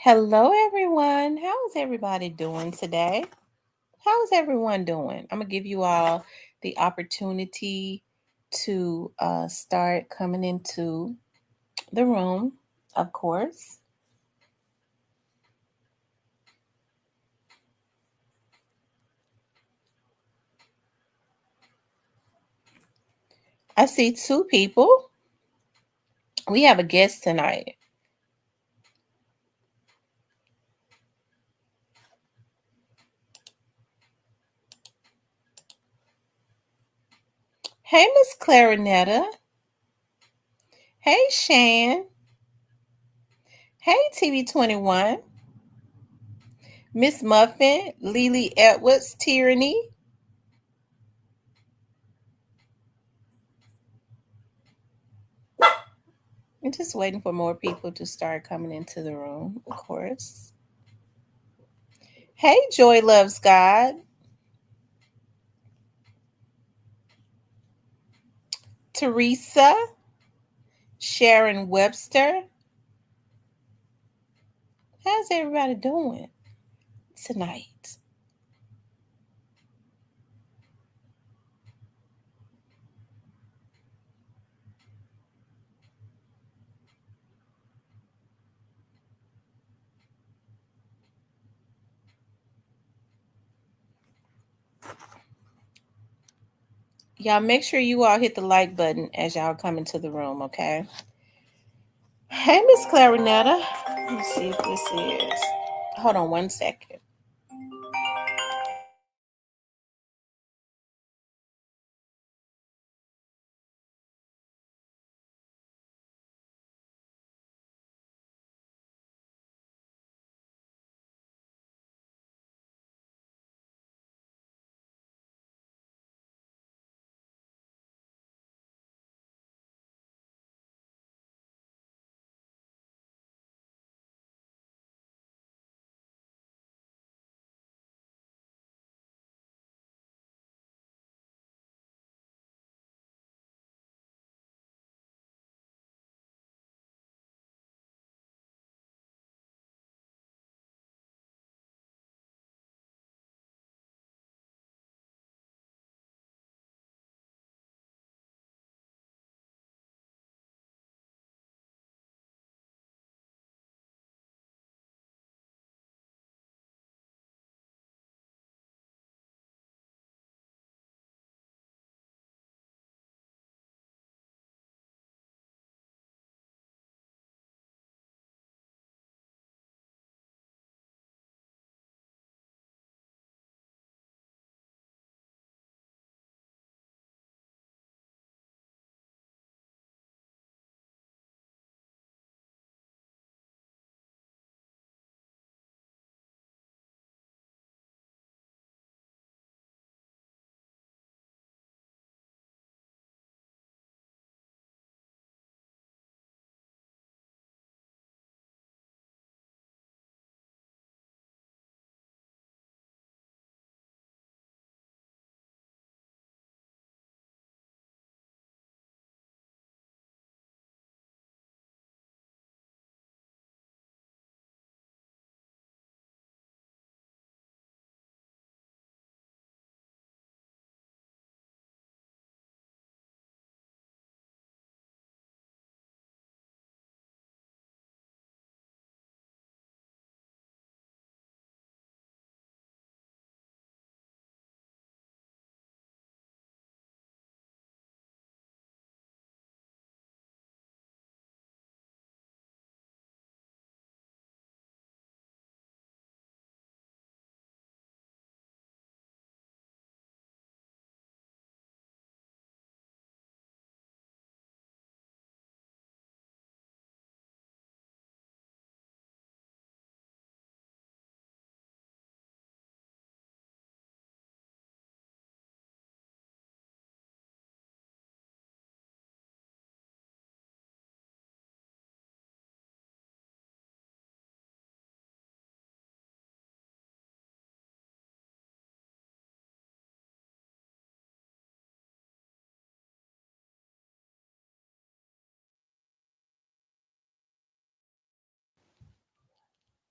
Hello, everyone. How is everybody doing today? How is everyone doing? I'm going to give you all the opportunity to start coming into the room, of course. I see two people. We have a guest tonight. Hey, Miss Clarinetta. Hey, Shan. Hey, TV21. Miss Muffin, Lily Edwards, Tyranny. I'm just waiting for more people to start coming into the room, of course. Hey, Joy Loves God. Teresa. Sharon Webster. How's everybody doing tonight? Y'all make sure you all hit the like button as y'all come into the room, okay? Hey, Miss Clarinetta. Let me see if this is. Hold on one second.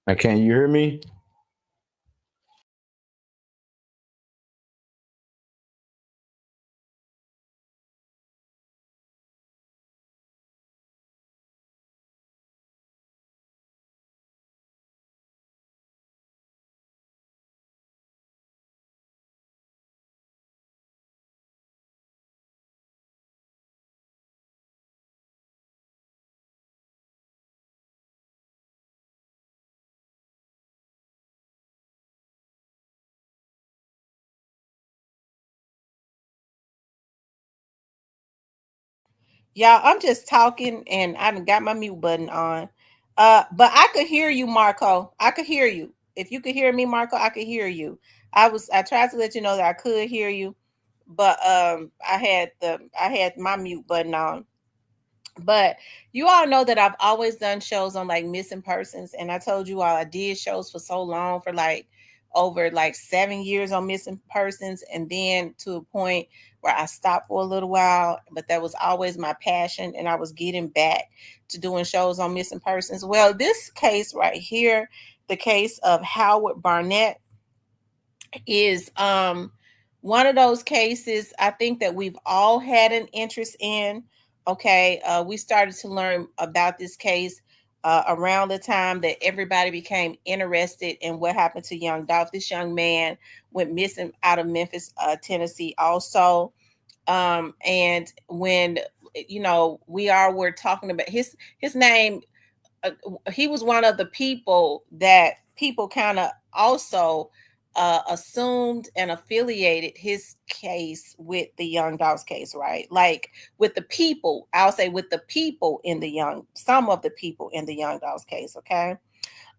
And can you hear me? Y'all, I'm just talking and I done got my mute button on. But I could hear you, Marco. I could hear you. If you could hear me, Marco, I could hear you. I tried to let you know that I could hear you, but I had my mute button on. But you all know that I've always done shows on like missing persons, and I told you all I did shows for so long, for like over like 7 years on missing persons, and then to a point where I stopped for a little while, but that was always my passion, and I was getting back to doing shows on missing persons. Well, this case right here, the case of Howard Barnett, is one of those cases I think that we've all had an interest in. Okay, we started to learn about this case around the time that everybody became interested in what happened to young Dolph. This young man went missing out of Memphis, Tennessee, also. And when we're talking about his name, uh, he was one of the people that people kind of also assumed and affiliated his case with the Young Dogs case, right? Like with the people, I'll say with the people in the some of the people in the Young Dogs case, okay?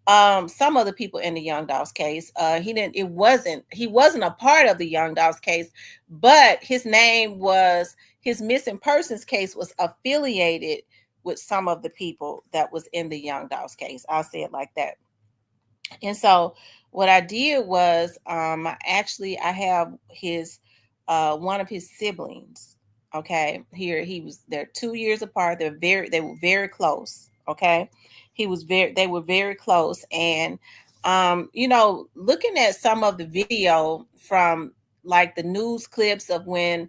Some of the people in the Young Dogs case, he wasn't a part of the Young Dogs case, but his missing persons case was affiliated with some of the people that was in the Young Dogs case. I'll say it like that. And so what I did was I have his one of his siblings. Okay. Here they're 2 years apart. They were very close. Okay. They were very close. And looking at some of the video from like the news clips of when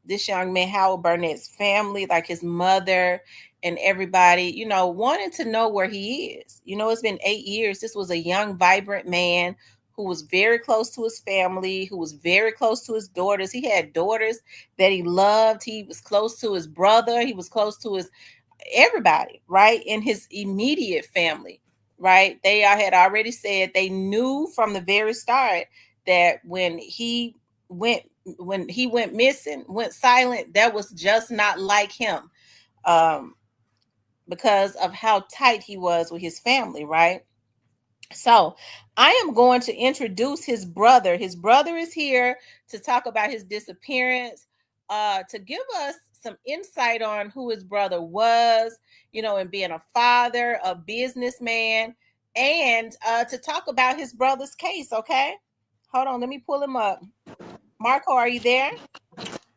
this young man, Howard Burnett's family, like his mother and everybody, wanted to know where he is. It's been 8 years. This was a young, vibrant man who was very close to his family, who was very close to his daughters. He had daughters that he loved. He was close to his brother. He was close to his everybody, right? In his immediate family, right? They had already said they knew from the very start that went when he went missing, went silent, that was just not like him. Um, because of how tight he was with his family, right? So I am going to introduce his brother. His brother is here to talk about his disappearance, to give us some insight on who his brother was, and being a father, a businessman, and to talk about his brother's case. Okay, hold on, let me pull him up. Marco, are you there?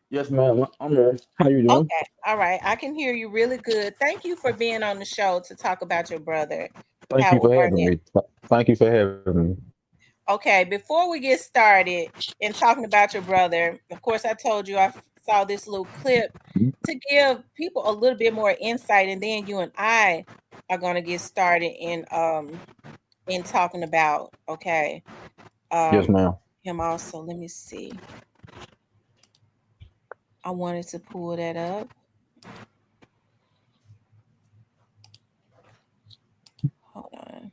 Yes, ma'am. I'm here. How you doing? Okay, all right, I can hear you really good. Thank you for being on the show to talk about your brother, Thank you Howard for having Barnett. me. Thank you for having me. Okay, before we get started in talking about your brother, of course, I told you I saw this little clip to give people a little bit more insight, and then you and I are going to get started in talking about Yes, um ma'am. him also. Let me see. I wanted to pull that up. Hold on.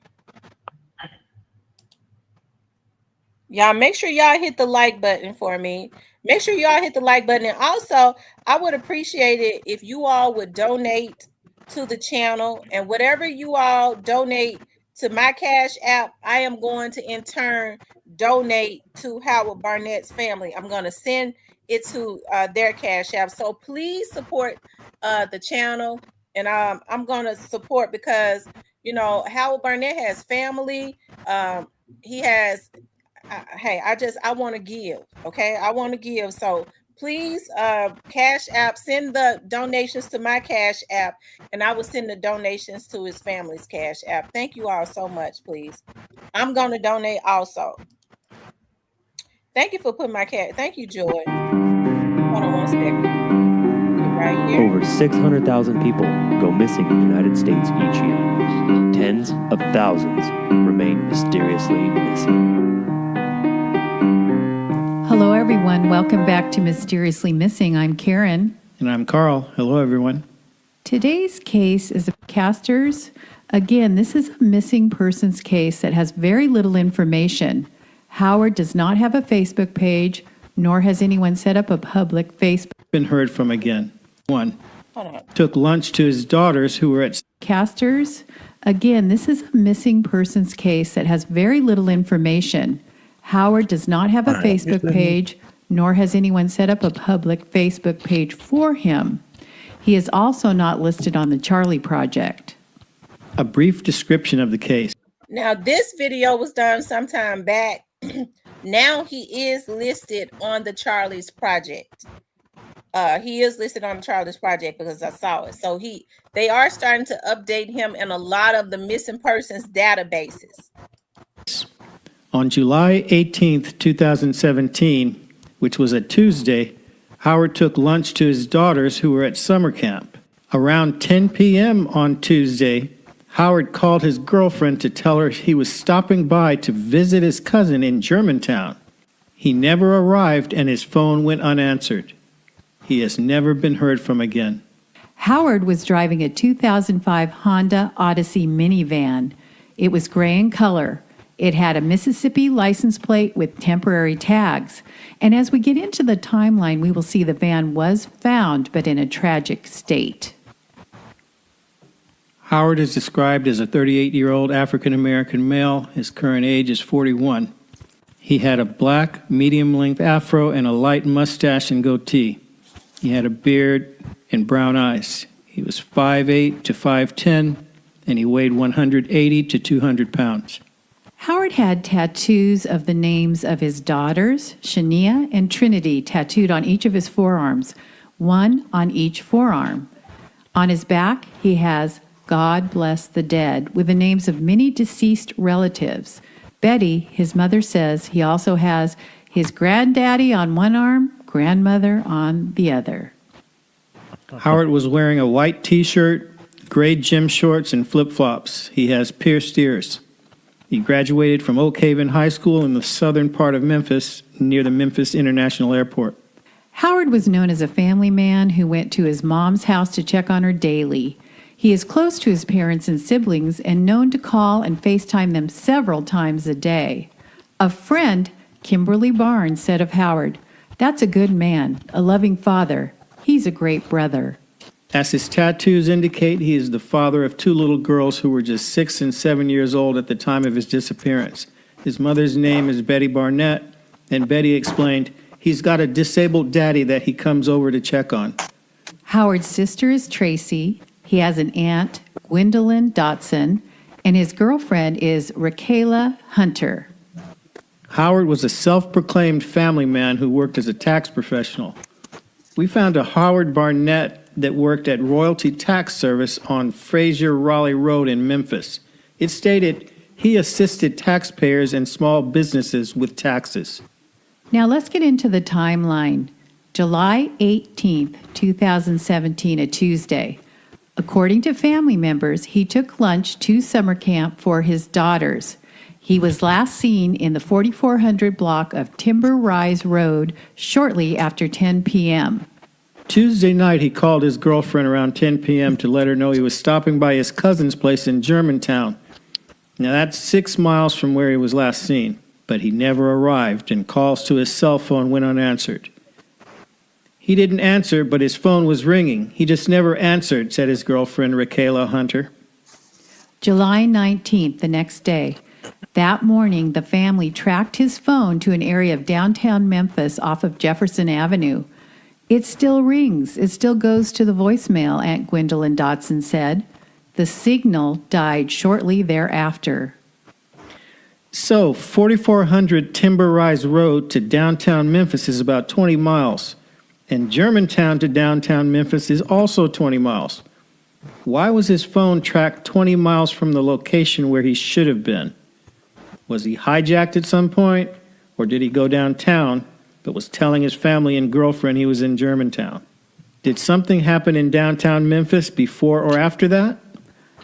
Y'all make sure y'all hit the like button for me. Make sure y'all hit the like button. And also, I would appreciate it if you all would donate to the channel. And whatever you all donate to my Cash App, I am going to in turn donate to Howard Barnett's family. I'm going to send it to their Cash App. So please support the channel. And I'm going to support because, Howard Barnett has family. He has hey, I want to give. Okay, I want to give. So please Cash App, send the donations to my Cash App, and I will send the donations to his family's Cash App. Thank you all so much, please. I'm going to donate also. Thank you for putting my cat. Thank you, Joy. Hold on one second. Right here. Over 600,000 people go missing in the United States each year. Tens of thousands remain mysteriously missing. Hello, everyone. Welcome back to Mysteriously Missing. I'm Karen. And I'm Carl. Hello, everyone. Today's case is Casters. Again, this is a missing persons case that has very little information. Howard does not have a Facebook page, nor has anyone set up a public Facebook. Been heard from again. One took lunch to his daughters who were at Casters. Again, this is a missing persons case that has very little information. Howard does not have a Facebook page, nor has anyone set up a public Facebook page for him. He is also not listed on the Charlie Project. A brief description of the case. Now, this video was done sometime back. Now he is listed on the Charlie's Project. He is listed on the Charlie's Project because I saw it. So they are starting to update him in a lot of the missing persons databases. On July 18th, 2017, which was a Tuesday, Howard took lunch to his daughters who were at summer camp. Around 10 p.m. on Tuesday, Howard called his girlfriend to tell her he was stopping by to visit his cousin in Germantown. He never arrived and his phone went unanswered. He has never been heard from again. Howard was driving a 2005 Honda Odyssey minivan. It was gray in color. It had a Mississippi license plate with temporary tags. And as we get into the timeline, we will see the van was found, but in a tragic state. Howard is described as a 38-year-old African-American male. His current age is 41. He had a black, medium-length afro and a light mustache and goatee. He had a beard and brown eyes. He was 5'8" to 5'10", and he weighed 180 to 200 pounds. Howard had tattoos of the names of his daughters, Shania and Trinity, tattooed on each of his forearms, one on each forearm. On his back, he has God Bless the Dead, with the names of many deceased relatives. Betty, his mother, says he also has his granddaddy on one arm, grandmother on the other. Howard was wearing a white T-shirt, gray gym shorts, and flip-flops. He has pierced ears. He graduated from Oak Haven High School in the southern part of Memphis, near the Memphis International Airport. Howard was known as a family man who went to his mom's house to check on her daily. He is close to his parents and siblings and known to call and FaceTime them several times a day. A friend, Kimberly Barnes, said of Howard, "That's a good man, a loving father. He's a great brother." As his tattoos indicate, he is the father of two little girls who were just 6 and 7 years old at the time of his disappearance. His mother's name is Betty Barnett, and Betty explained, "He's got a disabled daddy that he comes over to check on." Howard's sister is Tracy. He has an aunt, Gwendolyn Dotson, and his girlfriend is Raquela Hunter. Howard was a self-proclaimed family man who worked as a tax professional. We found a Howard Barnett that worked at Royalty Tax Service on Frazier Raleigh Road in Memphis. It stated he assisted taxpayers and small businesses with taxes. Now let's get into the timeline. July 18th, 2017, a Tuesday. According to family members, he took lunch to summer camp for his daughters. He was last seen in the 4400 block of Timber Rise Road shortly after 10 p.m. Tuesday night, he called his girlfriend around 10 p.m. to let her know he was stopping by his cousin's place in Germantown. Now, that's 6 miles from where he was last seen, but he never arrived, and calls to his cell phone went unanswered. He didn't answer, but his phone was ringing. He just never answered, said his girlfriend, Raquela Hunter. July 19th, the next day. That morning, the family tracked his phone to an area of downtown Memphis off of Jefferson Avenue. "It still rings. It still goes to the voicemail," Aunt Gwendolyn Dotson said. The signal died shortly thereafter. So, 4400 Timber Rise Road to downtown Memphis is about 20 miles. And Germantown to downtown Memphis is also 20 miles. Why was his phone tracked 20 miles from the location where he should have been? Was he hijacked at some point, or did he go downtown but was telling his family and girlfriend he was in Germantown? Did something happen in downtown Memphis before or after that?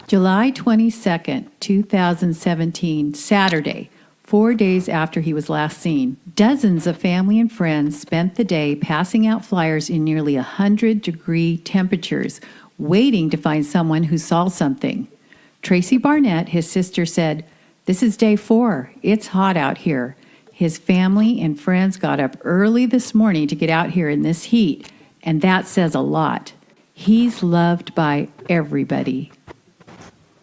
July 22nd, 2017, Saturday, 4 days after he was last seen, dozens of family and friends spent the day passing out flyers in nearly 100-degree temperatures, waiting to find someone who saw something. Tracy Barnett, his sister, said, "This is day 4. It's hot out here." His family and friends got up early this morning to get out here in this heat, and that says a lot. He's loved by everybody.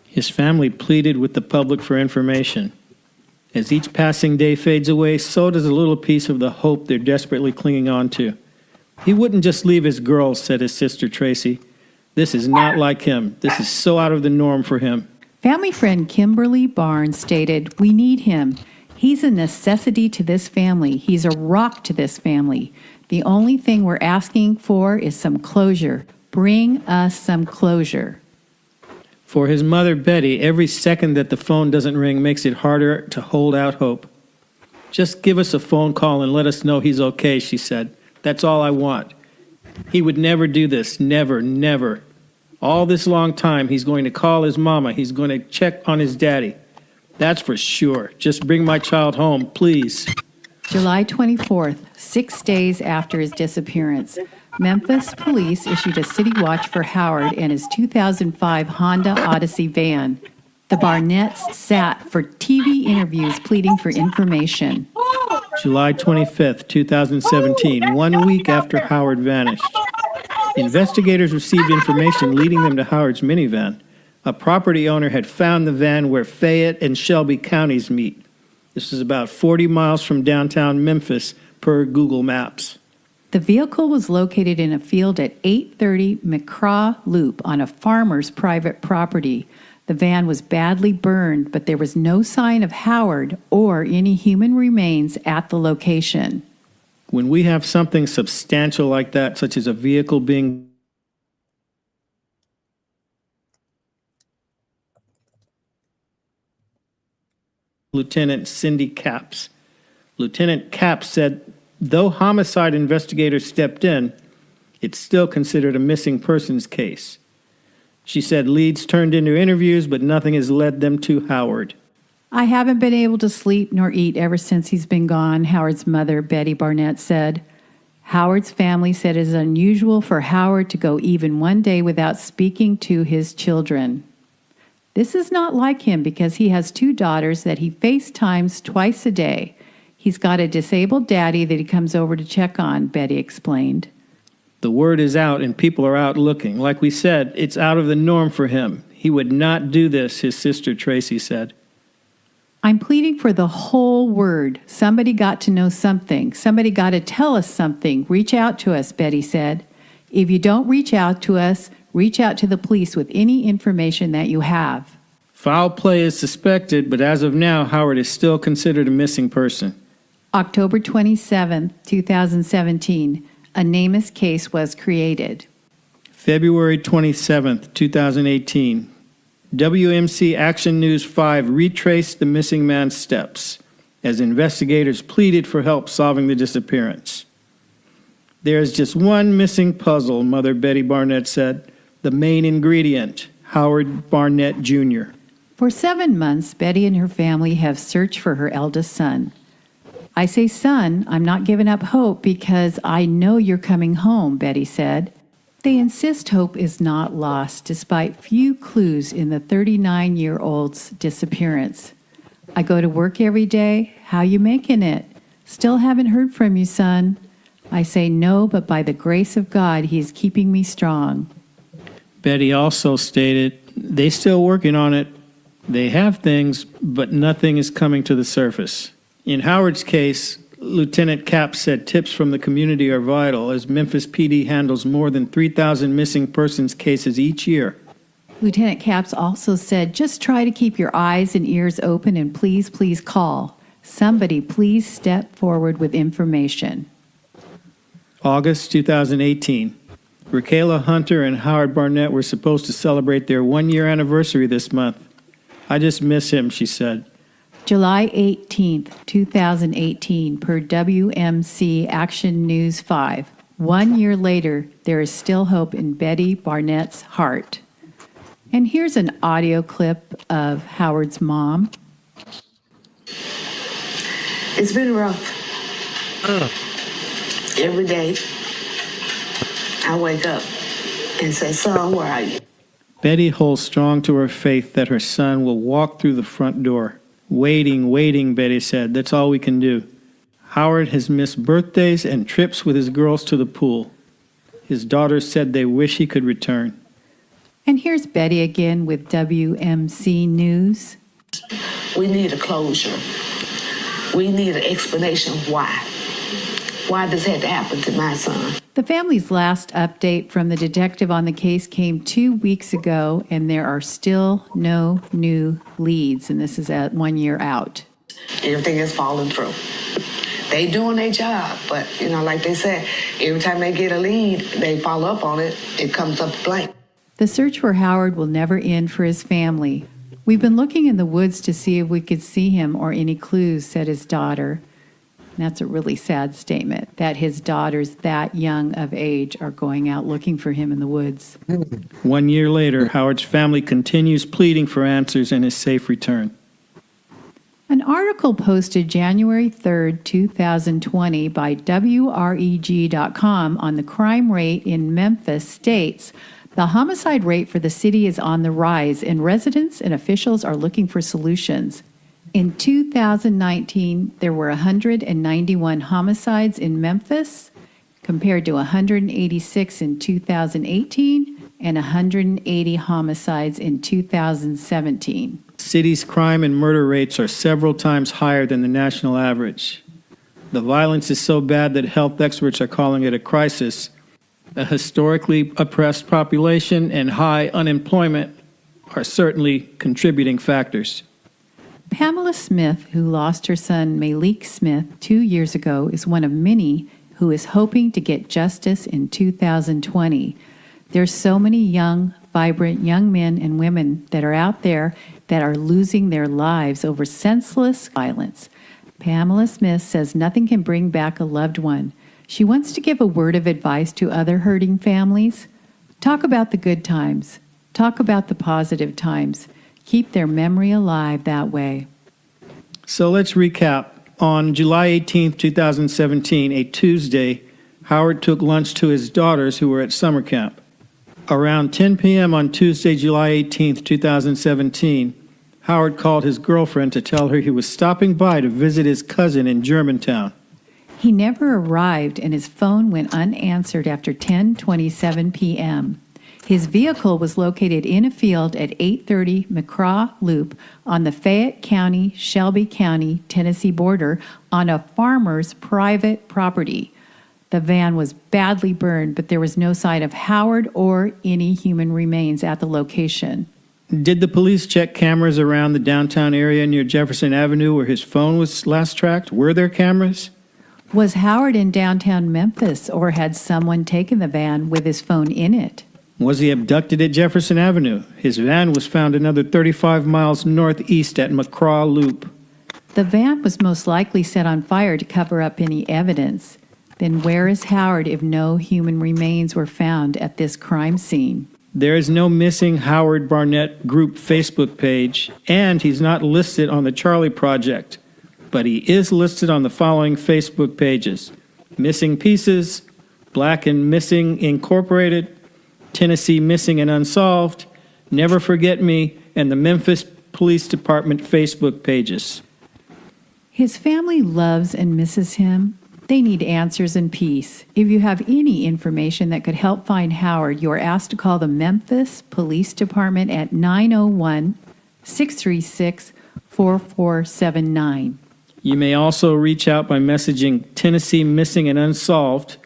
His family pleaded with the public for information. As each passing day fades away, so does a little piece of the hope they're desperately clinging on to. He wouldn't just leave his girls, said his sister Tracy. This is not like him. This is so out of the norm for him. Family friend Kimberly Barnes stated, "We need him. He's a necessity to this family. He's a rock to this family. The only thing we're asking for is some closure. Bring us some closure." For his mother, Betty, every second that the phone doesn't ring makes it harder to hold out hope. "Just give us a phone call and let us know he's okay," she said. "That's all I want. He would never do this. Never, never. All this long time, he's going to call his mama. He's going to check on his daddy. That's for sure. Just bring my child home, please." July 24th, 6 days after his disappearance, Memphis police issued a city watch for Howard and his 2005 Honda Odyssey van. The Barnetts sat for TV interviews pleading for information. July 25th, 2017, 1 week after Howard vanished. Investigators received information leading them to Howard's minivan. A property owner had found the van where Fayette and Shelby counties meet. This is about 40 miles from downtown Memphis per Google Maps. The vehicle was located in a field at 830 McCraw Loop on a farmer's private property. The van was badly burned, but there was no sign of Howard or any human remains at the location. When we have something substantial like that, such as a vehicle being Lieutenant Cindy Capps. Lieutenant Capps said, though homicide investigators stepped in, it's still considered a missing persons case. She said leads turned into interviews, but nothing has led them to Howard. "I haven't been able to sleep nor eat ever since he's been gone," Howard's mother, Betty Barnett, said. Howard's family said it is unusual for Howard to go even one day without speaking to his children. This is not like him because he has 2 daughters that he FaceTimes twice a day. He's got a disabled daddy that he comes over to check on, Betty explained. The word is out and people are out looking. Like we said, it's out of the norm for him. He would not do this, his sister Tracy said. "I'm pleading for the whole word. Somebody got to know something. Somebody got to tell us something. Reach out to us," Betty said. "If you don't reach out to us, reach out to the police with any information that you have." Foul play is suspected, but as of now, Howard is still considered a missing person. October 27, 2017, a NamUs case was created. February 27th, 2018. WMC Action News 5 retraced the missing man's steps as investigators pleaded for help solving the disappearance. "There is just one missing puzzle," Mother Betty Barnett said. "The main ingredient, Howard Barnett Jr." For 7 months, Betty and her family have searched for her eldest son. "I say son, I'm not giving up hope because I know you're coming home," Betty said. They insist hope is not lost despite few clues in the 39-year-old's disappearance. "I go to work every day. How you making it? Still haven't heard from you, son." I say no, but by the grace of God, he is keeping me strong. Betty also stated, "They still working on it. They have things, but nothing is coming to the surface." In Howard's case, Lieutenant Capps said tips from the community are vital as Memphis PD handles more than 3,000 missing persons cases each year. Lieutenant Capps also said, "Just try to keep your eyes and ears open and please, please call. Somebody please step forward with information." August 2018. Raquela Hunter and Howard Barnett were supposed to celebrate their one-year anniversary this month. I just miss him, she said. July 18th, 2018, per WMC Action News 5. 1 year later, there is still hope in Betty Barnett's heart. And here's an audio clip of Howard's mom. It's been rough. Every day, I wake up and say, son, where are you? Betty holds strong to her faith that her son will walk through the front door. Waiting, Betty said. That's all we can do. Howard has missed birthdays and trips with his girls to the pool. His daughters said they wish he could return. And here's Betty again with WMC News. We need a closure. We need an explanation why. Why this had to happen to my son. The family's last update from the detective on the case came 2 weeks ago, and there are still no new leads, and this is at 1 year out. Everything is falling through. They doing their job, but, like they said, every time they get a lead, they follow up on it, it comes up blank. The search for Howard will never end for his family. We've been looking in the woods to see if we could see him or any clues, said his daughter. And that's a really sad statement, that his daughters that young of age are going out looking for him in the woods. 1 year later, Howard's family continues pleading for answers and his safe return. An article posted January 3rd, 2020 by WREG.com on the crime rate in Memphis states, the homicide rate for the city is on the rise, and residents and officials are looking for solutions. In 2019, there were 191 homicides in Memphis, compared to 186 in 2018 and 180 homicides in 2017. City's crime and murder rates are several times higher than the national average. The violence is so bad that health experts are calling it a crisis. A historically oppressed population and high unemployment are certainly contributing factors. Pamela Smith, who lost her son Malik Smith 2 years ago, is one of many who is hoping to get justice in 2020. There's so many young, vibrant young men and women that are out there that are losing their lives over senseless violence. Pamela Smith says nothing can bring back a loved one. She wants to give a word of advice to other hurting families. Talk about the good times. Talk about the positive times. Keep their memory alive that way. So let's recap. On July 18, 2017, a Tuesday, Howard took lunch to his daughters who were at summer camp. Around 10 p.m. on Tuesday, July 18, 2017, Howard called his girlfriend to tell her he was stopping by to visit his cousin in Germantown. He never arrived, and his phone went unanswered after 10:27 p.m. His vehicle was located in a field at 830 McCraw Loop on the Fayette County, Shelby County, Tennessee border on a farmer's private property. The van was badly burned, but there was no sign of Howard or any human remains at the location. Did the police check cameras around the downtown area near Jefferson Avenue where his phone was last tracked? Were there cameras? Was Howard in downtown Memphis, or had someone taken the van with his phone in it? Was he abducted at Jefferson Avenue? His van was found another 35 miles northeast at McCraw Loop. The van was most likely set on fire to cover up any evidence. Then where is Howard if no human remains were found at this crime scene? There is no missing Howard Barnett group Facebook page, and he's not listed on the Charlie Project, but he is listed on the following Facebook pages: Missing Pieces, Black and Missing Incorporated, Tennessee Missing and Unsolved, Never Forget Me, and the Memphis Police Department Facebook pages. His family loves and misses him. They need answers and peace. If you have any information that could help find Howard, you are asked to call the Memphis Police Department at 901-636-4479. You may also reach out by messaging Tennessee Missing and Unsolved,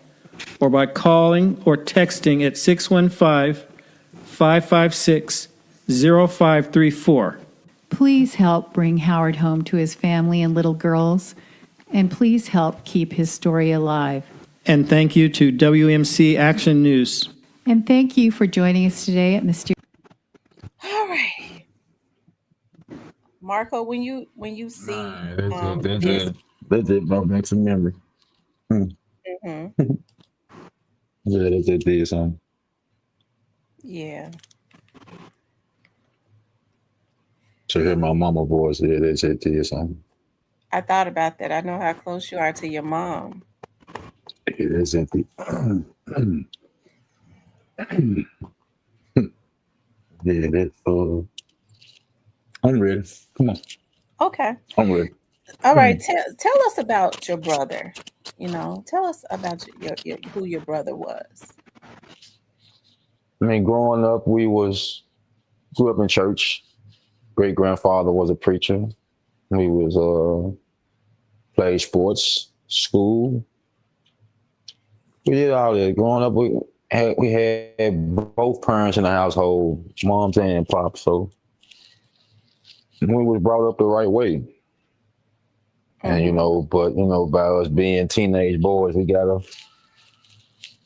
or by calling or texting at 615-556-0534. Please help bring Howard home to his family and little girls, and please help keep his story alive. And thank you to WMC Action News. And thank you for joining us today at Mysterious. All right, Marco. When you see this, That just brought back some memory. mhm, Yeah, that just did something. yeah, To hear my mama voice, yeah, that just did something. I thought about that. I know how close you are to your mom. Yeah, that's it. Yeah, that's I'm ready. Come on. Okay. I'm ready. All right. Tell us about your brother. Tell us about your who your brother was. I mean, growing up, grew up in church. Great grandfather was a preacher. We was played sports, school. We did all that. Growing up, we had both parents in the household, moms and pops. So we was brought up the right way. And but by us being teenage boys, we gotta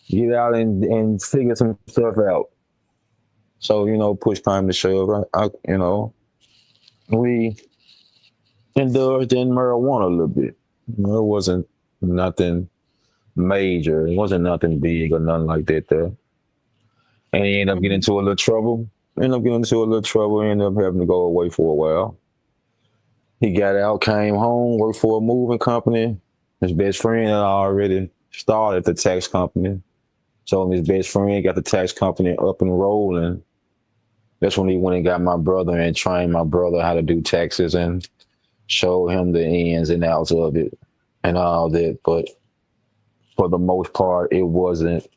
get out and figure some stuff out. So push time to shove. We indulged in marijuana a little bit. It wasn't nothing major. It wasn't nothing big or nothing like that there. And he ended up getting into a little trouble. Ended up having to go away for a while. He got out, came home, worked for a moving company. His best friend had already started the tax company. So his best friend got the tax company up and rolling. That's when he went and got my brother and trained my brother how to do taxes and showed him the ins and outs of it and all that. But for the most part, he wasn't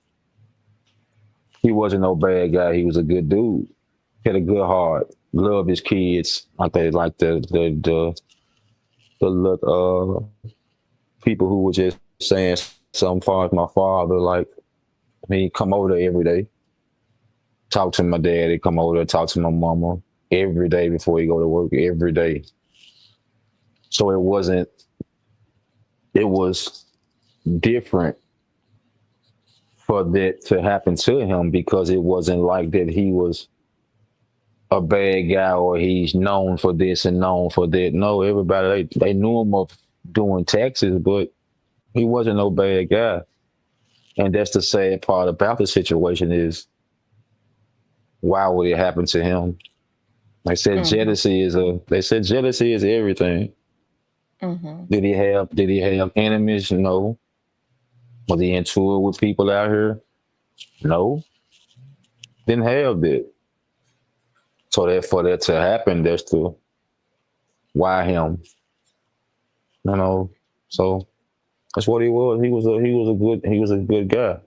no bad guy. He was a good dude. He had a good heart. Loved his kids. Like the people who were just saying something far as my father, like he'd come over there every day. Talk to my daddy, come over there, talk to my mama every day before he go to work, every day. So it was different for that to happen to him because it wasn't like that he was a bad guy or he's known for this and known for that. No, everybody, they knew him of doing taxes, but he wasn't no bad guy. And that's the sad part about the situation is, why would it happen to him? They said jealousy is everything. Did he have enemies? No. Was he into it with people out here? No. Didn't have that. So for that to happen, that's the why him. So that's what he was. He was a good guy.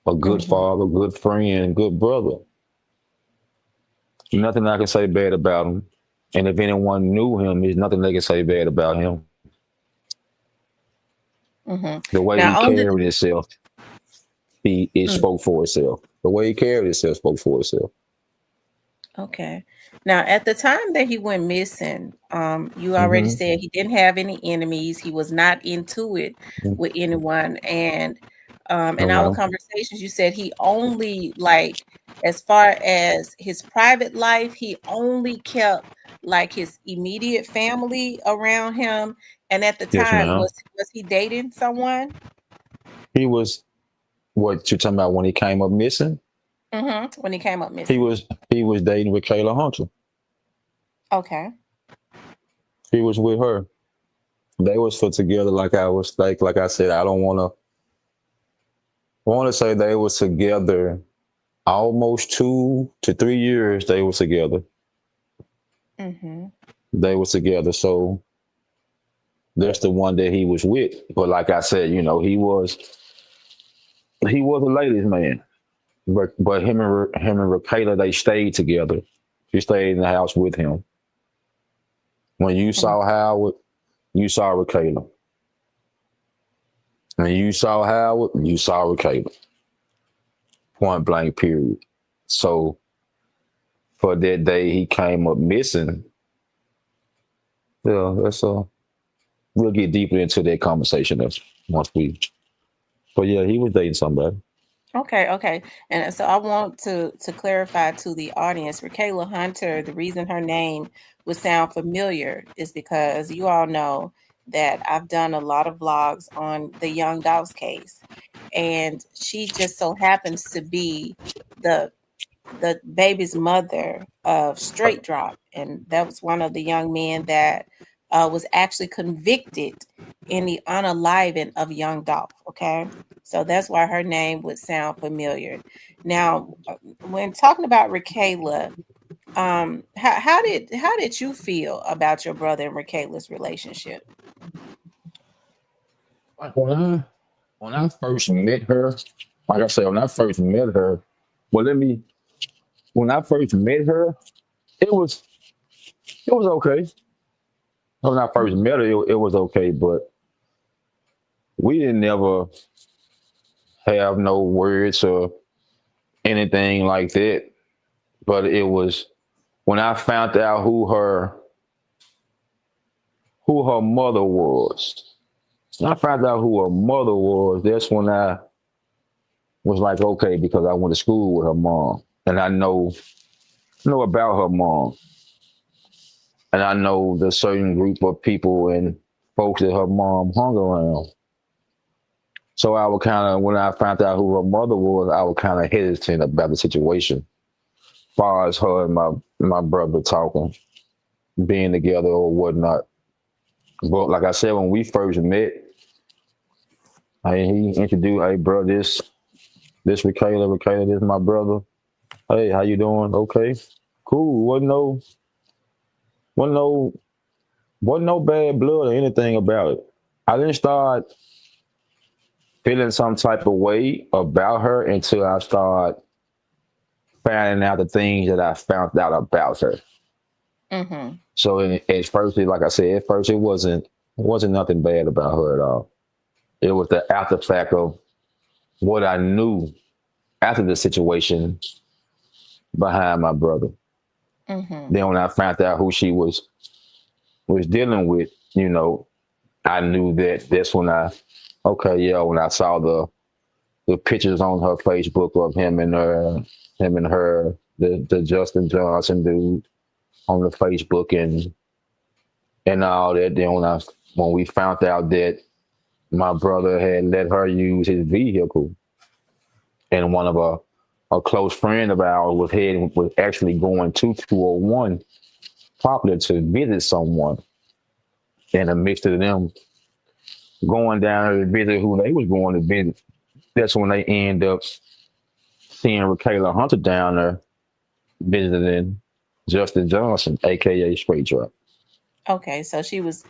A good father, good friend, good brother. Nothing I can say bad about him. And if anyone knew him, there's nothing they can say bad about him. The way he carried himself, it spoke for itself. The way he carried himself spoke for itself. Okay. Now, at the time that he went missing, you already said he didn't have any enemies. He was not into it with anyone. And in our conversations, you said he only, like, as far as his private life, he only kept like his immediate family around him. And at the time, was he dating someone? He was, what you're talking about when he came up missing? When he came up missing. He was dating with Kayla Hunter. Okay. He was with her. They was put together like I said, I want to say they was together almost 2 to 3 years. They was together. They was together. So that's the one that he was with. But like I said, he was a ladies' man. But him and Rakayla, they stayed together. She stayed in the house with him. When you saw Howard, you saw Rakayla. When you saw Howard, you saw Rakayla. Point blank, period. So for that day he came up missing, we'll get deeper into that conversation once we So yeah, he was dating somebody. Okay. And so I want to clarify to the audience, Rakayla Hunter, the reason her name would sound familiar is because you all know that I've done a lot of vlogs on the Young Dolph's case. And she just so happens to be the baby's mother of Straight Drop, and that was one of the young men that was actually convicted in the unaliving of Young Dolph. Okay, so that's why her name would sound familiar. Now, when talking about Rakayla, how did you feel about your brother and Rakayla's relationship? Like when I first met her, like I said, when I first met her, well, when I first met her, it was it was okay. When I first met her, it was okay, but we didn't ever have no words or anything like that. But it was when I found out who her mother was. When I found out who her mother was, that's when I was like, okay, because I went to school with her mom, and I know about her mom, and I know the certain group of people and folks that her mom hung around. So I would kind of, when I found out who her mother was, I was kind of hesitant about the situation, as far as her and my brother talking, being together or whatnot. But like I said, when we first met, he introduced, hey, bro, this Rakayla, this is my brother. Hey, how you doing? Okay, cool. Wasn't no, wasn't no bad blood or anything about it. I didn't start feeling some type of way about her until I started finding out the things that I found out about her. Mm-hmm. So at first, like I said, at first it wasn't nothing bad about her at all. It was the after fact of what I knew after the situation behind my brother. Mm-hmm. Then when I found out who she was dealing with, I knew that that's when when I saw the pictures on her Facebook of him and her, the Justin Johnson dude on the Facebook and all that. Then when we found out that my brother had let her use his vehicle, and one of a close friend of ours was actually going to 201 Poplar to visit someone, and a mix of them going down to visit who they was going to visit. That's when they end up seeing Rakayla Hunter down there visiting Justin Johnson, aka Straight Drop. Okay, so she was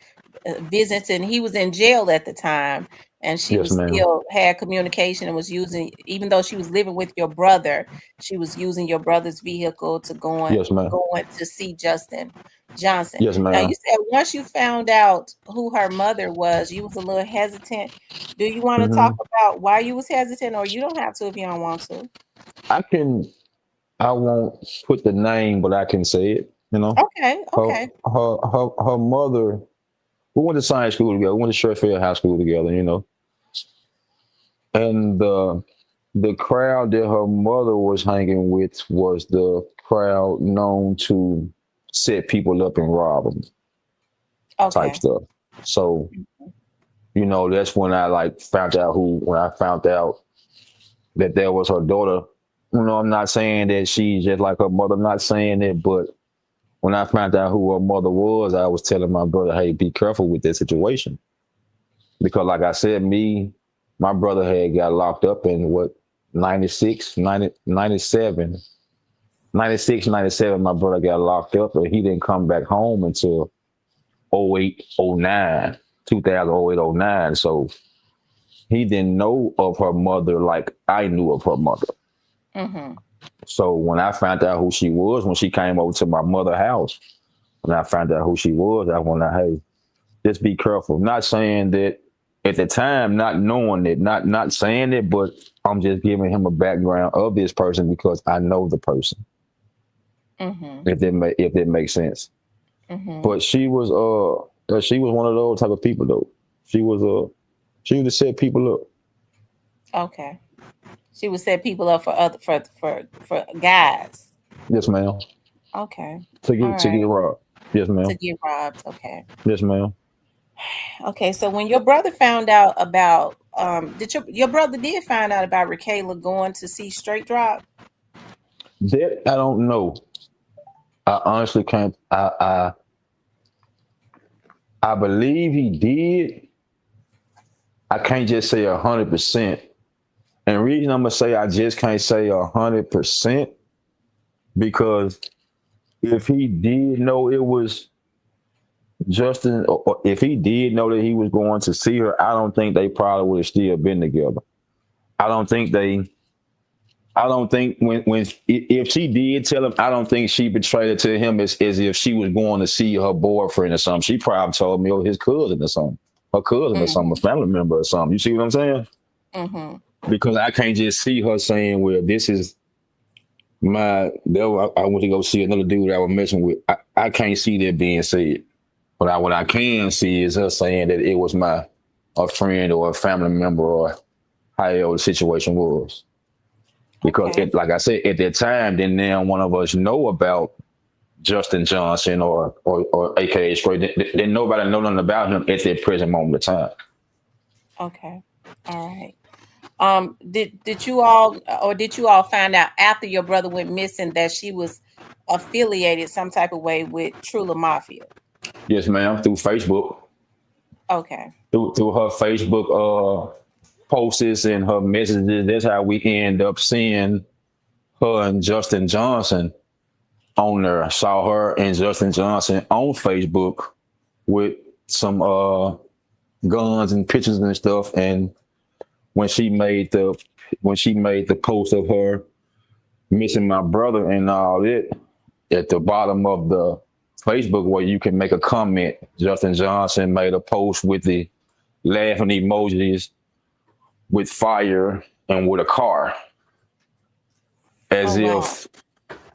visiting. He was in jail at the time, and she Yes, was ma'am. still had communication and was using, even though she was living with your brother, she was using your brother's vehicle to Yes, ma'am. going to see Justin Johnson. Yes, Now, you ma'am. said once you found out who her mother was, you was a little hesitant. Do you want to talk Hmm. about why you was hesitant, or you don't have to if you don't want to? I can. I won't put the name, but I can say it. Okay, Her okay, her mother. We went to science school together. We went to Sherfield High School together. And the crowd that her mother was hanging with was the crowd known to set people up and rob them type okay. stuff. So that's when I found out when I found out that that was her daughter. I'm not saying that she's just like her mother. I'm not saying it, but when I found out who her mother was, I was telling my brother, hey, be careful with this situation. Because like I said, my brother had got locked up in what, 96, 90, 97, 96, 97, my brother got locked up, and he didn't come back home until 08, 09, 2008, 09. So he didn't know of her mother like I knew of her mother. Mm-hmm. So when I found out who she was, when she came over to my mother's house, when I found out who she was, I went, hey, just be careful. Not saying that at the time, not knowing it, not saying it, but I'm just giving him a background of this person because I know the person. Mm-hmm. If that makes sense. Mm-hmm. But she was one of those type of people though. She was to set people up. Okay. She would set people up for other for guys. Yes, ma'am. Okay. To All get right. robbed. Yes, To ma'am. get robbed. Okay. Yes, ma'am. Okay. So when your brother found out about did your brother did find out about Rakayla going to see Straight Drop? That I don't know. I honestly can't. I believe he did. I can't just say 100%. And the reason I'm gonna say I just can't say 100% because if he did know it was Justin, or if he did know that he was going to see her, I don't think they probably would have still been together. I don't think they. I don't think when if she did tell him, I don't think she betrayed it to him as if she was going to see her boyfriend or something. She probably told me, oh, his cousin or something, her cousin or something, a Mm-hmm. family member or something. You see what I'm saying? Mm-hmm. Because I can't just see her saying, well, this is I went to go see another dude I was messing with. I can't see that being said. But what I can see is her saying that it was a friend or a family member or however the situation was. Because Okay. like I said, at that time, didn't now one of us know about Justin Johnson or AKA Straight. Didn't nobody know nothing about him at that present moment of time. Okay. All right. Did you all or did you all find out after your brother went missing that she was affiliated some type of way with Trula Mafia? Yes, ma'am. Through Facebook, Okay. through her Facebook posts and her messages. That's how we end up seeing her and Justin Johnson on there. I saw her and Justin Johnson on Facebook with some guns and pictures and stuff. And when she made the post of her missing my brother and all that, at the bottom of the Facebook where you can make a comment, Justin Johnson made a post with the laughing emojis with fire and with a car, Oh as wow. if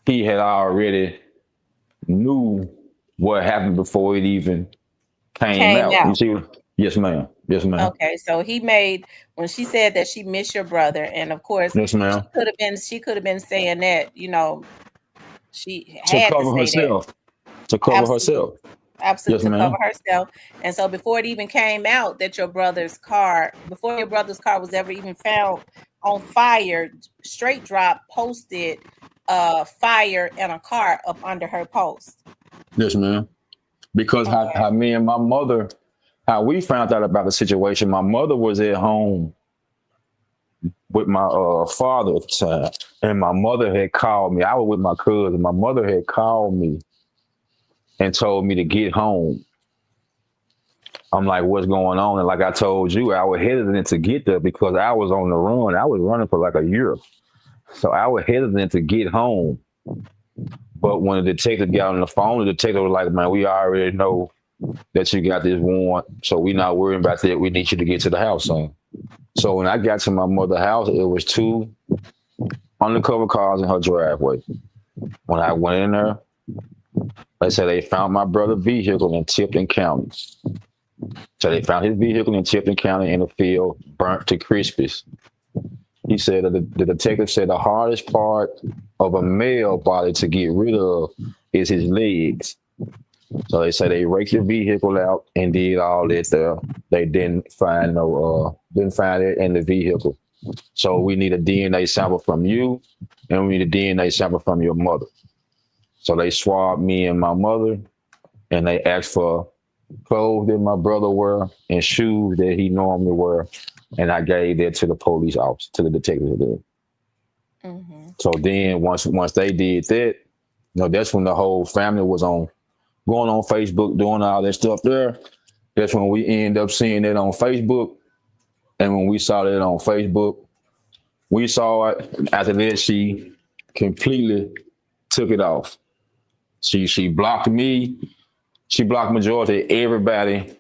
he had already knew what happened before it even came Came out. You out. see? Yes, ma'am. Yes, ma'am. Okay, so he made when she said that she missed your brother, and of course Yes, ma'am. she could have been saying that, she To had to cover say that. herself. To cover Absolutely. herself. Yes, Absolutely, to cover ma'am. herself. And so before it even came out that before your brother's car was ever even found on fire, Straight Drop posted fire and a car up under her post. Yes, ma'am. Because Okay. how me and my mother, how we found out about the situation, my mother was at home with my father at the time, and my mother had called me. I was with my cousin. My mother had called me and told me to get home. I'm like, what's going on? And like I told you, I was hesitant to get there because I was on the run. I was running for like a year. So I was hesitant to get home. But when the detective got on the phone, the detective was like, man, we already know that you got this warrant. So we not worrying about that. We need you to get to the house, son. So when I got to my mother's house, it was two undercover cars in her driveway. When I went in there, they said they found my brother's vehicle in Tipton County. So they found his vehicle in Tipton County in the field, burnt to crispies. He said that the detective said the hardest part of a male body to get rid of is his legs. So they say they raked the vehicle out and did all that there. They didn't find it in the vehicle. So we need a DNA sample from you, and we need a DNA sample from your mother. So they swabbed me and my mother, and they asked for clothes that my brother wear and shoes that he normally wear, and I gave that to the police officer, to the detective there. Mm-hmm. So then once they did that, that's when the whole family was going on Facebook, doing all that stuff there. That's when we end up seeing it on Facebook. And when we saw that on Facebook, we saw it. After that, she completely took it off. She blocked me. She blocked majority of everybody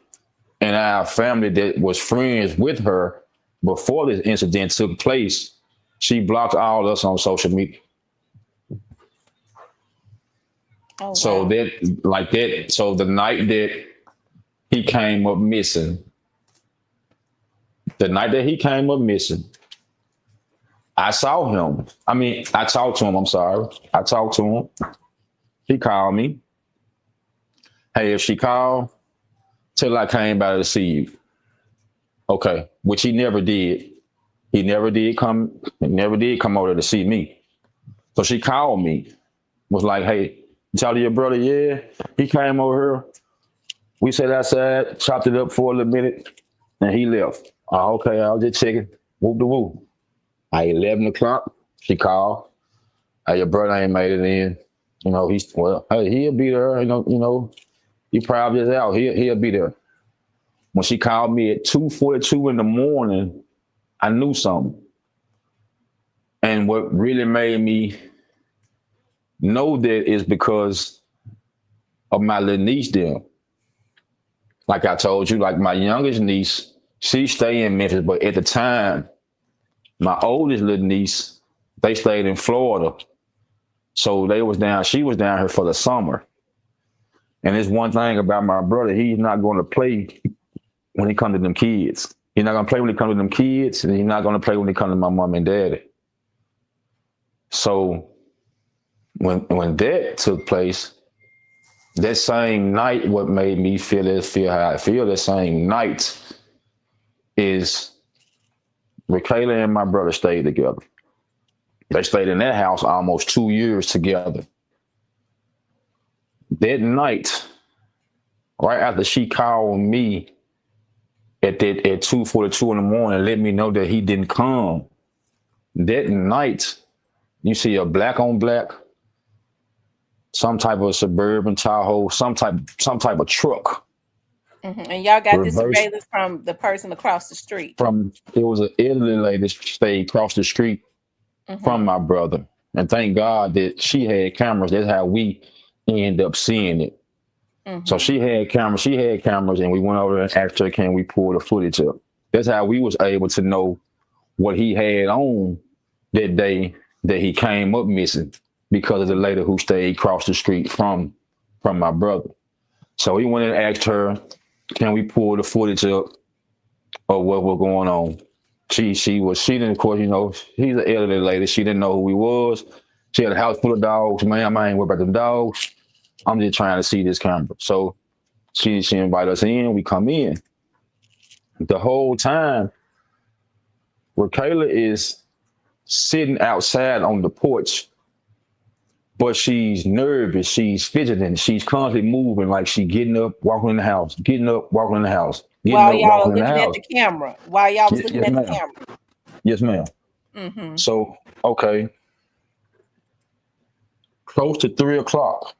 in our family that was friends with her before this incident took place. She blocked all of us on social media. Oh So wow. so the night that he came up missing, the night that he came up missing, I saw him. I mean, I talked to him. I'm sorry. I talked to him. He called me. Hey, if she called, tell her I came by to see you. Okay, which he never did. He never did come. He never did come over to see me. So she called me. Was like, hey, tell your brother, yeah, he came over here. We sat outside, chopped it up for a little minute, and he left. Oh, okay, I was just checking. Whoop the whoop. At 11 o'clock, she called. Hey, your brother ain't made it in. You know, hey, he'll be there. He probably is out. He'll be there. When she called me at 2:42 in the morning, I knew something. And what really made me know that is because of my little niece there. Like I told you, like my youngest niece, she stayed in Memphis, but at the time, my oldest little niece, they stayed in Florida. So she was down here for the summer. And there's one thing about my brother, he's not going to play when he comes to them kids. He's not going to play when he comes to them kids, and he's not going to play when he comes to my mom and daddy. So when that took place, that same night, what made me feel how I feel that same night is Rakayla and my brother stayed together. They stayed in that house almost 2 years together. That night, right after she called me at 2:42 in the morning, let me know that he didn't come. That night, you see a black on black, some type of suburban Tahoe, some type of truck. Mm-hmm. And y'all got this Reverse surveillance from the person across the street. It was an elderly lady that stayed across the street from my brother. And thank God that she had cameras. That's how we end up seeing it. So she had cameras, and we went over and asked her, can we pull the footage up? That's how we was able to know what he had on that day that he came up missing, because of the lady who stayed across the street from my brother. So we went and asked her, can we pull the footage up of what was going on? She didn't, of course, she's an elderly lady. She didn't know who he was. She had a house full of dogs. Man, I ain't worried about them dogs. I'm just trying to see this camera. So she invited us in. We come in. The whole time, Rakayla is sitting outside on the porch, but she's nervous. She's fidgeting. She's constantly moving, like she getting up, walking in the house, getting up, walking in the house, while y'all looking at the camera. While y'all was looking at the camera. Yes, ma'am. So, okay. Close to 3 o'clock.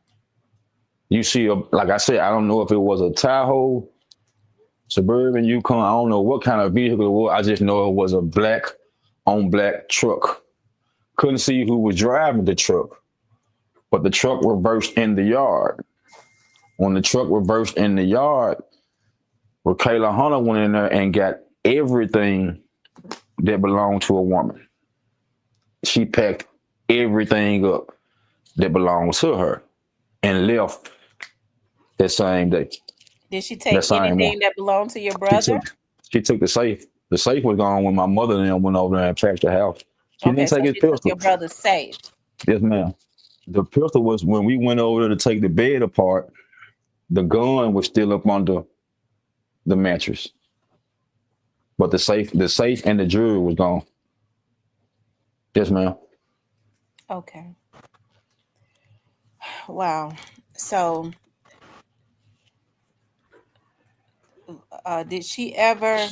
You see, like I said, I don't know if it was a Tahoe, Suburban, Yukon. I don't know what kind of vehicle it was. I just know it was a black on black truck. Couldn't see who was driving the truck, but the truck reversed in the yard. When the truck reversed in the yard, Rakayla Hunter went in there and got everything that belonged to a woman. She packed everything up that belonged to her and left that same day. Did she take anything that belonged to your brother? She took the safe. The safe was gone when my mother and them went over there and trashed the house. She didn't take his pistol. Took your brother's safe. Yes, ma'am. The pistol was, when we went over there to take the bed apart, the gun was still up under the mattress. But the safe and the jewelry was gone. Yes, ma'am. Okay. Wow. So did she ever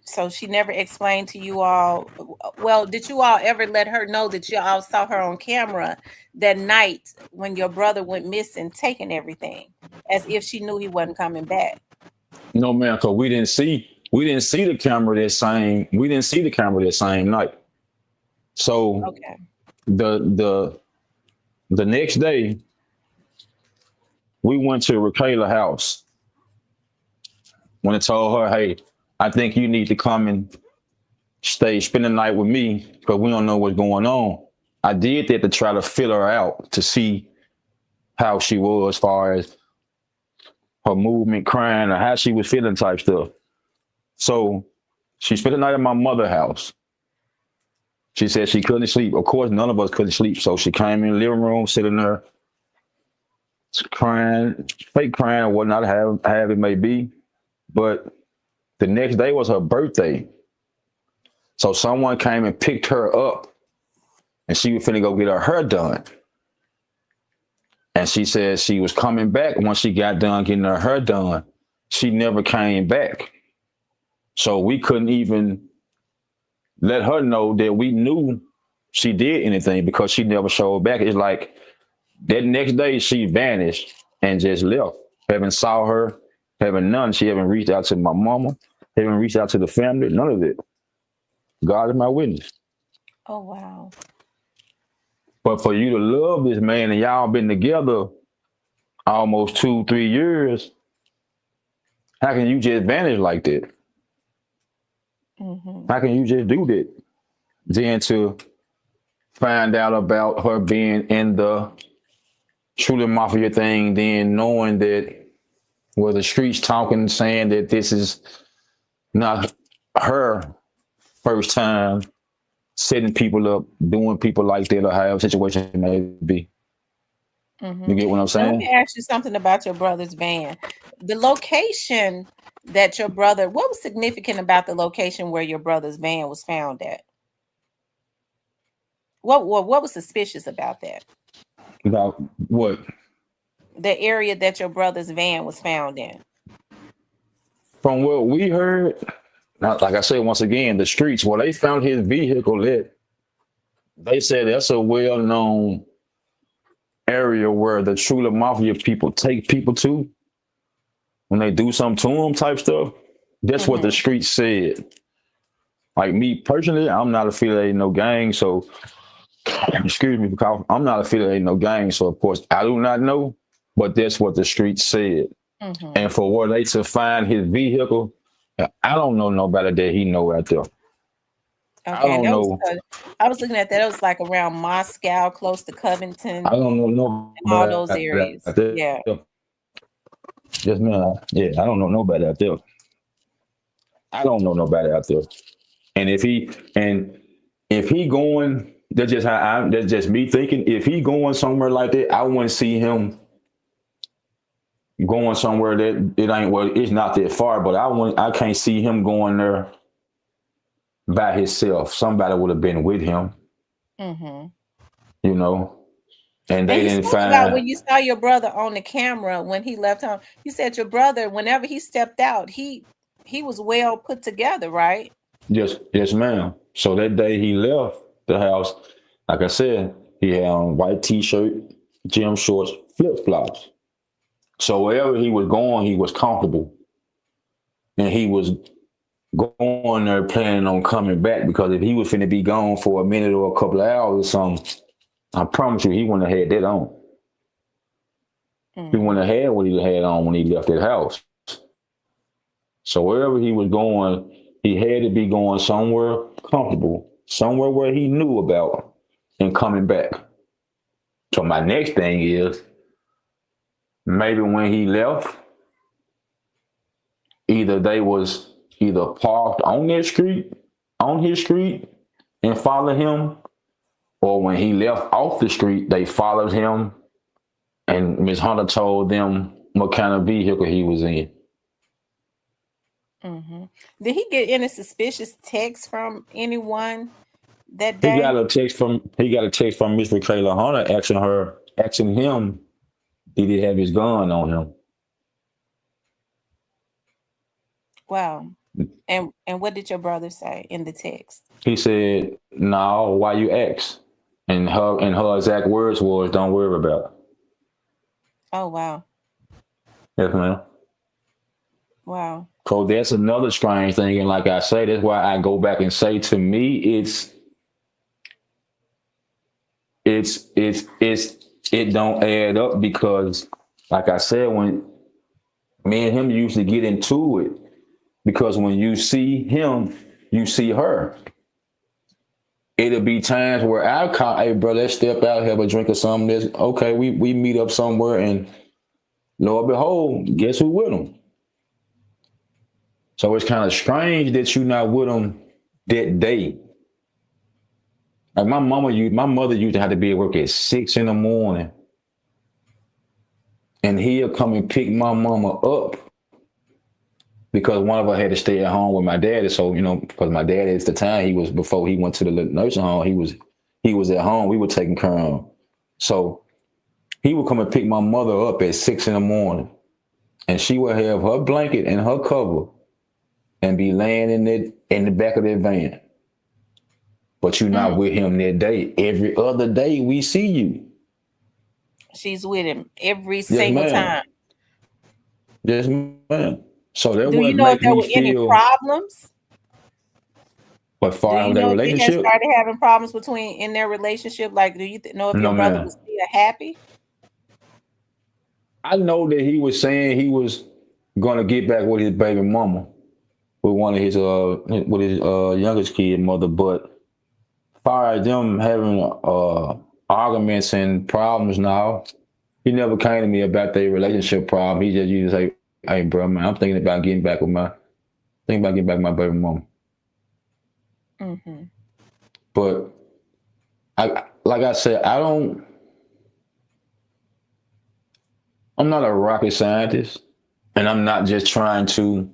so she never explained to you all, well, did you all ever let her know that you all saw her on camera that night when your brother went missing, taking everything, as if she knew he wasn't coming back? No, ma'am, because we didn't see the camera that same night. So okay. The next day, we went to Rakayla's house. When I told her, hey, I think you need to come and spend the night with me because we don't know what's going on. I did that to try to fill her out, to see how she was as far as her movement, crying, or how she was feeling type stuff. So she spent the night at my mother's house. She said she couldn't sleep. Of course, none of us couldn't sleep. So she came in the living room, sitting there, crying, fake crying, or whatnot, have it may be. But the next day was her birthday. So someone came and picked her up, and she was finna go get her hair done. And she said she was coming back. Once she got done getting her hair done, she never came back. So we couldn't even let her know that we knew she did anything because she never showed back. It's like that next day she vanished and just left. Haven't saw her, haven't none. She haven't reached out to my mama, haven't reached out to the family, none of it. God is my witness. Oh, wow. But for you to love this man and y'all been together almost 2-3 years, how can you just vanish like that? Mm-hmm. How can you just do that? Then to find out about her being in the truly mafia thing, then knowing that the streets talking, saying that this is not her first time setting people up, doing people like that, or however situation may be. Mm-hmm. You get what I'm Now, let saying? me ask you something about your brother's van. The location that your brother, what was significant about the location where your brother's van was found at? What was suspicious about that? About what? The area that your brother's van was found in. From what we heard, not like I said once again, the streets where they found his vehicle at, they said that's a well-known area where the truly mafia people take people to when they do something to them type stuff. That's what the Mm-hmm. streets said. Like me personally, I'm not affiliated in no gang, so excuse me, because I'm not affiliated in no gang, so of course I do not know, but that's what the streets said. Mm-hmm. And for where they to find his vehicle, I don't know nobody that he know out there. I Okay, and don't that was know. I was looking at that. It was like around Moscow, close to Covington, I don't know and all those nobody areas. out there. Yeah. Just man, yeah, I don't know nobody out there. I don't know nobody out there. And if he going, that's just me thinking. If he going somewhere like that, I wouldn't see him going somewhere that it ain't well, it's not that far, but I can't see him going there by himself. Somebody would have been with him, Mm-hmm. you know, and And they you didn't spoke about find. when you saw your brother on the camera when he left home. You said your brother, whenever he stepped out, he was well put together, right? Yes, ma'am. So that day he left the house, like I said, he had on white t-shirt, gym shorts, flip flops. So wherever he was going, he was comfortable, and he was going there planning on coming back, because if he was finna be gone for a minute or a couple of hours or something, I promise you he wouldn't have had that on. He Mm-hmm. wouldn't have had what he had on when he left that house. So wherever he was going, he had to be going somewhere comfortable, somewhere where he knew about, and coming back. So my next thing is, maybe when he left, either they was either parked on his street, and followed him, or when he left off the street, they followed him, and Miss Hunter told them what kind of vehicle he was in. Mm-hmm. Did he get any suspicious texts from anyone that He day? got a text from Miss Michaela Hunter asking him, did he have his gun on him? Wow. And what did your brother say in the text? He said, "No, why you ask?" And her exact words was, "Don't worry about it." Oh, wow. Yes, ma'am. Wow. So that's another strange thing, and like I say, that's why I go back and say, to me, it don't add up, because, like I said, when me and him usually get into it, because when you see him, you see her. It'll be times where I'll call, "Hey, bro, let's step out, have a drink or something." This okay, we meet up somewhere, and lo and behold, guess who with him? So it's kind of strange that you're not with him that day. Like my mother used to have to be at work at 6 in the morning, and he'll come and pick my mama up because one of us had to stay at home with my daddy. So, because my daddy at the time, before he went to the nursing home, he was at home. We were taking care of him. So he would come and pick my mother up at 6 in the morning, and she would have her blanket and her cover and be laying in the back of that van. But you're not with him that day. Every other day we see you. She's with him every Yes, single ma'am. time. Yes, ma'am. So that Do you would know if make there me were any feel, problems? but Do far you as their know if they had relationship, started having problems in their relationship? Like, do you know if your no, brother was ma'am. still happy? I know that he was saying he was gonna get back with his baby mama, with one of his with his youngest kid mother, but far as them having arguments and problems now, he never came to me about their relationship problem. He just used to say, "Hey, bro, man, thinking about getting back with my baby mama." Mm-hmm. But like I said, I'm not a rocket scientist, and I'm not just trying to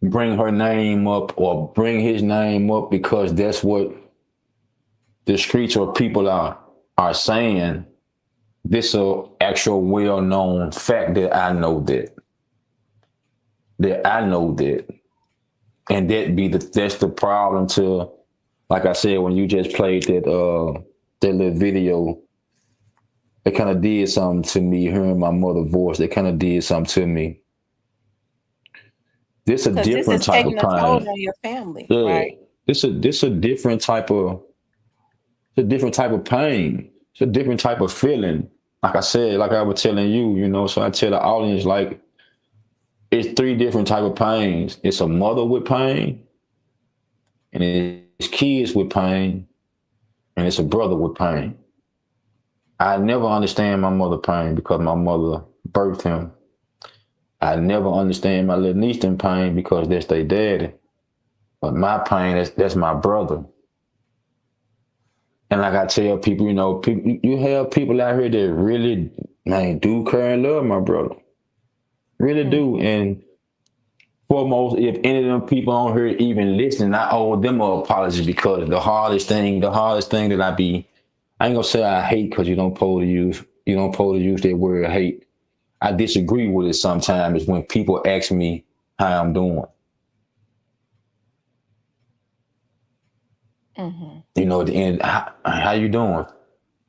bring her name up or bring his name up because that's what the streets or people are saying. This is an actual well-known fact that I know that, and that's the problem. To like I said, when you just played that little video, it kind of did something to me. Hearing my mother's voice, it kind of did something to me. This a Because this different is type of taking a toll pain. on your family, Yeah, right? this a different type of it's a different type of pain. It's a different type of feeling. Like I said, like I was telling you, so I tell the audience, like, it's three different type of pains. It's a mother with pain, and it's kids with pain, and it's a brother with pain. I never understand my mother pain because my mother birthed him. I never understand my little niece in pain because that's their daddy. But my pain, that's my brother. And like I tell people, you have people out here that really, man, do care and love my brother. Really do. And foremost, if any of them people on here even listening, I owe them an apology because the hardest thing that I ain't gonna say I hate because you don't supposed to use that word hate. I disagree with it sometimes is when people ask me how I'm doing. At the end, how you doing?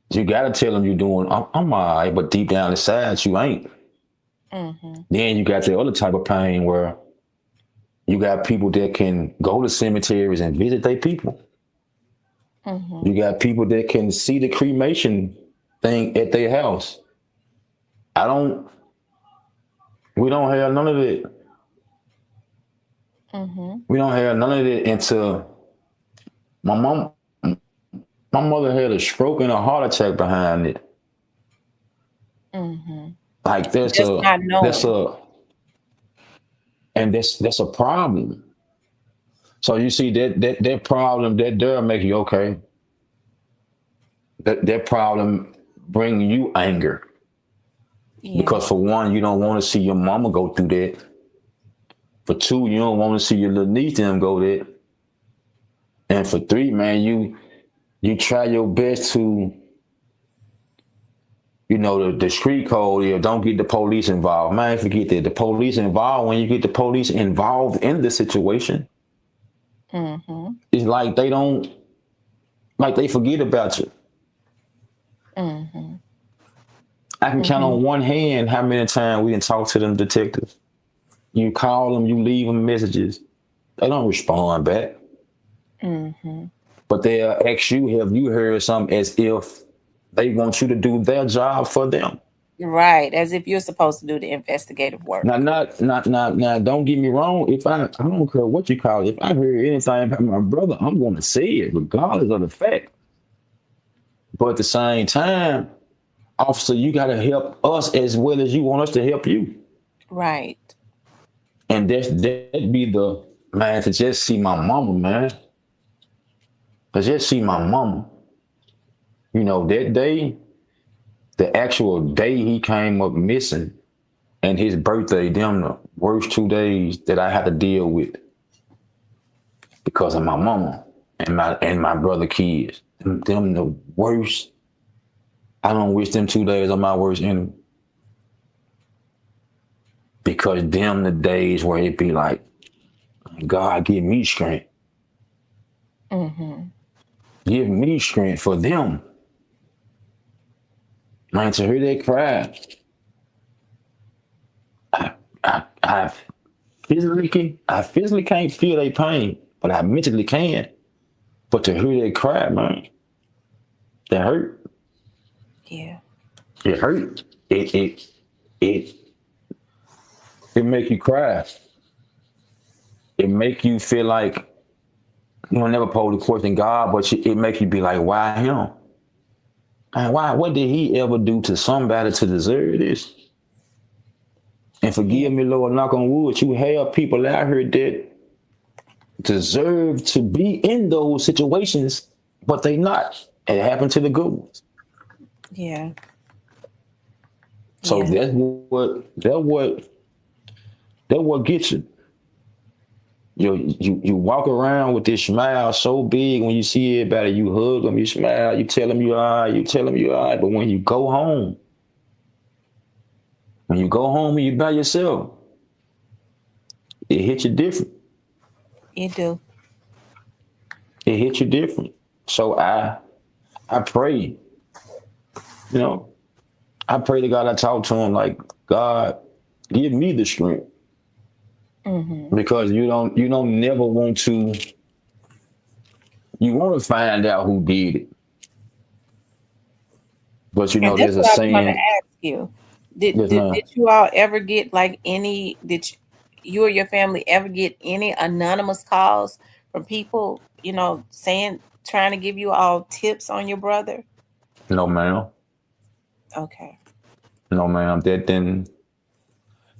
You gotta tell them you're doing. I'm all right, but deep down inside, you ain't. Then you got the other type of pain where you got people that can go to cemeteries and visit their people. You got people that can see the cremation thing at their house. We don't have none of it. We don't have none of it until my mother had a stroke and a heart attack behind it. Like Just not knowing. that's a problem. So you see that problem that there make you okay. That problem bring you anger. Yeah. Because for one, you don't want to see your mama go through that. For two, you don't want to see your little niece them go there. And for three, man, you try your best to, the street code, don't get the police involved. Man, forget that. The police involved, when you get the police involved in the situation, it's like they forget about you. I can count on one hand how many times we can talk to them detectives. You call them, you leave them messages. They don't respond back. But they'll ask you, have you heard something, as if they want you to do their job for them. Right, as if you're supposed to do the investigative work. Now, now, don't get me wrong. I don't care what you call it. If I hear anything about my brother, I'm going to say it, regardless of the fact. But at the same time, officer, you got to help us as well as you want us to help you. Right. And that'd be the, man, to just see my mama, man. I just see my mama. You know, that day, the actual day he came up missing, and his birthday, them the worst 2 days that I had to deal with because of my mama and my brother kids. Them the worst. I don't wish them 2 days on my worst enemy. Because them the days where it be like, God, give me strength. Mm-hmm. Give me strength for them. Man, to hear they cry, I I physically can't feel their pain, but I mentally can. But to hear they cry, man, that hurt. Yeah. It hurt. It it make you cry. It make you feel like you don't never pose the question God, but it make you be like, why him? And why? What did he ever do to somebody to deserve this? And Yeah. forgive me, Lord, knock on wood. You have people out here that deserve to be in those situations, but they not. It happened to the good ones. Yeah. So Yeah. that what gets you. You walk around with this smile so big when you see everybody, you hug them, you smile, you tell them you all right, you tell them you all right. But when you go home and you by yourself, it hits you different. You do. It hits you different. So I pray, you know, I pray to God. I talk to him like, God, give me the strength Mm-hmm. because you don't never want to. You want to find out who did it, but you And know that's there's a what I was going to saying. ask you. Did, Yes, did ma'am. did you all ever get like any? You or your family ever get any anonymous calls from people? Saying trying to give you all tips on your brother. No, ma'am. Okay. No, ma'am. That then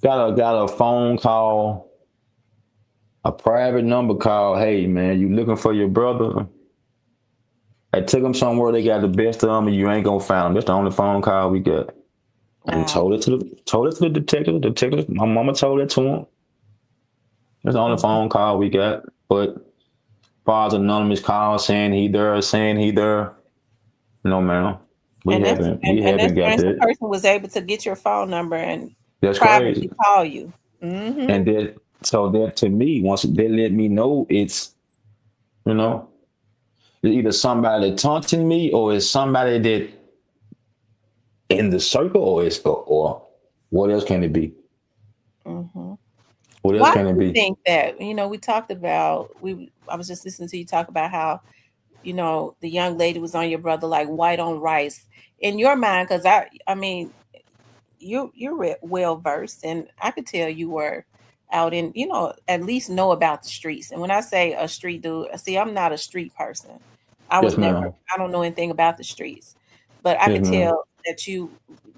got a phone call, a private number call. Hey, man, you looking for your brother? I took him somewhere. They got the best of him, and you ain't gonna find him. That's the only phone call we got. And Wow. told it to the detective. The detective, my mama told it to him. That's the only Mhm. phone call we got. But far as anonymous calls saying he there. No, ma'am. And We that's haven't got strange. The that. person was able to get your phone number and That's privately crazy. call you. Mm-hmm. And that to me, once they let me know it's, you know, it's either somebody that taunting me or it's somebody that in the circle or what else can it be? Mm-hmm. What else Why can do it you be? think that? We talked about we. I was just listening to you talk about how the young lady was on your brother like white on rice in your mind, because I mean you're well versed, and I could tell you were out in at least know about the streets. And when I say a street dude, see, I'm not a street person. I was Yes, never. ma'am. I don't know anything about the streets, but I Yes, could ma'am. tell that you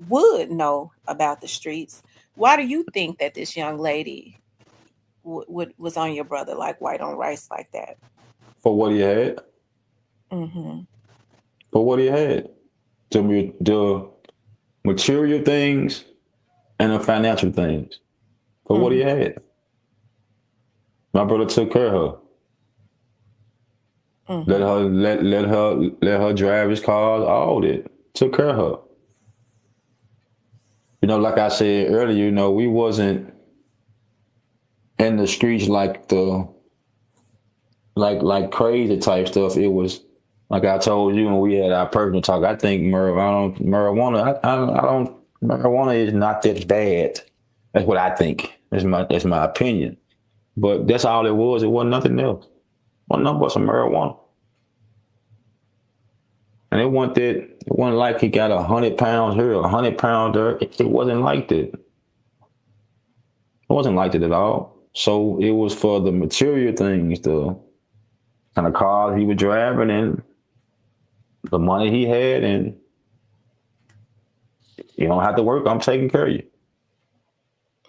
would know about the streets. Why do you think that this young lady was on your brother like white on rice like that? For what he had. Mm-hmm. For what he had. The material things and the financial things. For what he Mm-hmm. had. My brother took care of her. Mm-hmm. Let her drive his cars, all that. Took care of her. Like I said earlier, we wasn't in the streets like the like crazy type stuff. It was like I told you when we had our personal talk. I think marijuana is not that bad. That's what I think. That's my opinion. But that's all it was. It wasn't nothing else. Wasn't nothing but some marijuana. And it wasn't like he got 100 pounds here, 100 pounds there. It wasn't like that. It wasn't like that at all. So it was for the material things, the kind of cars he was driving and the money he had, and you don't have to work. I'm taking care of you.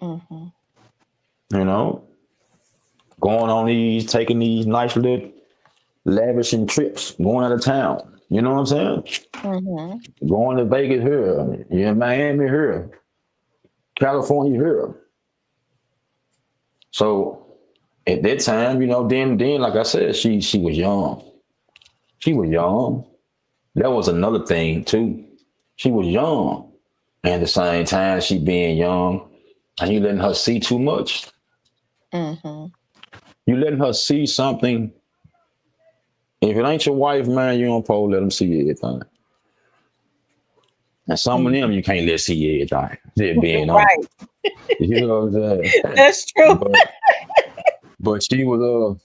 Mm-hmm. You know, going on taking these nice little lavishing trips, going out of town. You know what I'm saying? Mm-hmm. Going to Vegas here, you in Miami here, California here. So at that time, then like I said, she was young. She was young. That was another thing too. She was young. And at the same time, she being young, and you letting her see too much. Mm-hmm. You letting her see something. If it ain't your wife, man, you don't supposed to let them see everything. And some of them you can't let see everything. Just being on. Right. You know what I'm saying? That's true. But she was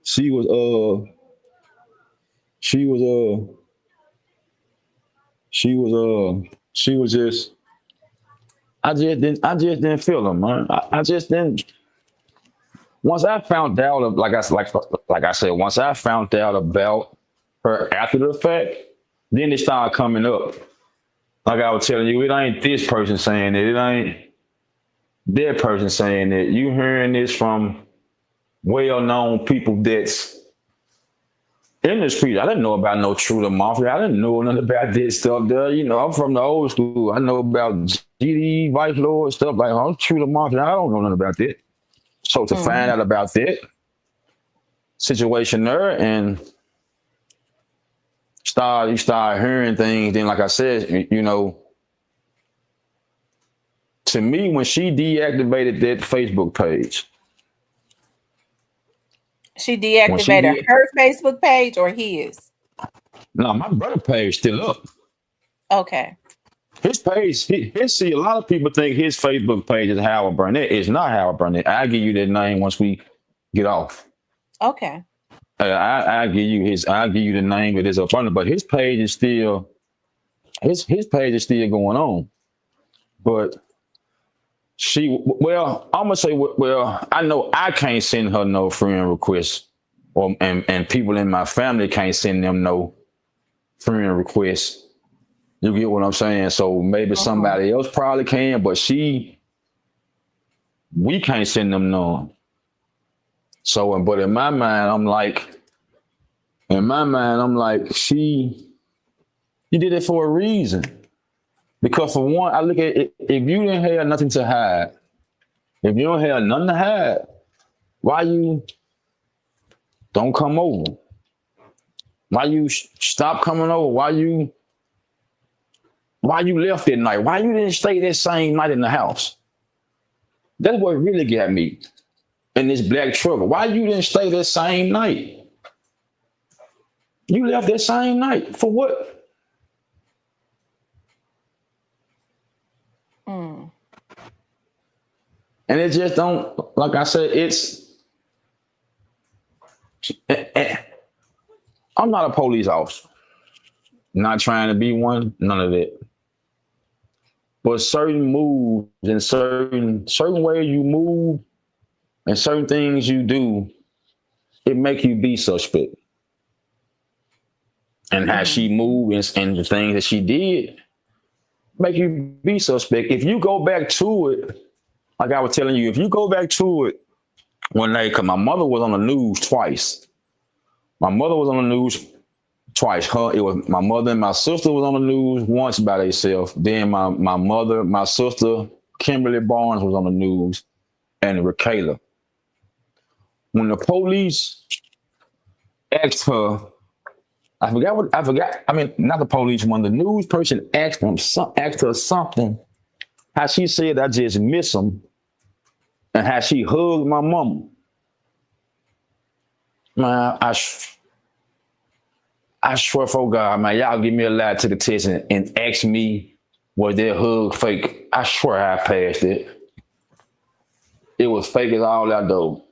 she was she was she was just I just didn't feel her, man. I just didn't. Once I found out of like I said, once I found out about her after the fact, then it started coming up. Like I was telling you, it ain't this person saying it. It ain't that person saying it. You hearing this from well-known people that's in the street. I didn't know about no True to Mafia. I didn't know nothing about this stuff there. I'm from the old school. I know about GD, Vice Lord, stuff like that. True to Mafia. I don't know nothing about that. So to find out about that situation there and you start hearing things, then like I said, to me, when she deactivated that Facebook page. She deactivated her Facebook page or his? No, my brother page still up. Okay. His page, see, a lot of people think his Facebook page is Howard Barnett. It's not Howard Barnett. I'll give you that name once we get off. Okay. I'll give you the name that is up under, but his page is still his page is still going on. But I'm gonna say, I know I can't send her no friend requests, and people in my family can't send them no friend requests. You get what I'm saying? So maybe somebody else probably can, but we can't send them none. So, but in my mind, I'm like, you did it for a reason. Because for one, I look at it, if you didn't have nothing to hide, if you don't have nothing to hide, why you don't come over? Why you stop coming over? Why you left that night? Why you didn't stay that same night in the house? That's what really got me in this black trouble. Why you didn't stay that same night? You left that same night for what? And it just don't, like I said, I'm not a police officer. Not trying to be one, none of that. But certain moves and certain ways you move and certain things you do, it make you be suspect. And how she moved and the things that she did make you be suspect. If you go back to it, like I was telling you, if you go back to it one day, because my mother was on the news twice. My mother was on the news twice. It was my mother and my sister was on the news once by themselves. Then my sister, Kimberly Barnes, was on the news, and Rakayla. When the police asked her, I forgot. I mean, not the police. When the news person asked her something, how she said, "I just miss him," and how she hugged my mama. Man, I swear for God, man, y'all give me a lie to the test and ask me was that hug fake. I swear I passed it. It was fake as all that though.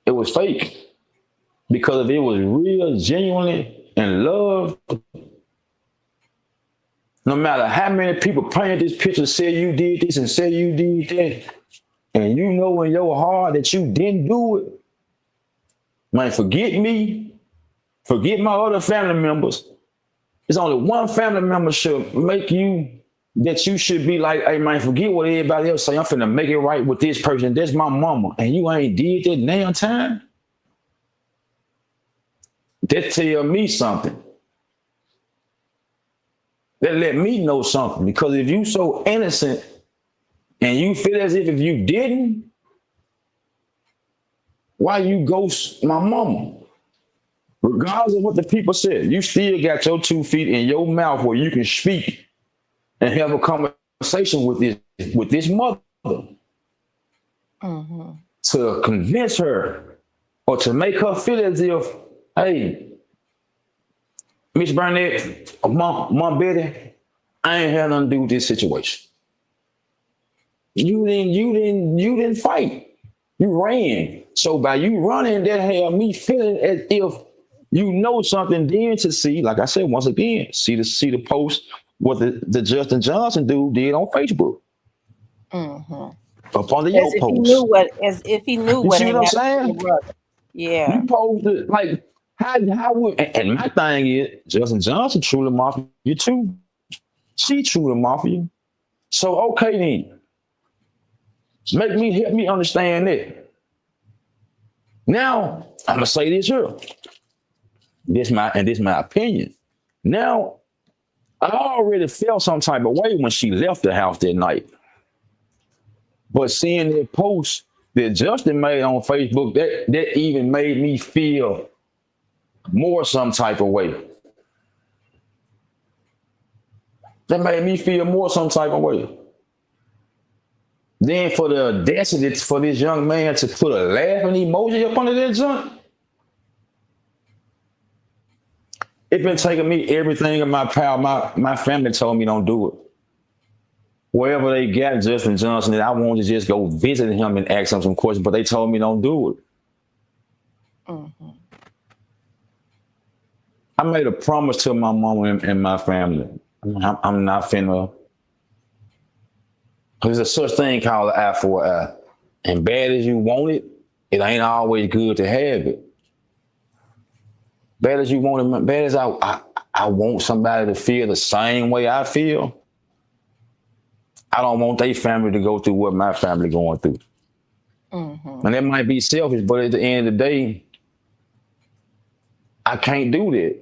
It was fake. Because if it was real, genuinely, and love, no matter how many people painted this picture, say you did this and say you did that, and you know in your heart that you didn't do it, man, forget me, forget my other family members. It's only one family member should make you that you should be like, hey man, forget what everybody else say. I'm finna make it right with this person. That's my mama. And you ain't did that now time. That tell me something. That let me know something. Because if you so innocent and you feel as if you didn't, why you ghost my mama? Regardless of what the people said, you still got your 2 feet in your mouth where you can speak and have a conversation with this mother to convince her or to make her feel as if, hey, Miss Barnett, Mom Betty, I ain't had nothing to do with this situation. You didn't fight. You ran. So by you running, that had me feeling as if you know something then to see, like I said, once again, see the post what the Justin Johnson dude did on Facebook. Up under your post. As if he knew You what see had what I'm happened to saying? your brother. Yeah. You posted like how would, and my thing is Justin Johnson truly mafia too. She truly mafia. So okay then. Help me understand that. Now I'm gonna say this here. This my opinion. Now I already felt some type of way when she left the house that night. But seeing that post that Justin made on Facebook, that even made me feel more some type of way. That made me feel more some type of way. Then for the audacity for this young man to put a laughing emoji up under that junk, it's been taking me everything in my power. My family told me don't do it. Wherever they got Justin Johnson, I wanted to just go visit him and ask him some questions, but they told me don't do it. I made a promise to my mama and my family. I'm not finna. There's a such thing called an eye for an eye. And bad as you want it, it ain't always good to have it. Bad as you want it, bad as I want somebody to feel the same way I feel. I don't want their family to go through what my family going through. And that might be selfish, but at the end of the day, I can't do that.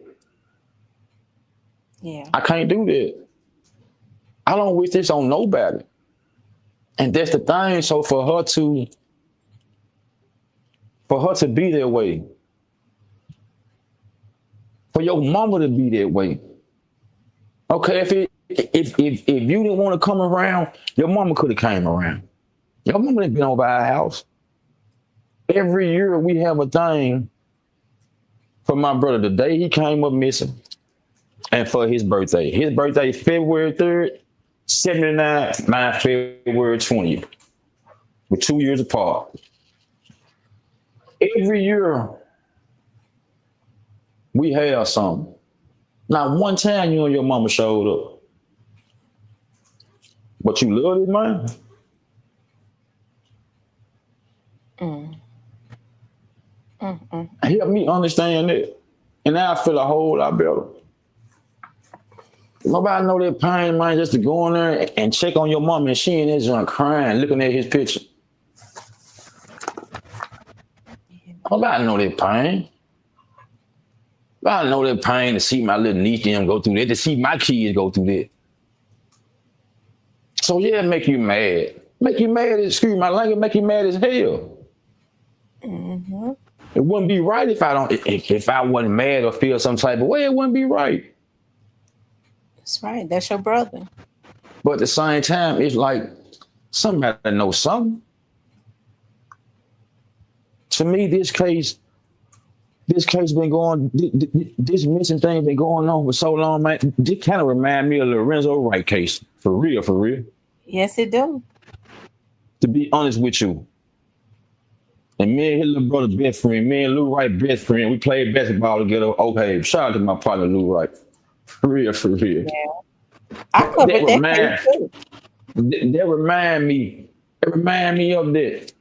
Yeah. I can't do that. I don't wish this on nobody. And that's the thing. So for her to be that way, for your mama to be that way. Okay, if you didn't want to come around, your mama could have came around. Your mama didn't been over our house. Every year we have a thing for my brother. The day he came up missing, and for his birthday. His birthday February 3rd, 79, mine February 20th. We're 2 years apart. Every year we have something. Not one time you and your mama showed up. But you love it, man. Help me understand that. And now I feel a whole lot better. Nobody know that pain, man, just to go in there and check on your mom and she in there just crying, looking at his picture. Nobody know that pain. I know that pain to see my little niece them go through that, to see my kids go through that. So yeah, make you mad. Make you mad, excuse my language, make you mad as hell. It wouldn't be right if I wasn't mad or feel some type of way, it wouldn't be right. That's right. That's your brother. But at the same time, it's like somebody knows something. To me, this case been going, this missing thing been going on for so long, man. This kind of remind me of the Lorenzo Wright case. For real. Yes, it do. To be honest with you. And me and his little brother best friend, me and Lou Wright best friend, we played basketball together. Okay, shout out to my partner Lou Wright. For real. Yeah. I covered that case too. That remind me of that.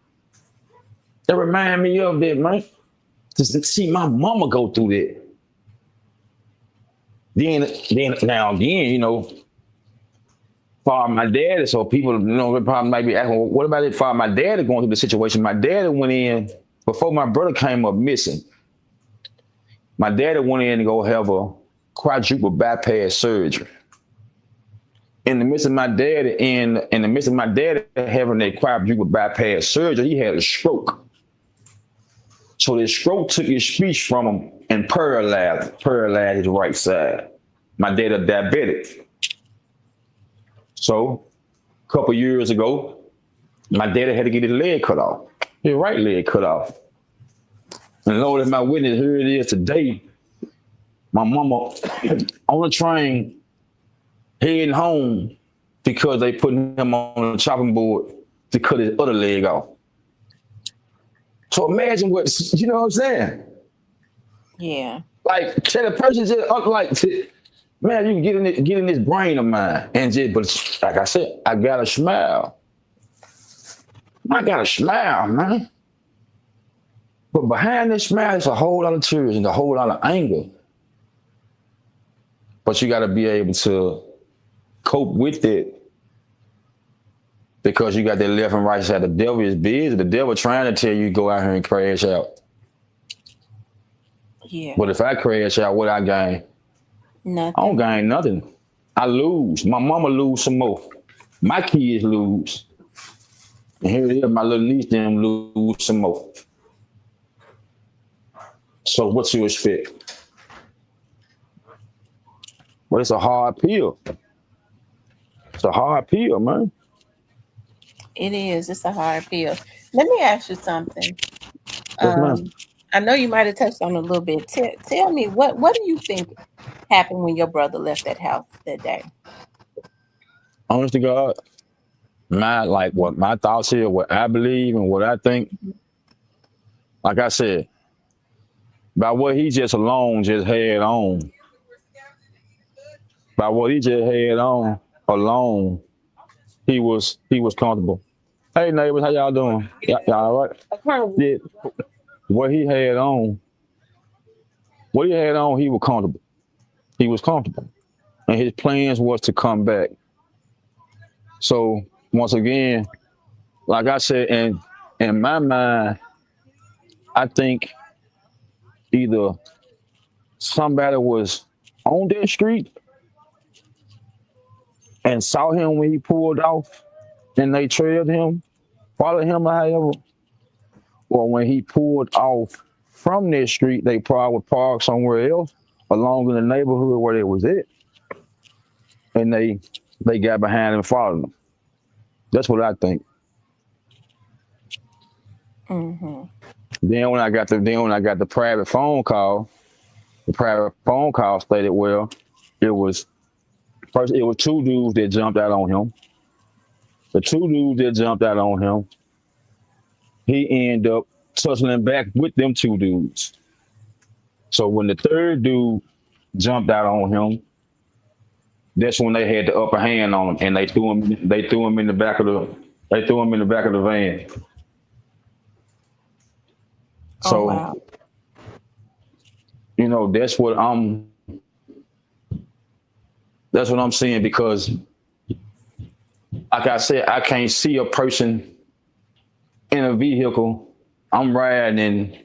That remind me of that, man. To see my mama go through that. Then now again, you know, father, my daddy. So people, they probably might be asking, well, what about if father, my daddy going through the situation? My daddy went in before my brother came up missing. My daddy went in to go have a quadruple bypass surgery. In the midst of my daddy, having that quadruple bypass surgery, he had a stroke. So the stroke took his speech from him and paralyzed his right side. My dad is diabetic. So a couple years ago, my daddy had to get his leg cut off, his right leg cut off. And Lord, as my witness, here it is today. My mama on the train heading home because they put him on the chopping board to cut his other leg off. So imagine what, you know what I'm saying? Yeah. Like, can a person just, man, you can get in this brain of mine and just, but like I said, I gotta smile. I gotta smile, man. But behind this smile, there's a whole lot of tears and a whole lot of anger. But you gotta be able to cope with it because you got that left and right side. The devil is busy. The devil trying to tell you go out here and crash out. Yeah. But if I crash out, what I gain? Nothing. I don't gain nothing. I lose. My mama lose some more. My kids lose. And here it is, my little niece them lose some more. So what you expect? Well, it's a hard pill. It's a hard pill, man. It is. It's a hard pill. Let me ask you something. Yes, ma'am. I know you might have touched on it a little bit. Tell me, what do you think happened when your brother left that house that day? Honest to God, what my thoughts here, what I believe and what I think, like I said, by what he just had on. By what he just had on alone, he was comfortable. Hey neighbors, how y'all doing? Y'all all right? Yeah. What he had on, he was comfortable. He was comfortable. And his plans was to come back. So once again, like I said, in my mind, I think either somebody was on that street and saw him when he pulled off and they trailed him, followed him or however, or when he pulled off from that street, they probably would park somewhere else along in the neighborhood where they was at. And they got behind him and followed him. That's what I think. Mm-hmm. Then when I got the private phone call stated, well, it was two dudes that jumped out on him. The two dudes that jumped out on him, he ended up tussling back with them two dudes. So when the third dude jumped out on him, that's when they had the upper hand on him, and they threw him in the back of the van. So, wow. that's what I'm saying, because like I said, I can't see a person in a vehicle. I'm driving and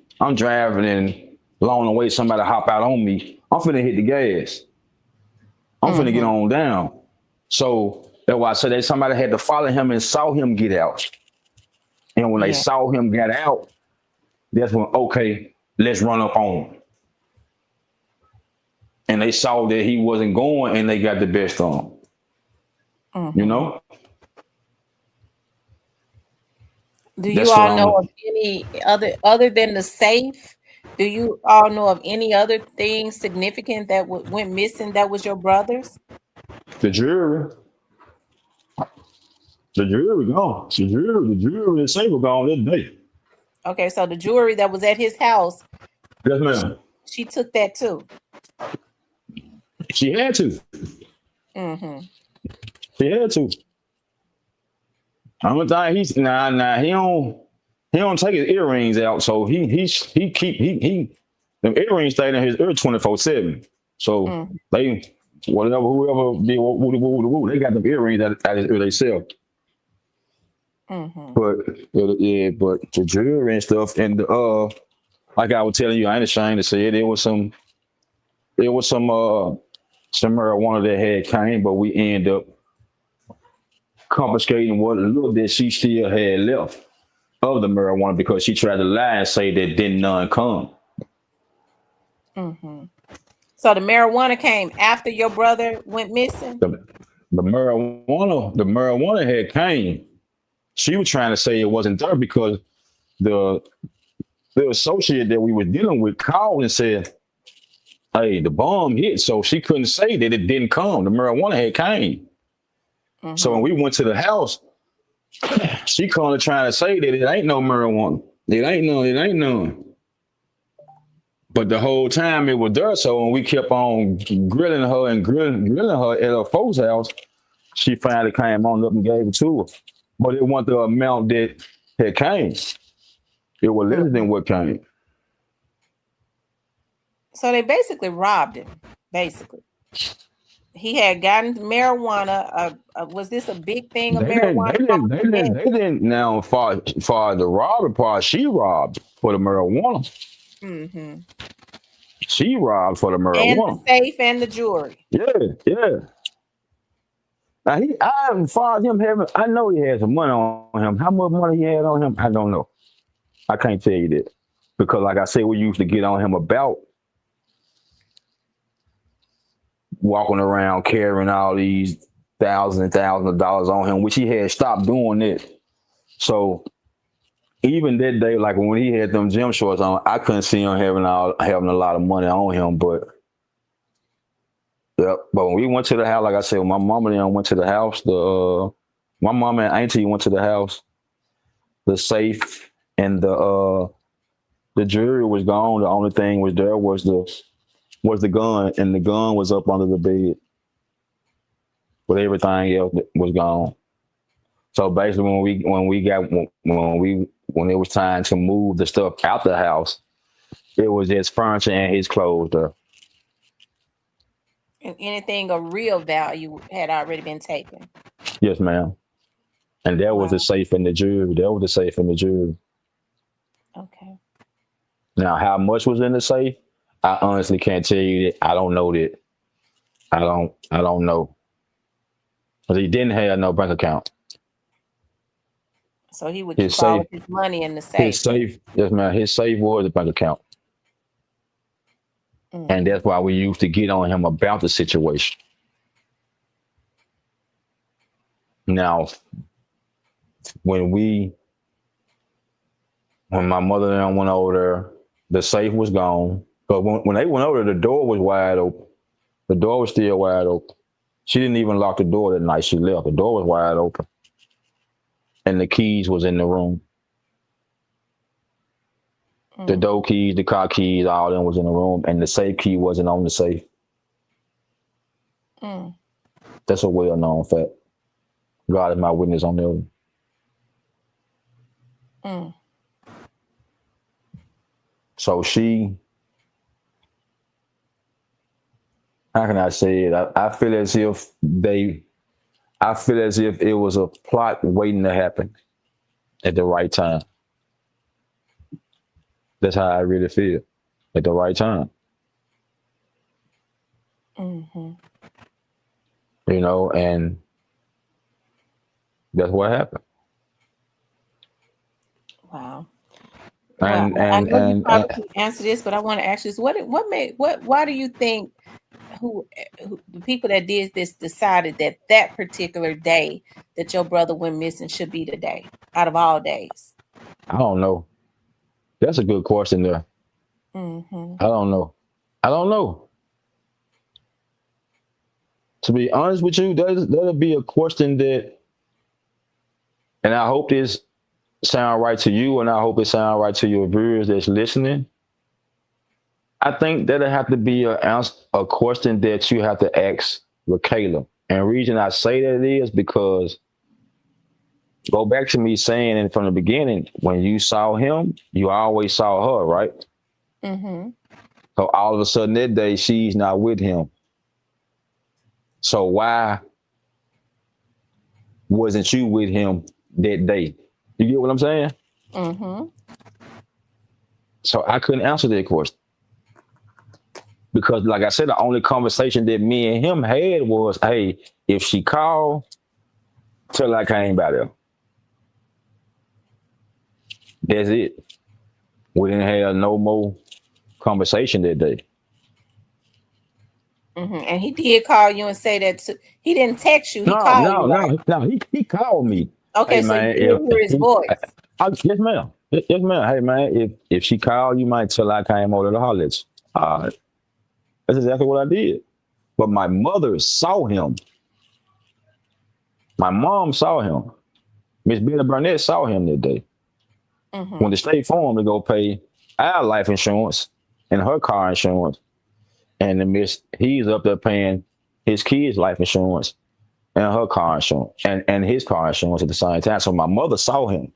along the way somebody hop out on me. I'm finna hit the gas. I'm finna get on down. So that's why I said that somebody had to follow him and saw him get out. And when they saw him get out, that's when, okay, let's run up on him. And they saw that he wasn't going and they got the best on him. You know? Do you all know of any other than the safe? Do you all know of any other thing significant that went missing that was your brother's? The jewelry. The jewelry gone. The jewelry, the safe was gone that day. Okay, so the jewelry that was at his house. Yes, ma'am. She took that too. She had to. Mm-hmm. She had to. I'm gonna think he don't take his earrings out, so he them earrings stayed in his ear 24/7. So whatever, whoever be they got them earrings that they sell. Mm-hmm. But yeah, but the jewelry and stuff, and like I was telling you, I ain't ashamed to say it. Some marijuana that had came, but we end up confiscating what little bit she still had left of the marijuana because she tried to lie and say that didn't none come. Mm-hmm. So the marijuana came after your brother went missing? The marijuana had came. She was trying to say it wasn't there because the the associate that we were dealing with called and said, "Hey, the bomb hit," so she couldn't say that it didn't come. The marijuana had came. So when Mm-hmm. we went to the house, she called trying to say that it ain't no marijuana. It ain't none. It ain't none. But the whole time it was there. So when we kept on grilling her and grilling her at her folks' house, she finally came on up and gave it to her. But it wasn't the amount that had came. It was less Mm-hmm. than what came. So they basically robbed him. Basically, he had gotten marijuana. Was this a big thing of They didn't. They marijuana? didn't. They didn't. They didn't. Now, for the robber part, she robbed for the marijuana. Mm-hmm. She robbed for the And the marijuana. safe and the jewelry. Yeah, yeah. Now as far as him having, I know he had some money on him. How much money he had on him, I don't know. I can't tell you that because, like I said, we used to get on him about walking around carrying all these thousands and thousands of dollars on him, which he had stopped doing it. So even that day, like when he had them gym shorts on, I couldn't see him having a lot of money on him. But yeah, but when we went to the house, like I said, when my mama and them went to the house, my mama and auntie went to the house, the safe and the jewelry was gone. The only thing was there was the gun, and the gun was up under the bed. But everything else was gone. So basically, when it was time to move the stuff out the house, it was just furniture and his clothes there. And anything of real value had already been taken. Yes, ma'am. And that was Wow. the safe in the jewelry. That was the safe in the jewelry. Okay. Now, how much was in the safe? I honestly can't tell you that. I don't know that. I don't know. But he didn't have no bank account. So he would His keep all safe, of his money in the his safe. safe, yes, ma'am. His safe was the bank account. And Mm-hmm. that's why we used to get on him about the situation. Now, when my mother and I went over there, the safe was gone. But when they went over there, the door was wide open. The door was still wide open. She didn't even lock the door that night she left. The door was wide open. And the keys was in the room. The door keys, the car keys, all of them was in the room. And the safe key wasn't on the safe. Mm. That's a well-known fact. God is my witness on that one. Mm. So how can I say it? I feel as if it was a plot waiting to happen at the right time. That's how I really feel. At the right time. Mm-hmm. You know, and that's what happened. Wow. Well, And I and know you and, probably and can answer this, but I want to ask you this: why do you think who the people that did this decided that particular day that your brother went missing should be the day out of all days? I don't know. That's a good question there. Mm-hmm. I don't know. I don't know. To be honest with you, that'll be a question that, and I hope this sound right to you, and I hope it sound right to your viewers that's listening. I think that'll have to be a question that you have to ask LaKayla. And the reason I say that is because go back to me saying it from the beginning, when you saw him, you always saw her, right? Mm-hmm. So all of a sudden that day, she's not with him. So why wasn't you with him that day? You get what I'm saying? Mm-hmm. So I couldn't answer that question. Because like I said, the only conversation that me and him had was, hey, if she called, tell her I came by there. That's it. We didn't have no more conversation that day. Mm-hmm. And he did call you and say that he didn't text you. He No, called no, you, right? no, no. He called me. Okay, Hey so you man, did if hear his he, voice. yes ma'am, yes ma'am. Hey man, if she called, you might tell her I came over to the hollers. That's exactly what I did. But my mother saw him. My mom saw him. Miss Barnett saw him that day. Mm-hmm. When the state farm to go pay our life insurance and her car insurance, and the miss he's up there paying his kids' life insurance and her car insurance and his car insurance at the same time. So my mother saw him.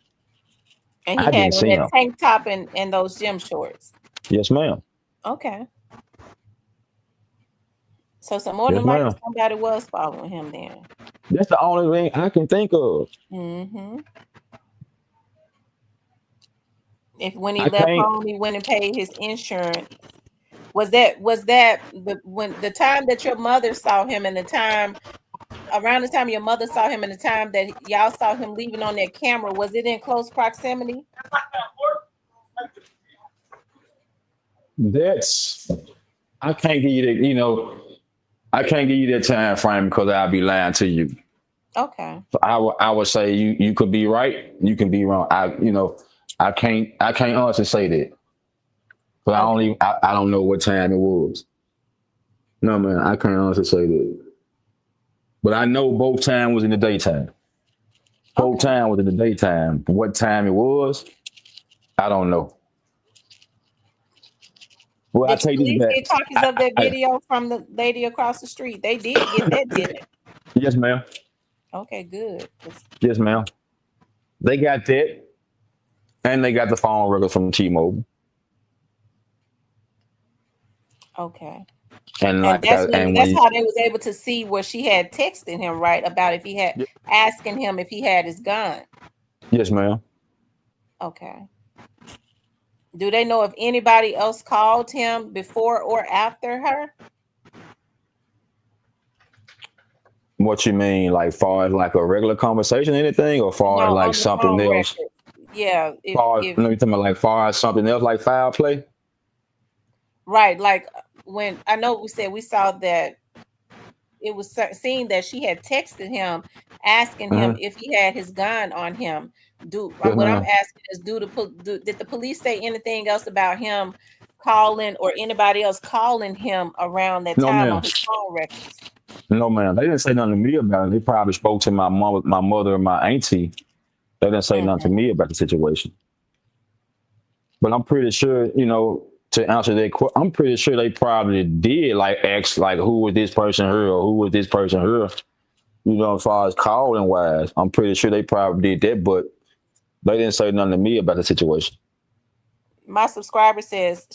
And he I had didn't on see that him. tank top and those gym shorts. Yes, ma'am. Okay. So more Yes, than likely ma'am. somebody was following him then. That's the only thing I can think of. Mm-hmm. If when he I left can't. home, he went and paid his insurance. Was that the time that your mother saw him and the time around the time your mother saw him and the time that y'all saw him leaving on that camera, was it in close proximity? That's. I can't give you that. I can't give you that time frame because I'll be lying to you. Okay. So I would say you could be right, you can be wrong. I can't honestly say that. But Okay. I don't know what time it was. No man, I can't honestly say that. But I know both time was in the daytime. Both Okay. time was in the daytime. What time it was, I don't know. Well, I Did the take this police back. get copies of that video from the lady across the street? They did get that, didn't it? Yes, ma'am. Okay, good. Yes, ma'am. They got that, and they got the phone records from T-Mobile. Okay. And And like that's how they was able to see where she had texted him, right? About if he had asking him if he had his gun. yes, ma'am. Okay. Do they know if anybody else called him before or after her? What you mean, like far as like a regular conversation, anything, or far as No, like on the something phone else? record. Yeah, Far, if let me tell me like far as something else, like foul play. right, like when I know we said we saw that it was seen that she had texted him asking him Mm-hmm. if he had his gun on him. Yes, What I'm ma'am. asking is did the police say anything else about him calling or anybody else calling him around that No, time on ma'am. his phone records? No, ma'am. They didn't say nothing to me about it. They probably spoke to my mom, my mother, and my auntie. They didn't say nothing to Mm-hmm. me about the situation. But I'm pretty sure, to answer that, I'm pretty sure they probably did like ask, like, who was this person here or who was this person here. As far as calling wise, I'm pretty sure they probably did that, but they didn't say nothing to me about the situation. My subscriber says,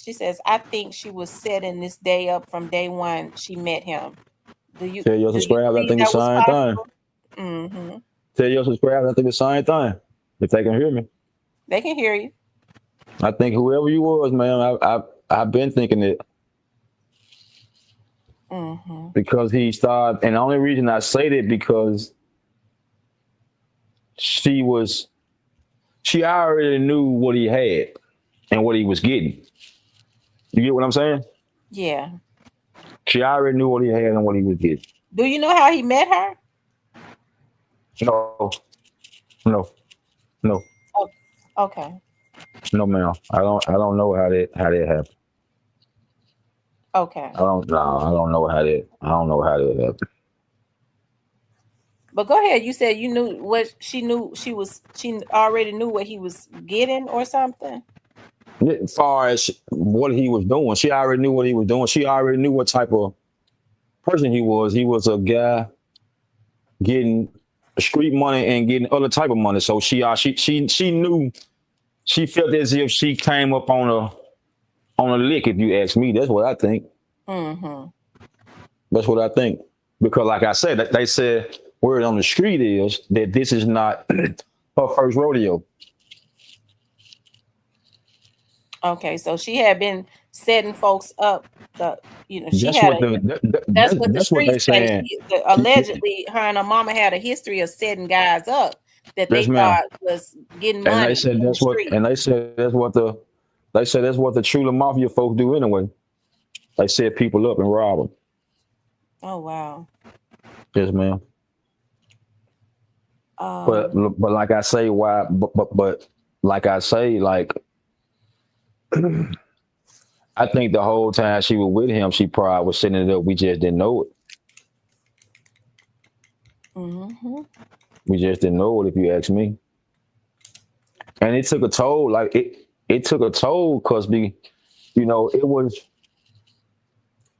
I think she was setting this day up from day one she met him. Do you Tell your do you subscribers, I believe think the that was same thing. possible? Mm-hmm. Tell your subscribers, I think the same thing. If they can hear me, They can hear you. I think whoever you was, man, I've been thinking it Mm-hmm. because he started, and the only reason I say that because she was, she already knew what he had and what he was getting. You get what I'm saying? Yeah. She already knew what he had and what he was getting. Do you know how he met her? No, no, no, Oh, okay. no, ma'am. I don't know how that happened. Okay. I don't know how that happened. But go ahead. You said you knew what she knew. She already knew what he was getting or something. As far as what he was doing, she already knew what he was doing. She already knew what type of person he was. He was a guy getting street money and getting other type of money. So she knew. She felt as if she came up on a lick. If you ask me, that's what I think. Mm-hmm. That's what I think. because like I said, they said word on the street is that this is not her first rodeo. Okay, so she had been setting folks up. She That's had what a. That's what the that's what they streets say. saying. Allegedly, her and her mama had a history of setting guys up that they Yes, ma'am. thought was getting And they money said in the that's what, street. and they said that's what the true mafia folks do anyway. They set people up and rob them. Oh wow. Yes, ma'am. But Um. like I say, why? But like I say, like I think the whole time she was with him, she probably was setting it up. We just didn't know it. Mm-hmm. We just didn't know it, if you ask me. And it took a toll. Like it took a toll because it was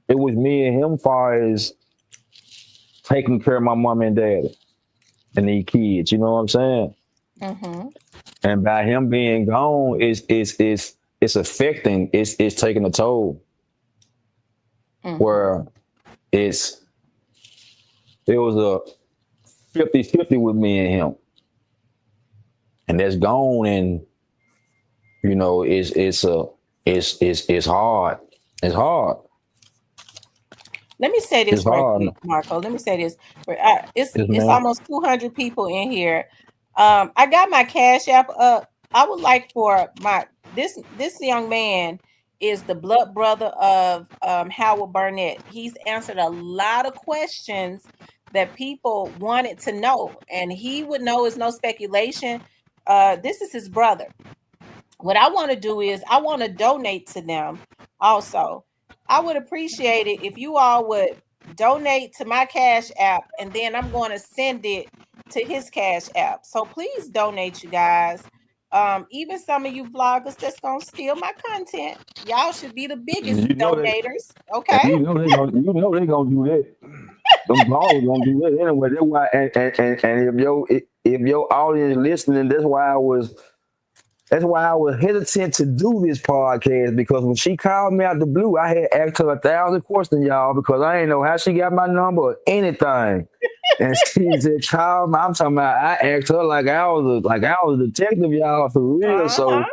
me and him far as taking care of my mom and dad and these kids. You know what I'm saying? Mm-hmm. And by him being gone, it's affecting. It's taking a toll. Mm-hmm. Where it was a 50-50 with me and him, and that's gone. And it's hard. It's hard. Let me say this It's right hard. quick, Marco. Let me say this. It's Yes, it's ma'am. almost 200 people in here. I got my Cash App up. I would like for this young man is the blood brother of Howard Barnett. He's answered a lot of questions that people wanted to know, and he would know. Is no speculation. This is his brother. What I want to do is I want to donate to them also. I would appreciate it if you all would donate to my Cash App, and then I'm going to send it to his Cash App. So please donate, you guys. Even some of you vloggers that's gonna steal my content, y'all should be the biggest You know they, donators. and Okay. you know they gonna do that. Them bloggers gonna do that anyway. That's why. And if your audience listening, That's why I was hesitant to do this podcast, because when she called me out the blue, I had asked her 1,000 questions, y'all, because I didn't know how she got my number or anything. And she said, "Call me." I'm talking about. I asked her like I was a detective, y'all, for real. Uh-huh. So,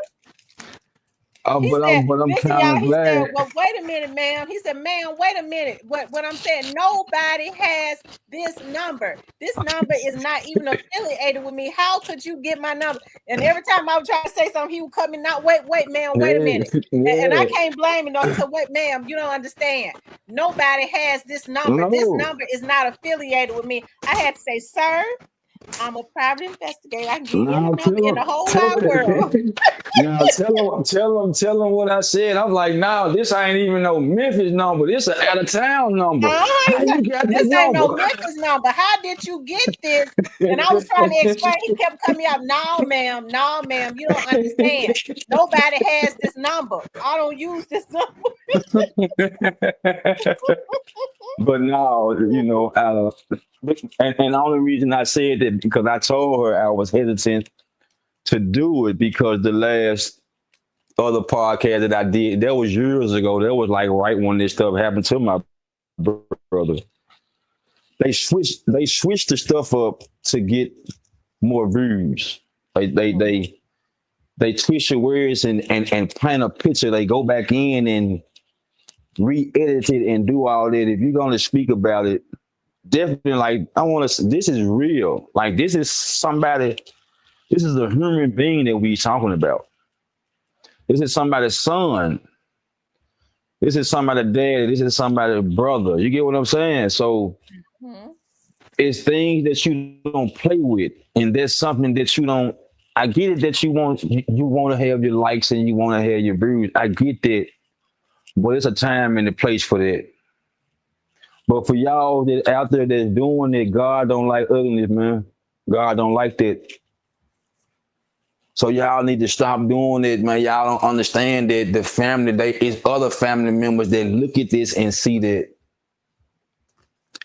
He but said, I'm listen, kind y'all, of he said, glad. well, wait a minute, ma'am. He said, ma'am, wait a minute. What I'm saying, nobody has this number. This number is not even affiliated with me. How could you get my number? And every time I would try to say something, he would come in, not wait, ma'am, wait a minute. And I Yeah, can't blame him, though. He said, wait, ma'am, you don't understand. Nobody has this number. This no, number is not affiliated with me. I had to say, sir, I'm a private investigator. I can give you any no, number in the whole wide world. now tell them what I said. I'm like, no, this ain't even no Memphis number. This an out of town number. How you got this This ain't no number? Memphis number. How did you get this? And I was trying to explain. He kept coming up. No, ma'am. No, ma'am. You don't understand. Nobody has this number. I don't use this number. But no, and the only reason I said that because I told her I was hesitant to do it, because the last other podcast that I did, that was years ago. That was like right when this stuff happened to my brother. They switched the stuff up to get more views. They twist your words and paint a picture. They go back in and re-edit it and do all that. If you're gonna speak about it, definitely, like, I want to. This is real. Like, this is somebody. This is a human being that we talking about. This is somebody's son. This is somebody's dad. This is somebody's brother. You get what I'm saying? So it's things that you don't play with, and that's something that you don't. I get it that you want to have your likes and you want to have your views. I get that, but it's a time and a place for that. But for y'all that out there that's doing it, God don't like ugliness, man. God don't like that. So y'all need to stop doing it, man. Y'all don't understand that the family, it's other family members that look at this and see that.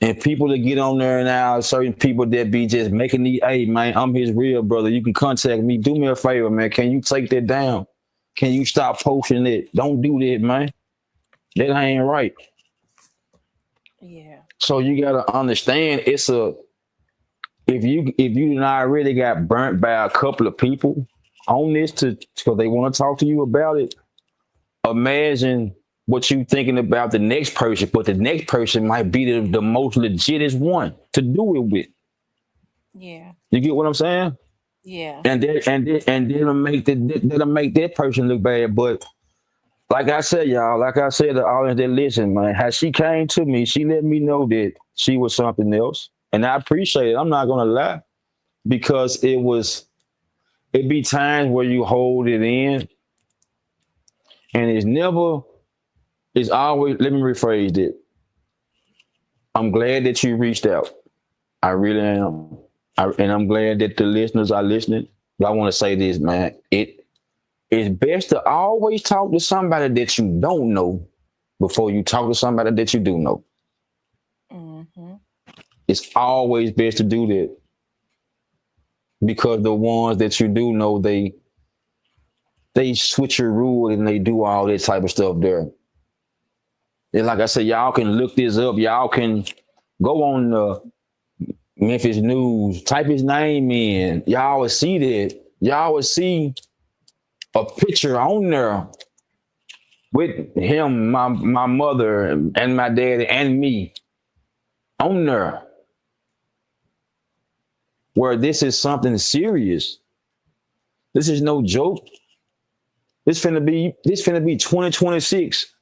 And people that get on there now, certain people that be just making the, hey, man, I'm his real brother. You can contact me. Do me a favor, man. Can you take that down? Can you stop posting it? Don't do that, man. That ain't right. Yeah. So you gotta understand it's a if you not really got burnt by a couple of people on this to because they want to talk to you about it, imagine what you thinking about the next person, but the next person might be the most legitest one to do it with. Yeah. You get what I'm saying? Yeah. And then that'll make that person look bad. But like I said, y'all, like I said to all of that listen, man, how she came to me, she let me know that she was something else. And I appreciate it. I'm not gonna lie. Because it be times where you hold it in and it's always, let me rephrase it. I'm glad that you reached out. I really am. And I'm glad that the listeners are listening. But I want to say this, man. It's best to always talk to somebody that you don't know before you talk to somebody that you do know. Mm-hmm. It's always best to do that because the ones that you do know, they switch your rule and they do all this type of stuff there. And like I said, y'all can look this up. Y'all can go on the Memphis News, type his name in. Y'all will see that. Y'all will see a picture on there with him, my mother, and my daddy, and me on there. Where this is something serious. This is no joke. This finna be 2026.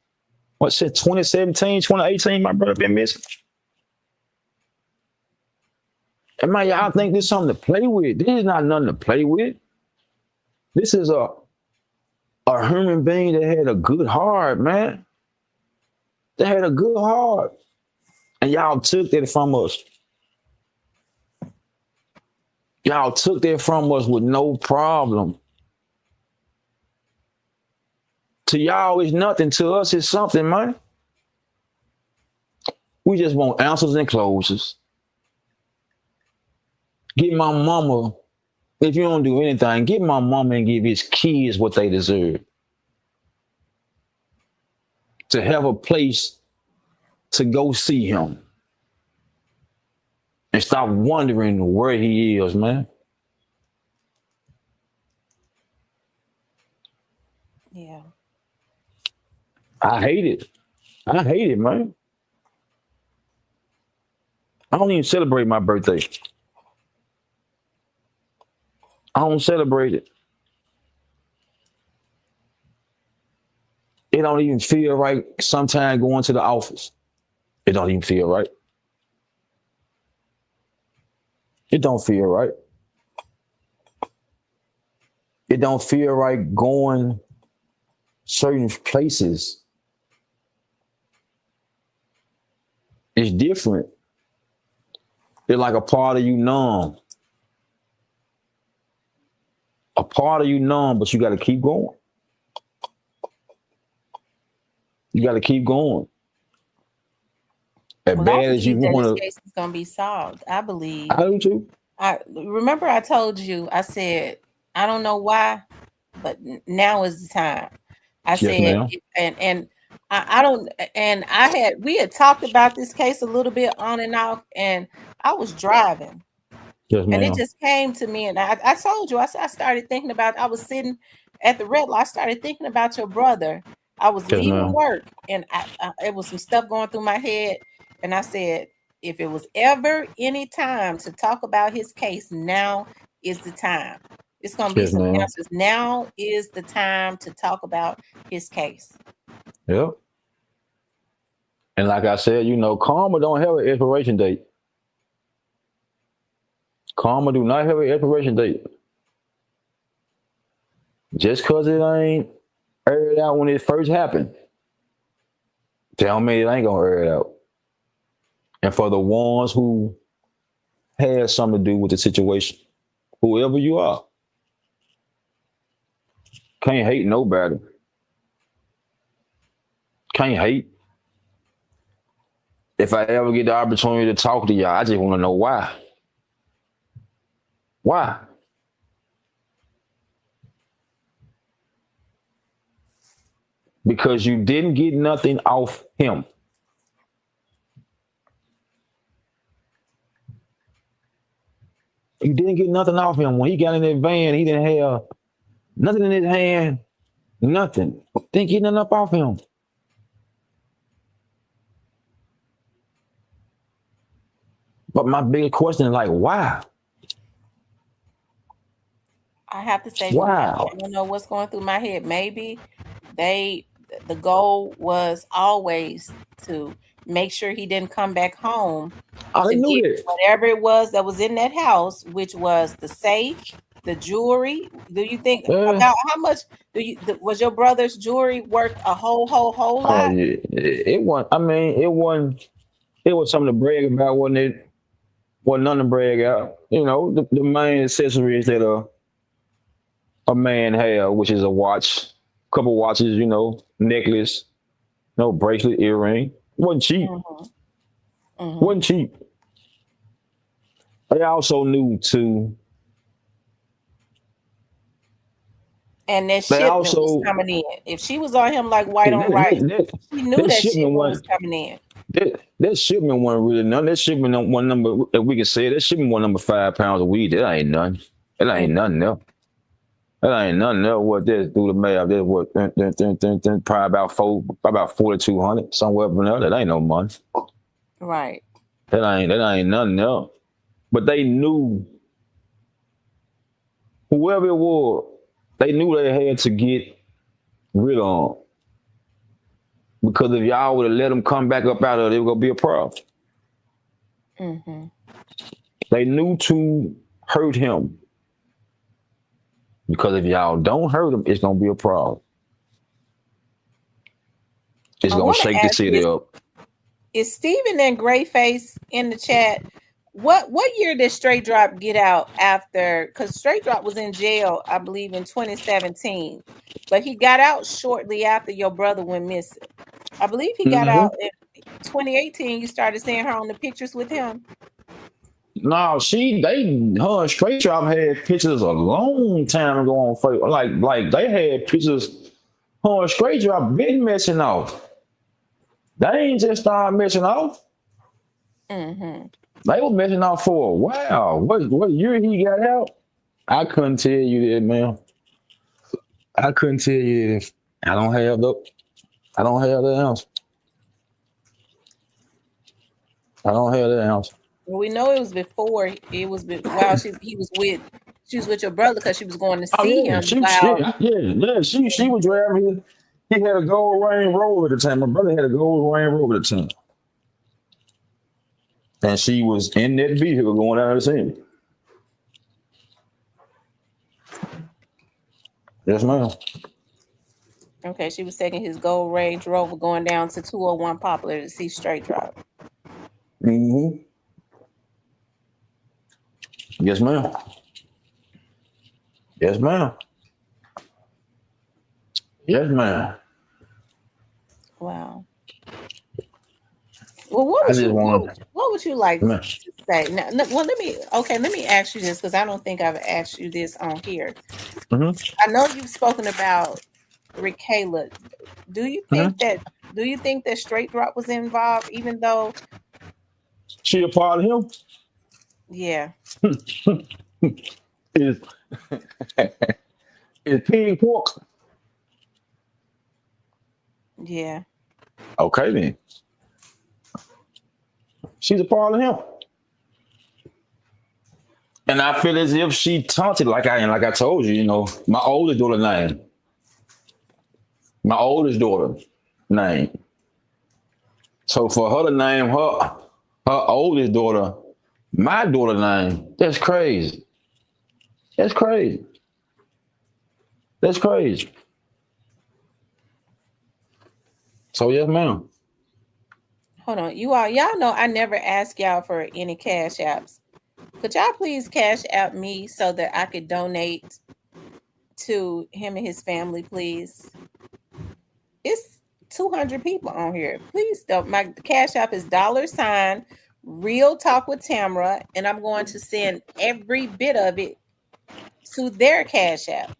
What's it, 2017, 2018, my brother been missing. And man, y'all think this is something to play with. This is not nothing to play with. This is a human being that had a good heart, man. They had a good heart. And y'all took that from us. Y'all took that from us with no problem. To y'all, it's nothing. To us, it's something, man. We just want answers and closures. Get my mama, if you don't do anything, get my mama and give his kids what they deserve. To have a place to go see him. And stop wondering where he is, man. Yeah. I hate it. I hate it, man. I don't even celebrate my birthday. I don't celebrate it. It don't even feel right sometimes going to the office. It don't even feel right. It don't feel right. It don't feel right going certain places. It's different. It's like a part of you numb. A part of you numb, but you got to keep going. You got to keep going. As Well, I bad as you believe that this want to, case is going to be solved. I believe. I do too. I remember I told you, I said, I don't know why, but now is the time. I Yes, said, ma'am. and I don't, and we had talked about this case a little bit on and off, and I was driving. Yes, And it ma'am. just came to me, and I told you, I started thinking about, I was sitting at the red light, I started thinking about your brother. I was Yes, leaving ma'am. work, and it was some stuff going through my head, and I said, if it was ever any time to talk about his case, now is the time. It's going to be Yes, some ma'am. answers. Now is the time to talk about his case. Yep. And like I said, karma don't have an expiration date. Karma do not have an expiration date. Just because it ain't aired out when it first happened, tell me it ain't gonna air it out. And for the ones who had something to do with the situation, whoever you are, can't hate nobody. Can't hate. If I ever get the opportunity to talk to y'all, I just want to know why. Why? Because you didn't get nothing off him. He didn't get nothing off him. When he got in that van, he didn't have nothing in his hand. Nothing. Didn't get nothing up off him. But my big question is like, why? I have to say, Wow. I don't know what's going through my head. Maybe they, the goal was always to make sure he didn't come back home Oh, they to knew get that. whatever it was that was in that house, which was the safe, the jewelry. Do you think Yeah. about how much was your brother's jewelry worth? A whole Oh lot? yeah. It wasn't. I mean, it wasn't. It was something to brag about, wasn't it? Wasn't nothing to brag out. You know, the main accessories that a man have, which is a watch, couple watches, you know, necklace, no bracelet, earring. Wasn't cheap. Mm-hmm. Mm-hmm. Wasn't cheap. They also knew too. And that They shipment was also coming in. If she was on him like white that, on rice, that, she knew that that shipment shipment was wasn't coming in. that shipment wasn't really none. That shipment one number that we can say that shipment one number 5 pounds of weed. That ain't none. That ain't Mm-hmm. nothing else. That ain't nothing else. What this do the math? That's what probably about 4,200 somewhere up in there. That ain't no money. Right. That ain't nothing else. But they knew whoever it was, they knew they had to get rid of 'em. Because if y'all would have let them come back up out of it, it was gonna be a problem. Mm-hmm. They knew to hurt him. Because if y'all don't hurt him, it's gonna be a problem. It's I gonna want to shake the ask you city this: up. is Steven and Grayface in the chat? What year did Straight Drop get out after? Because Straight Drop was in jail, I believe, in 2017, but he got out shortly after your brother went missing. I believe he got Hmm. out in 2018. You started seeing her on the pictures with him. No, her and Straight Drop had pictures a long time ago on Facebook. Like they had pictures. Her and Straight Drop been messing off. They ain't just started messing off. Mm-hmm. They were messing off for a while. What year he got out? I couldn't tell you that, man. I couldn't tell you that. I don't have the. I don't have the answer. I don't have the answer. Well, we know it was before. It was while she was with your brother because she was going to Oh see yeah, him. While she was driving his. He had a gold Range Rover at the time. My brother had a gold Range Rover at the time, and she was in that vehicle going out to see him. Yes, ma'am. okay, she was taking his gold Range Rover going down to 201 Poplar to see Straight Drop. Mm-hmm. Yes, ma'am. Yes, ma'am. Yes, ma'am. Wow. Well, I just want what would you like to. to say? Now, well, let me ask you this because I don't think I've asked you this on here. Mm-hmm. I know you've spoken about Rick Kayla. Do you think Mm-hmm. that Straight Drop was involved, even though, She a part of him? yeah, Is is pig pork? yeah, Okay then. She's a part of him. And I feel as if she taunted like I told you, you know, my oldest daughter name. My oldest daughter name. So for her to name her oldest daughter, my daughter name, that's crazy. That's crazy. That's crazy. So yes, ma'am. hold on, y'all know I never ask y'all for any cash apps. Could y'all please cash app me so that I could donate to him and his family, please? It's 200 people on here. Please don't. My cash app is $ Real Talk with Tamara, and I'm going to send every bit of it to their cash app.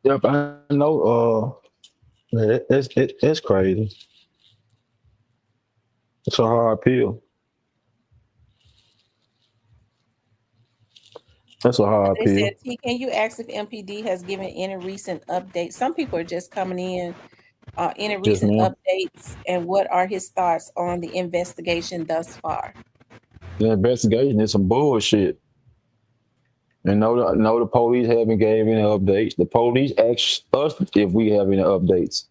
Yep, I know. It's crazy. It's a hard pill. That's a hard They said, pill. T, can you ask if MPD has given any recent updates? Some people are just coming in. Any Just recent now. updates, and what are his thoughts on the investigation thus far? The investigation is some bullshit. And no, the police haven't gave any updates. The police asked us if we have any updates.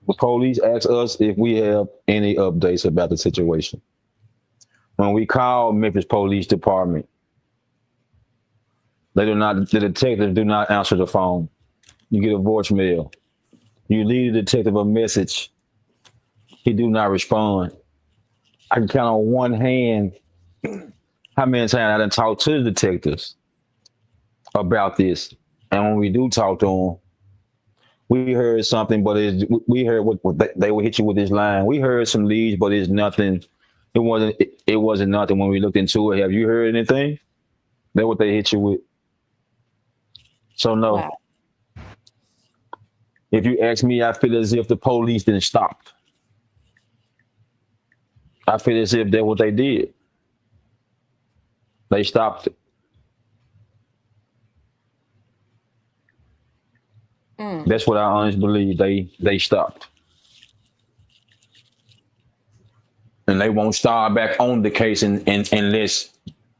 The police asked us if we have any updates about the situation. When we call Memphis Police Department, they do not. The detectives do not answer the phone. You get a voicemail. You leave the detective a message. He do not respond. I can count on one hand how many times I done talked to the detectives about this. And when we do talk to them, we heard something, but we heard what they would hit you with this line. We heard some leads, but it's nothing. It wasn't nothing when we looked into it. Have you heard anything? That's what they hit you with. So no. Wow. If you ask me, I feel as if the police didn't stop. I feel as if that's what they did. They stopped it. That's what I honestly believe. They stopped. And they won't start back on the case unless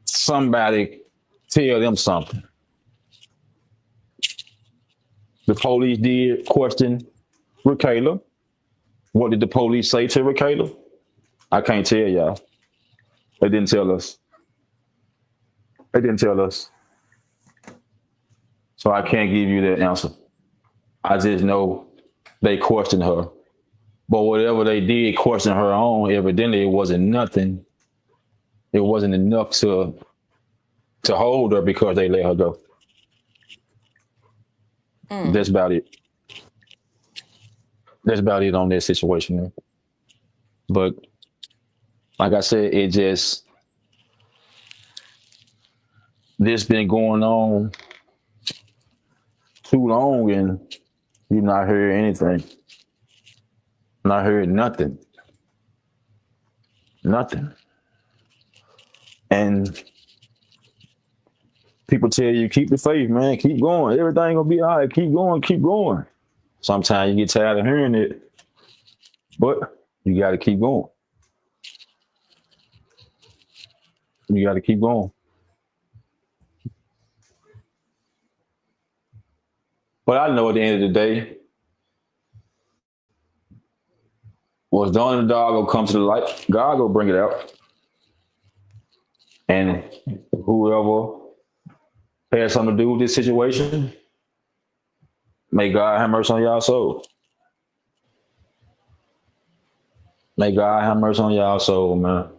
somebody tell them something. The police did question Rakayla. What did the police say to Rakayla? I can't tell y'all. They didn't tell us. They didn't tell us. So I can't give you that answer. I just know they questioned her. But whatever they did question her on, evidently it wasn't nothing. It wasn't enough to hold her because they let her go. That's about it. That's about it on that situation. Man. But like I said, this been going on too long and you not heard anything. Not heard nothing. Nothing. And people tell you, keep the faith, man. Keep going. Everything gonna be all right. Keep going. Keep going. Sometimes you get tired of hearing it, but you got to keep going. You got to keep going. But I know at the end of the day, what's done in the dog will come to the light. God will bring it out. And whoever has something to do with this situation, may God have mercy on y'all soul. May God have mercy on y'all soul, man.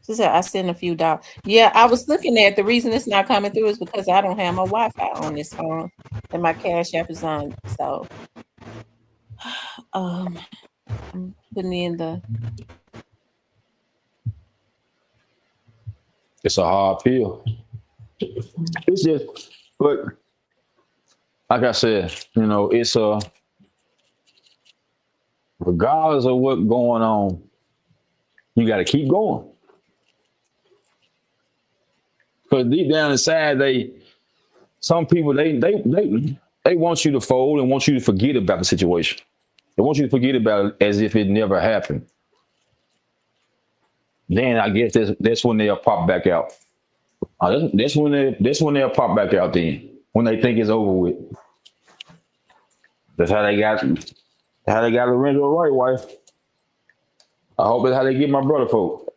She said, I sent a few dollars. Yeah, I was looking at the reason it's not coming through is because I don't have my Wi-Fi on this phone and my Cash App is on. So I'm putting in the. It's a hard pill. It's just, but like I said, it's regardless of what's going on, you got to keep going. Because deep down inside, some people they want you to fold and want you to forget about the situation. They want you to forget about it as if it never happened. Then I guess that's when they'll pop back out. That's when they'll pop back out. Then when they think it's over with. That's how they got Lorenzo right, wife. I hope that's how they get my brother folk.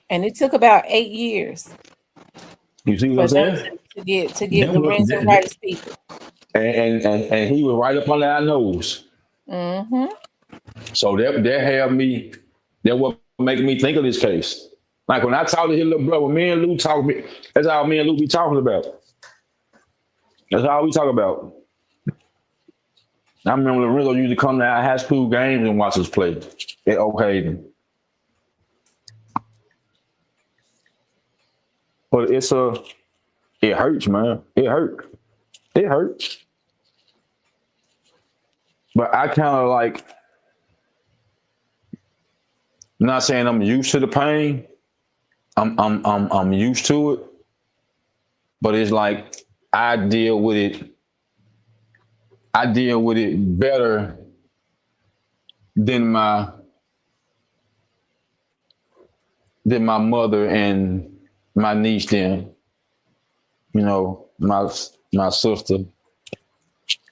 And it took about 8 years. You see what I'm saying? To get Lorenzo Wright's people. And he was right up under our nose. Mm-hmm. So that had me. That what making me think of this case. Like when I talk to his little brother, me and Lou talk. That's how me and Lou be talking about. That's all we talk about. I remember Lorenzo used to come to our high school games and watch us play at Oak Haven. But it hurts, man. It hurts. But I kind of like, I'm not saying I'm used to the pain. I'm used to it, but it's like I deal with it. I deal with it better than my mother and my niece. Then my sister.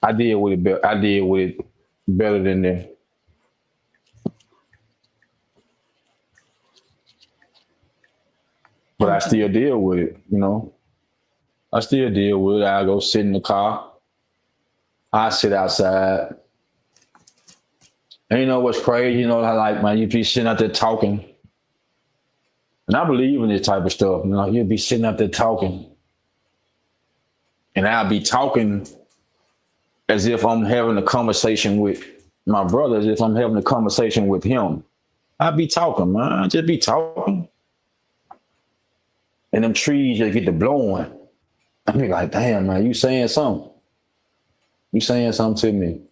I deal with it better. I deal with it better than them. But I Mm-hmm. still deal with it. I still deal with it. I go sit in the car. I sit outside. And you know what's crazy? How like man, you be sitting out there talking. And I believe in this type of stuff. You'll be sitting out there talking. And I'll be talking as if I'm having a conversation with my brother, as if I'm having a conversation with him. I be talking, man. I just be talking. And them trees just get to blowing. I be like, damn, man, you saying something. You saying something to me.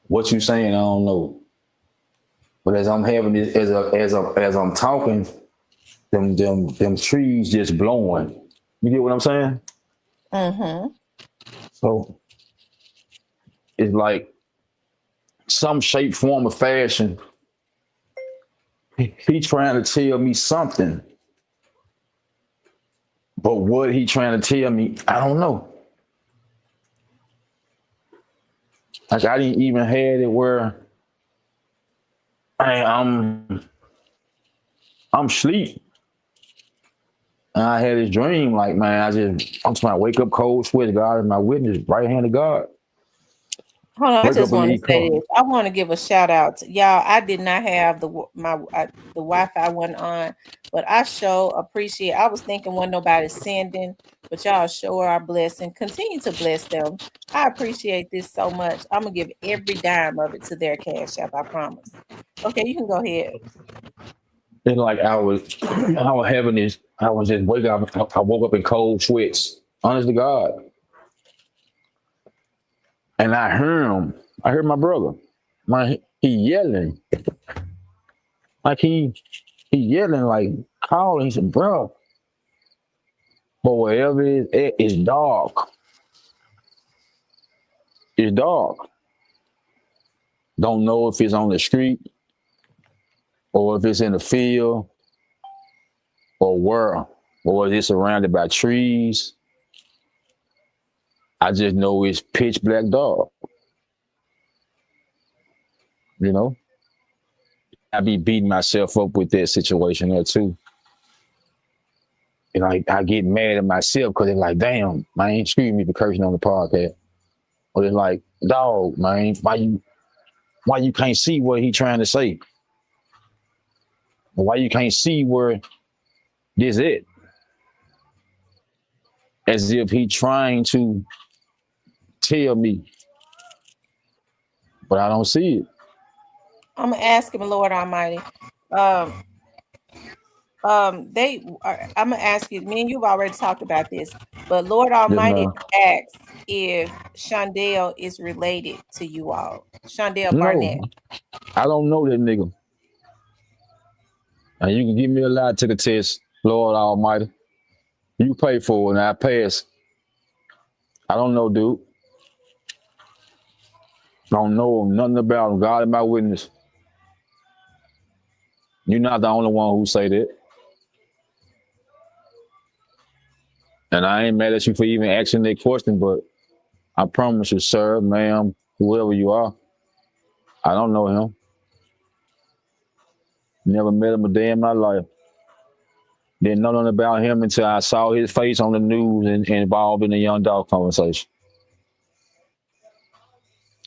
What you saying, I don't know. But as I'm having this, as I'm talking, them trees just blowing. You get what I'm saying? Mm-hmm. So it's like some shape, form, or fashion. He trying to tell me something. But what he trying to tell me, I don't know. Like I didn't even had it where I'm sleep. And I had this dream, like, man, I'm trying to wake up cold, sweat, God is my witness, right hand of God. Hold on, I Wake up just and want to leave say come. this. I want to give a shout out to y'all. I did not have the Wi-Fi wasn't on, but I sure appreciate. I was thinking when nobody sending, but y'all sure are blessing. Continue to bless them. I appreciate this so much. I'm gonna give every dime of it to their cash app. I promise. Okay, you can go ahead. It's like I was having this, I was just wake up, I woke up in cold sweats, honest to God. And I heard my brother, he yelling, like he yelling, like calling, he said, bro, but wherever it's dark. It's dark. Don't know if it's on the street or if it's in the field or where, or is it surrounded by trees. I just know it's pitch black dark, you know? I be beating myself up with that situation there too. And I get mad at myself because it's like, damn, man, excuse me for cursing on the podcast. But it's like, dog, man, why you can't see what he trying to say? Why you can't see where this it? As if he trying to tell me, but I don't see it. I'm gonna ask him, Lord Almighty. Um, I'm gonna ask you. Me and you've already talked about this, but Lord Yes, Almighty man. asks if Shondell is related to you all. Shondell Barnett. No, I don't know that nigga. And you can give me a lie to the test, Lord Almighty. You pay for it and I pass. I don't know, dude. I don't know nothing about him. God is my witness. You're not the only one who say that. And I ain't mad at you for even asking that question, but I promise you, sir, ma'am, whoever you are, I don't know him. Never met him a day in my life. Didn't know nothing about him until I saw his face on the news and involved in the young dog conversation.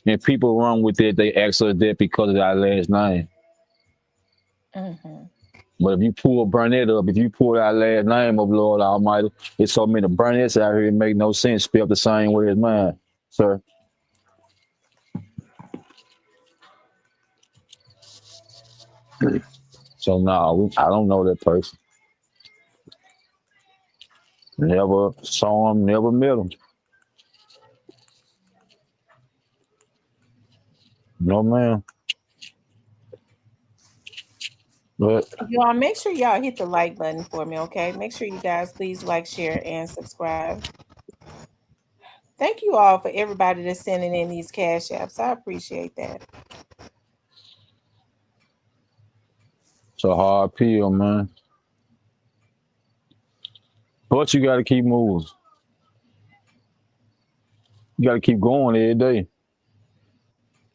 And people run with it, they ask us that because of our last name. Mm-hmm. But if you pull Barnett up, if you pull our last name up, Lord Almighty, it's so many Barnetts out here, it make no sense, spelled the same way as mine, sir. So no, I don't know that person. Never saw him, never met him. No man. But Y'all, make sure y'all hit the like button for me, okay? Make sure you guys please like, share, and subscribe. Thank you all for everybody that's sending in these cash apps. I appreciate that. it's a hard pill, man. But you got to keep moving. You got to keep going every day.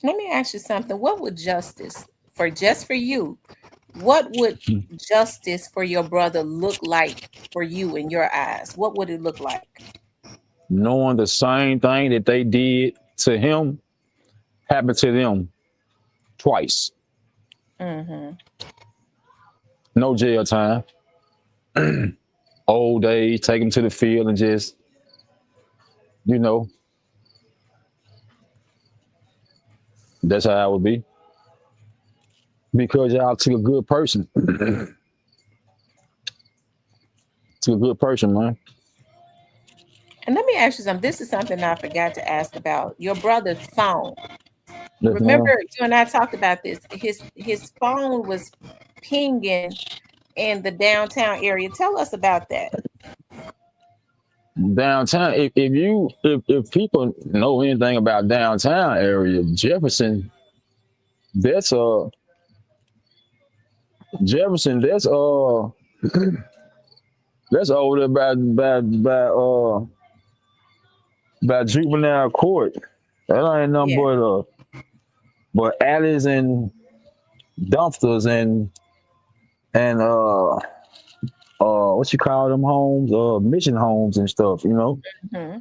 Let me ask you something. What would justice for just for you? What would justice for your brother look like for you in your eyes? What would it look like? Knowing the same thing that they did to him happened to them twice. Mm-hmm. No jail time. Old age, take him to the field and just, you know, that's how it would be. Because y'all took a good person. Took a good person, man. And let me ask you something. This is something I forgot to ask about. Your brother's phone. Yes, Remember, ma'am. you and I talked about this. His phone was pinging in the downtown area. Tell us about that. Downtown, if people know anything about downtown area, Jefferson, that's Jefferson, that's over there by juvenile court. That ain't nothing Yeah. but alleys and dumpsters and what you call them homes, mission homes and stuff, you know. Mm-hmm.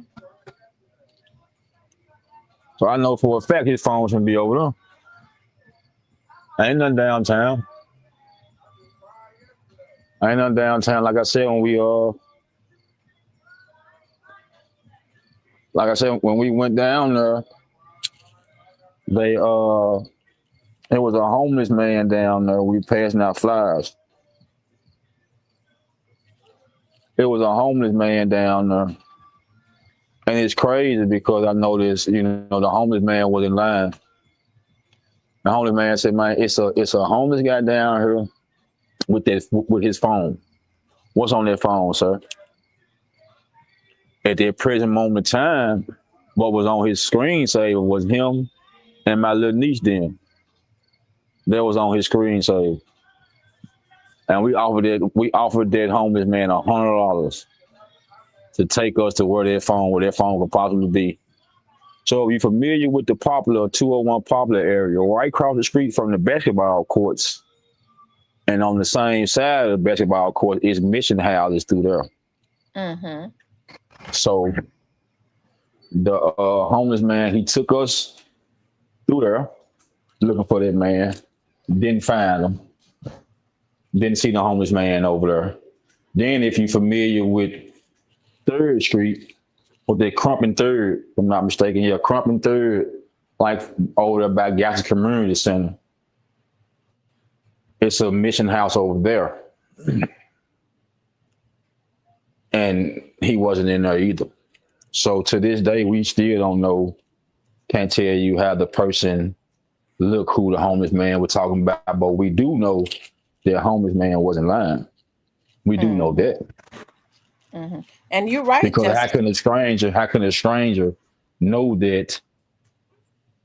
So I know for a fact his phone's gonna be over there. Ain't nothing downtown. Ain't nothing downtown. Like I said, when we went down there, they it was a homeless man down there. We passing out flyers. It was a homeless man down there. And it's crazy because I noticed, you know, the homeless man was in line. The homeless man said, "Man, it's a homeless guy down here with his phone. What's on that phone, sir?" At that present moment in time, what was on his screensaver was him and my little niece then. That was on his screensaver. And we offered that homeless man $100 to take us to where that phone could possibly be. So if you're familiar with the Popular 201 Popular area, right across the street from the basketball courts, and on the same side of the basketball court is mission houses through there. Mm-hmm. So the homeless man, he took us through there looking for that man. Didn't find him. Didn't see the homeless man over there. Then if you're familiar with 3rd Street, or the Crumpin 3rd, if I'm not mistaken, yeah, Crumpin 3rd, like over there by Gaston Community Center. It's a mission house over there. And he wasn't in there either. So to this day, we still don't know, can't tell you how the person look who the homeless man was talking about, but we do know that homeless man wasn't lying. We do know that. Mm-hmm. And you're right, Because Justin. how can a stranger know that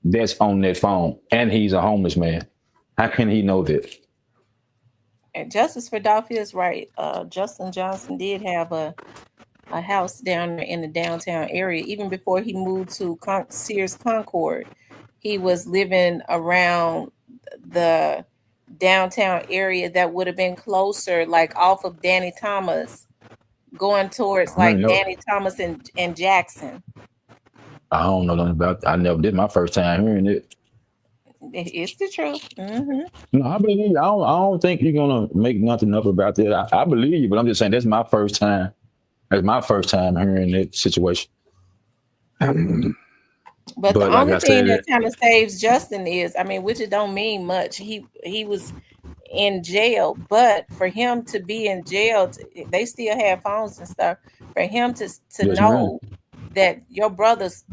that's on that phone and he's a homeless man? How can he know that? And Justice Philadelphia is right. Justin Johnson did have a house down there in the downtown area. Even before he moved to Sears Concord, he was living around the downtown area that would have been closer, like off of Danny Thomas, going towards like Danny Thomas and Jackson. I don't know nothing about. I never did. My first time hearing it. It's the truth. Mm-hmm. No, I believe you. I don't think you're gonna make nothing up about that. I believe you, but I'm just saying that's my first time. That's my first time hearing that situation. But the only thing that kind of saves Justin is, I mean, which it don't mean much. He was in jail, but for him to be in jail, they still have phones and stuff. For him to Yes, know that your brother's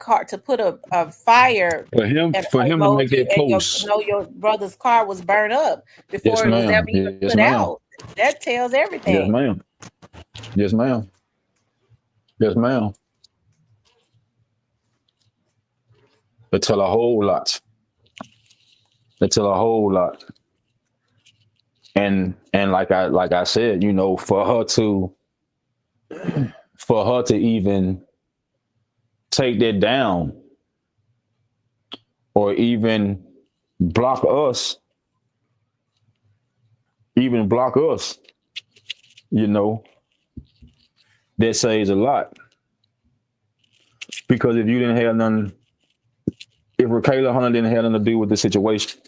car, to put a fire For him, and for him to make emoji, that and post. your brother's car was burned up Yes, before it was ever ma'am. even Yes, put ma'am. out. That tells Yes, everything. ma'am. Yes, ma'am. Yes, ma'am. They tell a whole lot. They tell a whole lot. And like I said, for her to even take that down or even block us, even block us, you know, that says a lot. Because if you didn't have none, if Rakayla Hunter didn't have nothing to do with the situation,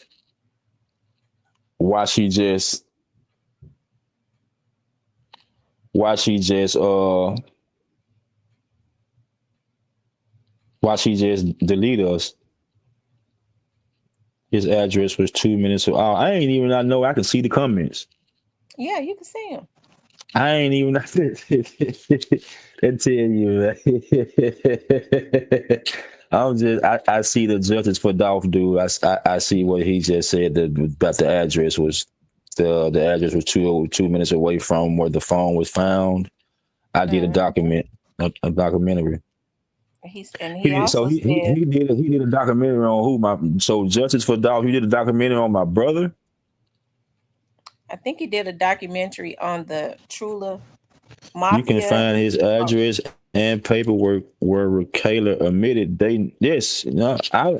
why she just why she just uh why she just delete us. His address was 2 minutes. Oh, I ain't even I know I could see the comments. Yeah, you can see him. I ain't even that tell you, man. I see the justice for Dolph dude. I see what he just said about the address was the address was 2 minutes away from where the phone was found. I did a documentary. He also said, He did a documentary on Justice for Dolph. He did a documentary on my brother. I think he did a documentary on the Trula You can Mafia. find his address and paperwork where Rakayla admitted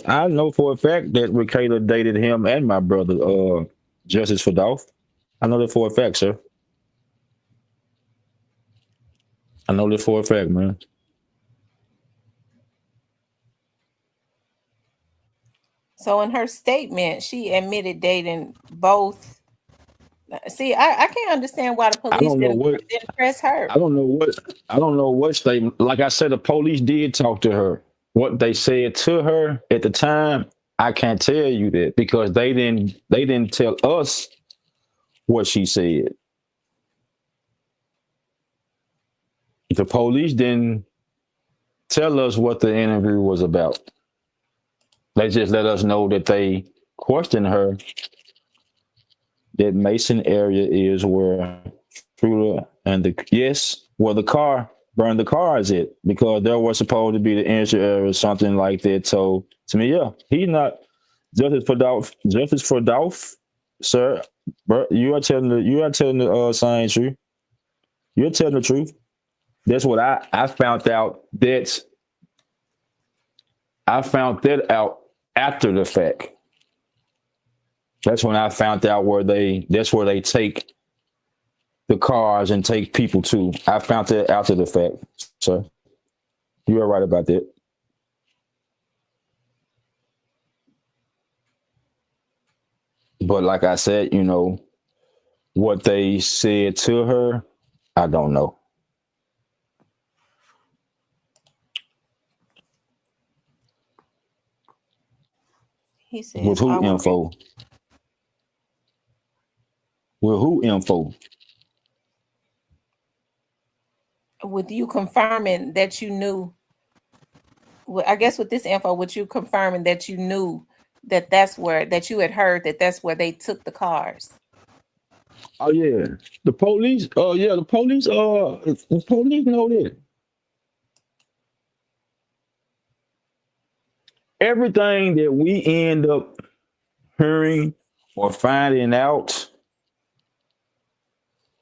I know for a fact that Rakayla dated him and my brother, Justice for Dolph. I know that for a fact, sir. I know that for a fact, man. So in her statement, she admitted dating both. See, I can't understand why the I police don't know didn't what press her. I don't know what I don't know what statement. Like I said, the police did talk to her. What they said to her at the time, I can't tell you that because they didn't tell us what she said. The police didn't tell us what the interview was about. They just let us know that they questioned her that Mason area is where Trula and where the car burned the cars at because there was supposed to be the injury area or something like that. So to me, yeah, he's not justice for Dolph, sir. Bro, you are telling the science truth. You're telling the truth. That's what I found out. I found that out after the fact. That's when I found out that's where they take the cars and take people to. I found that after the fact. So you are right about that. But like I said, what they said to her, I don't know. He With says, who info? With who info? with you confirming that you knew, I guess with this info, with you confirming that you knew that you had heard that's where they took the cars. Oh yeah, the police. Oh yeah, the police. The police know that. Everything that we end up hearing or finding out,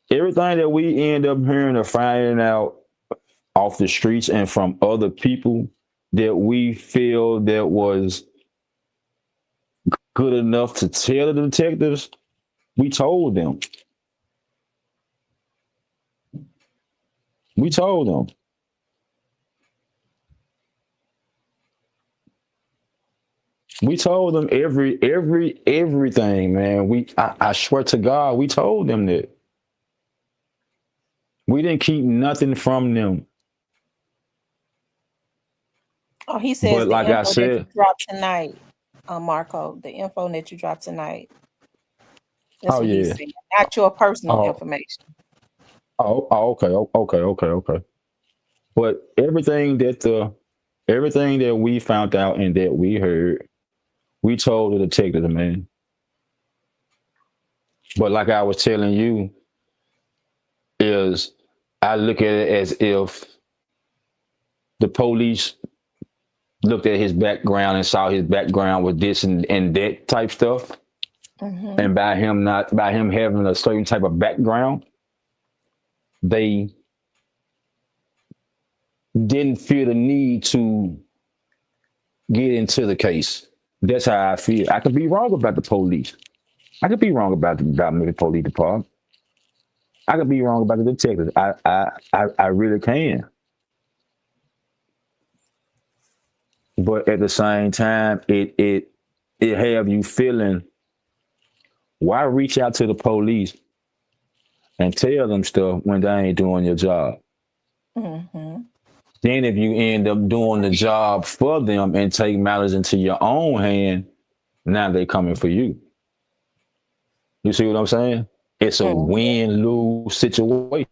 everything that we end up hearing or finding out off the streets and from other people that we feel that was good enough to tell the detectives, we told them. We told them. We told them everything, man. I swear to God, we told them that. We didn't keep nothing from them. Oh, he says But the like I info that you said, dropped tonight, Marco, the info that you dropped tonight. That's oh what he's yeah. saying, not your personal Oh, information. okay. But everything that Everything that we found out and that we heard, we told the detective, man. But like I was telling you, is I look at it as if the police looked at his background and saw his background with this and that type stuff. Mm-hmm. And by him having a certain type of background, they didn't feel the need to get into the case. That's how I feel. I could be wrong about the police. I could be wrong about the police department. I could be wrong about the detectives. I really can. But at the same time, it have you feeling, why reach out to the police and tell them stuff when they ain't doing your job? Mm-hmm. Then if you end up doing the job for them and take matters into your own hand, now they coming for you. You see what I'm saying? It's a Mm-hmm. win-lose situation.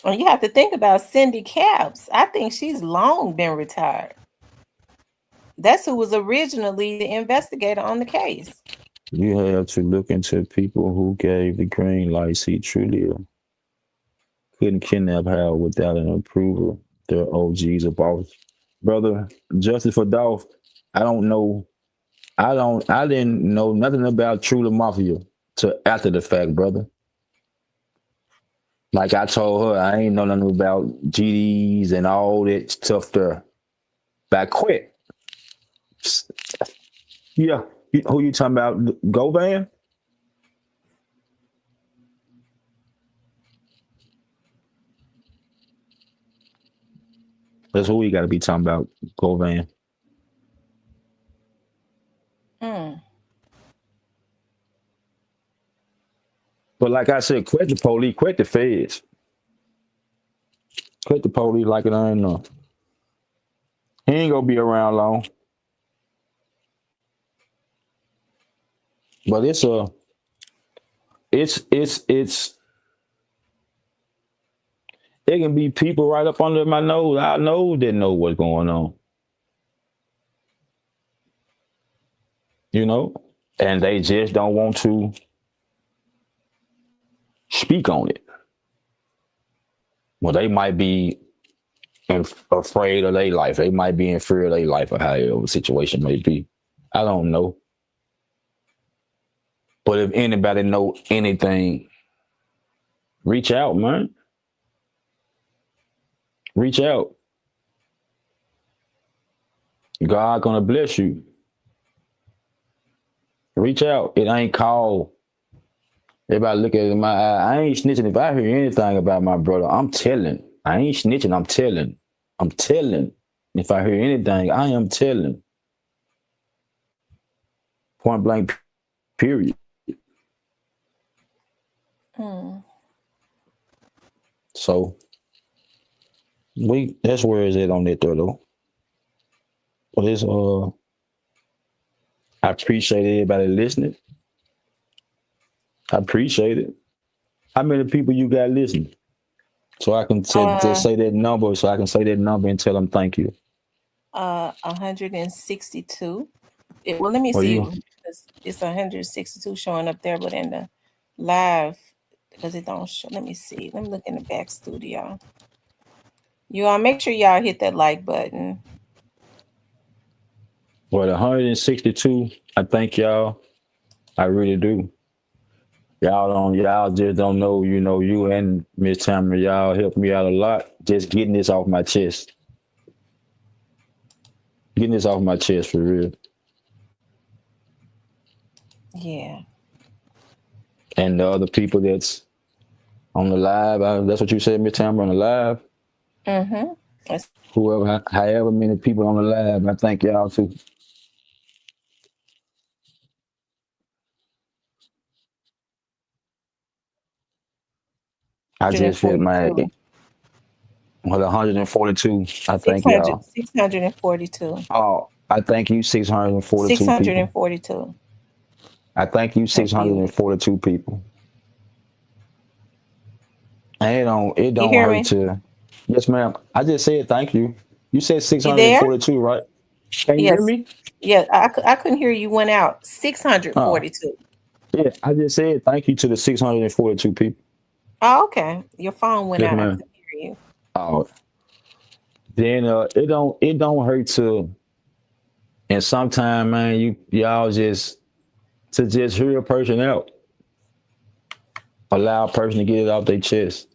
And you have to think about Cindy Capps. I think she's long been retired. That's who was originally the investigator on the case. You have to look into people who gave the green light. See, truly couldn't kidnap Howard without an approval. They're OGs of boss. Brother, Justice for Dolph, I don't know. I didn't know nothing about True Mafia till after the fact, brother. Like I told her, I ain't know nothing about GDs and all that stuff there. But I quit. Yeah. Who you talking about? Govan? That's who we got to be talking about, Govan. Mm. But like I said, quit the police, quit the feds. Quit the police like it ain't no. He ain't gonna be around long. But it's it can be people right up under my nose. I know what's going on. You know? And they just don't want to speak on it. Well, they might be afraid of their life. They might be in fear of their life or however the situation may be. I don't know. But if anybody know anything, reach out, man. Reach out. God gonna bless you. Reach out. It ain't called. Everybody look at it in my eye. I ain't snitching. If I hear anything about my brother, I'm telling. I ain't snitching. I'm telling. I'm telling. If I hear anything, I am telling. Point blank, period. Mm. So that's where it's at on that though. But it's I appreciate everybody listening. I appreciate it. How many people you got listening? So I can just say that number. So I can say that number and tell them thank you. 162. Well, let me see. It's 162 showing up there, but in the live, because it don't show. Let me see. Let me look in the back studio. You all make sure y'all hit that like button. Well, 162. I thank y'all. I really do. Y'all just don't know, you know, you and Miss Tamara, y'all helped me out a lot. Just getting this off my chest. Getting this off my chest for real. Yeah. And the other people that's on the live, that's what you said, Miss Tamara, on the live. Mm-hmm. Whoever, however many people on the live, I thank y'all too. I just feel my 142. I thank y'all. 642. Oh, I thank you, 642 642. people. I thank you, 642 people. It You don't hear hurt me? to. Yes, ma'am. I just said thank you. You said You there? 642, right? Can you hear Yes. me? Yeah, I couldn't hear you. Went out. Oh, 642. yeah. I just said thank you to the 642 people. Oh, okay. Your phone went Yes, out. I ma'am. couldn't hear you. Oh, then it don't hurt to. And sometimes, man, y'all just hear a person out, allow a person to get it off their chest.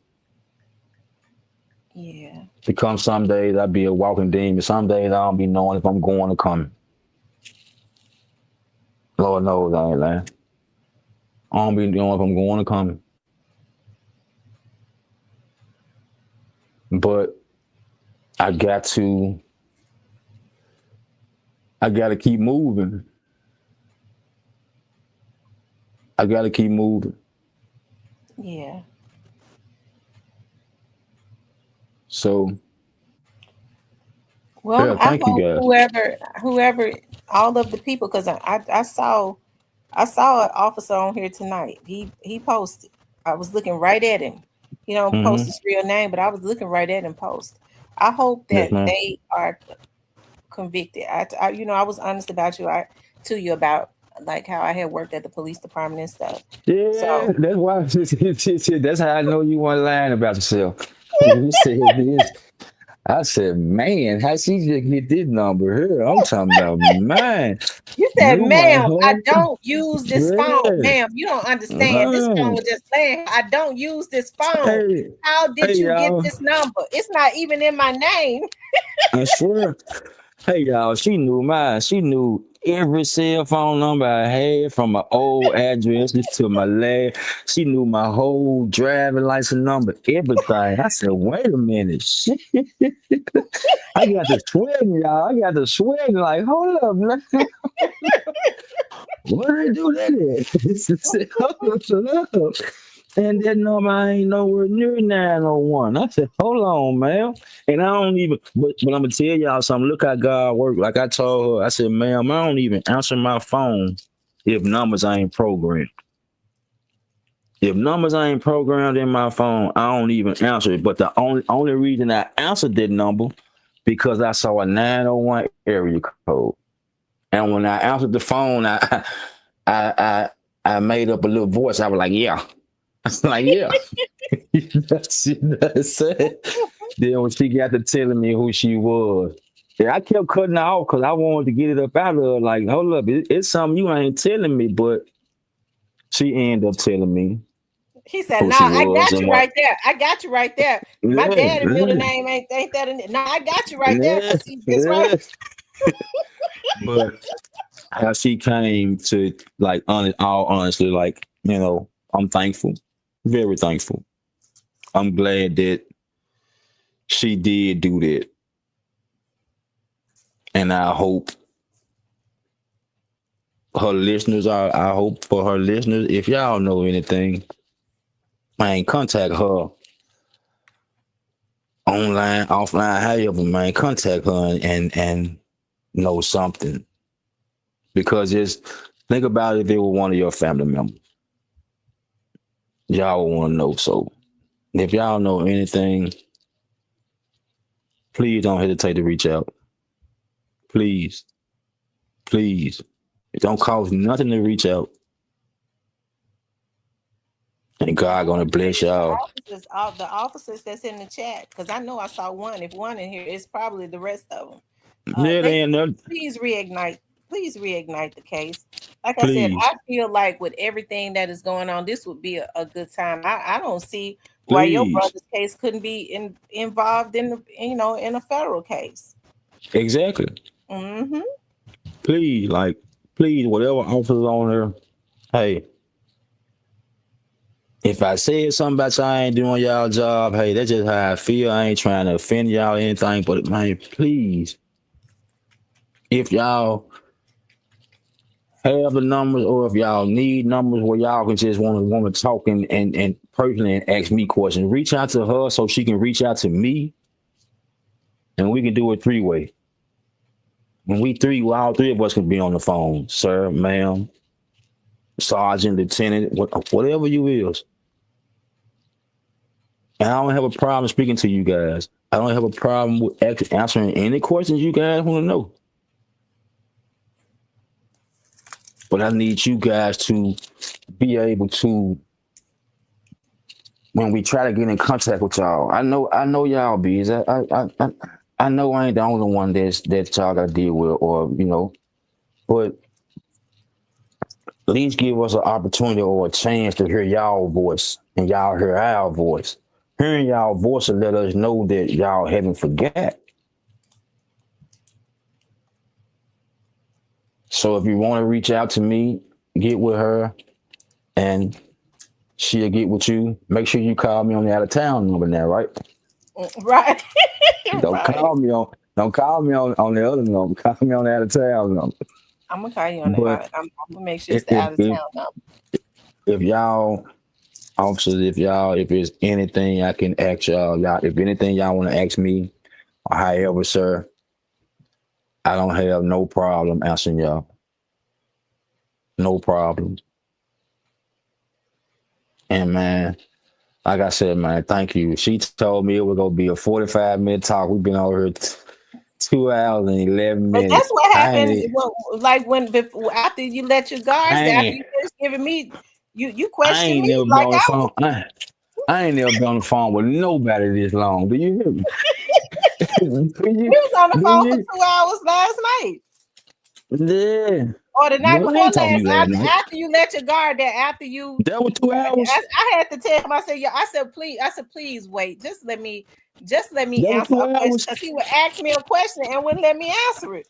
Yeah. Because some days I be a walking demon. Some days I don't be knowing if I'm going or coming. Lord knows I ain't lying. I don't be knowing if I'm going or coming. But I got to I gotta keep moving. I gotta keep moving. Yeah. So Well, yeah, I thank you hope guys. whoever, all of the people, because I saw an officer on here tonight. He posted. I was looking right at him. He don't post Mm-hmm. his real name, but I was looking right at him post. I hope Yes, that ma'am. they are convicted. I was honest about you about like how I had worked at the police department and stuff. Yeah, So that's why that's how I know you weren't lying about yourself. You said this. I said, man, how she just get this number here? I'm talking about, man, you said, knew my ma'am, I whole don't use this phone. yeah. Ma'am, you don't understand. This phone Mm. was just saying I don't use this phone. Hey, How did hey, you get y'all. this number? It's not even in my name. I swear. Hey, y'all. She knew mine. She knew every cell phone number I had from my old addresses to my last. She knew my whole driving license number, everything. I said, wait a minute. Shit. I got the sweating, y'all. I got the sweating. Like, hold up, man. What did I do that at? Hold up. And that number I ain't nowhere near 901. I said, hold on, man. And I don't even, but I'm going to tell y'all something. Look how God worked. Like I told her, I said, ma'am, I don't even answer my phone if numbers ain't programmed. If numbers ain't programmed in my phone, I don't even answer it. But the only reason I answered that number because I saw a 901 area code. And when I answered the phone, I I made up a little voice. I was like, yeah. I was like, yeah. That's it. Then when she got to telling me who she was, yeah, I kept cutting her off because I wanted to get it up out of her. Like, hold up, it's something you ain't telling me, but she ended up telling me He said, who "No, she I was got and you what. right there. I got you right there. My Yeah, daddy middle yeah, name ain't that in it. No, I got you right there. yeah, Cause see this right. yeah. But how she came to like all honestly, like, I'm thankful, very thankful. I'm glad that she did do that. And I hope for her listeners, if y'all know anything, man, contact her online, offline, however, man, contact her and know something. Because just think about it if it were one of your family members. Y'all want to know. So if y'all know anything, please don't hesitate to reach out. Please, please. It don't cost nothing to reach out. And God gonna bless y'all. All the officers that's in the chat, because I know I saw one. If one in here, it's probably the rest of them. Yeah, they Ladies, ain't no, please reignite the case. Like I said, please, I feel like with everything that is going on, this would be a good time. I don't see why your please. brother's case couldn't be involved in in a federal case. Exactly. Hmm. Please, like, please, whatever officers on there, hey, if I said something about y'all ain't doing y'all job, hey, that's just how I feel. I ain't trying to offend y'all or anything, but man, please, if y'all have the numbers or if y'all need numbers where y'all can just want to talk and personally and ask me questions, reach out to her so she can reach out to me and we can do it three-way. When all three of us can be on the phone, sir, ma'am, sergeant, lieutenant, whatever you is. And I don't have a problem speaking to you guys. I don't have a problem with answering any questions you guys want to know. But I need you guys to be able to, when we try to get in contact with y'all. I know y'all bees. I know I ain't the only one that y'all got to deal with, or but at least give us an opportunity or a chance to hear y'all voice and y'all hear our voice. Hearing y'all voice will let us know that y'all haven't forgot. So if you want to reach out to me, get with her, and she'll get with you. Make sure you call me on the out of town number now, right? Right. Don't Right. call me on don't call me on the other number. Call me on the out of town number. I'm gonna call you on But that. I'm gonna make sure if it's the if out of if, town number. if y'all officers, if there's anything I can ask y'all, if anything y'all want to ask me, or however, sir, I don't have no problem answering y'all. No problem. And man, like I said, man, thank you. She told me it was gonna be a 45-minute talk. We've been over here 2 hours and 11 But that's minutes. what I happened. ain't, Like when before, after you let your guards I down, after ain't, you finished giving me, you I questioned ain't me never been like on the I was. phone. I ain't never been on the phone with nobody this long. Do you hear me? do We you? was on the Do phone for you? 2 hours last night, Yeah. or the night No, I before ain't talking to last. you last night. After you let your guard down, after you, That was 2 hours. I had to tell him. I said, yeah. I said, please wait. Just let me That was answer two a question hours. because he would ask me a question and wouldn't let me answer it.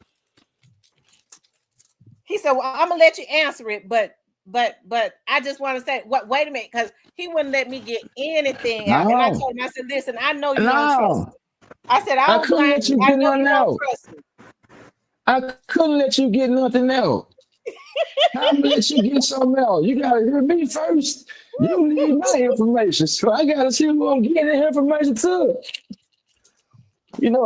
He said, "Well, I'm gonna let you answer it, but I just want to say, what? Wait a minute, because he wouldn't let me get anything out." And I No, told him, I said, "Listen, I know you don't trust no. me." I said, "I I don't couldn't blame let you. you I get know you nothing don't out. trust me." I couldn't let you get nothing else. I'm gonna let you get something else. You gotta hear me first. You need my information, so I gotta see who I'm getting the information to.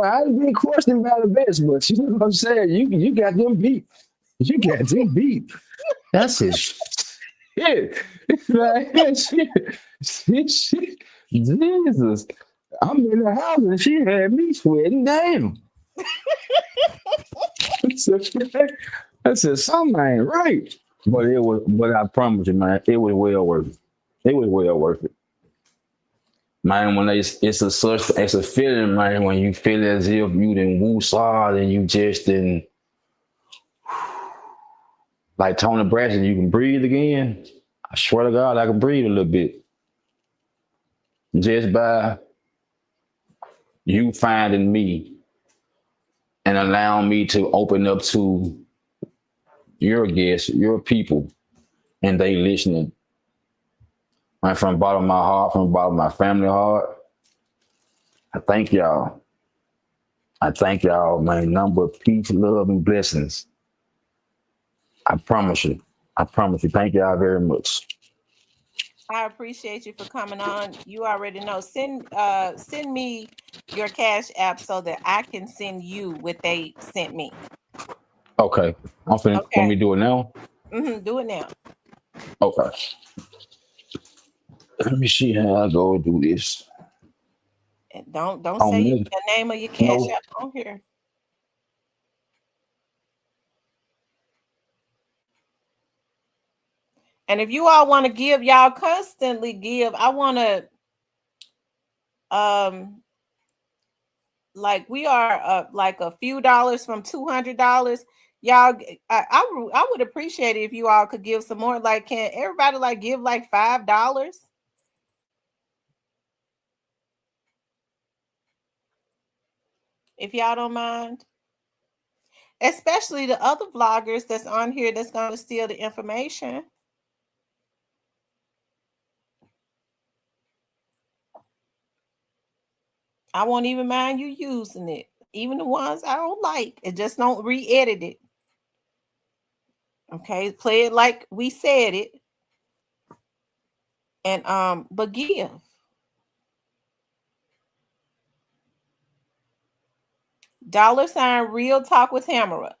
I've been questioned by the best, but you know what I'm saying? You got them beat. You got them beat. That's his shit. Man, shit. Jesus. I'm in the house and she had me sweating down. I said, something ain't right. But I promise you, man, it was well worth it. It was well worth it. Man, when it's a feeling, man, when you feel as if you done woosah and you just didn't, like Tony Braxton, you can breathe again. I swear to God, I can breathe a little bit. Just by you finding me and allowing me to open up to your guests, your people, and they listening. And from the bottom of my heart, from the bottom of my family heart, I thank y'all. I thank y'all, man. Number of peace, love, and blessings. I promise you. I promise you. Thank y'all very much. I appreciate you for coming on. You already know. Send me your cash app so that I can send you what they sent me. Okay. I'm finna, want Okay. me to do it now? Do it now. Okay. Let me see how I go do this. And don't On say me. the name of your cash No. app on here. And if you all want to give, y'all constantly give. I want to um like we are like a few dollars from $200. Y'all, I would appreciate it if you all could give some more. Like, can everybody like give like $5 if y'all don't mind? Especially the other vloggers that's on here that's gonna steal the information. I won't even mind you using it. Even the ones I don't like. It just don't re-edit it. Okay, play it like we said it. And but give. $ real talk with Tamara.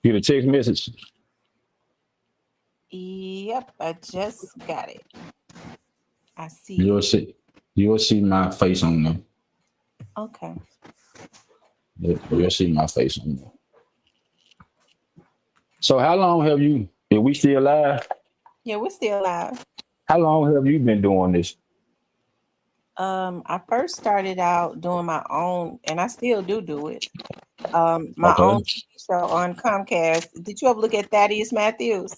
Get a text message. Yep, I just got it. I see You'll it. see. You'll see my face on there. Okay. You'll see my face on there. So how long have you? Are we still live? Yeah, we're still live. How long have you been doing this? I first started out doing my own, and I still do it. My Okay. own TV show on Comcast. Did you ever look at Thaddeus Matthews?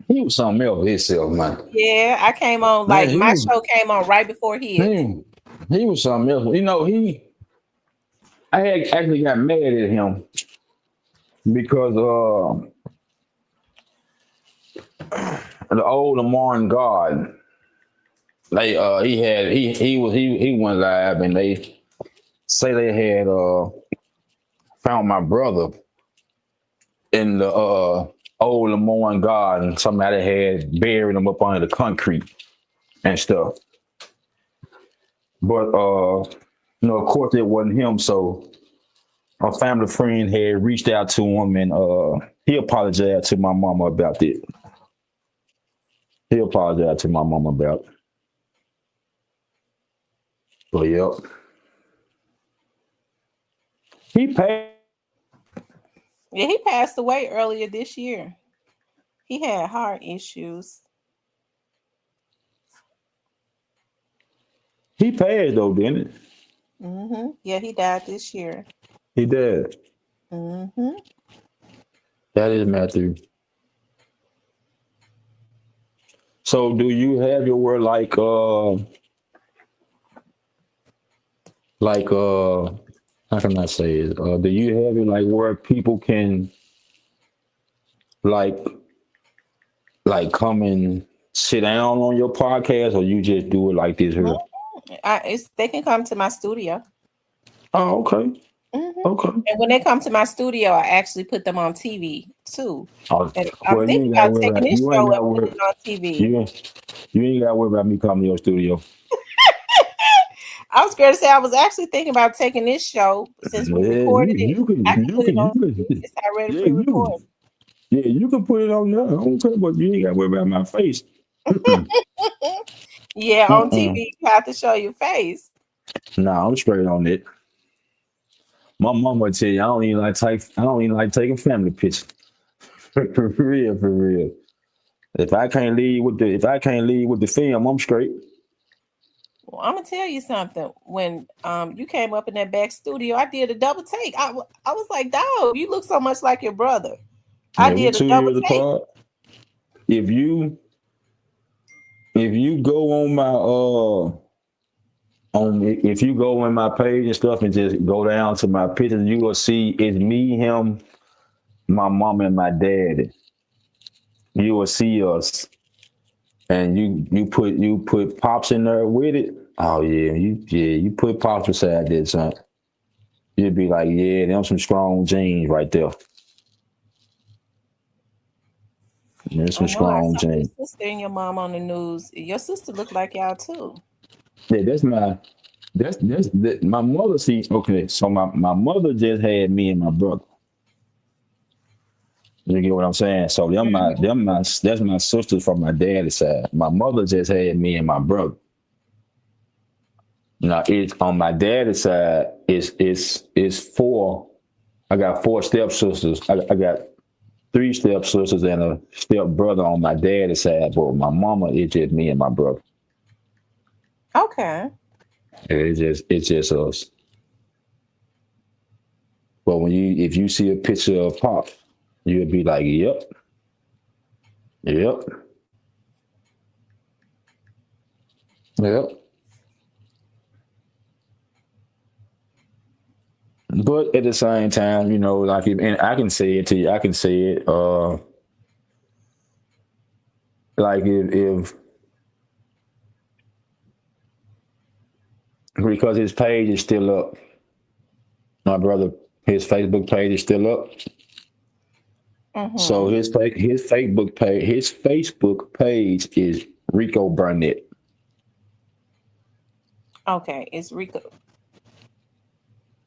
He was something else himself, man. Yeah, I came on Man, like he my was show came on right before his. he was something else. You know, I had actually got mad at him because the old Lamar God, he went live and they say they had found my brother in the old Lamar God and somebody had buried him up under the concrete and stuff. But of course it wasn't him, so a family friend had reached out to him and he apologized to my mama about it. He apologized to my mama about it. But yep. He passed. Yeah, he passed away earlier this year. He had heart issues. He passed though, didn't it? Yeah, he died this year. He did. Mm-hmm. That is Matthew. So do you have your word how can I say it? Do you have it like where people can like come and sit down on your podcast, or you just do it like this here? They can come to my studio. Oh, okay. Okay. And when they come to my studio, I actually put them on TV too. And I'm Well, thinking about taking this you ain't show got and to putting worry. it on TV. You ain't got to worry about me coming to your studio. I was going to say I was actually thinking about taking this show since we Yeah, recorded it. I can put it on. you It's already yeah, pre-recorded. you can put it on there. I don't care, but you ain't got to worry about my face. Yeah, on TV you have to show your face. Nah, I'm straight on it. My mom would tell you I don't even like taking family pictures. For real, for real. If I can't leave with the film, I'm straight. Well, I'm gonna tell you something. When you came up in that back studio, I did a double take. I was like, dog, you look so much like your brother. I Yeah, we did a 2 years double take. apart. If you go on my if you go in my page and stuff and just go down to my pictures, you will see it's me, him, my mom, and my dad. You will see us, and you put pops in there with it. Oh yeah, you put pops beside this, son. You'd be like, yeah, them some strong genes right there. There's I some know I strong saw your genes. sister and your mom on the news. Your sister looked like y'all too. Yeah, my mother. See, okay, so my mother just had me and my brother. You get what I'm saying? So that's my sisters from my daddy's side. My mother just had me and my brother. Now it's on my daddy's side. It's four. I got four stepsisters. I got three stepsisters and a step brother on my daddy's side. But my mama, it's just me and my brother. Okay. It's just us. But if you see a picture of Pop, you'll be like, yep. Yep. Yep. But at the same time, you know, like, and I can say it to you. I can say it. Like if because his page is still up. My brother, his Facebook page is still up. So his Facebook page is Rico Barnett. Okay, it's Rico.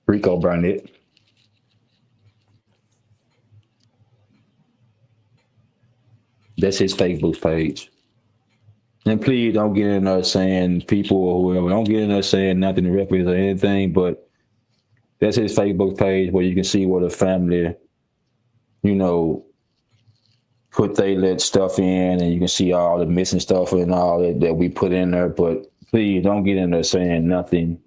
Rico Barnett. That's his Facebook page. And please don't get in there saying people or whoever. Don't get in there saying nothing to represent anything. But that's his Facebook page where you can see what the family, you know, put they let stuff in, and you can see all the missing stuff and all that we put in there. But please don't get in there saying nothing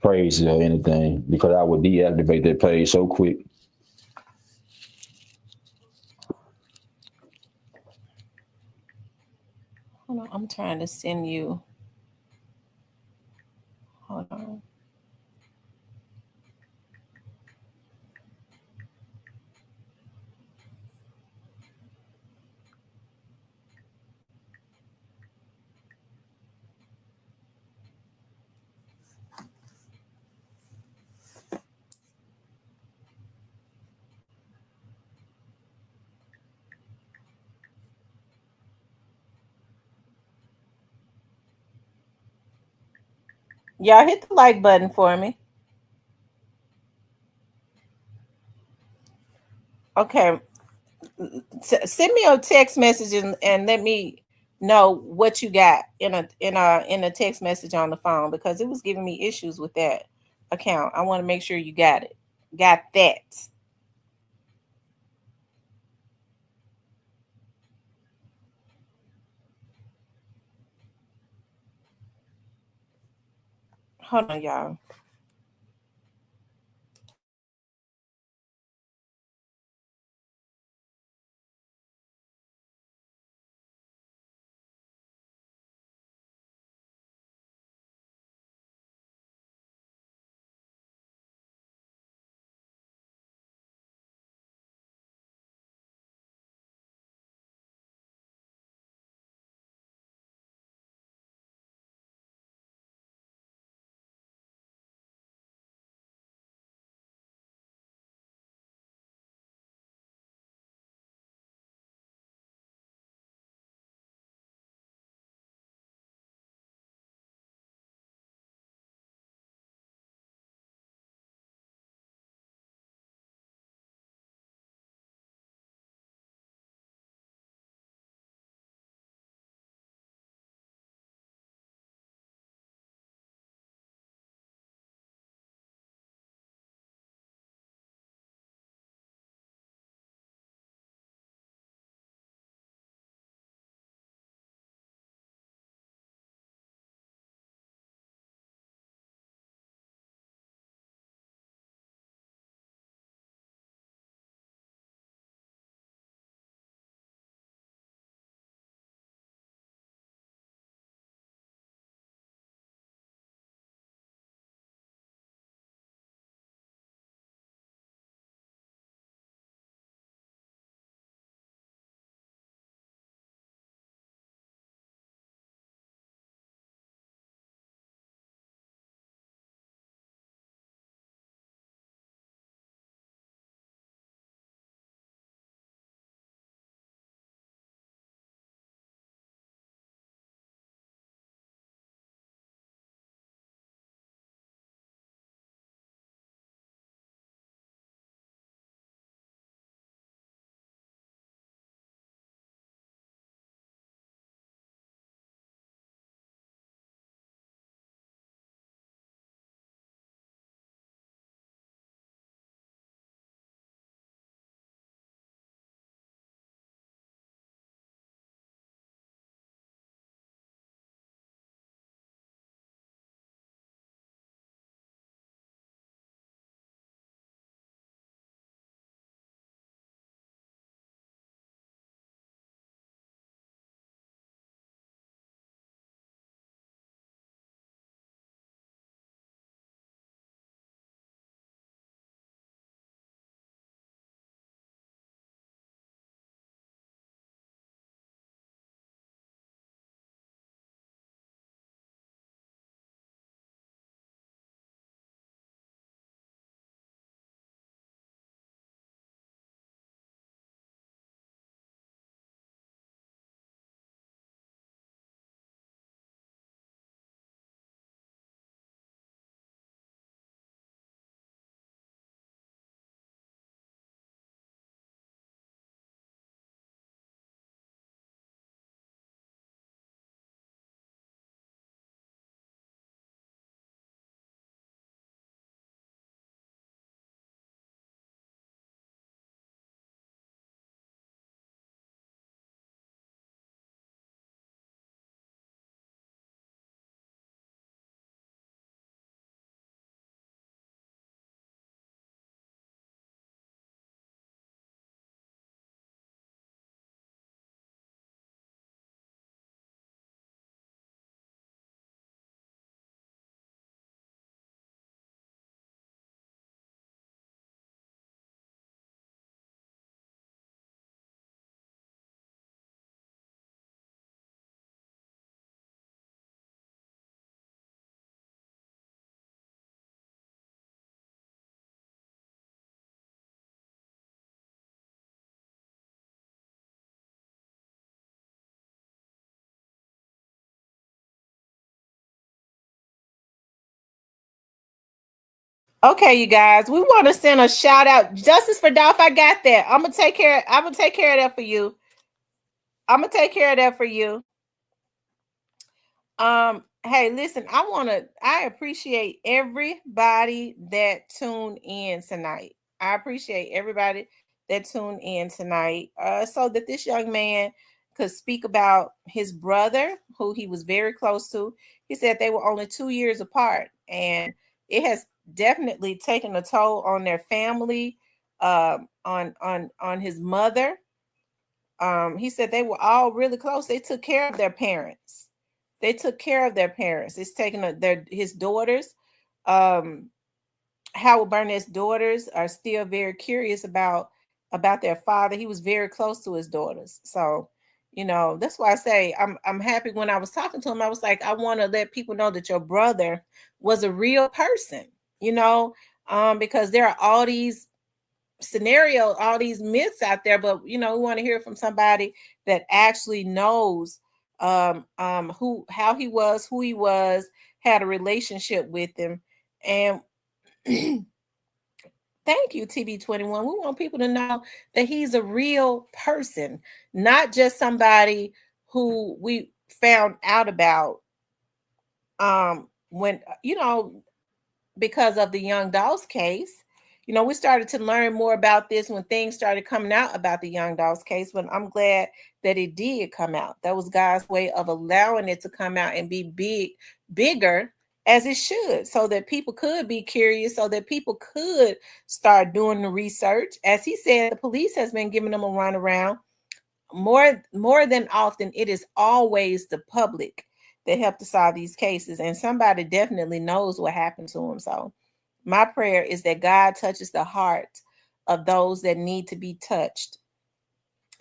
crazy or anything because I would deactivate that page so quick. Hold on, I'm trying to send you. Hold on. Y'all hit the like button for me. Okay. Send me a text message and let me know what you got in a text message on the phone because it was giving me issues with that account. I want to make sure you got it. Got that. Hold on, y'all. Okay, you guys, we want to send a shout out. Justice for Dolph, I got that. I'm gonna take care of that for you. I'm gonna take care of that for you. Hey, listen, I appreciate everybody that tuned in tonight. I appreciate everybody that tuned in tonight. So that this young man could speak about his brother, who he was very close to. He said they were only 2 years apart, and it has definitely taken a toll on their family, on his mother. He said they were all really close. They took care of their parents. It's taken his daughters. Um, Howard Barnett's daughters are still very curious about their father. He was very close to his daughters. So, that's why I say I'm happy. When I was talking to him, I was like, I want to let people know that your brother was a real person, because there are all these all these myths out there, but we want to hear from somebody that actually knows how he was, who he was, had a relationship with him. And thank you, TB21. We want people to know that he's a real person, not just somebody who we found out about when because of the Young Dolls case. We started to learn more about this when things started coming out about the Young Dolls case, but I'm glad that it did come out. That was God's way of allowing it to come out and be bigger as it should, so that people could be curious, so that people could start doing the research. As he said, the police has been giving them a runaround. More than often, it is always the public that help to solve these cases, and somebody definitely knows what happened to him. So my prayer is that God touches the heart of those that need to be touched,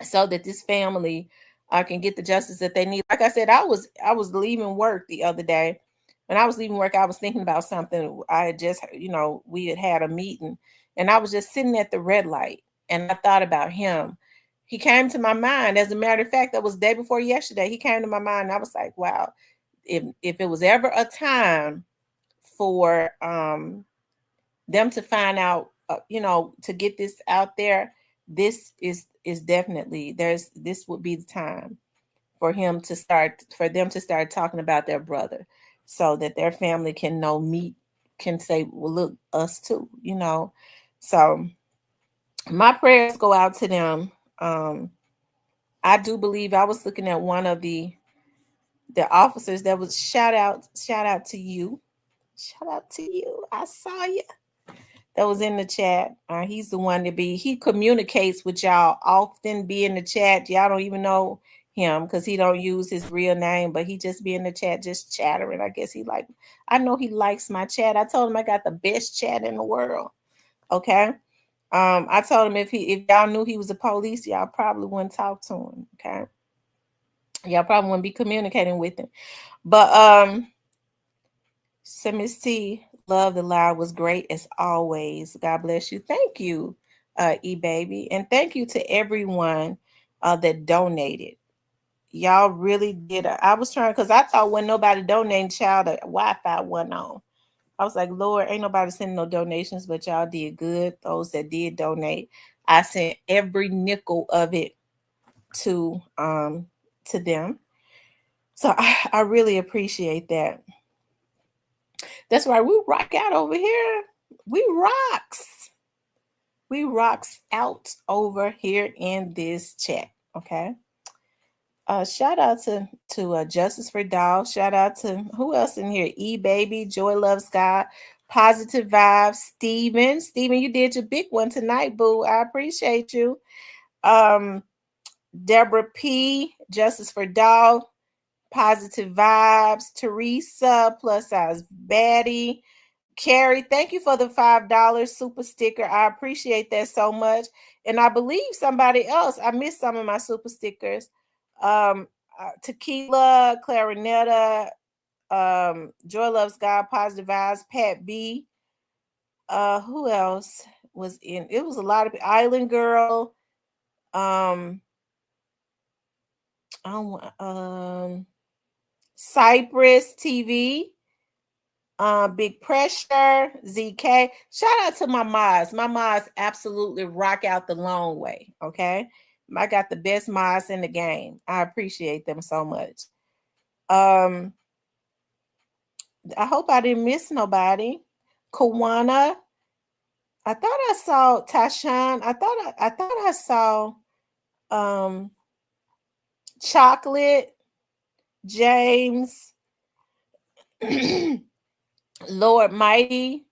so that this family can get the justice that they need. Like I said, I was leaving work the other day. When I was leaving work, I was thinking about something. I had just, we had a meeting, and I was just sitting at the red light, and I thought about him. He came to my mind. As a matter of fact, that was the day before yesterday. He came to my mind, and I was like, wow, if it was ever a time for them to find out, to get this out there, this is definitely, this would be the time for them to start talking about their brother, so that their family can say, well, look, us too, So my prayers go out to them. I do believe, I was looking at one of the officers that was shout out to you. Shout out to you. I saw you. That was in the chat. He's the one he communicates with y'all often, be in the chat. Y'all don't even know him because he don't use his real name, but he just be in the chat just chattering. I guess I know he likes my chat. I told him I got the best chat in the world. Okay. I told him if y'all knew he was a police, y'all probably wouldn't talk to him. Okay. Y'all probably wouldn't be communicating with him. But Miss T, love the live, was great as always. God bless you. Thank you, E-Baby. And thank you to everyone that donated. Y'all really did. I was trying, because I thought when nobody donating, child, the Wi-Fi went on. I was like, Lord, ain't nobody sending no donations, but y'all did good. Those that did donate, I sent every nickel of it to them. So I really appreciate that. That's right. We rock out over here. We rocks. We rocks out over here in this chat. Okay. Shout out to Justice for Dolls. Shout out to who else in here? E-Baby, Joy Loves God, Positive Vibes, Steven. Steven, you did your big one tonight, boo. I appreciate you. Deborah P, Justice for Doll, Positive Vibes, Teresa, Plus Size Baddie, Carrie, thank you for the $5 super sticker. I appreciate that so much. And I believe somebody else, I missed some of my super stickers. Tequila, Clarinetta, Joy Loves God, Positive Vibes, Pat B. Who else was in? It was a lot of Island Girl. Cypress TV. Big Pressure, ZK. Shout out to my mods. My mods absolutely rock out the long way. Okay. I got the best mods in the game. I appreciate them so much. I hope I didn't miss nobody. Kawana. I thought I saw Tashawn. I thought I saw Chocolate, James, Lord Mighty,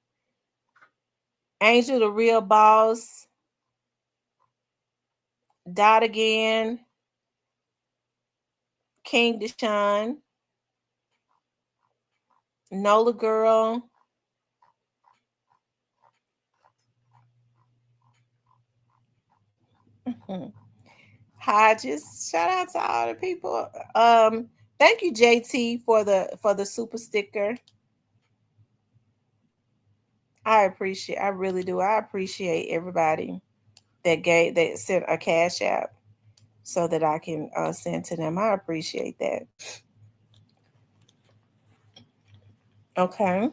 Angel the Real Boss, Dot Again, King Deshaun, Nola Girl, Hodges. Shout out to all the people. Thank you, JT, for the super sticker. I really do. I appreciate everybody that sent a cash app so that I can send to them. I appreciate that. Okay.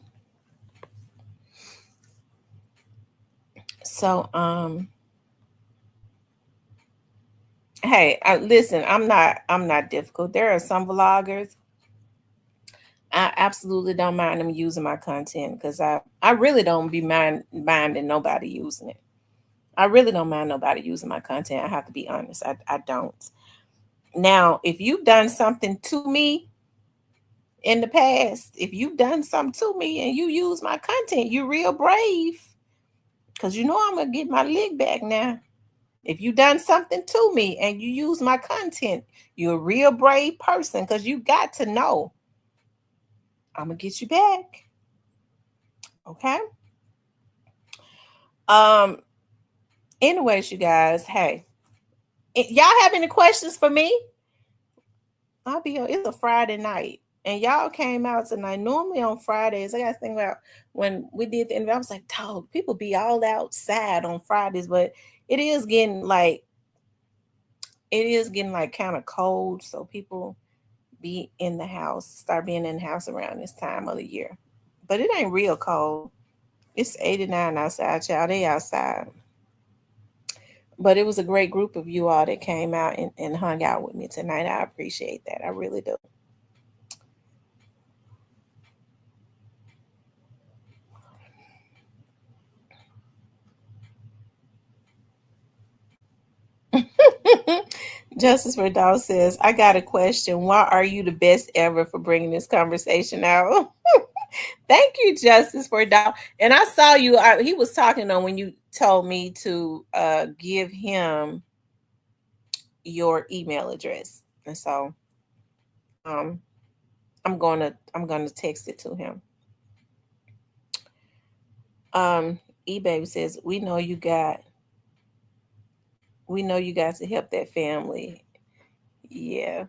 So hey, listen, I'm not difficult. There are some vloggers I absolutely don't mind them using my content because I really don't be minding nobody using it. I really don't mind nobody using my content. I have to be honest. I don't. Now, if you've done something to me in the past, if you've done something to me and you use my content, you're real brave. Because you know I'm going to get my lick back now. If you done something to me and you use my content, you're a real brave person because you got to know I'm going to get you back. Okay? Anyways, you guys, hey, y'all have any questions for me? It's a Friday night and y'all came out tonight. Normally on Fridays, I got to think about when we did the interview, I was like, dog, people be all outside on Fridays, but it is getting like kind of cold. So people start being in the house around this time of the year, but it ain't real cold. It's 89 outside, y'all. They outside. But it was a great group of you all that came out and hung out with me tonight. I appreciate that. I really do. Justice for Dow says, I got a question. Why are you the best ever for bringing this conversation out? Thank you, Justice for Dow. And I saw you. He was talking on when you told me to give him your email address, and so I'm gonna text it to him. eBay says, we know you got to help that family. Yeah.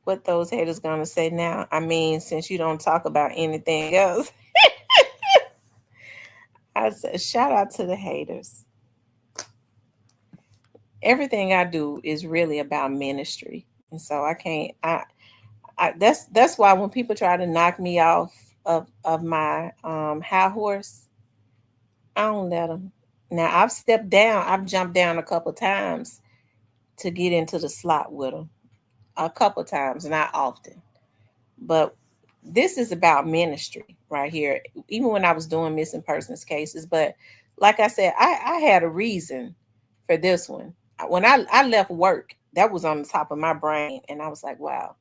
What those haters gonna say now? I mean, since you don't talk about anything else. I said, shout out to the haters. Everything I do is really about ministry. And so I can't that's why when people try to knock me off of my high horse, I don't let them. Now I've jumped down a couple times to get into the slot with them. A couple times, not often. But this is about ministry right here, even when I was doing missing persons cases. But like I said, I had a reason for this one. When I left work, that was on the top of my brain. And I was like, wow.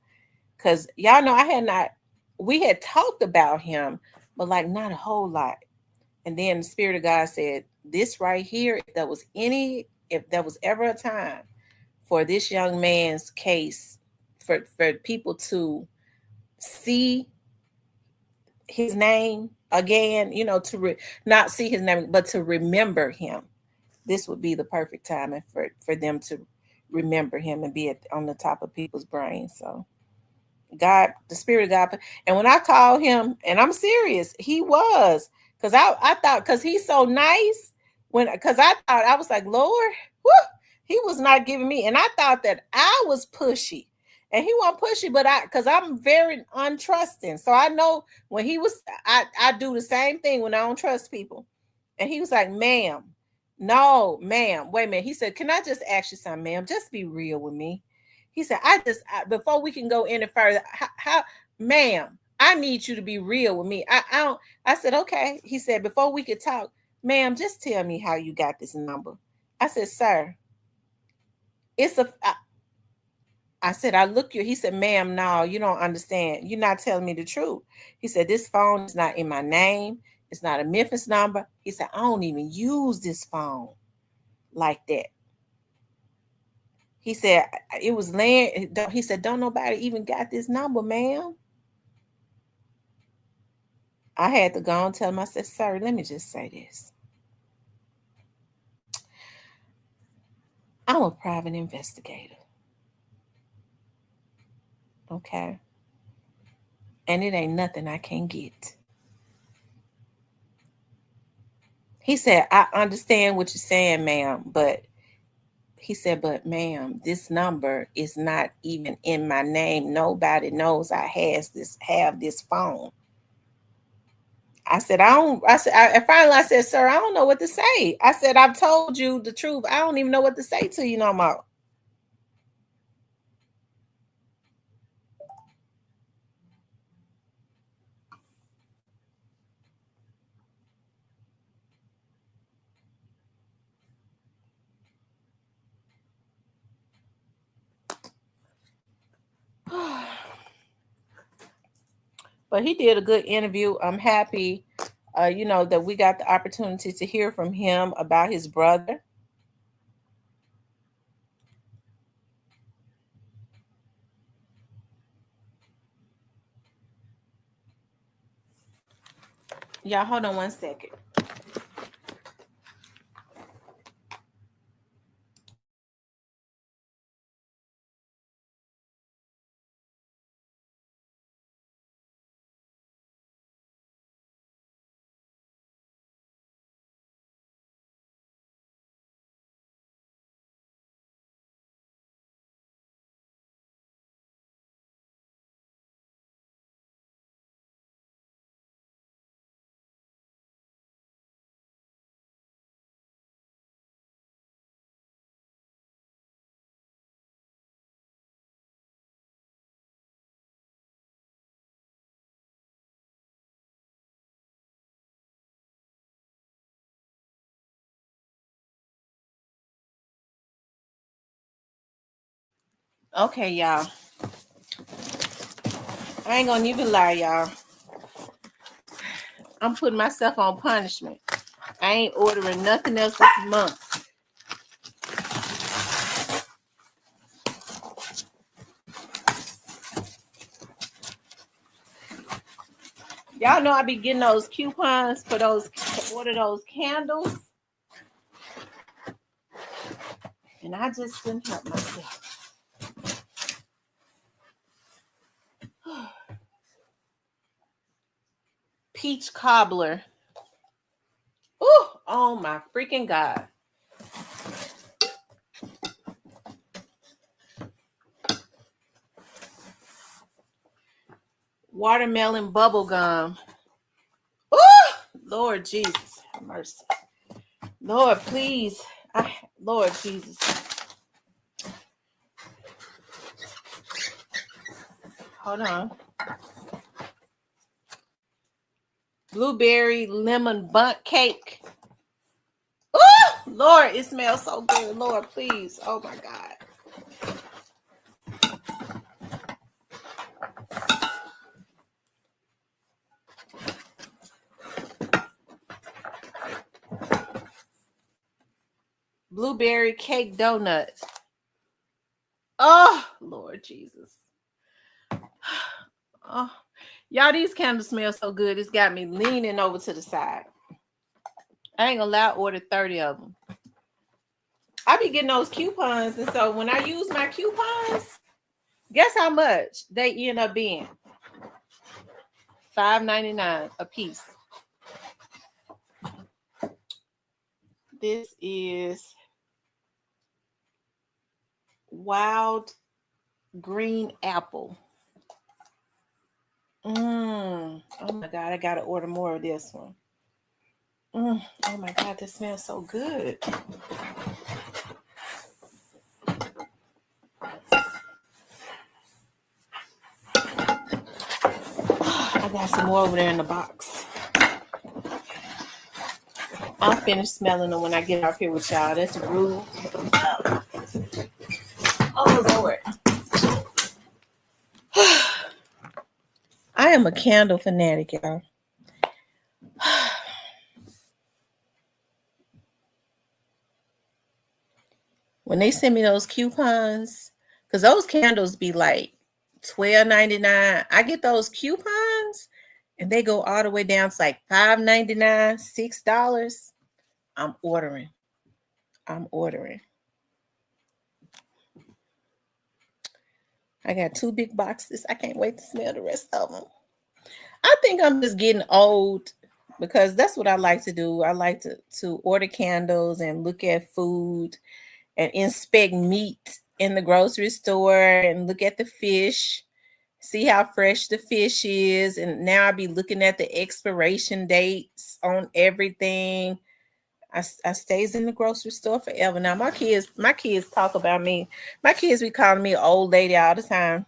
Because y'all know we had talked about him, but like not a whole lot. And then the Spirit of God said, this right here, if there was ever a time for this young man's case, for people to see his name again, to not see his name, but to remember him, this would be the perfect time for them to remember him and be on the top of people's brains. So God, the Spirit of God. And when I called him, and I'm serious, he was, because I thought, because he's so nice, because I thought, I was like, Lord, whoo, he was not giving me. And I thought that I was pushy. And he won't push it, but because I'm very untrusting. So I know when he was, I do the same thing when I don't trust people. And he was like, ma'am, no, ma'am, wait a minute. He said, can I just ask you something, ma'am? Just be real with me. He said, before we can go any further, how ma'am, I need you to be real with me. I don't, I said, okay. He said, before we could talk, ma'am, just tell me how you got this number. I said, sir, it's I said, I look you. He said, ma'am, no, you don't understand. You're not telling me the truth. He said, this phone is not in my name. It's not a Memphis number. He said, I don't even use this phone like that. He said, it was laying. He said, don't nobody even got this number, ma'am. I had to go and tell him, I said, sir, let me just say this. I'm a private investigator. Okay. And it ain't nothing I can't get. He said, I understand what you're saying, ma'am, but he said, but ma'am, this number is not even in my name. Nobody knows I have this phone. I said, finally I said, sir, I don't know what to say. I said, I've told you the truth. I don't even know what to say to you no more. But he did a good interview. I'm happy, that we got the opportunity to hear from him about his brother. Y'all, hold on one second. Okay, y'all. I ain't gonna even lie, y'all. I'm putting myself on punishment. I ain't ordering nothing else this month. Y'all know I be getting those coupons for those to order those candles. And I just couldn't help myself. Peach cobbler. Ooh, oh my freaking God. Watermelon bubble gum. Ooh, Lord Jesus, have mercy. Lord, please. Lord Jesus. Hold on. Blueberry lemon bundt cake. Oh, Lord, it smells so good. Lord, please. Oh my God. Blueberry cake donut. Oh, Lord Jesus. Oh, y'all, these candles smell so good. It's got me leaning over to the side. I ain't gonna lie, I ordered 30 of them. I be getting those coupons, and so when I use my coupons, guess how much they end up being? $5.99 a piece. This is Wild green apple. Oh my God, I gotta order more of this one. Oh my God, this smells so good. I got some more over there in the box. I'll finish smelling them when I get off here with y'all. That's rude. Oh Lord. I am a candle fanatic, y'all. When they send me those coupons, because those candles be like $12.99. I get those coupons and they go all the way down to like $5.99, $6. I'm ordering. I got 2 big boxes. I can't wait to smell the rest of them. I think I'm just getting old because that's what I like to do. I like to order candles and look at food and inspect meat in the grocery store and look at the fish, see how fresh the fish is. And now I'll be looking at the expiration dates on everything. I stays in the grocery store forever. Now my kids talk about me. My kids be calling me old lady all the time.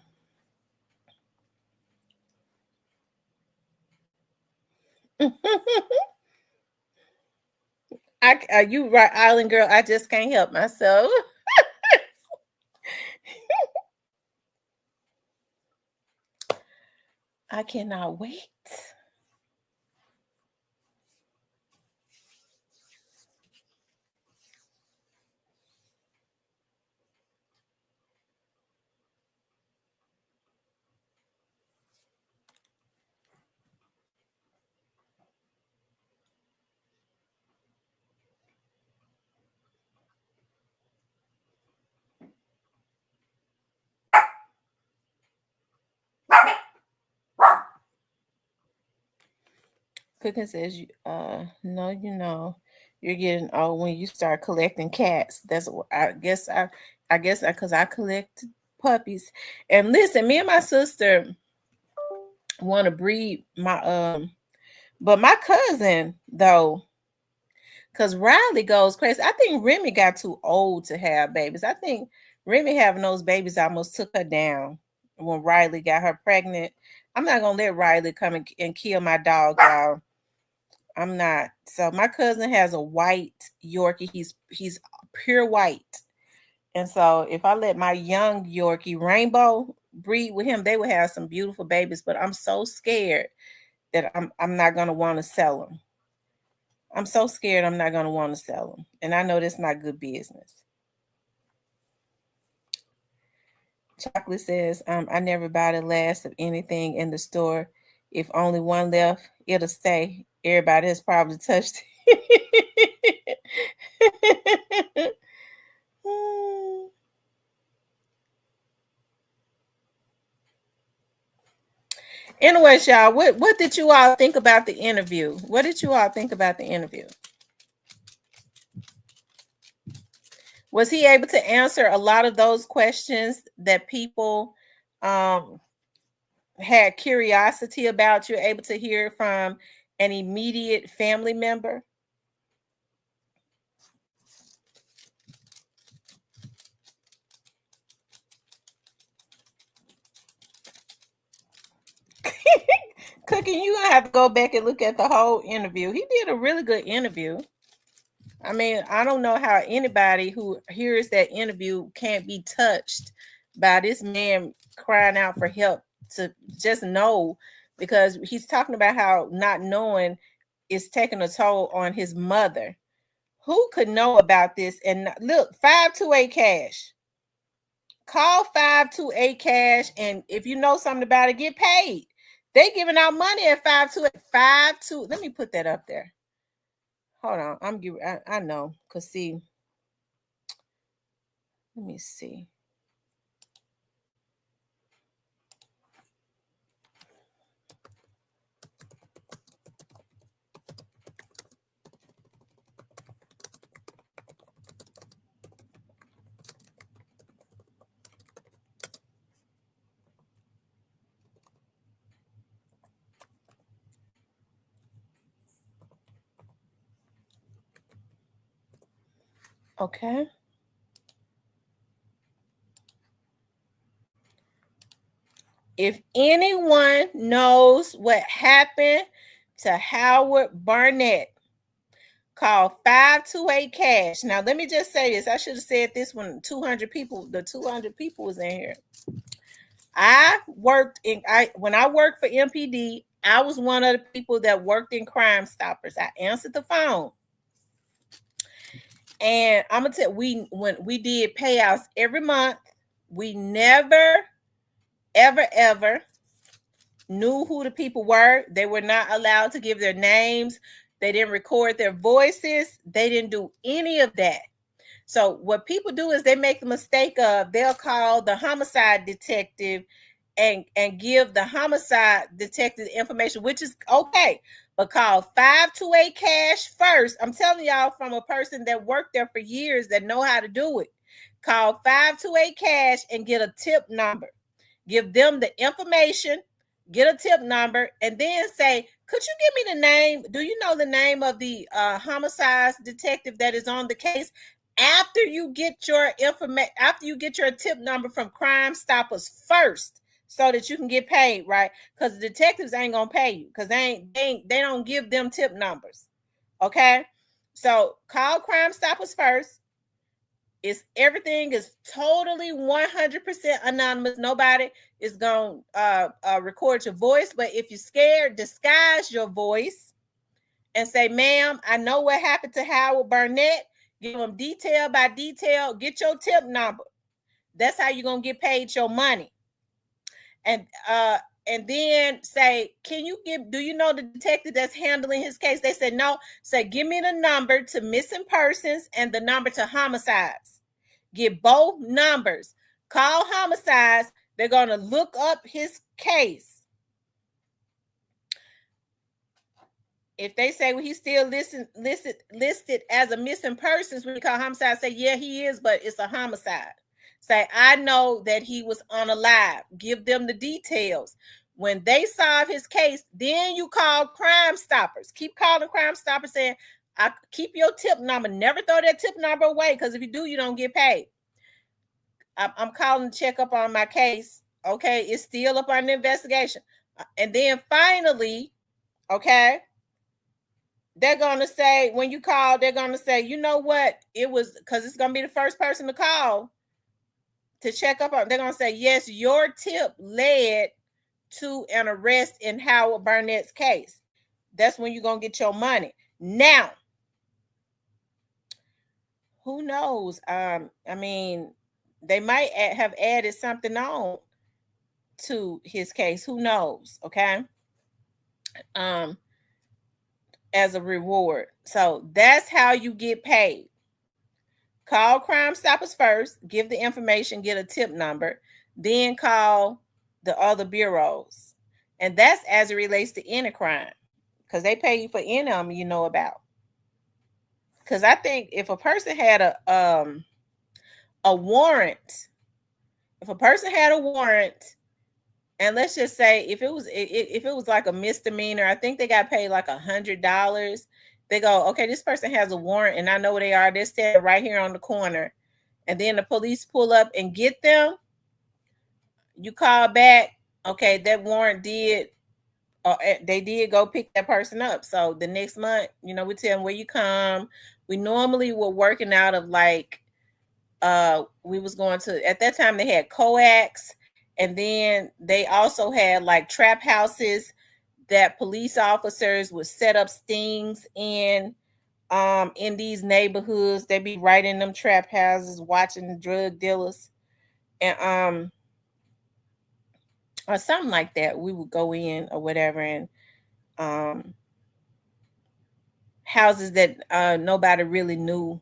You right, Island girl. I just can't help myself. I cannot wait. Cooking says no, you're getting old when you start collecting cats. That's what I guess because I collect puppies. And listen, me and my sister want to breed but my cousin though, because Riley goes crazy. I think Remy got too old to have babies. I think Remy having those babies almost took her down when Riley got her pregnant. I'm not gonna let Riley come and kill my dog, y'all. I'm not. So my cousin has a white Yorkie. He's pure white. And so if I let my young Yorkie Rainbow breed with him, they would have some beautiful babies. But I'm so scared that I'm not gonna want to sell them. I'm so scared I'm not gonna want to sell them. And I know that's not good business. Chocolate says, I never buy the last of anything in the store. If only one left, it'll stay. Everybody has probably touched it. Anyways, y'all, what did you all think about the interview? What did you all think about the interview? Was he able to answer a lot of those questions that people had curiosity about? You're able to hear from an immediate family member? Cooking, you gonna have to go back and look at the whole interview. He did a really good interview. I mean, I don't know how anybody who hears that interview can't be touched by this man crying out for help, to just know, because he's talking about how not knowing is taking a toll on his mother. Who could know about this? And look, 528 cash. Call 528 cash, and if you know something about it, get paid. They giving out money at 528. Let me put that up there. Hold on. I know. Cause see. Let me see. Okay. If anyone knows what happened to Howard Barnett, call 528 cash. Now let me just say this. I should have said this when 200 people, the 200 people was in here. When I worked for MPD, I was one of the people that worked in Crime Stoppers. I answered the phone. And I'm gonna tell when we did payouts every month, we never, ever knew who the people were. They were not allowed to give their names. They didn't record their voices. They didn't do any of that. So what people do is they make the mistake of they'll call the homicide detective and give the homicide detective information, which is okay. But call 528 cash first. I'm telling y'all from a person that worked there for years that know how to do it. Call 528 cash and get a tip number. Give them the information, get a tip number, and then say, could you give me the name? Do you know the name of the homicide detective that is on the case? After you get your information, after you get your tip number from Crime Stoppers first, so that you can get paid, right? Because the detectives ain't gonna pay you because they don't give them tip numbers. Okay, so call Crime Stoppers first. Everything is totally 100% anonymous. Nobody is going to record your voice. But if you're scared, disguise your voice and say, ma'am, I know what happened to Howard Barnett. Give them detail by detail. Get your tip number. That's how you're going to get paid your money. And then say, do you know the detective that's handling his case? They said, no. Say, give me the number to missing persons and the number to homicides. Get both numbers. Call homicides. They're going to look up his case. If they say, well, he's still listed as a missing persons, when you call homicide, say, yeah, he is, but it's a homicide. Say, I know that he was unalive. Give them the details. When they solve his case, then you call Crime Stoppers. Keep calling Crime Stoppers saying, I keep your tip number. Never throw that tip number away, because if you do, you don't get paid. I'm calling to check up on my case. Okay, it's still up on the investigation. And then finally, okay, they're going to say, when you call, they're going to say, you know what? It was, because it's going to be the first person to call to check up on. They're going to say, yes, your tip led to an arrest in Howard Barnett's case. That's when you're going to get your money. Now, who knows? I mean, they might have added something on to his case. Who knows? Okay. As a reward. So that's how you get paid. Call Crime Stoppers first, give the information, get a tip number, then call the other bureaus. And that's as it relates to any crime, because they pay you for any of them you know about. Because I think if a person had a warrant, and let's just say if it was like a misdemeanor, I think they got paid like $100. They go, okay, this person has a warrant and I know where they are. They're standing right here on the corner. And then the police pull up and get them. You call back. Okay, that warrant they did go pick that person up. So the next month, we tell them where you come. We normally were working out of like, we was going to, at that time they had coax. And then they also had like trap houses that police officers would set up stings in these neighborhoods. They'd be right in them trap houses watching drug dealers and or something like that. We would go in or whatever, and houses that nobody really knew,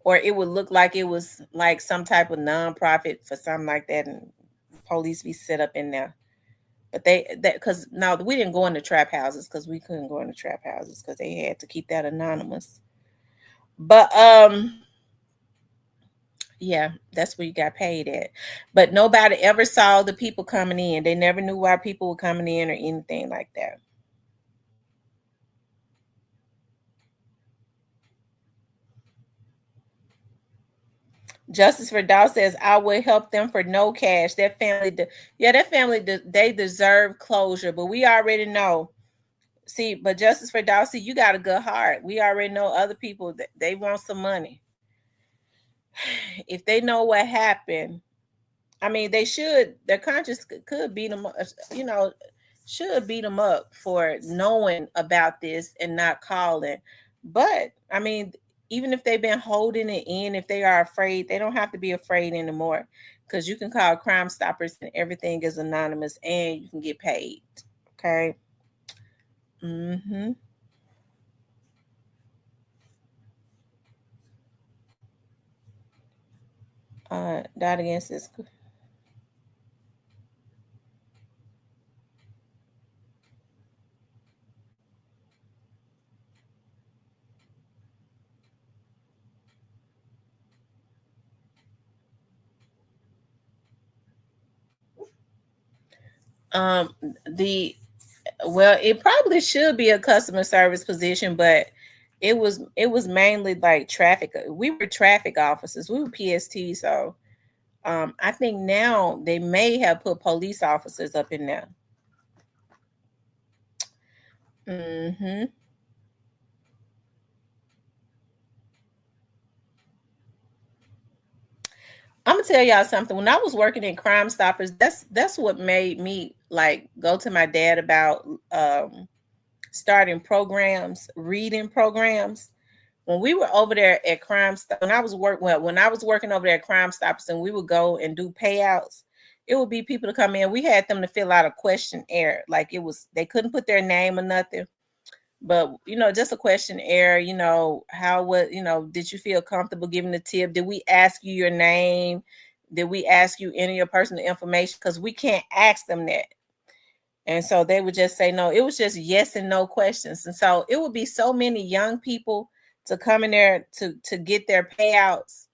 or it would look like it was like some type of nonprofit for something like that, and police be set up in there. But because now we didn't go into trap houses because we couldn't go into trap houses because they had to keep that anonymous. But yeah, that's where you got paid at. But nobody ever saw the people coming in. They never knew why people were coming in or anything like that. Justice for Dow says, I will help them for no cash. That family, they deserve closure, but we already know. See, but Justice for Dow, see, you got a good heart. We already know other people that they want some money. If they know what happened, I mean, they should, their conscience could beat them up, should beat them up for knowing about this and not calling. But, I mean, even if they've been holding it in, if they are afraid, they don't have to be afraid anymore, because you can call Crime Stoppers and everything is anonymous and you can get paid. Okay. Mm-hmm. That against this. Um, the Well, it probably should be a customer service position, but it was mainly like traffic. We were traffic officers. We were PST, so I think now they may have put police officers up in there. Mm-hmm. I'm gonna tell y'all something. When I was working in Crime Stoppers, that's what made me like go to my dad about starting programs, reading programs. When we were over there at when I was working over there at Crime Stoppers, and we would go and do payouts, it would be people to come in. We had them to fill out a questionnaire. Like they couldn't put their name or nothing, but just a questionnaire. Did you feel comfortable giving the tip? Did we ask you your name? Did we ask you any of your personal information? Because we can't ask them that. And so they would just say no. It was just yes and no questions. And so it would be so many young people to come in there to get their payouts.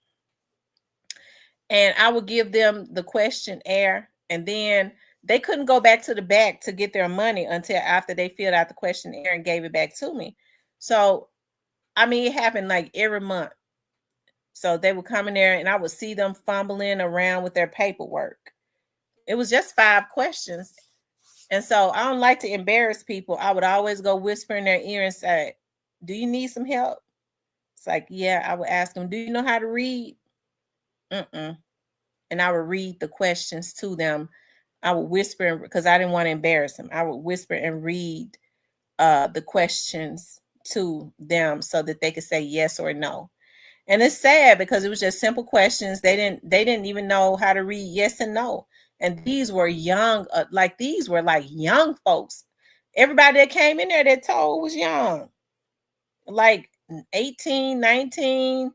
And I would give them the questionnaire, and then they couldn't go back to the back to get their money until after they filled out the questionnaire and gave it back to me. So, I mean, it happened like every month. So they would come in there and I would see them fumbling around with their paperwork. It was just 5 questions. And so I don't like to embarrass people. I would always go whisper in their ear and say, do you need some help? It's like, yeah, I would ask them, do you know how to read? Mm-mm. And I would read the questions to them. I would whisper because I didn't want to embarrass them. I would whisper and read the questions to them so that they could say yes or no. And it's sad because it was just simple questions. They didn't even know how to read yes and no. And these were young, these were like young folks. Everybody that came in there that told was young, like 18, 19,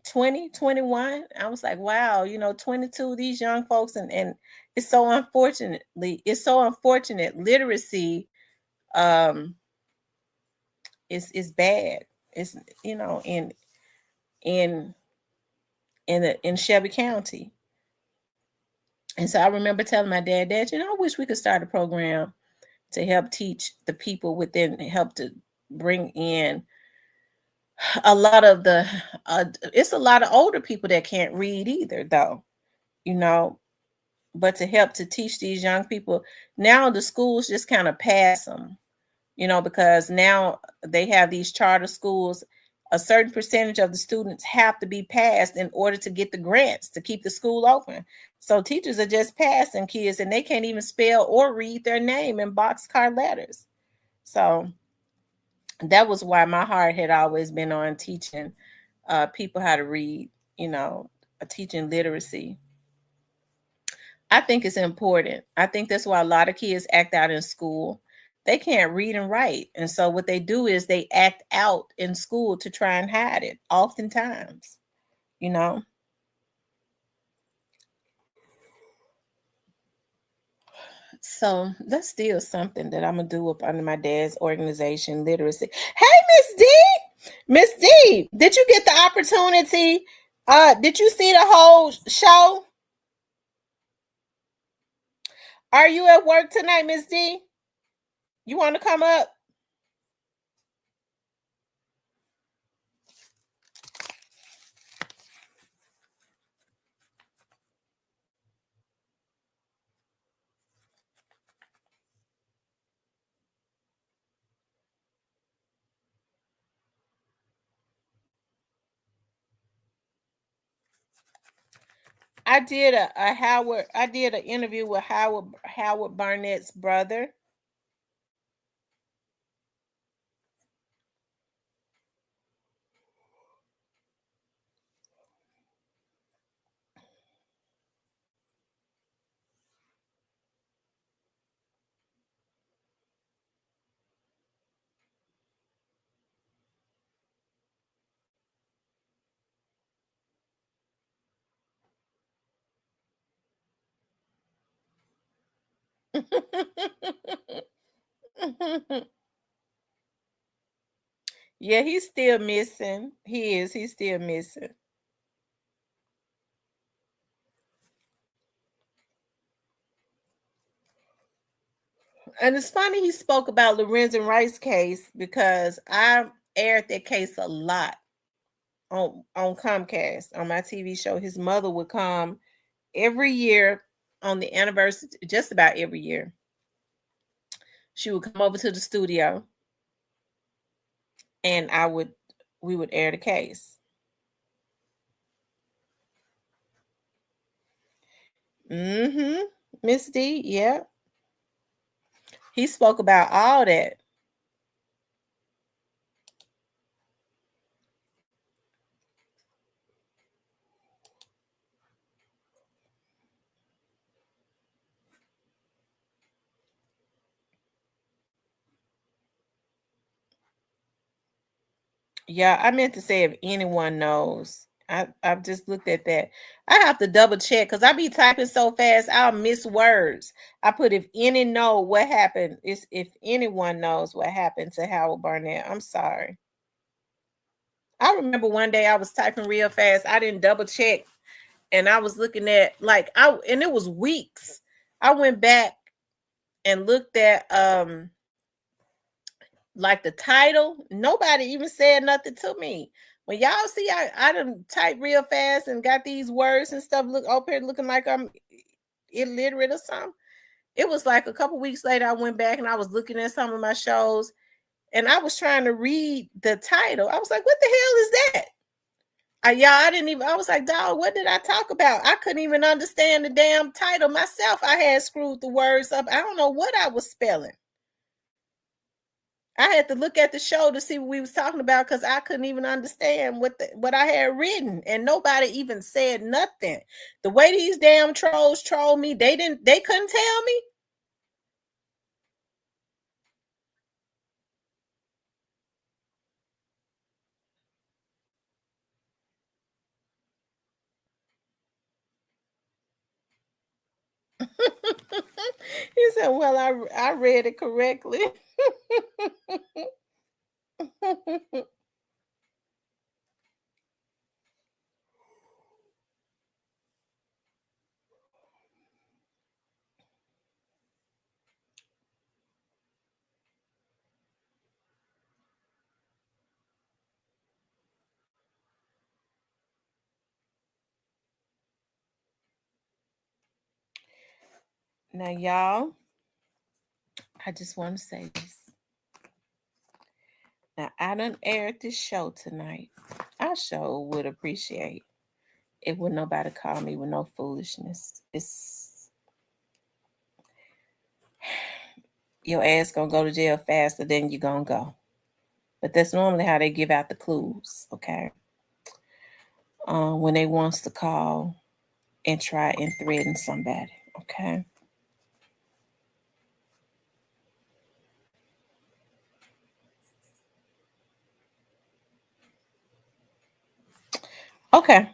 20, 21. I was like, wow, 22, these young folks. And it's so unfortunate. Literacy is bad. It's, in Shelby County. And so I remember telling my dad, I wish we could start a program to help teach the people within, help to bring in a lot of it's a lot of older people that can't read either, though, but to help to teach these young people. Now the schools just kind of pass them, because now they have these charter schools. A certain percentage of the students have to be passed in order to get the grants to keep the school open. So teachers are just passing kids and they can't even spell or read their name in boxcar letters. So that was why my heart had always been on teaching people how to read, teaching literacy. I think it's important. I think that's why a lot of kids act out in school. They can't read and write. And so what they do is they act out in school to try and hide it, oftentimes, So that's still something that I'm going to do up under my dad's organization, literacy. Hey, Miss D! Miss D, did you get the opportunity? Did you see the whole show? Are you at work tonight, Miss D? You want to come up? I did an interview with Howard Barnett's brother. Yeah, he's still missing. He's still missing. And it's funny he spoke about Lorenzen Rice case because I aired that case a lot on Comcast on my TV show. His mother would come every year on the anniversary, just about every year. She would come over to the studio, and we would air the case. Mm-hmm. Miss D, yeah. He spoke about all that. Yeah, I meant to say if anyone knows. I've just looked at that. I have to double check because I be typing so fast I'll miss words. I put if any know what happened. Is if anyone knows what happened to Howard Barnett. I'm sorry. I remember one day I was typing real fast. I didn't double check and I was looking at and it was weeks. I went back and looked at like the title. Nobody even said nothing to me. When y'all see I done type real fast and got these words and stuff look up here looking like I'm illiterate or something. It was like a couple weeks later I went back and I was looking at some of my shows and I was trying to read the title. I was like, what the hell is that? I didn't even, I was like, dog, what did I talk about? I couldn't even understand the damn title myself. I had screwed the words up. I don't know what I was spelling. I had to look at the show to see what we was talking about because I couldn't even understand what I had written, and nobody even said nothing. The way these damn trolls troll me, they couldn't tell me. He said, "Well, I read it correctly." Now, y'all, I just want to say this. Now, I done aired this show tonight. I sure would appreciate it would nobody call me with no foolishness. It's your ass gonna go to jail faster than you gonna go. But that's normally how they give out the clues, okay? When they wants to call and try and threaten somebody, okay? Okay.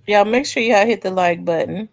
Y'all make sure y'all hit the like button.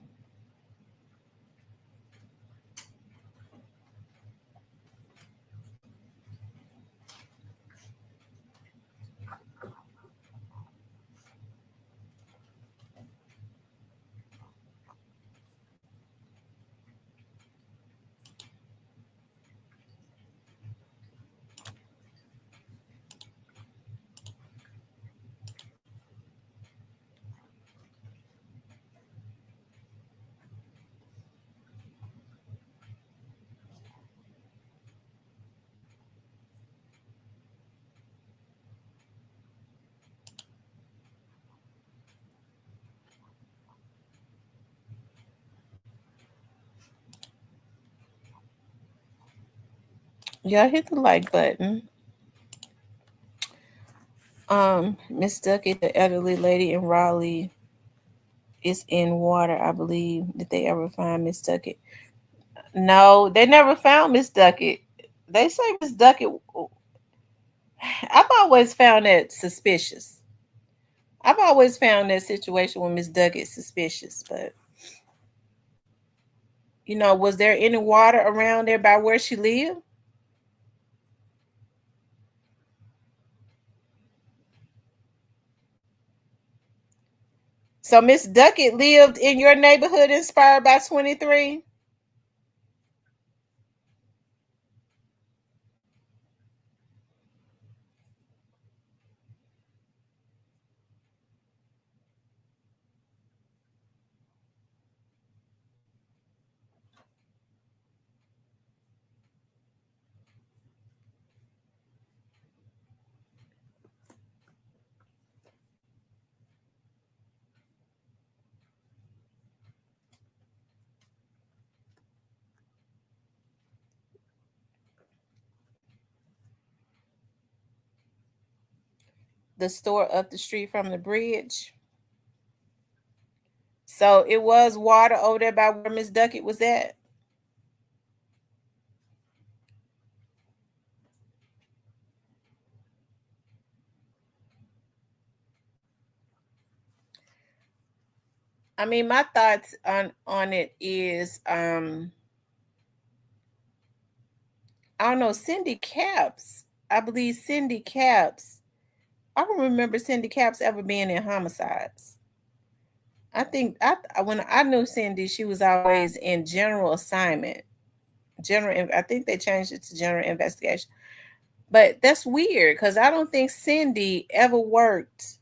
Y'all hit the like button. Miss Duckett, the elderly lady in Raleigh, is in water, I believe. Did they ever find Miss Duckett? No, they never found Miss Duckett. They say Miss Duckett. I've always found that suspicious. I've always found that situation with Miss Duckett suspicious, but was there any water around there by where she lived? So Miss Duckett lived in your neighborhood inspired by 23? The store up the street from the bridge. So it was water over there by where Miss Duckett was at. I mean, my thoughts on it is I don't know, Cindy Caps. I believe Cindy Caps. I don't remember Cindy Caps ever being in homicides. I think when I knew Cindy, she was always in general assignment. I think they changed it to general investigation. But that's weird because I don't think Cindy ever worked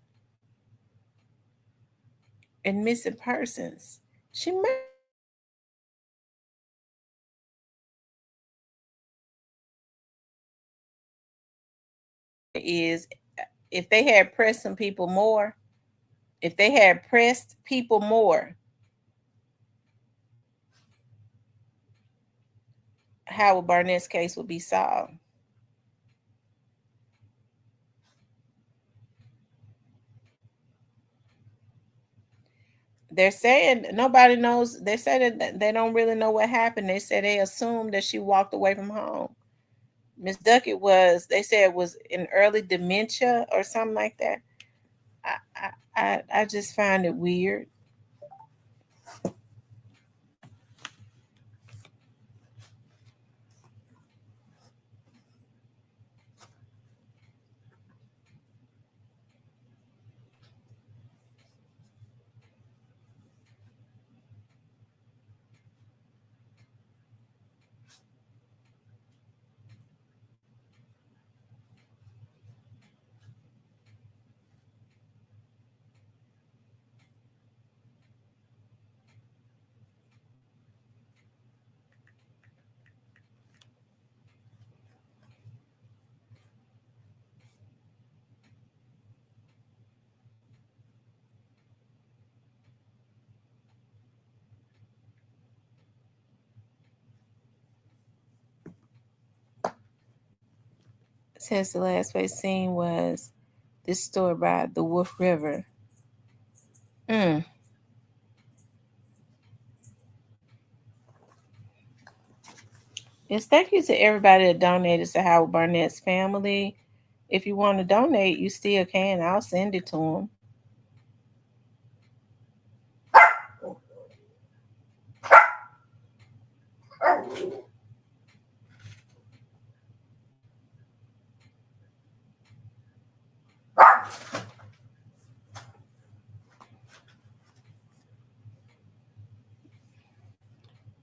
in missing persons. She may is if they had pressed some people more, if they had pressed people more, Howard Barnett's case would be solved. They're saying nobody knows. They said that they don't really know what happened. They said they assumed that she walked away from home. Miss Duckett they said was in early dementia or something like that. I just find it weird. Since the last place seen was this store by the Wolf River. Mm. Yes, thank you to everybody that donated to Howard Barnett's family. If you want to donate, you still can. I'll send it to them.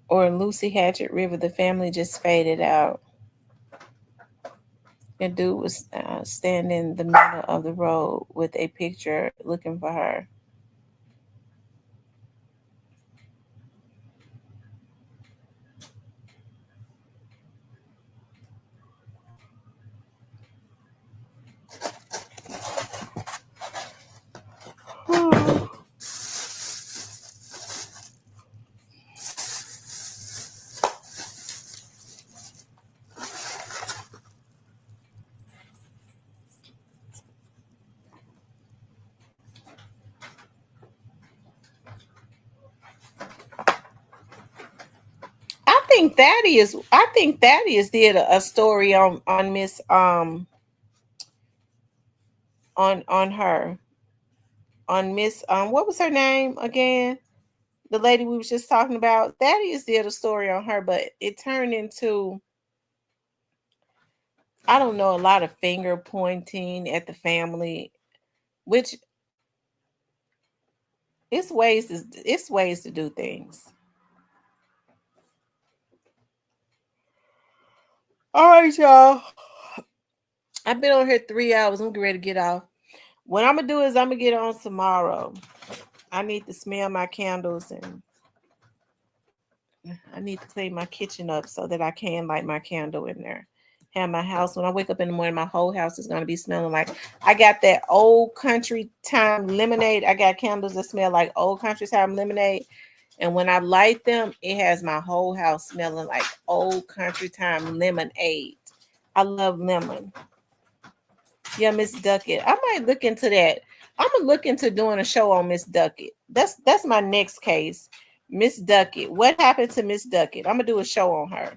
Or in Lucy Hatchet River, the family just faded out. A dude was standing in the middle of the road with a picture looking for her. I think Thaddeus did a story on Miss on her on Miss what was her name again? The lady we was just talking about. Thaddeus did a story on her, but it turned into, I don't know, a lot of finger pointing at the family, which it's ways to do things. All right, y'all. I've been on here 3 hours. I'm ready to get off. What I'm gonna do is I'm gonna get on tomorrow. I need to smell my candles and I need to clean my kitchen up so that I can light my candle in there. Have my house, when I wake up in the morning, my whole house is gonna be smelling like, I got that old country time lemonade. I got candles that smell like old country time lemonade. And when I light them, it has my whole house smelling like old country time lemonade. I love lemon. Yeah, Miss Duckett. I might look into that. I'm gonna look into doing a show on Miss Duckett. That's my next case. Miss Duckett. What happened to Miss Duckett? I'm gonna do a show on her.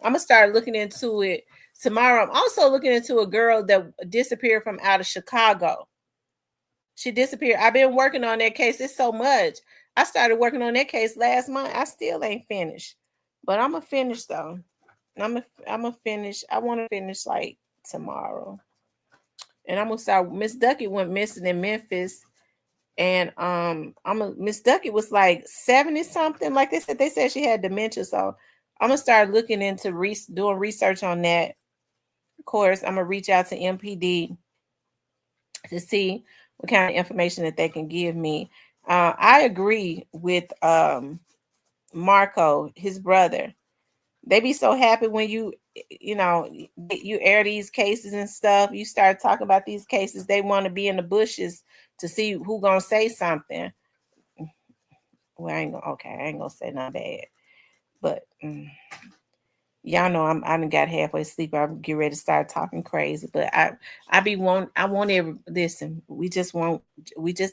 I'm gonna start looking into it tomorrow. I'm also looking into a girl that disappeared from out of Chicago. She disappeared. I've been working on that case. It's so much. I started working on that case last month. I still ain't finished, but I'm gonna finish though. I'm gonna finish. I want to finish like tomorrow, and I'm gonna start. Miss Duckett went missing in Memphis, and Miss Duckett was like 70 something. Like they said she had dementia. So I'm gonna start looking into doing research on that. Of course, I'm gonna reach out to MPD to see what kind of information that they can give me. I agree with Marco, his brother. They be so happy when you air these cases and stuff. You start talking about these cases. They want to be in the bushes to see who gonna say something. Well, I ain't gonna say nothing bad, but y'all know I done got halfway asleep. I'm get ready to start talking crazy, but I want every listen. We just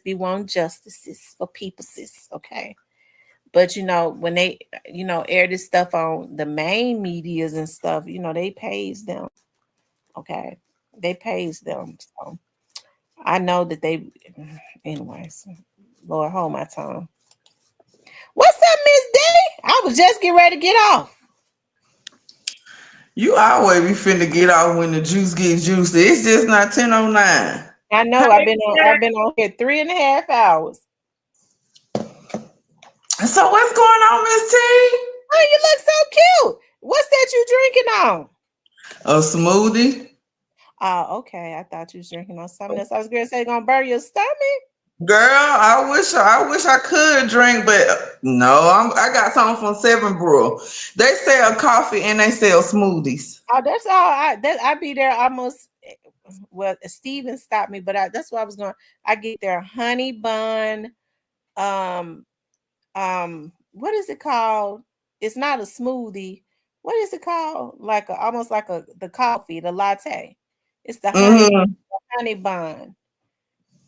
be wanting justices for people, sis. Okay. But when they air this stuff on the main medias and stuff, they pays them. Okay. They pays them. So I know that they anyways. Lord, hold my tongue. What's up, Miss D? I was just getting ready to get off. You always be finna get off when the juice gets juicy. It's just not 10:09. I know. I've been on here 3.5 hours. So what's going on, Miss T? Oh, you look so cute. What's that you drinking on? A smoothie. Oh, okay. I thought you was drinking on something else. I was gonna say gonna burn your stomach. Girl, I wish I could drink, but no, I got something from Seven Brew. They sell coffee and they sell smoothies. Oh, that's all. I be there almost. Well, Steven stopped me, but that's what I was going. I get their honey bun. What is it called? It's not a smoothie. What is it called? Almost like the coffee, the latte. It's the honey bun,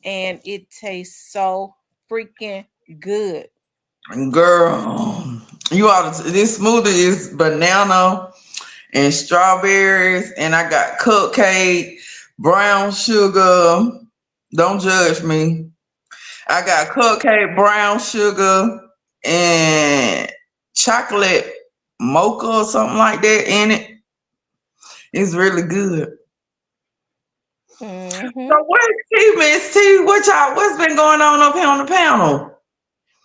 and it tastes so freaking good. Girl, this smoothie is banana and strawberries, and I got cupcake, brown sugar. Don't judge me. I got cupcake, brown sugar, and chocolate mocha or something like that in it. It's really good. Hmm. So where's T, Miss T? What's been going on up here on the panel?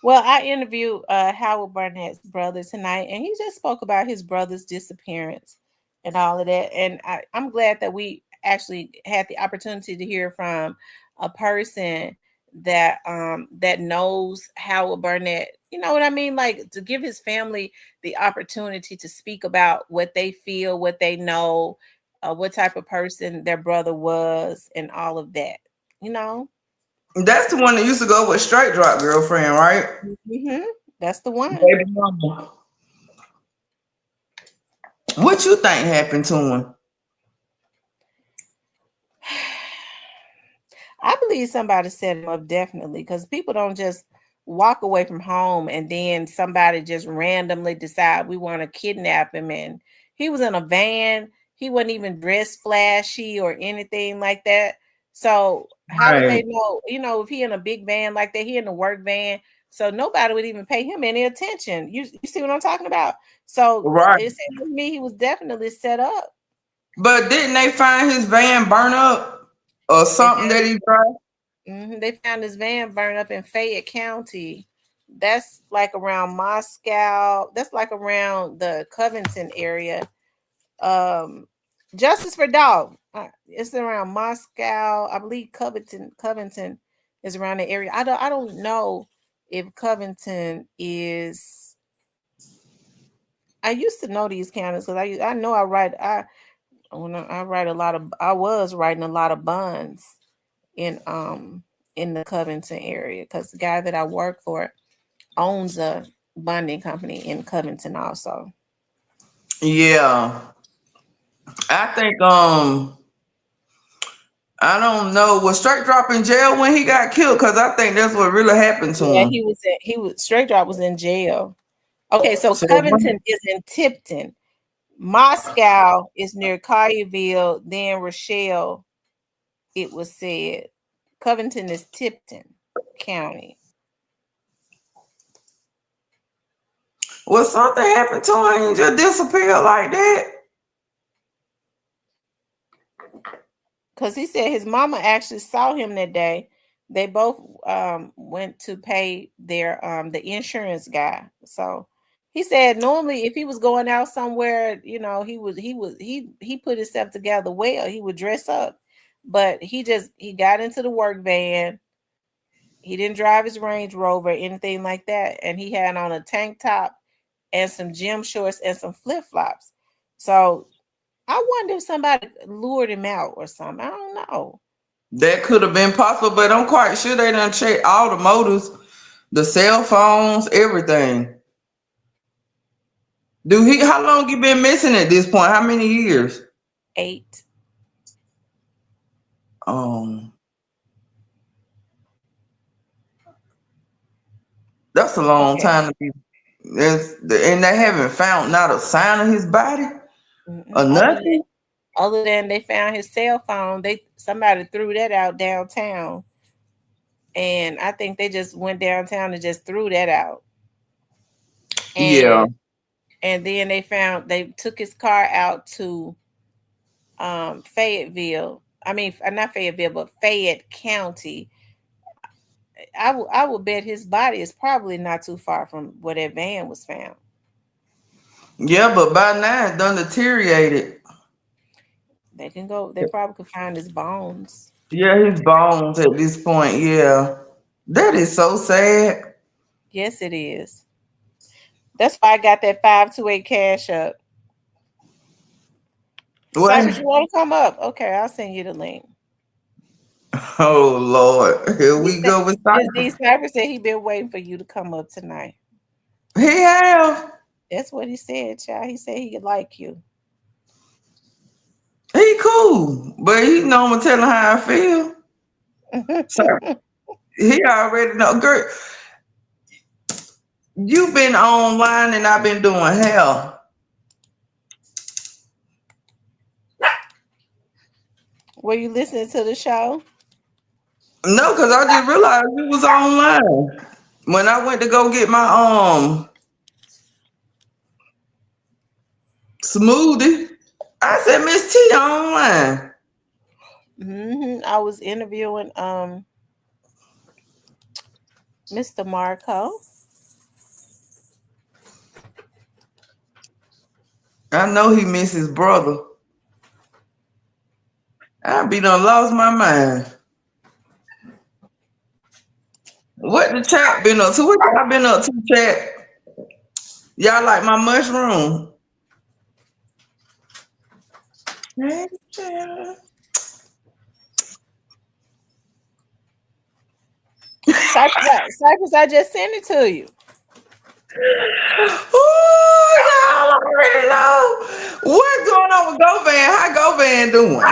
Well, I interviewed Howard Barnett's brother tonight, and he just spoke about his brother's disappearance and all of that. And I'm glad that we actually had the opportunity to hear from a person that knows Howard Barnett. You know what I mean? Like to give his family the opportunity to speak about what they feel, what they know, what type of person their brother was, and all of that. You know. That's the one that used to go with Straight Drop girlfriend, right? Hmm. That's the one. Baby mama. What you think happened to him? I believe somebody set him up definitely because people don't just walk away from home and then somebody just randomly decide we want to kidnap him. And he was in a van. He wasn't even dressed flashy or anything like that. So how would Right. they know? You know, if he in a big van like that, he in a work van. So nobody would even pay him any attention. You see what I'm talking about? So Right. it seems to me he was definitely set up. But didn't they find his van burn up or They something found that he drive? They found his van burned up in Fayette County. That's like around Moscow. That's like around the Covington area. Um, Justice for Dog. It's around Moscow. I believe Covington is around the area. I don't know if Covington is. I used to know these counties because I know I write a lot of I was writing a lot of bonds in um in the Covington area because the guy that I work for owns a bonding company in Covington also. Yeah. I think I don't know. Was Straight Drop in jail when he got killed? Because I think that's what really happened to Yeah, him. he was Straight Drop was in jail. Okay, so So Covington is in Tipton. Moscow is near Collierville, then Rochelle, it was said. Covington is Tipton County. was something happened to him and he just disappeared like that? Because he said his mama actually saw him that day. They both went to pay their the insurance guy. So he said normally if he was going out somewhere, you know, he put himself together well. He would dress up, but he got into the work van. He didn't drive his Range Rover, anything like that, and he had on a tank top and some gym shorts and some flip flops. So I wonder if somebody lured him out or something. I don't know. That could have been possible, but I'm quite sure they done checked all the motors, the cell phones, everything. Do he? How long you been missing at this point? How many years? 8. Um, that's a long Okay. time to be. And they haven't found not a sign of his body or Mm-mm. nothing. Other than they found his cell phone, somebody threw that out downtown, and I think they just went downtown and just threw that out. Yeah, And then they took his car out to Fayetteville. I mean, not Fayetteville, but Fayette County. I would bet his body is probably not too far from where that van was found. yeah, but by now it done deteriorated. They can go. They probably could find his bones. Yeah, his bones at this point. Yeah, that is so sad. Yes, it is. That's why I got that 528 cash up. Cypress, What? you want to come up? Okay, I'll send you the link. Oh Lord, here He we said, go with Miss D. Cypress. Cypress said he been waiting for you to come up tonight. He have. That's what he said, child. He said he like you. He cool, but he know I'ma tell him how I feel. So he already know. Girl, you been online and I've been doing hell. Were you listening to the show? No, cause I just realized you was online when I went to go get my Smoothie. I said Miss T online. I was interviewing Mr. Marco. I know he miss his brother. I be done lost my mind. What the chat been up to? What y'all been up to, chat? Y'all like my mushroom? Hey, chat. Cypress, I just sent it to you. Ooh, y'all already know what's going on with Govan. How Govan doing?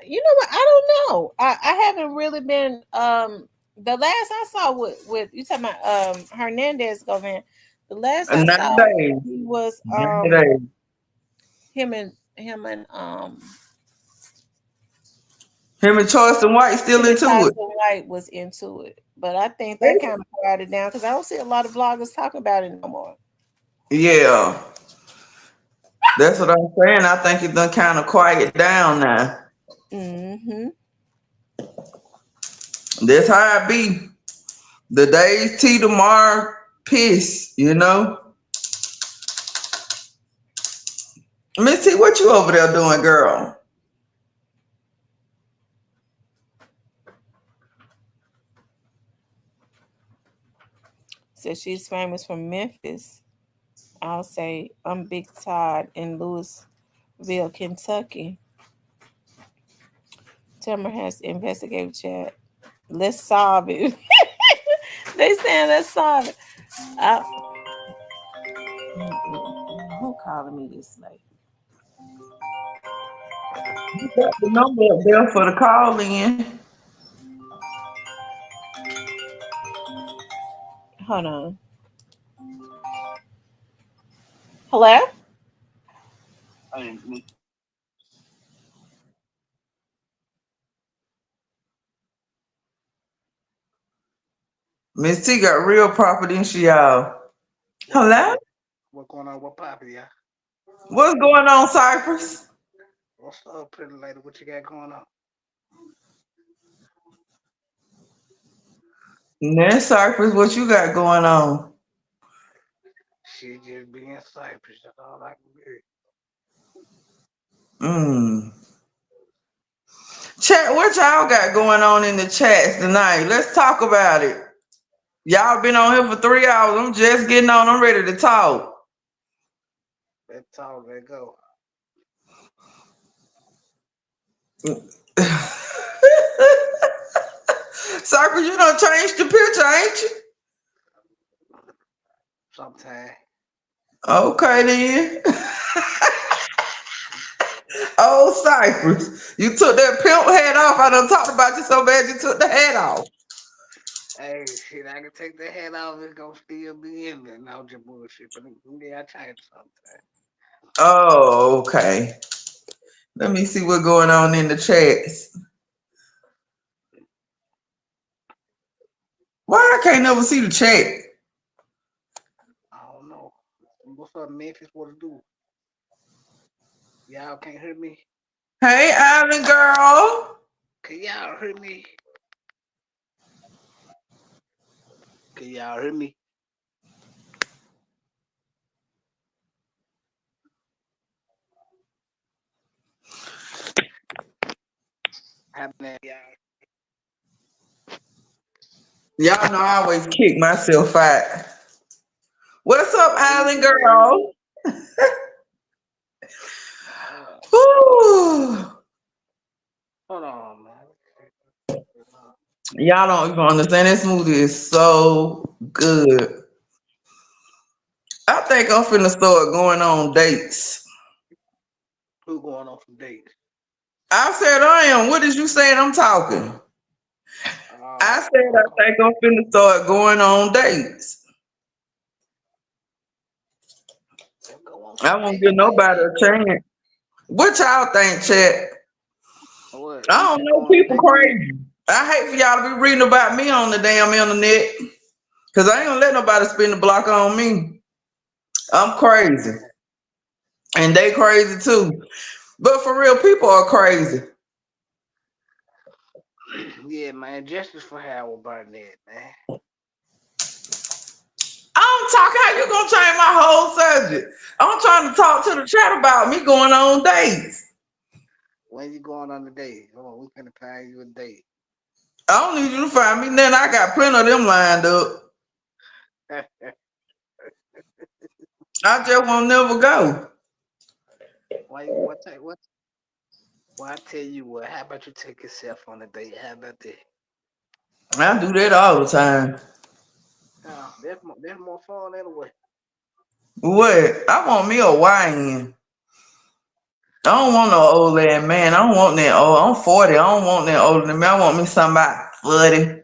You know what? I don't know. I haven't really been the last I saw with you talking about Hernandez going, the last I 9 saw days. he was 9 days. him and Him and Charleston White still him and into it. Tyson White was into it. But I think They- that kind of quieted down because I don't see a lot of vloggers talking about it no more. Yeah, that's what I'm saying. I think it's done kind of quiet down now. Mm-hmm. That's how it be. The days T tomorrow piss, you know. Miss T, what you over there doing, girl? So she's famous from Memphis. I'll say I'm Big Todd in Louisville, Kentucky. Timber has investigative chat. Let's solve it. They saying let's solve it. I, who calling me this late? You got the number up there for the call in. Hold on. Hello? Miss T got real providential. What Hello? what going on? What poppin', yeah? What's going on, Cypress? What's up, pretty lady? What you got going on? Nah, Cypress, what you got going on? She just being Cypress. That's all I can do. Mm. Chat, what y'all got going on in the chats tonight? Let's talk about it. Y'all been on here for 3 hours. I'm just getting on. I'm ready to talk. Let's talk. Let go. Cypress, you done changed the picture, ain't you? Sometime. Okay then. Oh, Cypress, you took that pimp hat off. I done talked about you so bad you took the hat off. Hey, shit, I can take the head off. It's gonna still be in there. No, just bullshit. But yeah, I change sometime. Oh, okay. Let me see what's going on in the chats. Why I can't never see the chat? I don't know. What's up, Memphis? What to do? Y'all can't hear me? Hey, Island girl. Can y'all hear me? Can y'all hear me? Happening, y'all. Y'all know I always kick myself out. What's up, How you Island doing? girl? Uh, Whew. hold on, man. Y'all don't even understand. That smoothie is so good. I think I'm finna start going on dates. Who going on some dates? I said I am. What is you saying? I'm talking. I said Oh, I think I'm finna start going on dates. let's go on I some won't dates, give nobody baby. a chance. What y'all think, chat? What? I We don't should go know. on a People date. crazy. I hate for y'all to be reading about me on the damn internet. Cause I ain't gonna let nobody spin the block on me. I'm crazy. and they crazy too. But for real, people are crazy. Yeah, man. Justice for Howard Barnett, man. I'm talking. How you gonna change my whole subject? I'm trying to talk to the chat about me going on dates. When you going on a date? Oh, we finna find you a date. I don't need you to find me nothing. I got plenty of them lined up. I just won't never go. Why? What? Well, I tell you what. How about you take yourself on a date? How about that? I do that all the time. Oh, that's more fun anyway. What? I want me a YN. I don't want no old ass man. I don't want that old. I'm 40. I don't want that older than me. I want me somebody 40.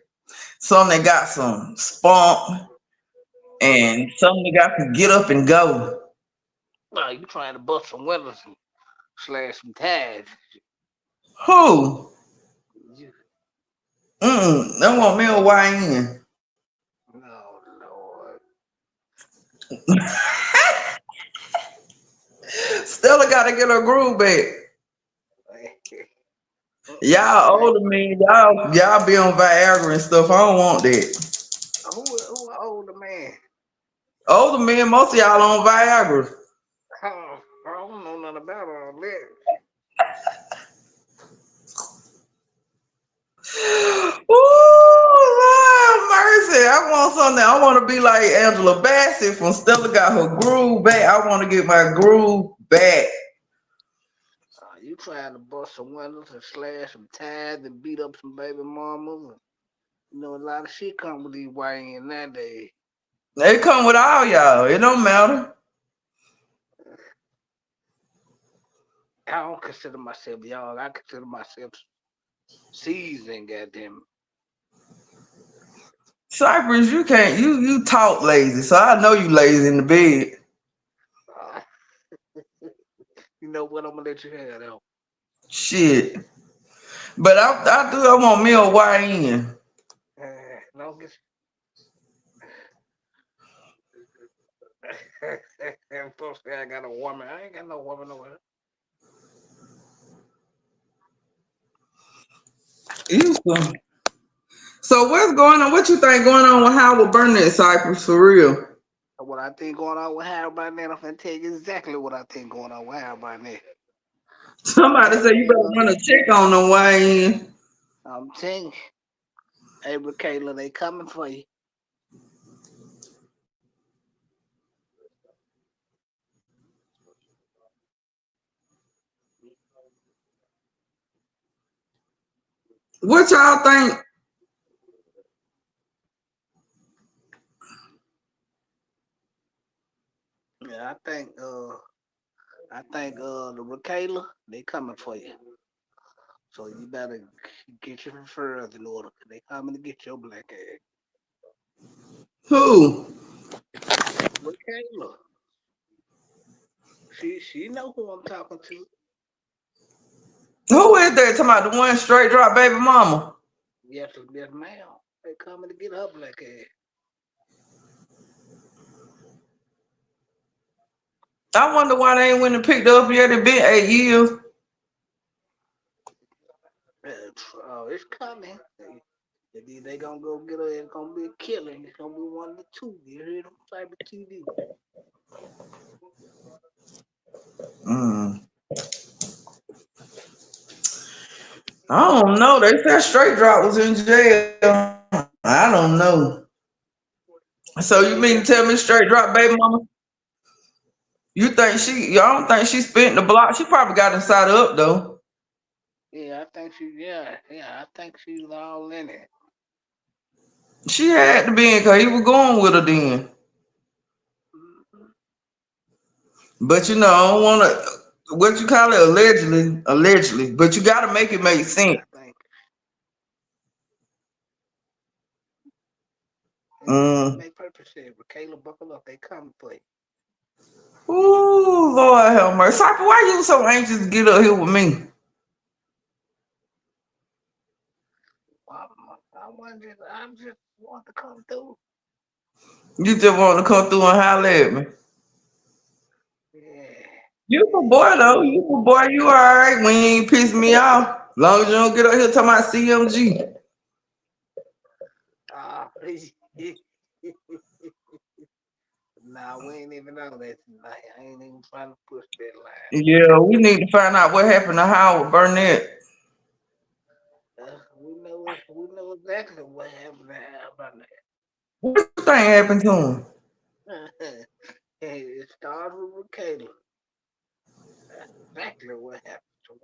Some that got some spunk and some that got to get up and go. No, you trying to bust some windows and slash some ties. Who? You, I want me a YN. oh Lord. Stella got to get her groove back. Y'all Man, older me. Y'all be on Viagra and stuff. I don't want that. who older man? Older men, most of y'all on Viagra. Oh, I don't know nothing about all that. Ooh, Lord mercy. I want something. I want to be like Angela Bassett from Stella got her groove back. I want to get my groove back. You trying to bust some windows and slash some ties and beat up some baby mamas. You know, a lot of shit come with these YN nowadays. They come with all y'all. It don't matter. I don't consider myself young. I consider myself seasoned, goddamn Cypress, you can't. You talk lazy, so I know you lazy in the bed. it. You know what? I'm gonna let you have though. Shit. But I do. I want me a YN. Long as folks say I got a woman, I ain't got no woman over You so what's going on? What you think going on with Howard Burnett, Cypress, for real? what I think going on with Harold by now. I'm finna tell you exactly what I think going on with Harold by now. Somebody say you better Kayla, run a check on them YN. I'm telling you, hey, Kayla, they coming for you. What y'all think? Yeah, I think the Kayla, they coming for you. So you better get your referrals in order. 'Cause they coming to get your black ass. Who? Kayla, she know who I'm talking to. Who is that? Talking about the one straight drop baby mama. Yes, ma'am. They coming to get her black ass. I wonder why they ain't went and picked her up yet. It been 8 years. It's coming. They gonna go get her. It's gonna be a killing. It's gonna be one of the two. You hear them? Cyber TV. Mm. I don't know. They said straight drop was in jail. I don't know. So you mean to Yeah, tell me straight drop baby mama? You think she? Y'all don't think she spent the block? She probably got inside up though. yeah. I think she. Yeah. I think she's all in it. She had to be in because he was going with her then. Mhm. But you know, I don't want to. What you call it? Allegedly. But you got to make it make sense. I think. Yeah, Mm. it make purpose here. But Kayla, buckle up. They coming for you. Ooh, Lord have mercy. Cypher, why you so anxious to get up here with me? I just want to come through. You just want to come through and holler at me. Yeah. You a boy though. You a boy. You all right. When you ain't piss me off. Long as you don't get up here talking about CMG. Ah, nah, we ain't even on that tonight. I ain't even trying to push that line. Yeah, we need to find out what happened to Howard Burnett. We know exactly what happened to Al Barnett. What you think happened to him? Hey, it started with Caleb. That's exactly what happened to him.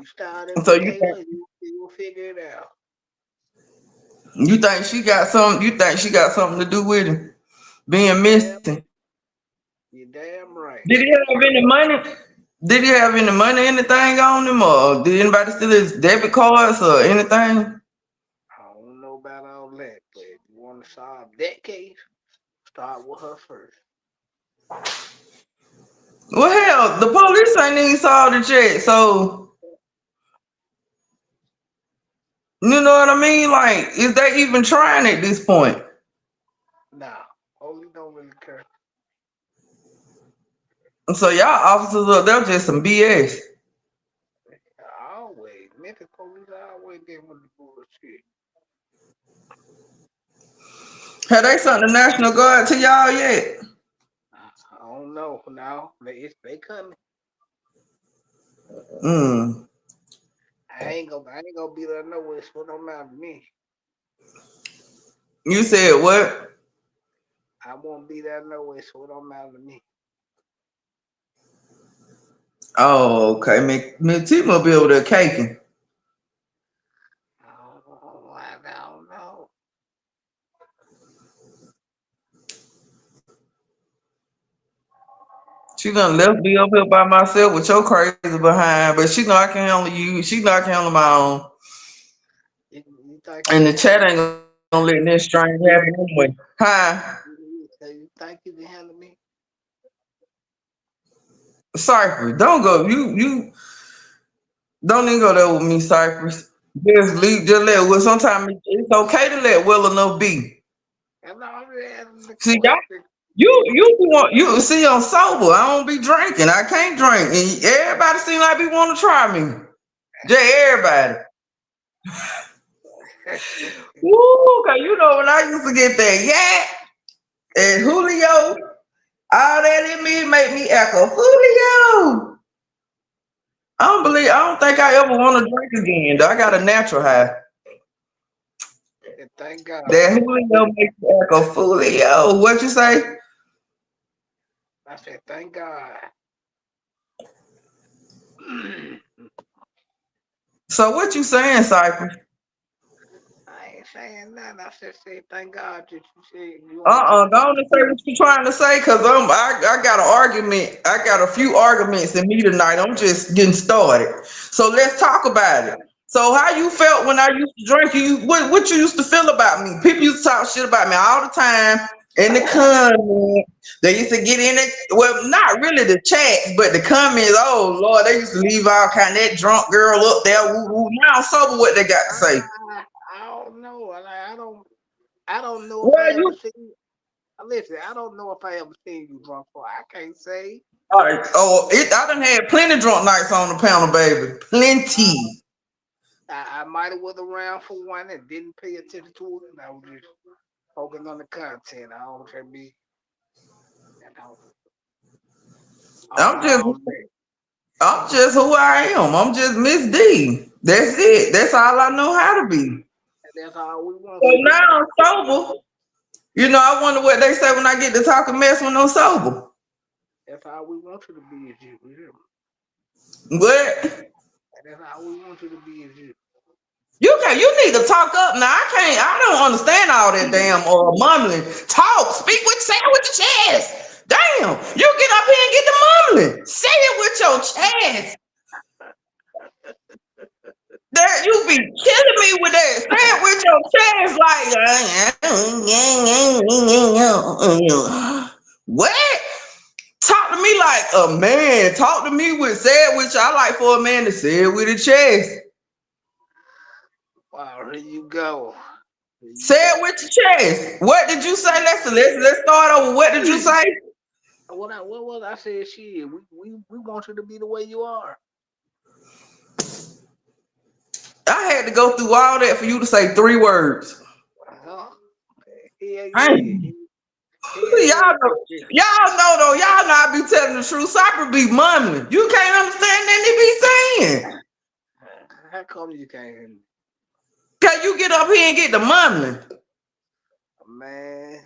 You started So with Kayla, you will figure it out. you think she got some? You think she got something to do with him You being damn, missing? you damn right. Did he have any money? Did he have any money, anything on him, or did anybody steal his debit cards or anything? I don't know about all that, but if you want to solve that case, start with her first. Well, hell, the police ain't even solved it yet. So you know what I mean? Like, is they even trying at this point? Nah, Holy don't really care. So y'all officers up there just some BS. Always, Memphis police always dealing with the bullshit. Have they sent the National Guard to y'all yet? I don't know now. They coming. Mm. I ain't gonna be there no way. So it don't matter to me. You said what? I won't be there no way. So it don't matter to me. Oh, okay. Me T must be over there caking. I don't know. She done left me up here by myself with your crazy behind, but she know I can handle you. She know I can handle my own. You think you And the can chat handle ain't me? gonna let this strange happen anyway. Hi. You think you can handle me? Cypress, don't go. You don't even go there with me, Cypress. Just leave. Just let. Well, sometimes it's okay to let well enough be. I'm already asking the See, y'all, question. you want you see I'm sober. I don't be drinking. I can't drink, and everybody seem like be want to try me. Just everybody. Woo, cause you know when I used to get that and Julio, all that in me make me echo Julio. I don't think I ever want to drink again. Though I got a natural high. And thank God. That Julio makes me echo Julio. What you say? I said, thank God. I So what you saying, Cypress? ain't saying nothing. I just say, thank God that you said you want to keep Go it. on and say what you trying to say, cause I got an argument. I got a few arguments in me tonight. I'm just getting started. So let's talk about it. So how you felt when I used to drink? What you used to feel about me? People used to talk shit about me all the time in the comments. They used to get in it. Well, not really the chats, but the comments. Oh Lord, they used to leave all kind of that drunk girl up there. Woo, woo. Now I'm sober. What they got to say? I don't know. I don't know if I Well, ever you seen. Listen, I don't know if I ever seen you drunk before. I can't say. all right. Oh, I done had plenty drunk nights on the panel, baby. Uh, Plenty. I might have was around for one and didn't pay attention to it, and I was just focusing on the content. I don't care me. You know, on I'm just all that. I'm just who I am. I'm just Miss D. That's it. That's all I know how to be. And that's all we want So you to now be. I'm sober. You know, I wonder what they say when I get to talking mess when I'm sober. That's all we want you to be is you. You hear me? But And that's all we want you to be is you. you need to talk up now. I don't understand all that damn mumbling. Talk. Say it with your chest. Damn. You get up here and get the mumbling. Say it with your chest. That you be killing me with that. Say it with your chest like what? Talk to me like a man. Talk to me with say it with I like for a man to say it with a chest. Wow, here you go. Here you Say go. it with your chest. What did you say? Let's start over. What did you say? What was I said? Shit, we want you to be the way you are. I had to go through all that for you to say 3 words. Huh? Yeah, I yeah. ain't- Yeah, y'all know though, y'all know I be telling the truth. Cypher be mumbling. You can't understand that they be saying. How come you can't hear me? Can you get up here and get the mumbling? Man,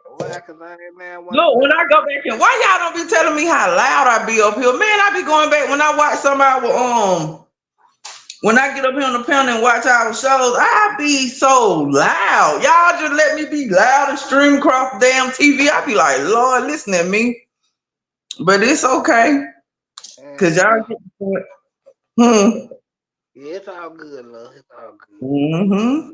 why? Cause I ain't man one of Look, when them. I go back in, why y'all don't be telling me how loud I be up here? Man, I be going back when I watch some of our when I get up here on the panel and watch our shows, I be so loud. Y'all just let me be loud and stream across the damn TV. I be like, Lord, listen at me. But it's okay. Cause y'all Yeah, get the point. Hmm. yeah, it's all good, love. It's all good. Mm-hmm.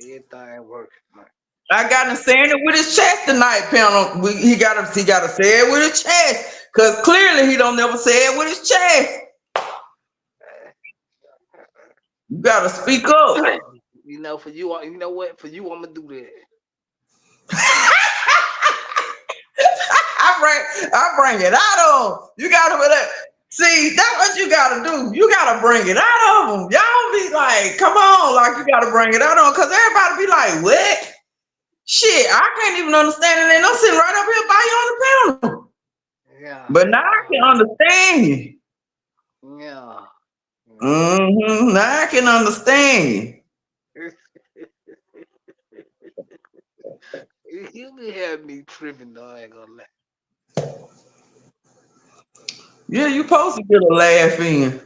Everything working, man. I got him saying it with his chest tonight, panel. He gotta say it with his chest. Cause clearly he don't never say it with his chest. You gotta speak up. You know, for you, you know what? For you, I'm gonna do that. I bring it out of them. You gotta be that. See, that's what you gotta do. You gotta bring it out of them. Y'all be like, come on, like you gotta bring it out of them. Cause everybody be like, what? Shit, I can't even understand it. And I'm sitting right up here by you on the panel. Yeah, But now I can understand you. yeah, Now I can understand yeah. You be having me tripping, though. I ain't gonna lie. you. Yeah, you supposed to get a laugh in.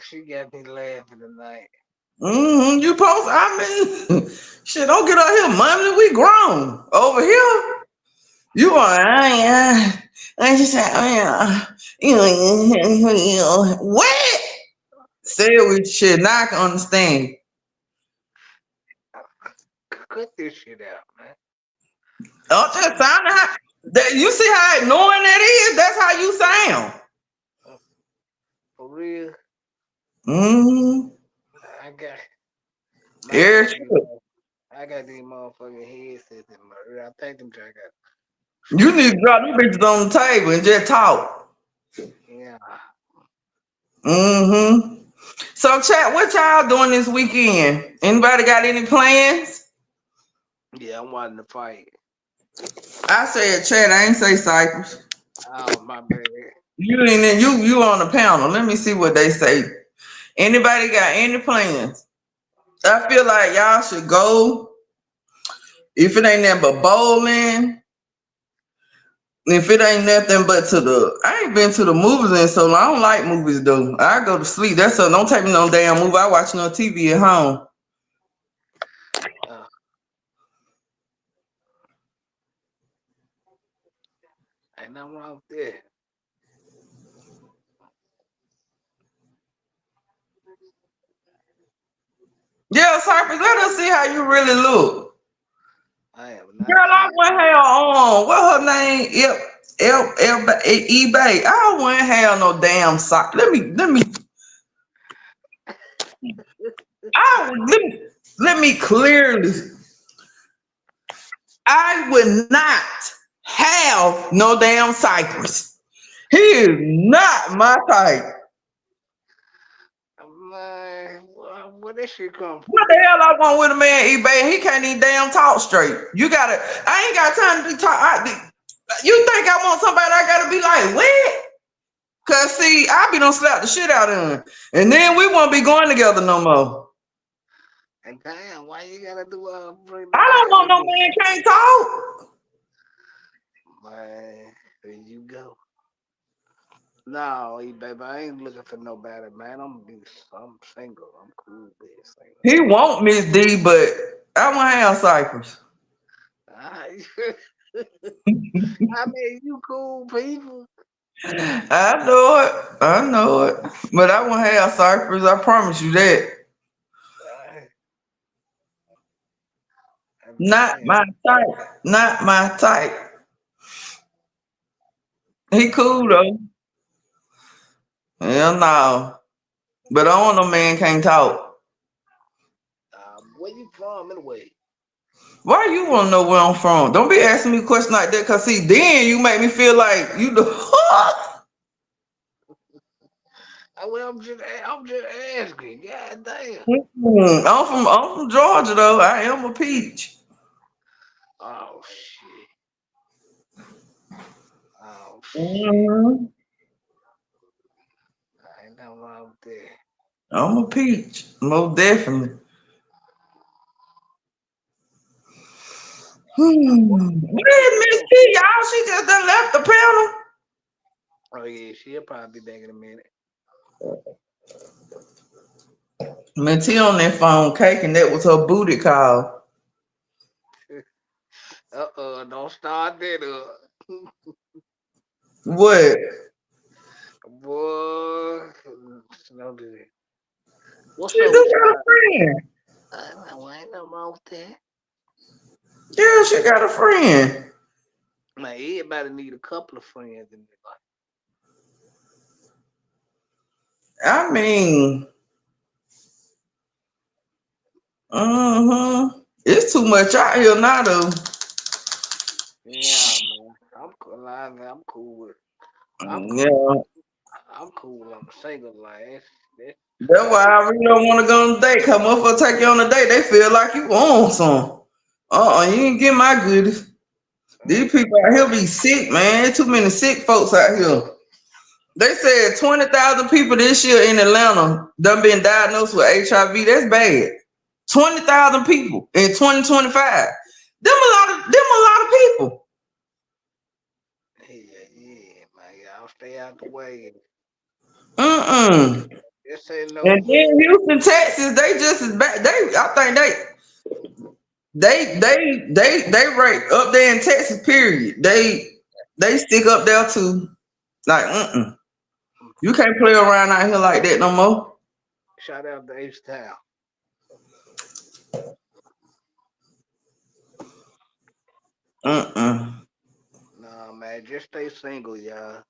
She got me laughing tonight. You supposed, I mean, shit, don't get out here, mommy. We grown. Over here, you are, I just said, what? Say it with shit. Now I can understand. Cut this shit out, man. I'm just sounding how, that, you see how annoying that is? That's how you sound. For real, Mm-hmm. I got, man, Yeah, true. I got these motherfucking headsets in my ear. I think them I got You need screwed to up. drop them bitches on the table and just talk. Yeah. Mm-hmm. So, chat, what y'all doing this weekend? Anybody got any plans? Yeah, I'm wanting to fight. I said chat, I ain't say Cypress. Oh, my bad. You on the panel. Let me see what they say. Anybody got any plans? I feel like y'all should go. If it ain't nothing but bowling, if it ain't nothing but I ain't been to the movies in so long. I don't like movies though. I go to sleep. That's so don't take me no damn movie. I watch no TV at home. Uh, ain't nothing wrong with that. Yeah, Cypress, let us see how you really look. I am Girl, not I saying wouldn't have on. What her name? eBay. I wouldn't have no damn sock. I would let me clearly. I would not have no damn Cypress. He is not my type. man, where this shit come What from? the hell I want with a man eBay? He can't even damn talk straight. I ain't got time to be talk. You think I want somebody I gotta be like, what? Cause see, I be done slap the shit out of him. And then we won't be going together no more. And damn, why you gotta do bring the I don't guys want in no here? man can't talk. Man, there you go. No, baby, I ain't looking for nobody, man. I'm single. I'm cool being single. He won't Miss D, but I want to have Cypress. I, I mean, you cool people. I know it. I know it. But I want to have Cypress. I promise you that. I, Not man, my type. Not my type. He cool though. Hell no. But I want no man can't talk. where you from anyway? Why you want to know where I'm from? Don't be asking me questions like that, cause see, then you make me feel like you know. Well, I'm just asking. God damn. I'm from Georgia though. I am a peach. Oh shit. Oh shit. Mhm. Ain't nothing wrong with that. I'm a peach, most definitely. Where's Miss Oh, T, y'all? She just done left the panel. oh yeah, she'll probably be back in a minute. Miss T on that phone cake, and that was her booty call. Don't start that up. What? Boy, don't do that. What's She up do with got a y'all? friend. Ain't nothing wrong with that. Yeah, she got a friend. Man, everybody need a couple of friends in their life. I mean, it's too much out here now, though. Yeah, man. I'm cool. I'm cool with. I'm cool. Yeah, I'm cool on the single life. that's why I really don't want to go on a date. Cause motherfucker take you on a date, they feel like you want some. You ain't get my goodies. These people out here be sick, man. Too many sick folks out here. They said 20,000 people this year in Atlanta done been diagnosed with HIV. That's bad. 20,000 people in 2025. Them a lot of people. Yeah, man. Y'all stay out the way. Mm-mm. Just say And no. then Houston, Texas, they just as bad. I think they rate up there in Texas. Period. They stick up there too. Like, you can't play around out here like that no more. Shout out to H Town. Mm-mm. Nah, man. Just stay single, y'all.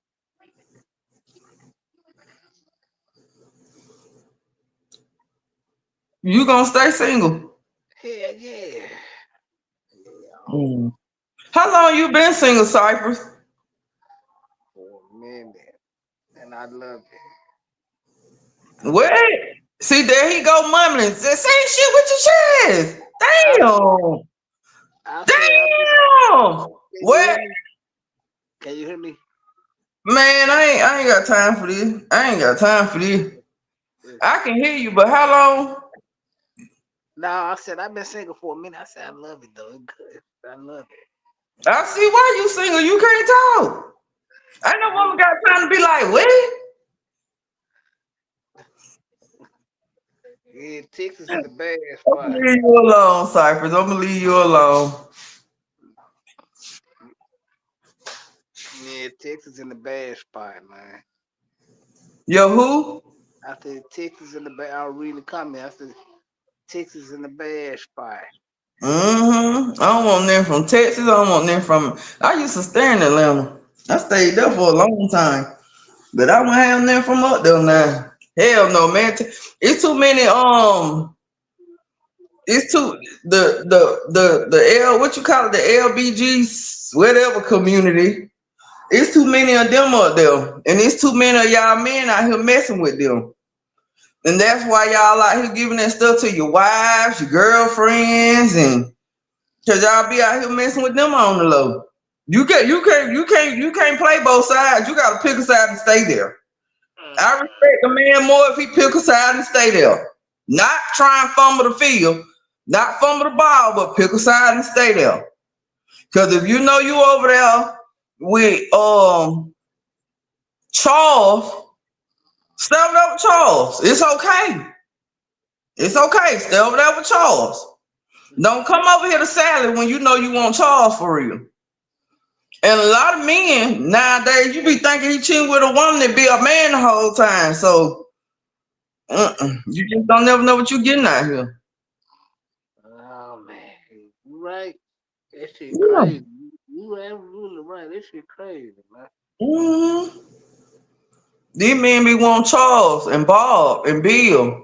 You gonna stay single? Hell yeah. Yeah. Mm. How long you been single, Cypress? For a minute. And I love it. I What? love See, there he go mumbling. Say same shit with your chest. I said Damn. I said I've been Damn. can you What? hear me? Can you hear me? Man, I ain't got time for this. I ain't got time for this. I can hear you, but how long? No, I said I've been single for a minute. I said I love it though. It's good. I love it. I see why you single. You can't talk. I know woman got time to be like, what? Yeah, Texas in the bad I'm gonna spot. leave you alone, Cypress. I'm gonna leave you alone. Yeah, Texas in the bad spot, man. Yo, who? I said Texas in the bad. I really comment. I said Texas in the bad spot. I don't want them from Texas. I don't want them from. I used to stay in Atlanta. I stayed there for a long time, but I won't have them from up there now. Hell no, man. It's too many. It's too the L. What you call it? The LBGs, whatever community. It's too many of them up there, and it's too many of y'all men out here messing with them. And that's why y'all out here giving that stuff to your wives, your girlfriends, and cause y'all be out here messing with them on the low. You can't play both sides. You gotta pick a side and stay there. I respect the man more if he pick a side and stay there. Not try and fumble the field, not fumble the ball, but pick a side and stay there. Cause if you know you over there with Charles, stay over there with Charles. It's okay. It's okay. Stay over there with Charles. Don't come over here to Sally when you know you want Charles for real. And a lot of men nowadays, you be thinking he cheating with a woman that be a man the whole time. So you just don't never know what you getting out here. Oh man, you right. That shit Yeah. crazy. You absolutely right. That shit crazy, man. hmm These men be want Charles and Bob and Bill.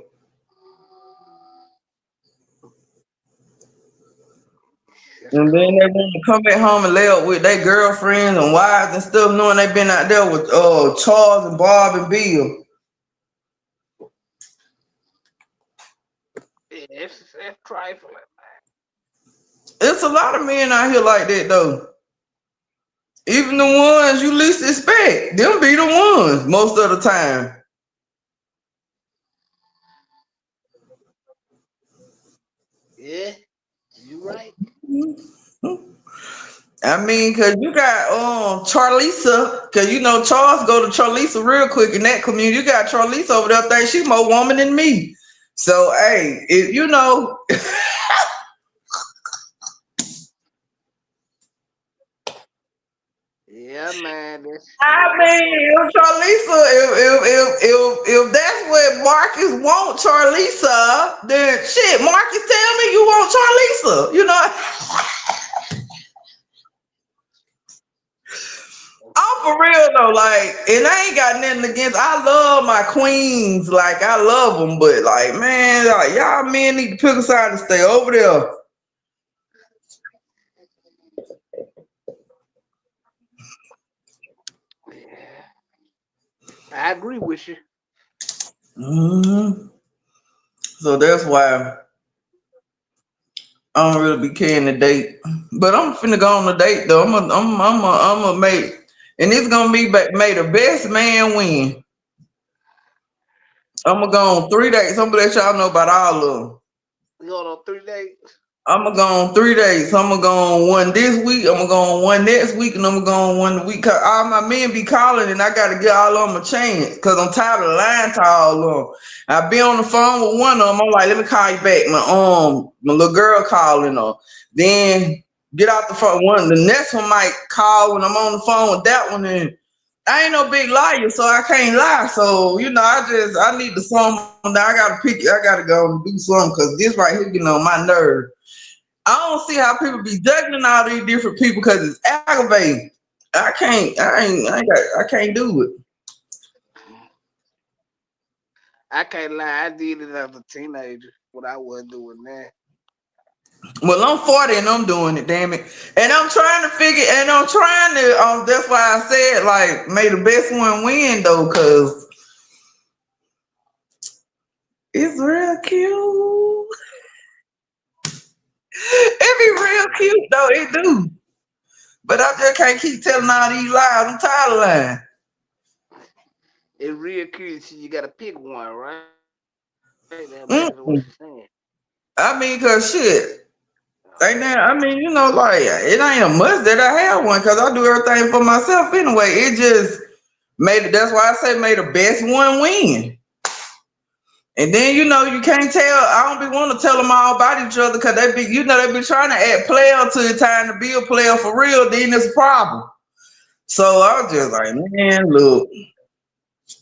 And then they want to come back home and lay up with their girlfriends and wives and stuff, knowing they been out there with Charles and Bob and Bill. Yeah, it's trifling. It's a lot of men out here like that though. Even the ones you least expect, them be the ones most of the time. Yeah, you right. I mean, cause you got Charlisa, cause you know Charles go to Charlisa real quick in that community. You got Charlisa over there, think she more woman than me. So hey, if you know, Yeah, man. I mean, if Charlisa, if that's what Marcus want Charlisa, then shit, Marcus tell me you want Charlisa. You know, I'm for real though, like, and I ain't got nothing against. I love my queens, like I love them, but like, man, like y'all men need to pick a side and stay over there. Yeah, I agree with you. hmm So that's why I don't really be caring to date. But I'm finna go on a date though. I'm a mate, and it's gonna be may the best man win. I'm gonna go on 3 dates. I'm gonna let y'all know about all of them. We going on 3 days. I'm gonna go on 3 days. I'm gonna go on one this week. I'm gonna go on one next week, and I'm gonna go on one the week. Cause all my men be calling, and I gotta get all of them a chance. Cause I'm tired of lying to all of them. I be on the phone with one of them. I'm like, let me call you back. My little girl calling her. Then get out the phone. The next one might call when I'm on the phone with that one, and I ain't no big liar, so I can't lie. So I need the song. I gotta pick it. I gotta go and do something because this right here getting on my nerve. I don't see how people be judging all these different people because it's aggravating. I can't. I can't do it. I can't lie. I did it as a teenager. What I was doing that. Well, I'm 40 and I'm doing it. Damn it. And I'm trying to figure. And I'm trying to. That's why I said like, may the best one win though, cause it's real cute. It be real cute though. It do. But I just can't keep telling all these lies. I'm tired of lying. It's real curious. You got to pick one, right? That's what you're saying. Mm-mm. I mean, cause shit. Ain't that, I mean, like it ain't a must that I have one because I do everything for myself anyway. It just made it. That's why I say may the best one win. And then you can't tell. I don't be want to tell them all about each other because they be trying to add player to the time to be a player for real. Then it's a problem. So I was just like, man, look,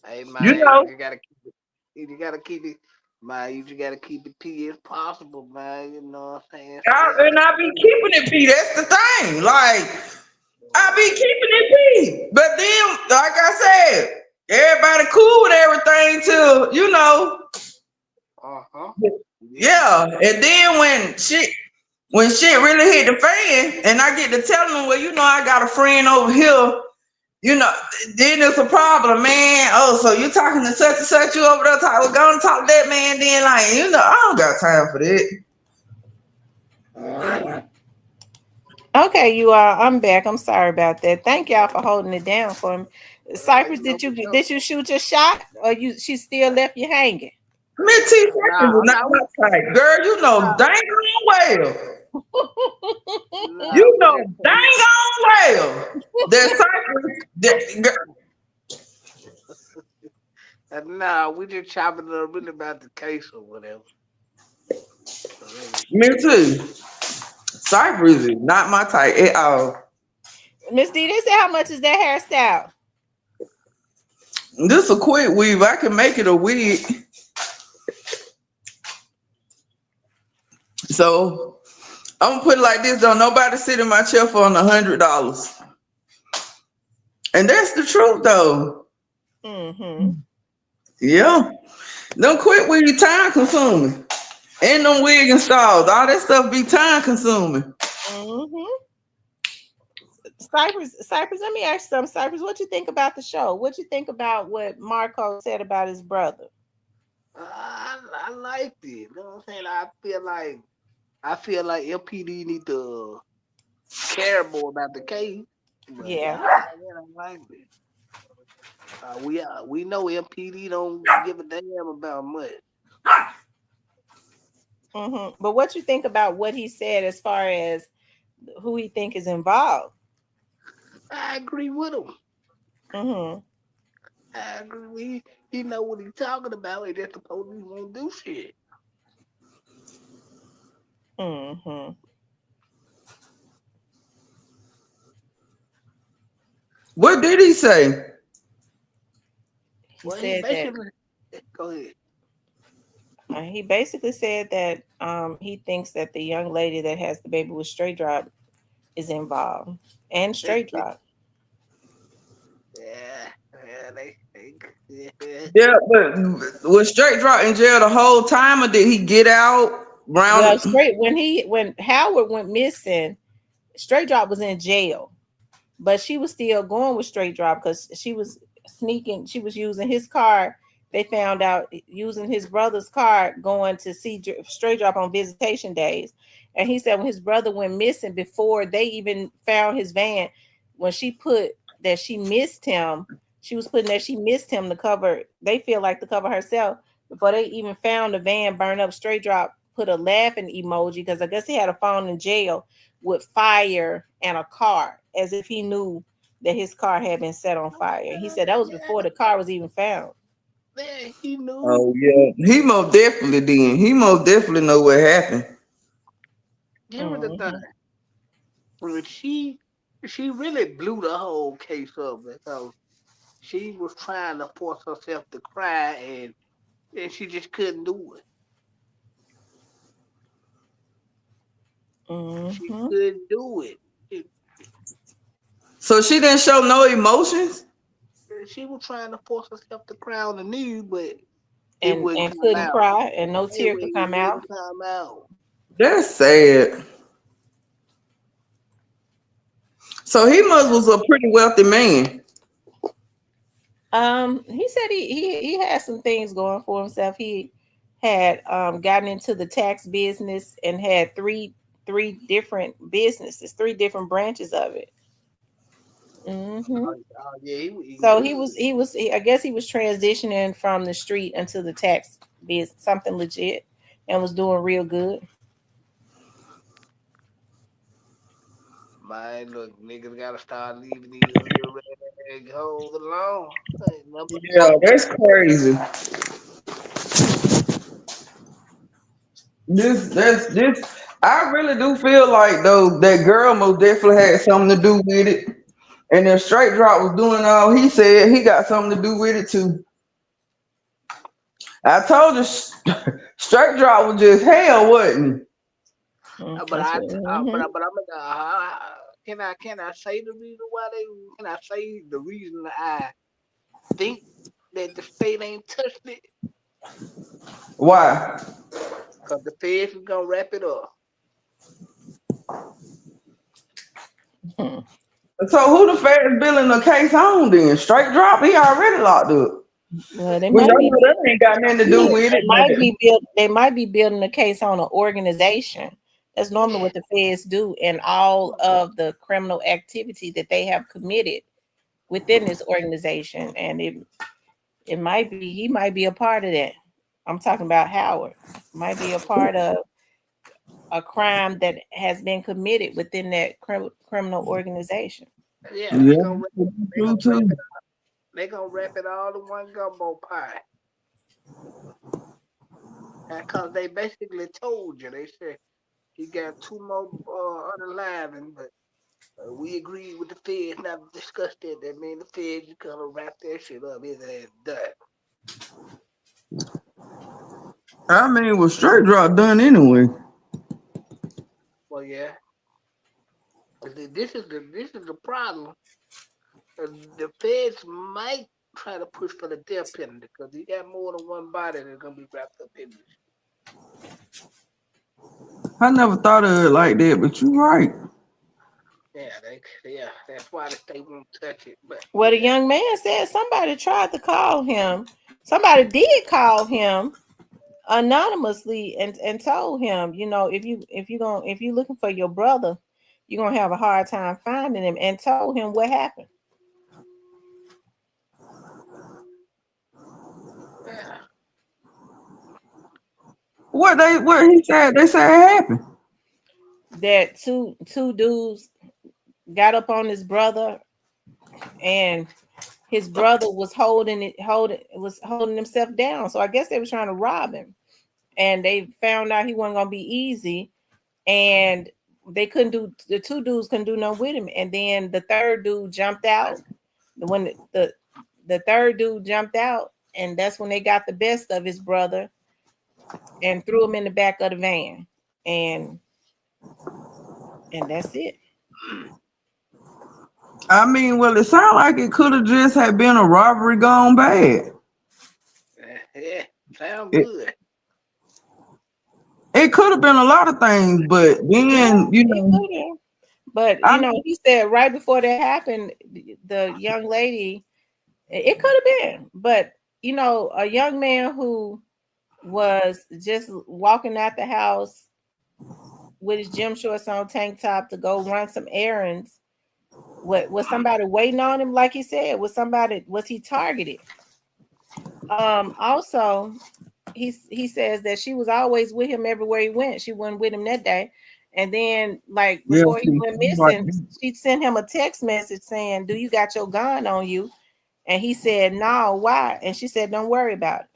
Hey you man, know, you gotta keep it. You gotta keep it, man. You just gotta keep it P as possible, man. You know what I'm saying? Stay and I be true. keeping it P. That's the thing. Like I be Uh keeping it P. But then, like I said, everybody cool with everything too, huh. Yeah. Yeah. And then when shit really hit the fan and I get to tell them, well, I got a friend over here, then it's a problem, man. Oh, so you talking to such and such, you over there talking, well, go and talk to that man, then like, I don't got time for that. Okay, you all. I'm back. I'm sorry about that. Thank y'all for holding it down for me. Cypress, You know for sure. did you shoot your shot or she still left you hanging? Miss T Cypress is Nah, not nah, my type. Girl, you know nah, dang on well. nah. You We know just, dang we, on well that Cypress, nah. We just chopping it up really about the case or whatever. Really. me too. Cypress is not my type at all. Miss D, they say how much is that hairstyle? This a quick weave. I can make it a wig. So I'm gonna put it like this: don't nobody sit in my chair for $100, and that's the truth though. Mm-hmm. Yeah, them quick weave time consuming, and them wig installs, all that stuff be time consuming. Mm-hmm. Cypress, let me ask you something. Cypress, what you think about the show? What you think about what Marco said about his brother? I liked it. You know what I'm saying? I feel like LPD need to care more about the case. But Yeah. outside of that, I liked it. We know MPD don't give a damn about much. But what you think about what he said as far as who he think is involved? I agree with him. Mm-hmm. I agree. He know what he's talking about, and that the police won't do shit. Mm-hmm. What did he say? He Well, he said that basically go ahead. he basically said that he thinks that the young lady that has the baby with straight drop is involved and straight drop. Yeah, yeah, yeah. Yeah, but was Straight Drop in jail the whole time, or did he get out? Well, Round. straight when Howard went missing, straight drop was in jail. But she was still going with straight drop because she was sneaking. She was using his car. They found out using his brother's car going to see straight drop on visitation days. And he said when his brother went missing, before they even found his van, when she put that she missed him, she was putting that she missed him to cover. They feel like to cover herself before they even found the van burned up. Straight drop put a laughing emoji because I guess he had a phone in jail with fire and a car, as if he knew that his car had been set on fire. He said that was before the car was even found. Yeah, he knew. Oh yeah, he most definitely did. He most definitely know what happened. Here's the thing. Mm-hmm. When she really blew the whole case up because she was trying to force herself to cry and she just couldn't do it. She Mm-hmm. couldn't do it. It- So she didn't show no emotions. She was trying to force herself to cry on the knee, but it wouldn't And come couldn't out. cry and no It, tear could it come out. wouldn't come out. That's sad. So he must was a pretty wealthy man. He said he had some things going for himself. He had gotten into the tax business and had three different businesses, three different branches of it. Hmm. Yeah, So I guess he was transitioning from the street into the tax biz, something legit, and was doing real good. man, look, niggas gotta start leaving these hood rag hoes alone. Ain't nothing but Yeah, fuck. that's crazy. This. I really do feel like though that girl most definitely had something to do with it. And if Straight Drop was doing all he said, he got something to do with it too. I told you, Straight Drop was just hell, wasn't But That's what. but I'm can I say the reason why they can I say the reason I think that the state ain't touched it? he? Why? Cause the feds is gonna wrap it up. Hmm. So who the feds billing the case on then? Straight Drop, he already locked up. Well, they Which I might be know that ain't got nothing to do with it, but they might be building a case on an organization. That's normally Yeah, what the feds do, and all of the criminal activity that they have committed within this organization, and it might be he might be a part of that. I'm talking about Howard. Might be a part of a crime that has been committed within that criminal organization. yeah, yeah, they true gonna wrap too. it they gonna wrap it all in one gumbo pie. And cause they basically told you, they said he got two more unalive, but we agreed with the feds not to discuss that. That means the feds is gonna wrap that shit up. His ass done. I mean, with Straight Drop done anyway. Well, yeah. This is the problem. The feds might try to push for the death penalty because he got more than one body that's gonna be wrapped up in this. I never thought of it like that, but you're right. Yeah, that's why they won't touch it. But Well, the yeah, young man said somebody tried to call him. Somebody did call him anonymously and told him, if you looking for your brother, you're gonna have a hard time finding him, and told him what happened. yeah, What he said? They said it happened. That two dudes got up on his brother, and his brother was holding himself down. So I guess they were trying to rob him, and they found out he wasn't gonna be easy, and the two dudes couldn't do nothing with him, and then the third dude jumped out. When the third dude jumped out, and that's when they got the best of his brother and threw him in the back of the van, and that's it. I mean, well, it sounded like it could have just had been a robbery gone bad. yeah. Sound It good. it could have been a lot of things, but Yeah, then it could have. But I he said right before that happened, the young lady, it could have been, but a young man who was just walking out the house with his gym shorts on, tank top, to go run some errands. What was somebody waiting on him? Like he said, was he targeted? Also, he says that she was always with him everywhere he went. She wasn't with him that day. And then, like, yeah, before he see, went like, missing, she sent him a text message saying, "Do you got your gun on you?" And he said, "No, why?" And she said, "Don't worry about it."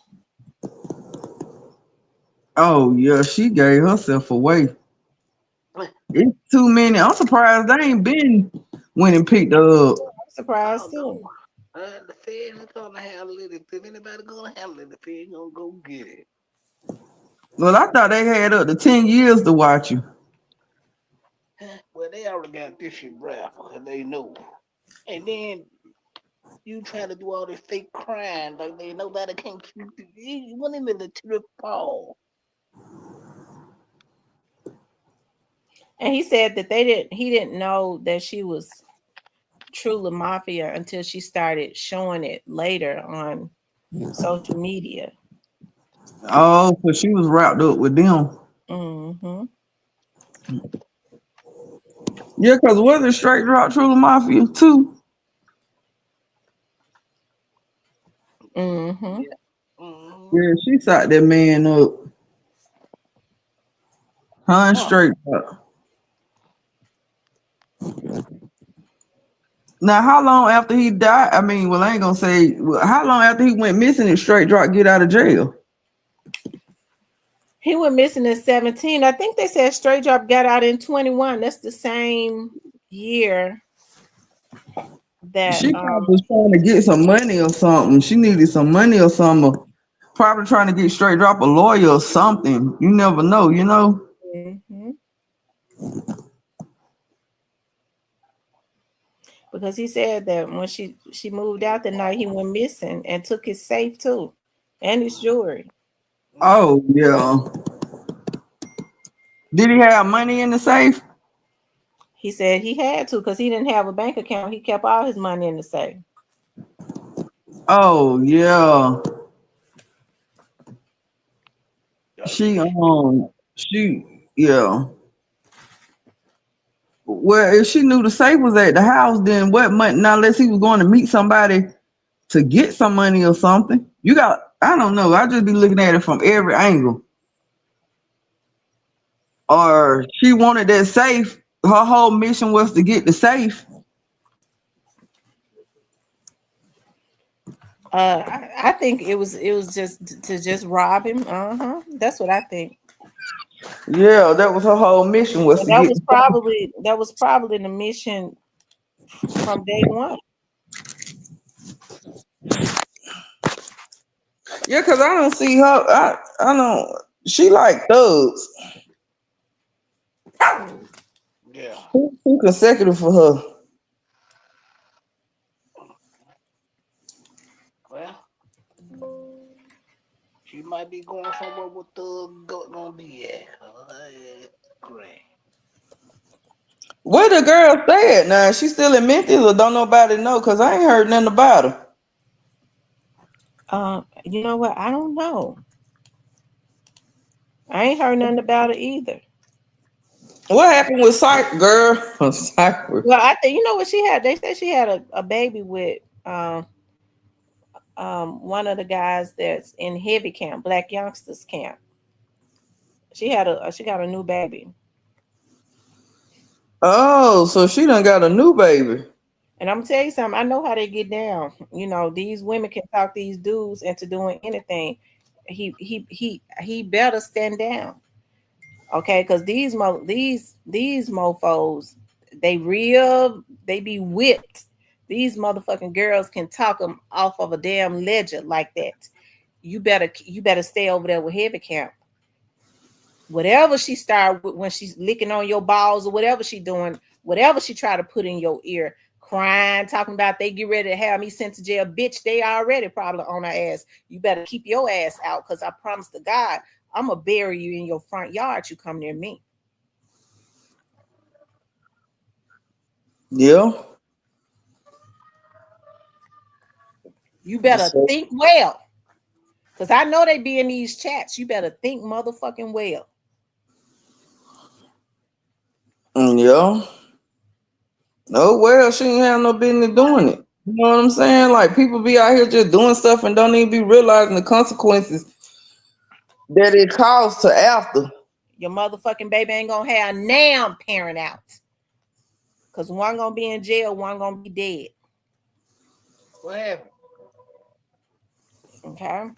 oh yeah, she gave herself away. It's too many. I'm surprised they ain't been went and picked her up. I'm surprised Oh too. no. The Fed is gonna handle it. If anybody gonna handle it, the Fed gonna go get it. Well, I thought they had up to 10 years to watch you. Well, they already got this shit raffle, and they know. And then you try to do all this fake crime like they nobody can keep you want him in the trip fall. And he said that he didn't know that she was truly mafia until she started showing it later on social media. Oh, so she was wrapped up with them. Mm-hmm. Yeah, because wasn't Straight Drop True Mafia too? Mm-hmm. Yeah. Mm-hmm. Yeah, she shot that man up. Her and Huh. Straight Drop. Now, how long after he died? I mean, well, I ain't gonna say. Well, how long after he went missing did Straight Drop get out of jail? He went missing in 17. I think they said Straight Drop got out in 21. That's the same year that She probably was trying to get some money or something. She needed some money or something. Probably trying to get Straight Drop a lawyer or something. You never know, you know. mhm. Because he said that when she moved out the night, he went missing and took his safe too and his jewelry. Oh yeah. Did he have money in the safe? He said he had to because he didn't have a bank account. He kept all his money in the safe. Oh yeah. She Yeah. she yeah. Well, if she knew the safe was at the house, then what money? Now, unless he was going to meet somebody to get some money or something. You got, I don't know. I just be looking at it from every angle. Or she wanted that safe. Her whole mission was to get the safe. I think it was just to just rob him. That's what I think. Yeah, that was her whole mission was And to get the safe. that was probably the mission from day one. Yeah, because I don't see her. I don't. She like thugs. Yeah. Too consecutive for her. Well, she might be going somewhere with the gonna be at. Yeah. Great. Where the girl stay at now? She still in Memphis or don't nobody know? Cause I ain't heard nothing about her. You know what? I don't know. I ain't heard nothing about it either. What happened with girl? Cypress. Well, I think you know what she had. They said she had a baby with one of the guys that's in heavy camp, Black Youngsters camp. She got a new baby. Oh, so she done got a new baby. And I'm gonna tell you something. I know how they get down. You know, these women can talk these dudes into doing anything. He better stand down, okay? Because these mofos, they be whipped. These motherfucking girls can talk them off of a damn ledger like that. You better stay over there with heavy camp. Whatever she started with when she's licking on your balls or whatever she doing, whatever she try to put in your ear, crying, talking about they get ready to have me sent to jail. Bitch, they already probably on her ass. You better keep your ass out because I promise to God, I'm going to bury you in your front yard. You come near me. Yeah. You better So, think well because I know they be in these chats. You better think motherfucking well. yeah. Oh well, she ain't have no business doing it. You know what I'm saying? Like people be out here just doing stuff and don't even be realizing the consequences that it caused to after. Your motherfucking baby ain't going to have now parent out because one going to be in jail, one going to be dead. What happened? Okay.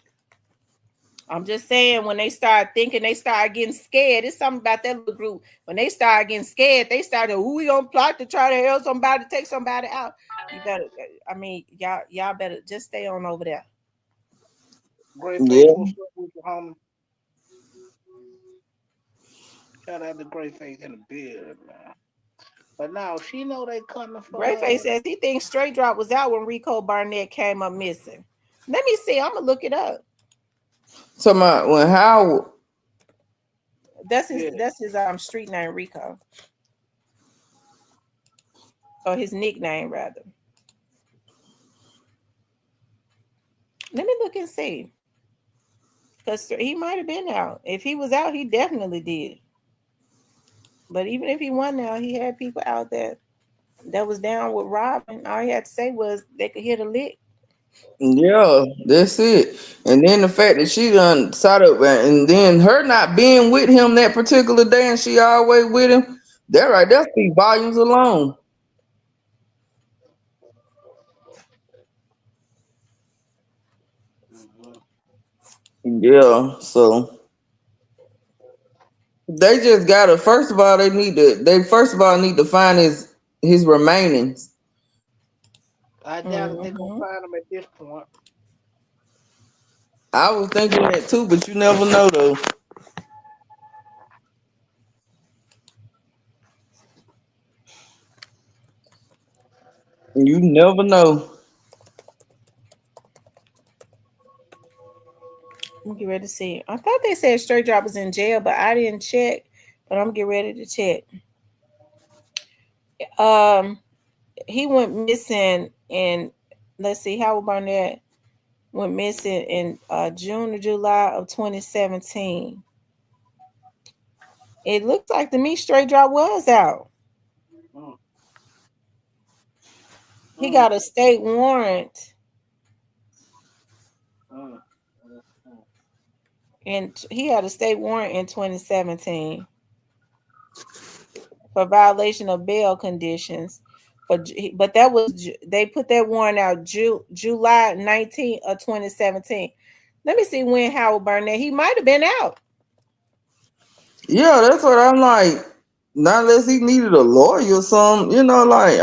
I'm just saying when they start thinking, they start getting scared. It's something about that little group. When they start getting scared, they started, who we gonna plot to try to help somebody, take somebody out. You better, I mean, y'all better just stay on over there. Great face, Yeah. what's up with your homie? Shout out to Great Face in the beard, man. But now she know they coming for Grayface her. says he thinks Straight Drop was out when Rico Barnett came up missing. Let me see. I'm gonna look it up. So my when Howard, That's his. Yeah. That's his street name, Rico, or his nickname rather. Let me look and see, because he might have been out. If he was out, he definitely did. But even if he won now, he had people out there that was down with Robin. All he had to say was they could hit a lick. yeah, that's it. And then the fact that she done sat up and then her not being with him that particular day and she always with him, that right there speaks volumes alone. Mm-hmm. Yeah, so they just gotta first of all they first of all need to find his remainings. I doubt if they gonna Mm-hmm. find him at this point. I was thinking that too, but you never know though. You never know. I'm get ready to see. I thought they said Straight Drop was in jail, but I didn't check. But I'm get ready to check. Um, he went missing in. Let's see, Howard Barnett went missing in June or July of 2017. It looks like to me Straight Drop was out. Mm, He mm, got a state warrant, mm, mm, mm. and he had a state warrant in 2017 for violation of bail conditions. But that was they put that warrant out July 19th of 2017. Let me see when Howard Burnett. He might have been out. Yeah, that's what I'm like. Not unless he needed a lawyer or something, like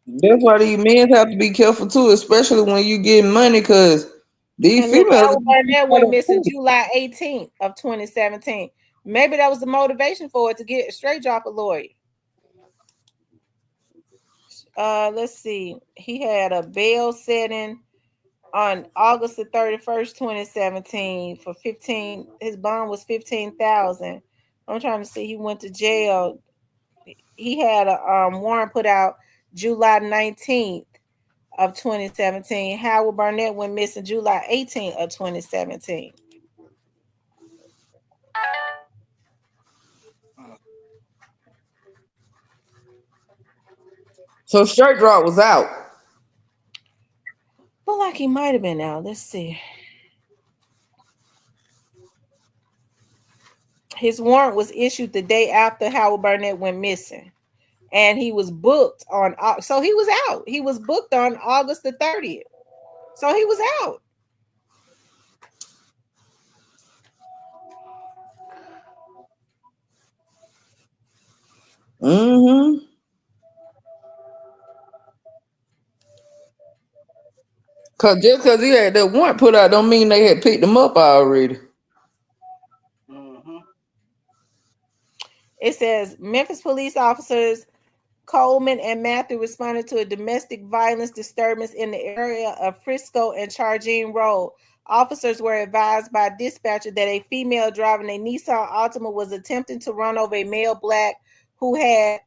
that's why these men have to be careful too, especially when you get money, because these And look, females Howard Burnett went are missing July 18th of 2017. Maybe that was the motivation for it to get a straight drop a lawyer. Let's see. He had a bail setting on August the 31st, 2017 for 15. His bond was 15,000. I'm trying to see. He went to jail. He had a warrant put out July 19th of 2017. Howard Barnett went missing July 18th of 2017. So Straight Drop was out. But like he might have been out. Let's see. His warrant was issued the day after Howard Barnett went missing. And he was booked on, so he was out. He was booked on August the 30th. So he was out. Mm-hmm. Just cause he had that warrant put out don't mean they had picked him up already. Mm-hmm. It says Memphis police officers Coleman and Matthew responded to a domestic violence disturbance in the area of Frisco and Chargene Road. Officers were advised by a dispatcher that a female driving a Nissan Altima was attempting to run over a male black who had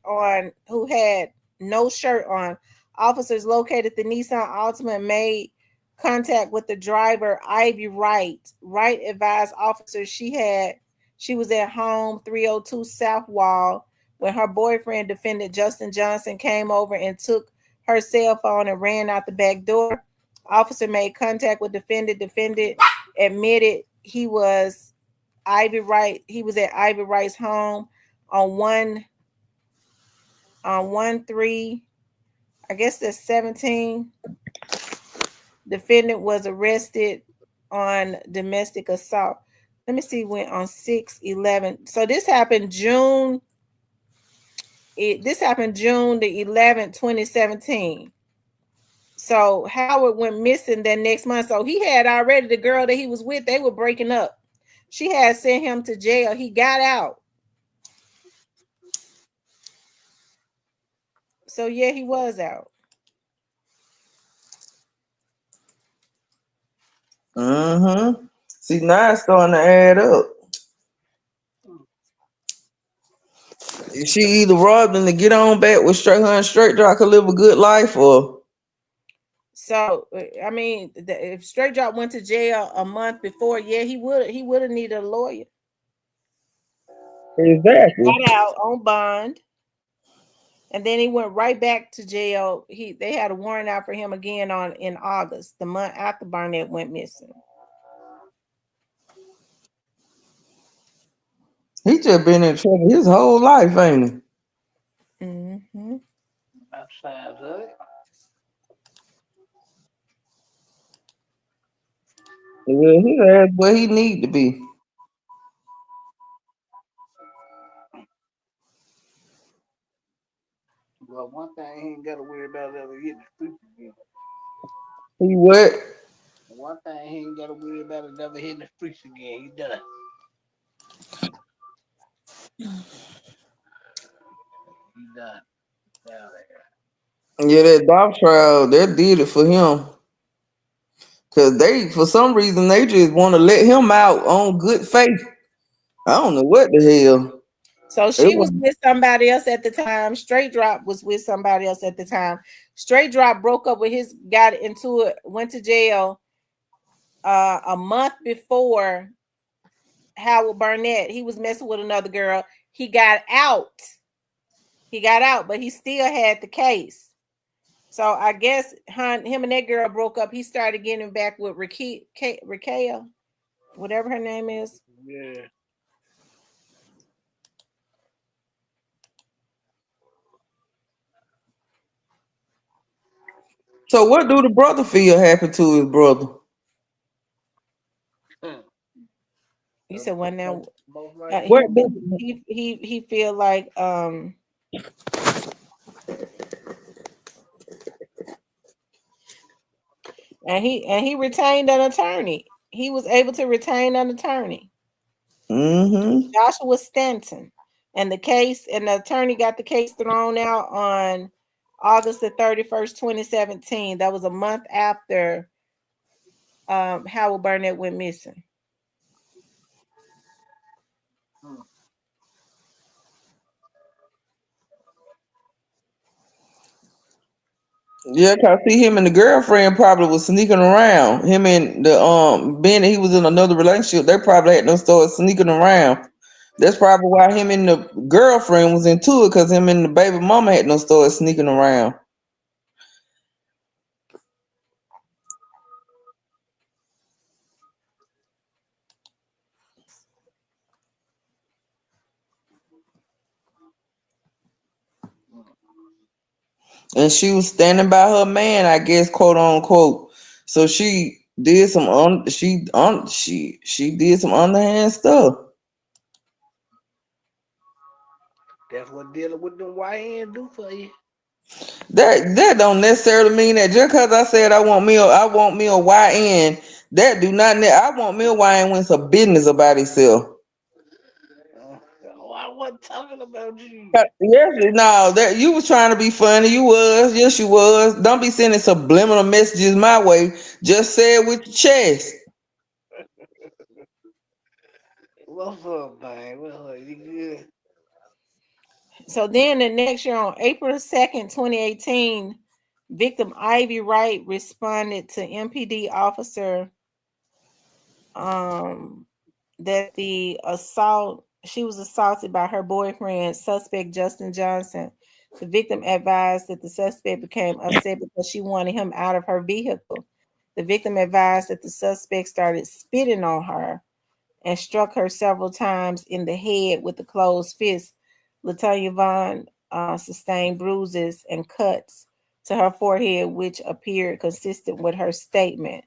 no shirt on. Officers located the Nissan Altima and made contact with the driver, Ivy Wright. Wright advised officers she was at home 302 South Wall when her boyfriend, defendant Justin Johnson, came over and took her cell phone and ran out the back door. Officer made contact with defendant. Defendant admitted he was Ivy Wright. He was at Ivy Wright's home on 1/3. I guess that's 17. Defendant was arrested on domestic assault. Let me see when on 6/11. So this happened June the 11th, 2017. So Howard went missing that next month. So he had already the girl that he was with, they were breaking up. She had sent him to jail. He got out. So yeah, he was out. Mm-hmm. See, now it's starting to add up. She either robbed him to get on back with Straight Drop could live a good life, or So I mean, if Straight Drop went to jail a month before, yeah, he would have needed a lawyer. exactly. Got out on bond, and then he went right back to jail. They had a warrant out for him again in August, the month after Barnett went missing. He just been in trouble his whole life, ain't he? Mm-hmm. That sounds good. Well, he has where he need to be. Well, one thing he ain't got to worry about ever hitting the streets again. He what? One thing he ain't got to worry about is never hitting the streets again. He done. He done. Down there. Yeah, that dog trial, that did it for him. Cause they, for some reason, they just want to let him out on good faith. I don't know what the hell. So It she was, was with somebody else at the time. Straight Drop was with somebody else at the time. Straight Drop broke up with got into it, went to jail a month before Howard Barnett. He was messing with another girl. He got out. But he still had the case. So I guess him and that girl broke up. He started getting back with Raquel, whatever her name is. Yeah. so what do the brother feel happened to his brother? You said one now. Most likely. What He feel like and he retained an attorney. He was able to retain an attorney, Mm-hmm. Joshua Stanton, and the attorney got the case thrown out on August the 31st, 2017. That was a month after Howard Barnett went missing? Hmm. Yeah, cause see him and the girlfriend probably was sneaking around. Him and the Ben, he was in another relationship. They probably had them start sneaking around. That's probably why him and the girlfriend was into it, cause him and the baby mama had them start sneaking around. And she was standing by her man, I guess, quote unquote. So she did some she did some underhand stuff. That's what dealing with them YN do for you. That don't necessarily mean that just cause I said I want me a YN, that do not I want me a YN when it's a business about itself. Oh, I wasn't talking about you. Yes, no, that you was trying to be funny. You was, yes, you was. Don't be sending subliminal messages my way. Just say it with your chest. What's up, man? What's up? You good? So then the next year, on April 2nd, 2018, victim Ivy Wright responded to MPD officer um, that she was assaulted by her boyfriend, suspect Justin Johnson. The victim advised that the suspect became upset because she wanted him out of her vehicle. The victim advised that the suspect started spitting on her and struck her several times in the head with a closed fist. Latonya Vaughn sustained bruises and cuts to her forehead, which appeared consistent with her statement.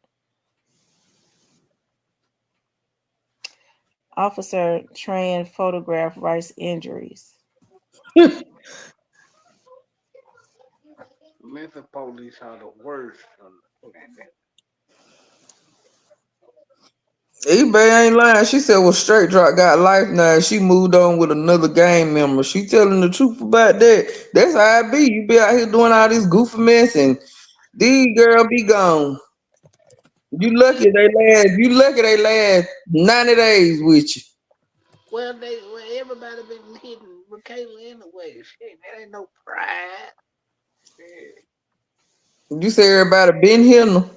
Officer Tran photographed Rice's injuries. Memphis police are the worst. eBay ain't lying. She said, well, Straight Drop got life now. She moved on with another gang member. She telling the truth about that. That's how it be. You be out here doing all this goofy mess and these girl be gone. You lucky they last 90 days with you. Well, everybody been hitting Michaela anyway. Shit, that ain't no pride. Yeah, You say everybody been here. No?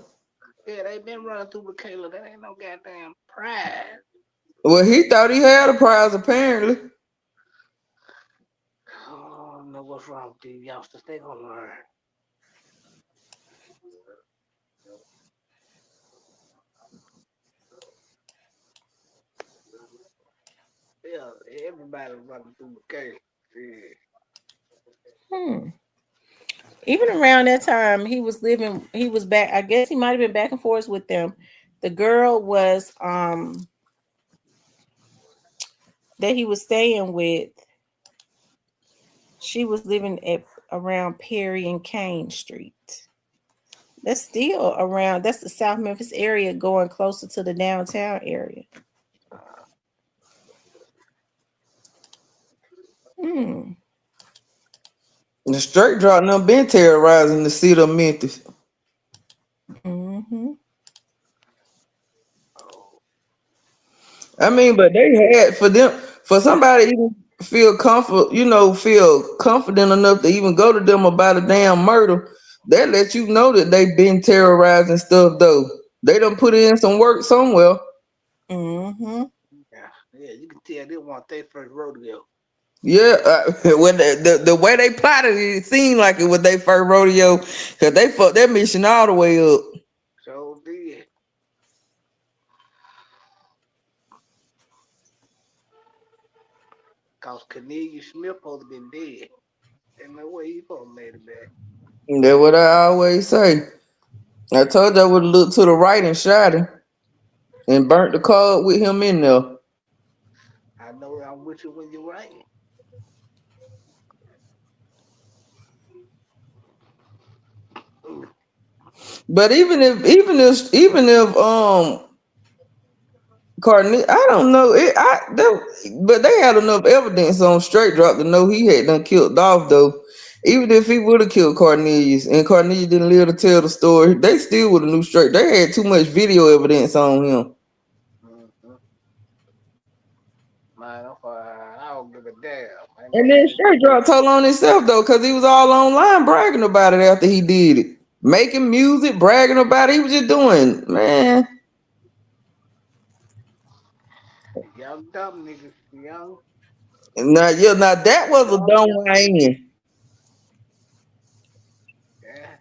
yeah, they been running through Michaela. That ain't no goddamn pride. Well, he thought he had a prize apparently. Oh, I don't know what's wrong with these youngsters. They gonna learn. Yeah, everybody running through Michaela. Yeah. Hmm. Even around that time, he was back. I guess he might have been back and forth with them. The girl was that he was staying with, she was living at around Perry and Kane Street. That's still around. That's the South Memphis area, going closer to the downtown area. Hmm. The Straight Drop done been terrorizing the city of Memphis. Mm-hmm. Oh, I mean, but they had for them for somebody to even feel confident enough to even go to them about a damn murder. That lets you know that they've been terrorizing stuff though. They done put in some work somewhere. Mm-hmm. yeah, you can tell they want their first rodeo. Yeah, when the way they plotted it, it seemed like it was their first rodeo because they fucked that mission all the way up. So did. Cause Cornelius Smith supposed to been dead. Ain't no way he supposed to made it back. That's what I always say. I told you I would have looked to the right and shot him and burnt the card with him in there. I know I'm with you when you're right. But even if Cardin, I don't know it. But they had enough evidence on Straight Drop to know he had done killed Dolph though. Even if he would have killed Cornelius and Cornelius didn't live to tell the story, they still would have knew straight. They had too much video evidence on him. Mm-hmm. Man, I don't give a damn. That And man then just straight drop told on himself though, because he was all online bragging about it after he did it. Making music, bragging about it. He was just doing, man. young dumb niggas, young. Now that was a Young, dumb young. Wayne. Yeah.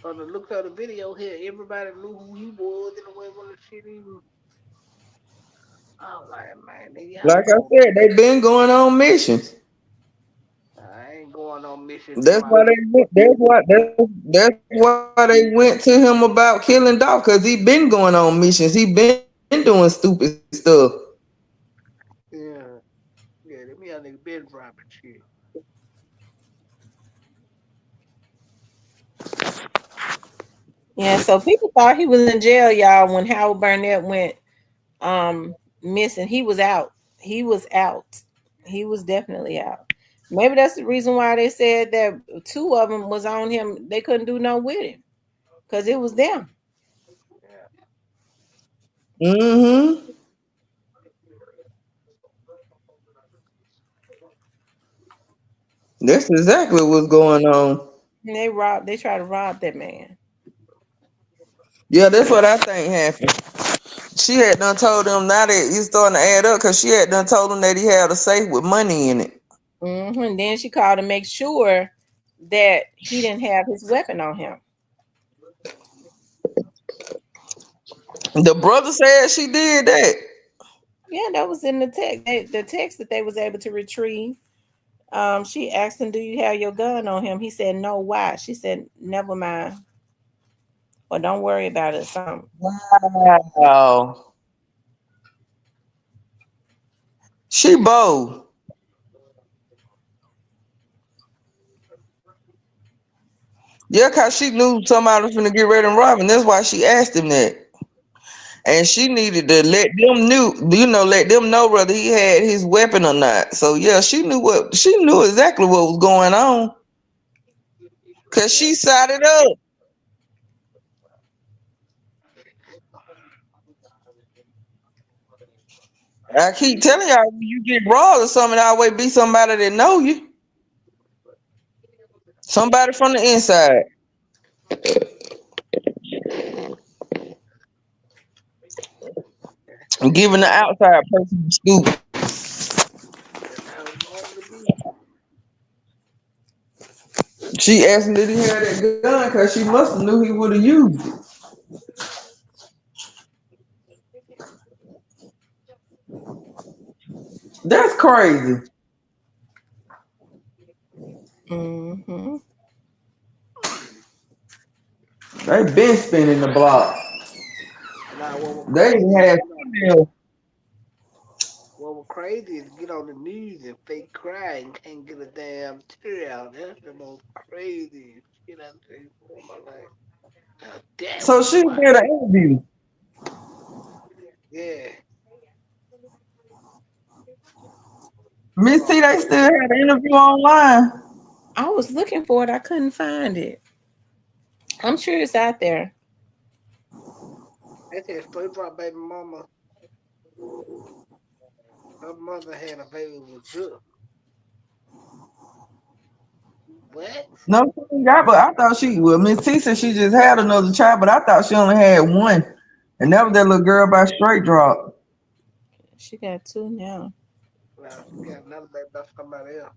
On the looks of the video here, everybody knew who he was in the way when the shit even. I'm like, man, nigga, y'all Like I know. said, they been going on missions. I ain't going on mission to That's my why they went. That's why they went to him about killing Dolph, because he been going on missions. He been doing stupid stuff. yeah. Yeah, them young nigga been dropping shit. Yeah, so people thought he was in jail, y'all, when Howard Barnett went missing. He was out. He was out. He was definitely out. Maybe that's the reason why they said that two of them was on him. They couldn't do no with him because it was them. Yeah. Mm-hmm. That's exactly what's going on. And they robbed. They tried to rob that man. Yeah, that's what I think happened. She had done told him now that it's starting to add up because she had done told him that he had a safe with money in it. And then she called to make sure that he didn't have his weapon on him. The brother said she did that. Yeah, that was in the text. The text that they was able to retrieve. She asked him, "Do you have your gun on him?" He said, "No." Why? She said, "Never mind. Or don't worry about it." Something. Wow. She bold. Yeah, cause she knew somebody was finna get ready and rob him. That's why she asked him that. And she needed to let them know whether he had his weapon or not. So yeah, she knew exactly what was going on. Cause Yeah. she sided up. I keep telling y'all, when you get robbed or something, it always be somebody that know you. Somebody from the inside. And giving the outside person the scoop. That's how it normally be. She asked him did he have that gun because she must have knew he would have used it. That's crazy. Mm-hmm. They been spinning the block. Now, what was They crazy even is had female. what was crazy is get on the news and fake cry and can't get a damn tear out. That's the most crazy shit I've seen in my life. Now, that So was she wild. did an interview. Yeah. Hold Miss on, T, they straight. still had an interview online. I was looking for it. I couldn't find it. I'm sure it's out there. They said straight drop baby mama. Her mother had a baby with Duck. What? No, she ain't got, but I thought Miss T said she just had another child, but I thought she only had one. And that was that little girl by Straight Drop. She got two now. Now she got another baby by somebody else.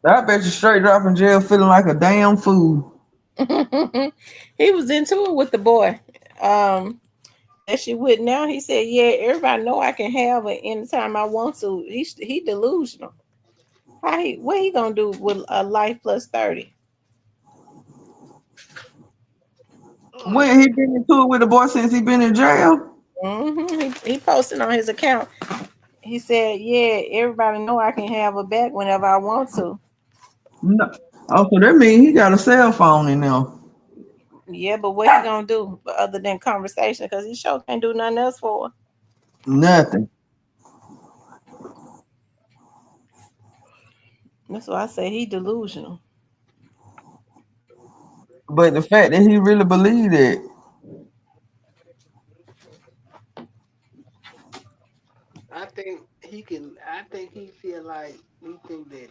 I bet you Straight Drop in jail feeling like a damn fool. He was into it with the boy. That she with now. He said, "Yeah, everybody know I can have it anytime I want to." He delusional. What he gonna do with a life plus 30? When he been into it with the boy since he been in jail? He posted on his account. He said, "Yeah, everybody know I can have it back whenever I want to." No. Oh, so that means he got a cell phone in there. Yeah, but what he gonna do other than conversation? Because he sure can't do nothing else for her. Nothing. That's why I say he delusional. But the fact that he really believed it, I think he can. I think he feel like he think that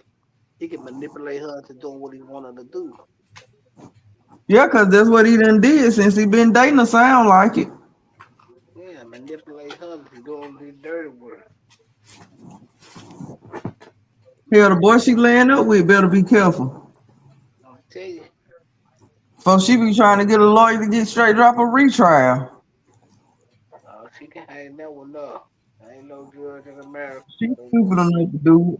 he can manipulate her to doing what he want her to do. yeah, cause that's what he done did since he been dating her. Sound like it. Yeah, manipulate her to doing his dirty work. Hell, the boy she laying up with better be careful. I'll tell you. Folks, she be trying to get a lawyer to get straight drop a retrial. She can hang that one up. Ain't no judge in America. She They stupid gonna enough to do it.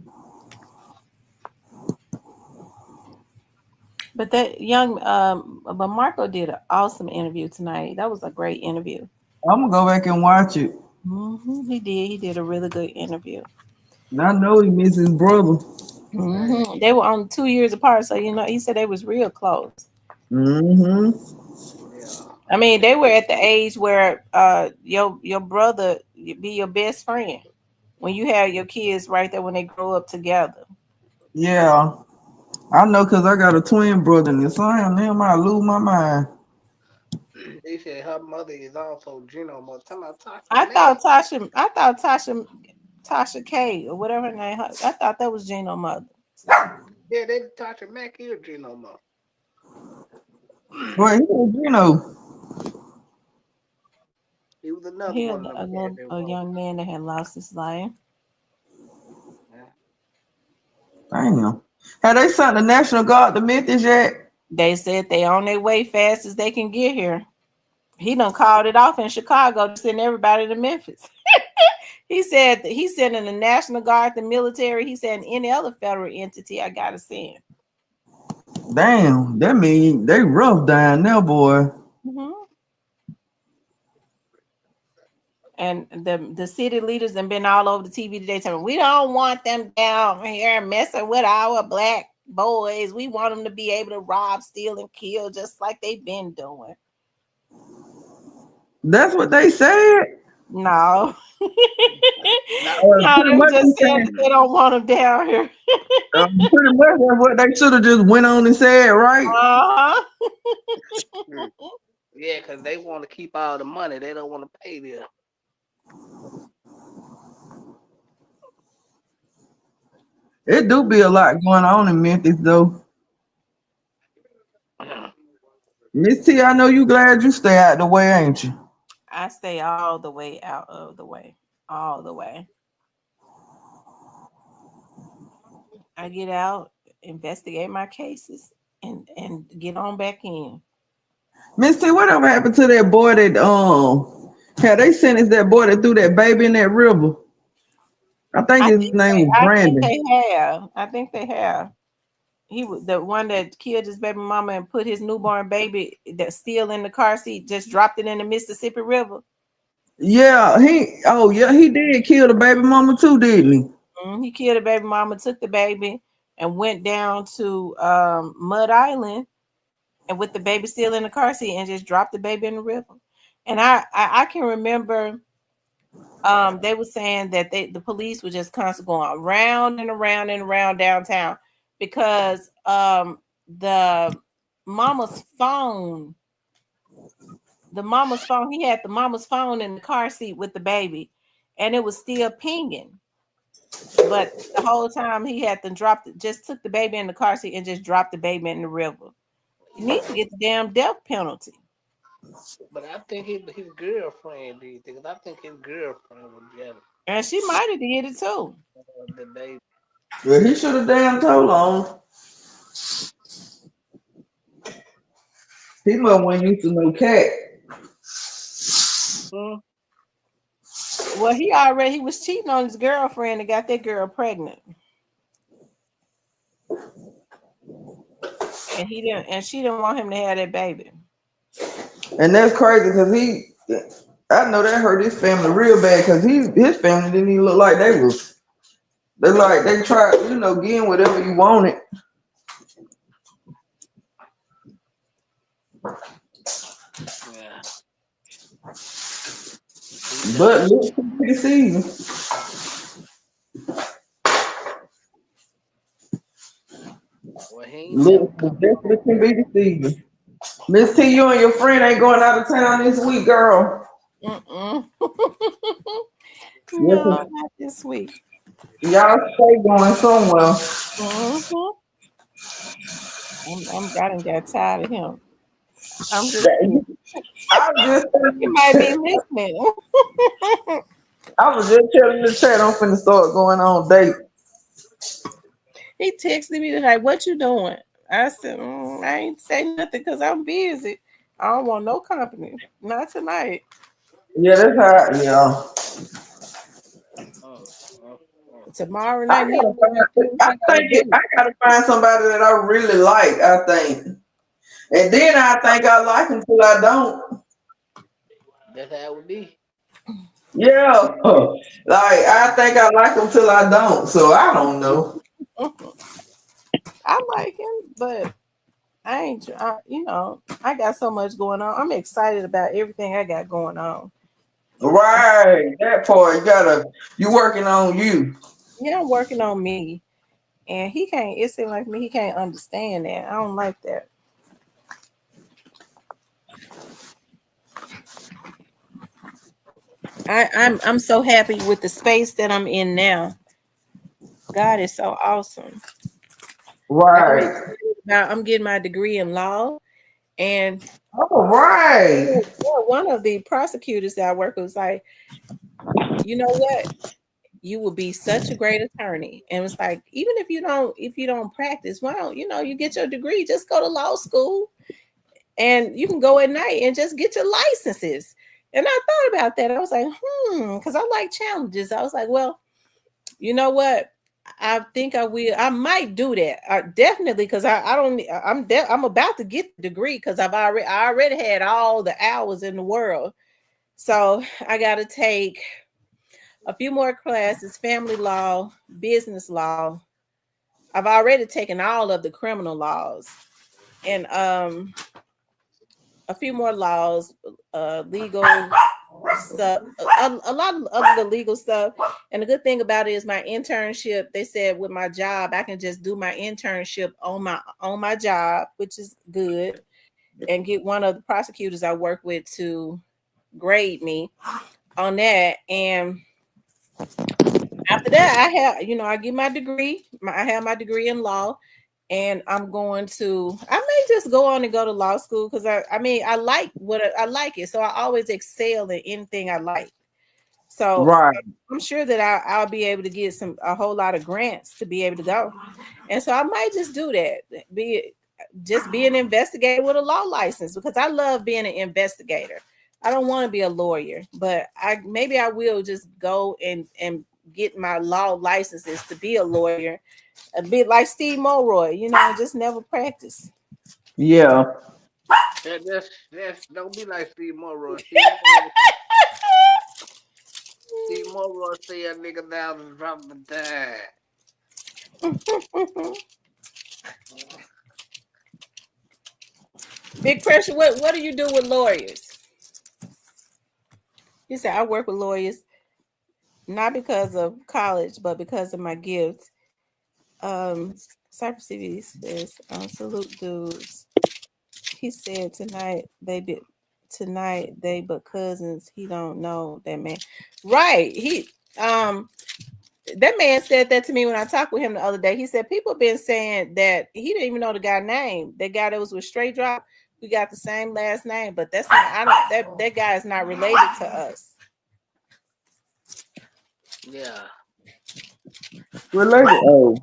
But but Marco did an awesome interview tonight. That was a great interview. I'm gonna go back and watch it. He did. He did a really good interview. And I know he miss his brother. They were on 2 years apart, so he said they was real close. Mm-hmm. yeah. I mean, they were at the age where your brother be your best friend when you have your kids right there when they grow up together. Yeah. I know cause I got a twin brother and if I am him, I lose my mind. They said her mother is also genome. Tell me, Tasha I Mack. thought Tasha K or whatever her name. I thought that was Gino mother. Yeah, they Tasha Mack is genome. Well, He was another He one of them cats that a wrote. young man that had lost his life. Yeah. damn. Have they sent the National Guard to Memphis yet? They said they on their way fast as they can get here. He done called it off in Chicago to send everybody to Memphis. He said that he's sending the National Guard, the military. He said any other federal entity I gotta send. Damn, that mean they rough down there, boy. Mm-hmm. And the city leaders have been all over the TV today telling me, we don't want them down here messing with our black boys. We want them to be able to rob, steal, and kill just like they've been doing. That's what they said. No. Now, No, Pretty they much, just said that they don't want them down here. pretty much that's what they should have just went on and said, right? Uh-huh. yeah, because they want to keep all the money. They don't want to pay them. It do be a lot going on in Memphis, though. Miss T, I know you glad you stay out the way, ain't you? I stay all the way out of the way. All the way. I get out, investigate my cases, and get on back in. Miss T, whatever happened to that boy that had they sentenced that boy that threw that baby in that river? I think his name was I think Brandon. they have. I think they have. He was the one that killed his baby mama and put his newborn baby that's still in the car seat, just dropped it in the Mississippi River. Yeah, he did kill the baby mama too, didn't he? He killed the baby mama, took the baby, and went down to Mud Island, and with the baby still in the car seat, and just dropped the baby in the river. And I can remember they were saying that the police were just constantly going around and around and around downtown because the mama's phone he had the mama's phone in the car seat with the baby, and it was still pinging. But the whole time he had to just took the baby in the car seat and just dropped the baby in the river. You need to get the damn death penalty. But I think his girlfriend did because I think his girlfriend was jealous And she might have did it too. of the baby. Well, he should have damn told on. He must want used to no cat. Hmm? Well, he was cheating on his girlfriend and got that girl pregnant. And she didn't want him to have that baby. And that's crazy because I know that hurt his family real bad because his family didn't even look like they tried, getting whatever you wanted. But looks can be deceiving. Well, he ain't never Looks come definitely home. can be deceiving. Miss T, you and your friend ain't going out of town this week, girl. Mm-mm. Yes, No, not this week. y'all stay going somewhere. Mm-hmm. I done got tired of him. I'm just kidding. That- I was just He might be telling, listening. I was just telling the chat I'm finna start going on date. He texted me tonight, "What you doing?" I said, "I ain't saying nothing because I'm busy. I don't want no company. Not tonight. Yeah, that's how. Yeah, Uh, uh, Tomorrow I night, me gotta and find. him do what I we gotta think it, do." I gotta find somebody that I really like. I think, and then I think I like him till I don't. that's how it would be. Yeah, like I think I like him till I don't. So I don't know. I like him, but I ain't. I got so much going on. I'm excited about everything I got going on. Right, that part you gotta. You working on you. Yeah, I'm working on me, and he can't. It seems like me. He can't understand that. I don't like that. I'm so happy with the space that I'm in now. God is so awesome. Like Right. I'm getting my degree in law, and All right. one of the prosecutors that I work with was like, you know what? You will be such a great attorney. And it's like, even if you don't practice, well, you get your degree, just go to law school and you can go at night and just get your licenses. And I thought about that. I was like, because I like challenges. I was like, well, you know what? I think I will. I might do that. Definitely, because I don't. I'm about to get the degree because I already had all the hours in the world. So I got to take a few more classes: family law, business law. I've already taken all of the criminal laws, and a few more laws, legal stuff, a lot of the legal stuff. And the good thing about it is my internship. They said with my job, I can just do my internship on my job, which is good, and get one of the prosecutors I work with to grade me on that. And after that, I get my degree. I have my degree in law, and I may just go on and go to law school because I like I like it. So I always excel in anything I like. So Right. I'm sure that I'll be able to get a whole lot of grants to be able to go. And so I might just do that. Be an investigator with a law license because I love being an investigator. I don't want to be a lawyer, but maybe I will just go and get my law licenses to be a lawyer, a bit like Steve Mulroy, just never practice. Yeah. That's don't be like Steve Monroe. Steve Monroe say a nigga down and drop the dime. Big pressure. What do you do with lawyers? He said, I work with lawyers not because of college, but because of my gifts. Cypress TV says, salute dudes. He said tonight they but cousins. He don't know that man. Right. That man said that to me when I talked with him the other day. He said people been saying that he didn't even know the guy name. That guy that was with Straight Drop, we got the same last name, but that's not I don't that guy is not related to us. Yeah. Related. Oh.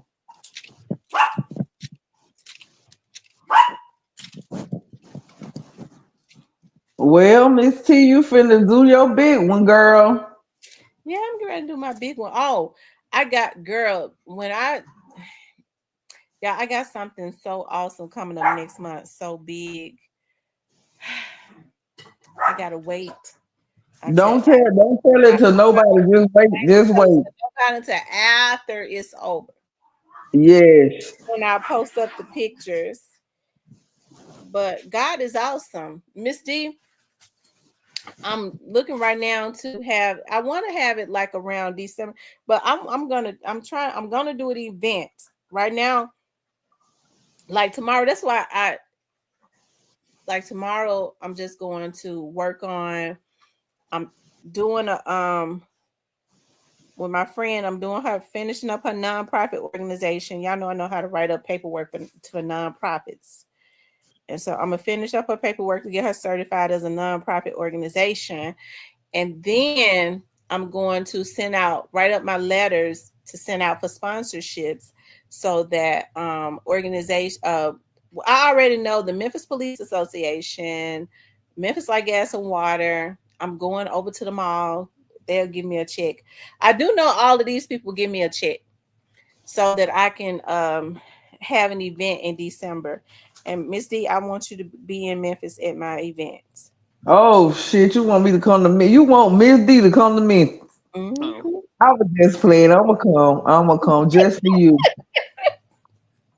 Well, Miss T, you finna do your big one, girl. Yeah, I'm getting ready to do my big one. Oh, I got girl when I yeah, I got something so awesome coming up next month. So big. I gotta wait. I tell Don't tell it to nobody. Just wait. Just wait. not until after it's over. Yes. When I post up the pictures. But God is awesome. Miss D, I'm looking right now to have. I want to have it like around December, but I'm gonna do an event right now. Like tomorrow, that's why I like tomorrow. I'm just going to work on. I'm doing a with my friend. I'm doing her finishing up her nonprofit organization. Y'all know I know how to write up paperwork for nonprofits. And so I'm gonna finish up her paperwork to get her certified as a nonprofit organization. And then I'm going to write up my letters to send out for sponsorships so that organization I already know the Memphis Police Association, Memphis Light Gas and Water. I'm going over to the mall. They'll give me a check. I do know all of these people give me a check so that I can have an event in December. And Miss D, I want you to be in Memphis at my event. Oh shit, you want me to come to me? You want Miss D to come to me? Mm-hmm. I was just playing. I'ma come. I'ma come just for you.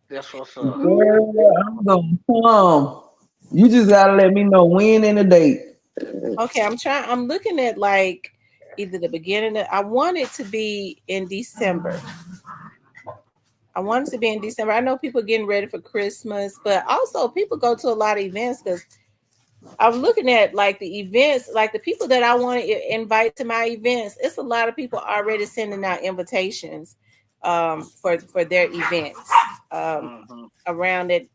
That's what's up. Girl, I'm gonna come. You just gotta let me know when and the date. Okay, I'm looking at like either the beginning I want it to be in December. I want it to be in December. I know people getting ready for Christmas, but also people go to a lot of events because I'm looking at like the events, like the people that I want to invite to my events. It's a lot of people already sending out invitations for their events around the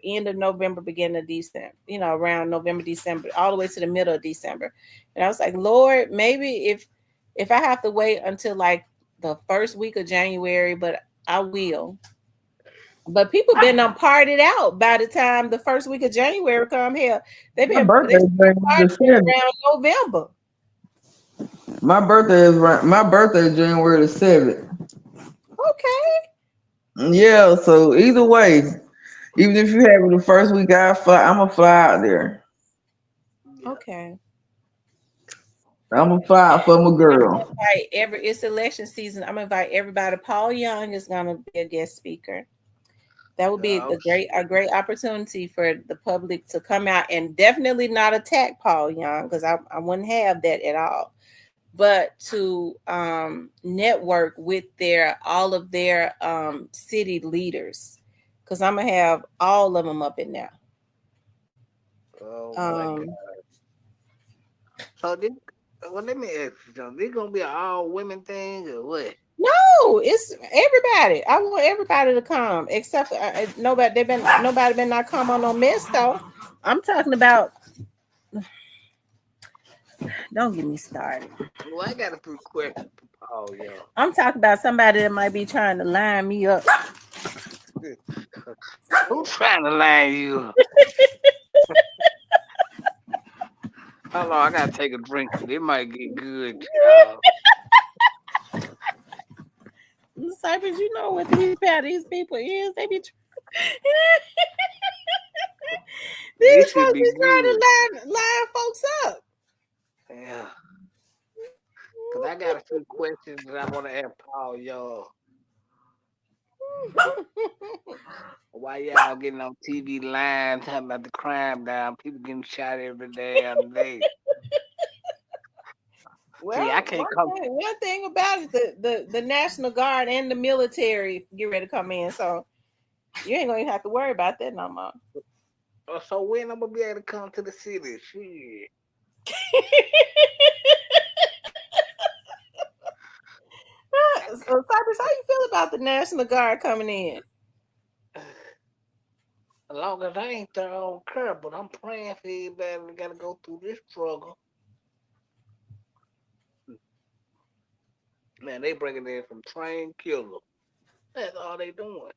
end of November, beginning of December. Around November, December, all the way to the middle of December. And I was like, Lord, maybe if I have to wait until like the first week of January, but I will. But people been partied out by the time the first week of January come here. They My been birthday is January the partying 7th. around November. My birthday is January the 7th. Okay. Yeah, so either way, even if you have it the first week, I'm gonna fly out there. Okay. I'm gonna fly out for my I'm girl. gonna invite it's election season. I'm gonna invite everybody. Paul Young is gonna be a guest speaker. That would be a great opportunity for the public to come out and definitely not attack Paul Young because I wouldn't have that at all. But to network with all of their city leaders because I'm gonna have all of them up in there. Oh my God. So this, well, let me ask you something. This gonna be an all women thing or what? No, it's everybody. I want everybody to come except for, nobody. Nobody been not come on no mess though. I'm talking about. Don't get me started. Well, I got a few questions for Paul, y'all. I'm talking about somebody that might be trying to line me up. Who's trying to line you up? Hold on, I gotta take a drink. It might get good, y'all. Cypress, you know what these people is? They be these This should folks be be trying good. to line folks up. Yeah. Cause I got a few questions that I want to ask Paul, y'all. Why y'all getting on TV lying, talking about the crime down? People getting shot every damn day. Well, See, I can't come. one thing about it, the National Guard and the military get ready to come in, so you ain't gonna even have to worry about that no more. So when I'm gonna be able to come to the city? Shit. So, Cypress, how you feel about the National Guard coming in? As long as I ain't there, I don't care. But I'm praying for everybody that gotta go through this struggle. Man, they bringing in some trained killers. That's all they doing.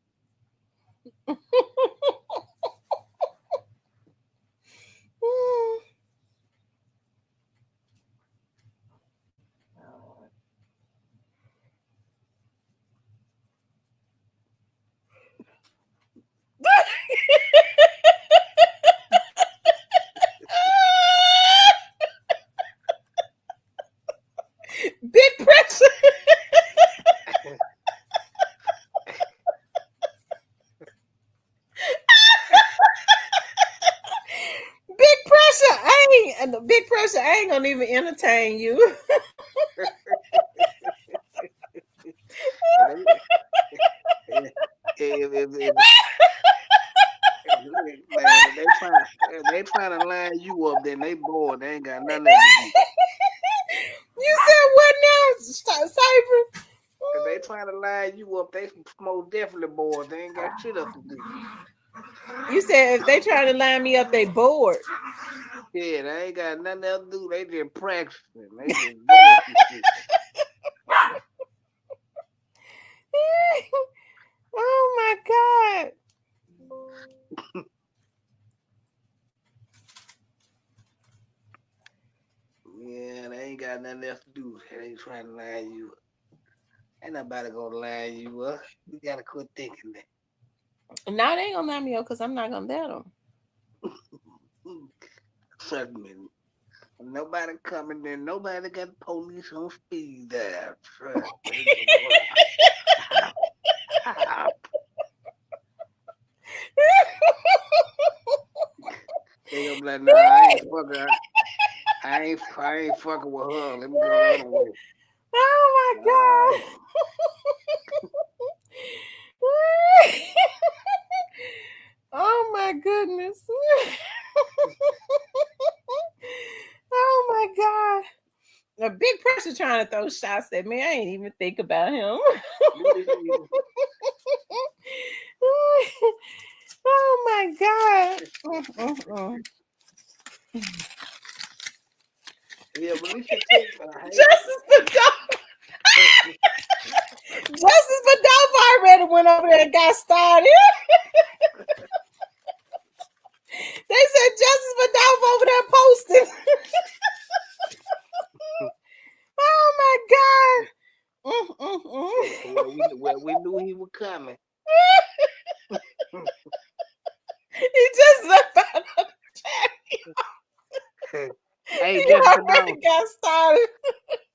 Big pressure. Big pressure. I ain't gonna even entertain you. And man, if they trying to line you up, then they bored. They ain't got nothing else to do. You said what now, Cypher? If they trying to line you up, they most definitely bored. They ain't got shit else to do. You said if they try to line me up, they bored. Yeah, they ain't got nothing else to do. They just practicing. They just doing some shit. Oh my God. Yeah, they ain't got nothing else to do. They ain't trying to line you up. Ain't nobody gonna line you up. You gotta quit thinking that. Now they ain't gonna line me up because I'm not gonna let them. Trust me. Nobody coming there. Nobody got police on speed dial. Trust me. They gonna be like, nah, I ain't fucking her. I ain't fucking with her. Let me go the other way. Oh my God. Oh my goodness. Oh my God. A big person trying to throw shots at me. I ain't even think about him. Oh my God. Yeah, but at least you take Justice for Dolph. Justice for Dolph already went over there and got started. They said Justice for Dolph over there posting. Oh my God. we knew he was coming. He just left out of the chat. Hey, He Jessica already got started.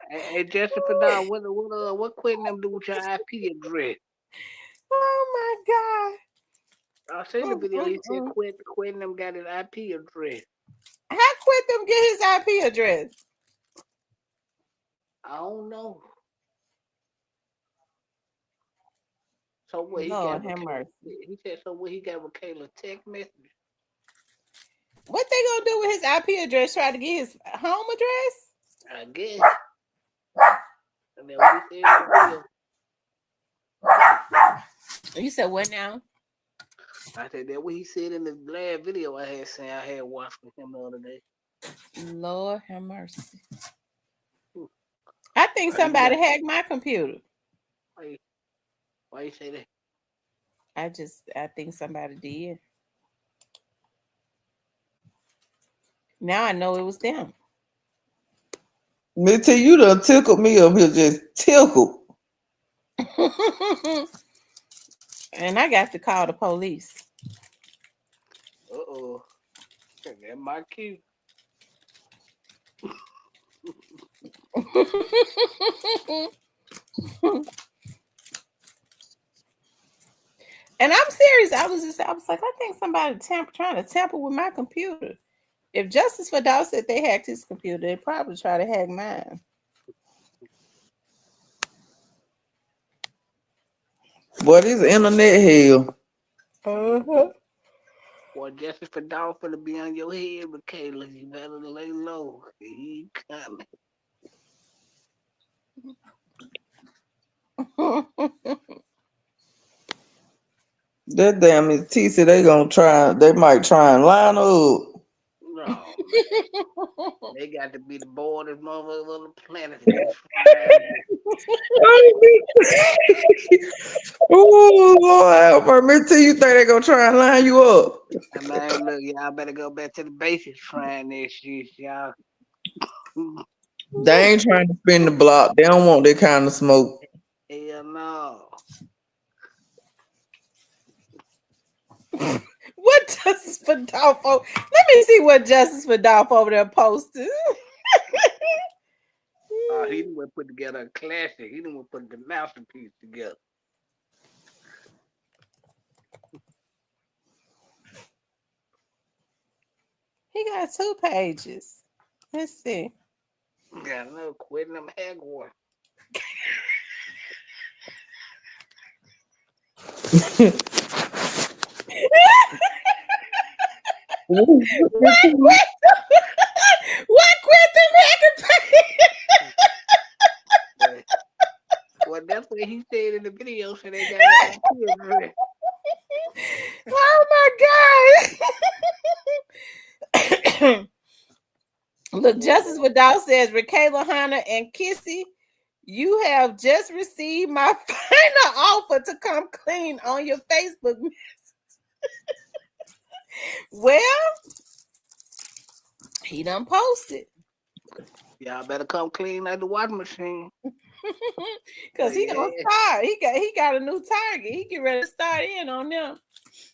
Hey, Jessica Dawn, what Quentin them do with your IP address? Oh my I seen the God. video. He said Quentin them got his IP address. How quit them get his IP address? I don't know. So what he Lord got with have mercy. he said so what he got with Kayla text message? What they gonna do with his IP address? Try to get his home address? I guess. And then what he said in the video. You said what now? I said that what he said in the last video I had watched with him the other day. Lord have mercy. I think somebody hacked my computer. Why you say that? I think somebody did. Now I know it was them. Me tell you done tickled me up here, just tickled. And I got to call the police. Uh-oh. That my cue. And I'm serious. I was like, I think somebody trying to tamper with my computer. If Justice for Dolph said they hacked his computer, they'd probably try to hack mine. Boy, this internet hell. Uh-huh. Boy, Justice for Dolph finna be on your head, but Kayla, you better lay low. He coming. That damn is TC, they might try and line up. No. They got to be the boardest motherfucker on the planet. Oh Lord, me too. You think they gonna try and line you up? I mean, look, y'all better go back to the basics trying this shit, y'all. They ain't trying to spin the block. They don't want that kind of smoke. Hell no. What Justice for Dolph? Let me see what Justice for Dolph over there posted. He didn't want to put together a classic. He didn't want to put the masterpiece together. He got 2 pages. Let's see. Got another quitting them Hagwar. What quit? What quit the But, well, that's what he said in the video, so they got it on film. Oh my God. Look, Justice Vidal says, Rakayla Hunter and Kissy, you have just received my final offer to come clean on your Facebook message. Well, he done posted. Y'all better come clean like the washing machine. Cause he gonna Yeah. start. He got a new target. He get ready to start in on them.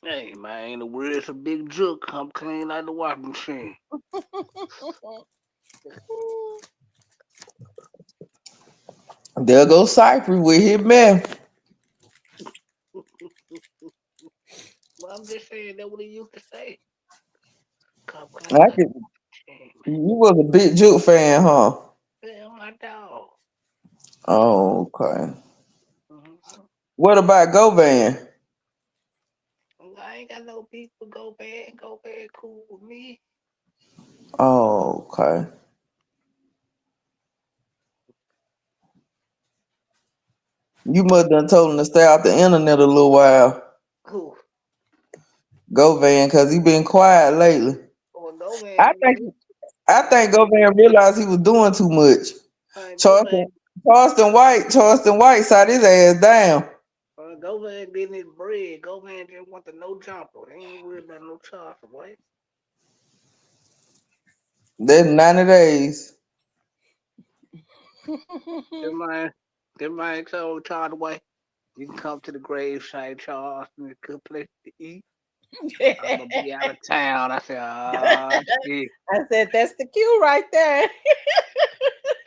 Hey man, the words a big jerk. Come clean like the washing machine. There go Cypress with his man. Well, I'm just saying that what he used to say. Come clean I like could, the washing machine, man. you was a big Juke fan, huh? Yeah, my dog. Oh, okay. Mm-hmm. What about Govan? I ain't got no people go bad, cool with me. Oh, okay. You must have told him to stay off the internet a little while. Cool. Govan, cause he been quiet lately. Or go I man, think I think Govan realized he was doing too much. go man, Charleston White sat his ass down. go man getting his bread. Go man just want the no jumper. He ain't worried about no charge, boy. That's 90 days. This man told Charles away. You can come to the gravesite, Charles. It's a good place to eat. I'm gonna be out of town. I said, ah, shit. I said that's the cue right there.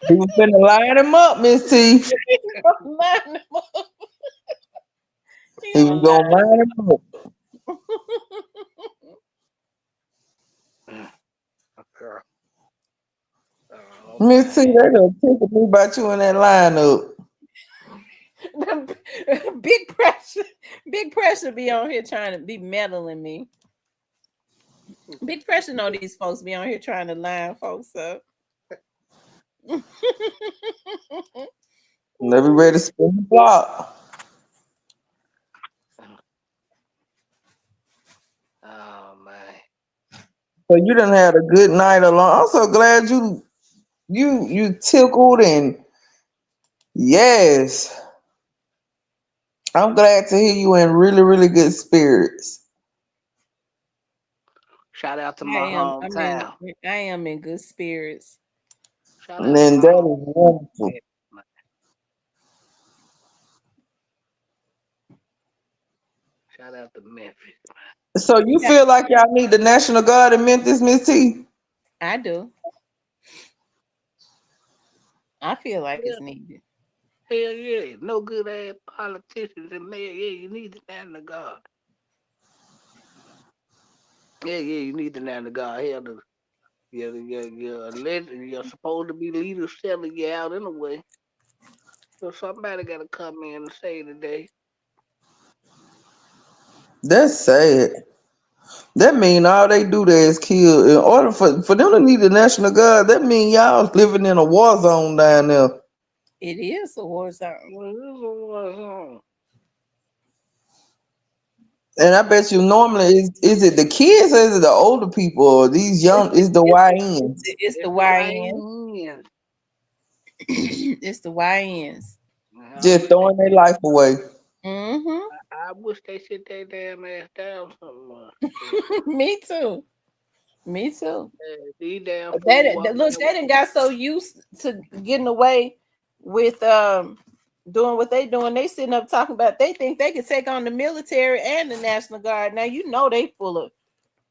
He was finna line him up, Miss T. Line him up. He was gonna line him up. Girl. Oh Miss T, man. they done tickled me about you in that lineup. Big pressure. Big pressure be on here trying to be meddling me. Big pressure know these folks be on here trying to line folks up. They be ready to spin the block. Oh man. So you done had a good night alone. I'm so glad you tickled and yes. I'm glad to hear you in really, really good spirits. Shout out to I my am. hometown. I am in good spirits. Shout And out to then my that home. is wonderful. Shout out to Memphis. So you Yeah, feel like y'all need the National Guard in Memphis, Miss T? I do. I feel like Yeah, it's needed. hell yeah. No good ass politicians in there. Yeah, you need the National Guard. Yeah, you need the National Guard. Hell, you're supposed to be leaders selling you out anyway. So somebody got to come in and say today. That's sad. That mean all they do there is kill. In order for them to need the National Guard, that mean y'all living in a war zone down there. It is a war zone. Well, this is what's on. And I bet you normally is it the kids or is it the older people or these young is the YNs It's the It's the YNs. YNs. It's the YNs. I just wish they, throwing their life away. Mm-hmm. I wish they sit their damn ass down somewhere. Me too. Me too. These damn But fools look, they didn't got so used to getting away with doing what they doing. They sitting up talking about they think they can take on the military and the National Guard. Now you know they full of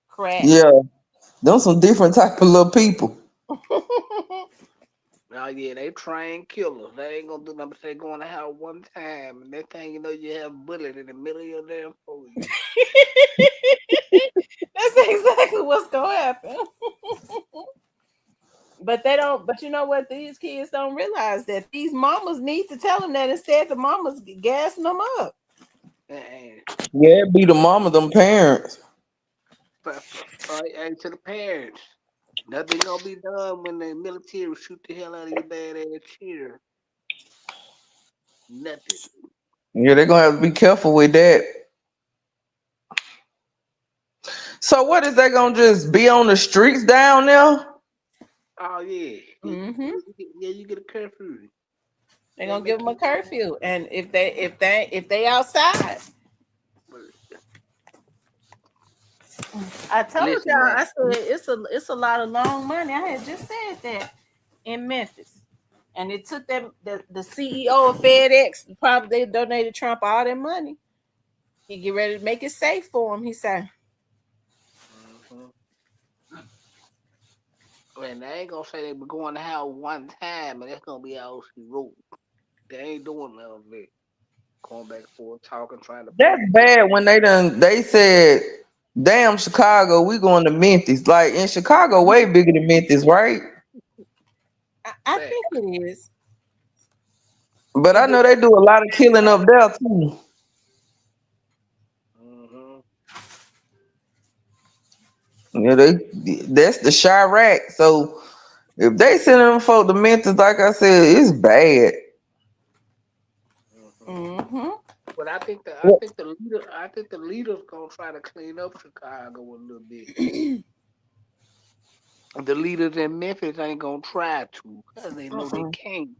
crap. Yeah, them some different type of little people. Oh yeah, they trained killers. They ain't gonna do nothing but say go in the house one time, and next thing you know, you have a bullet in the middle of your damn forehead. That's exactly what's gonna happen. But they don't. But you know what? These kids don't realize that these mamas need to tell them that instead. The mamas gassing them up. And, Yeah, it be the mama, them parents. and to the parents, nothing gonna be done when the military shoot the hell out of your bad ass cheater. Nothing. Yeah, they're gonna have to be careful with that. So what is they gonna just be on the streets down there? Oh yeah, Mm-hmm. yeah. You get a curfew. They're They gonna give make them a you. curfew, and if they outside, I told Listen, y'all. man. I said it's a lot of long money. I had just said that in Memphis, and it took them the CEO of FedEx probably they donated Trump all their money. He get ready to make it safe for him. He said, Mhm. And they ain't gonna say they were going to hell one time, and that's gonna be all she wrote. They ain't doing none of it. Going back and forth, talking, trying to That's prove it. bad when they said, damn Chicago, we going to Memphis. Like in Chicago, way bigger than Memphis, right? I Back. think it is. But It I do. know they do a lot of killing up there too. Hmm. Yeah, that's the Chirac. So if they sending them folk to Memphis, like I said, it's bad. Hmm. Mm-hmm. But I think Well, I think the leaders gonna try to clean up Chicago a little bit. The leaders in Memphis ain't gonna try to, cause they know they Mm-mm. can't.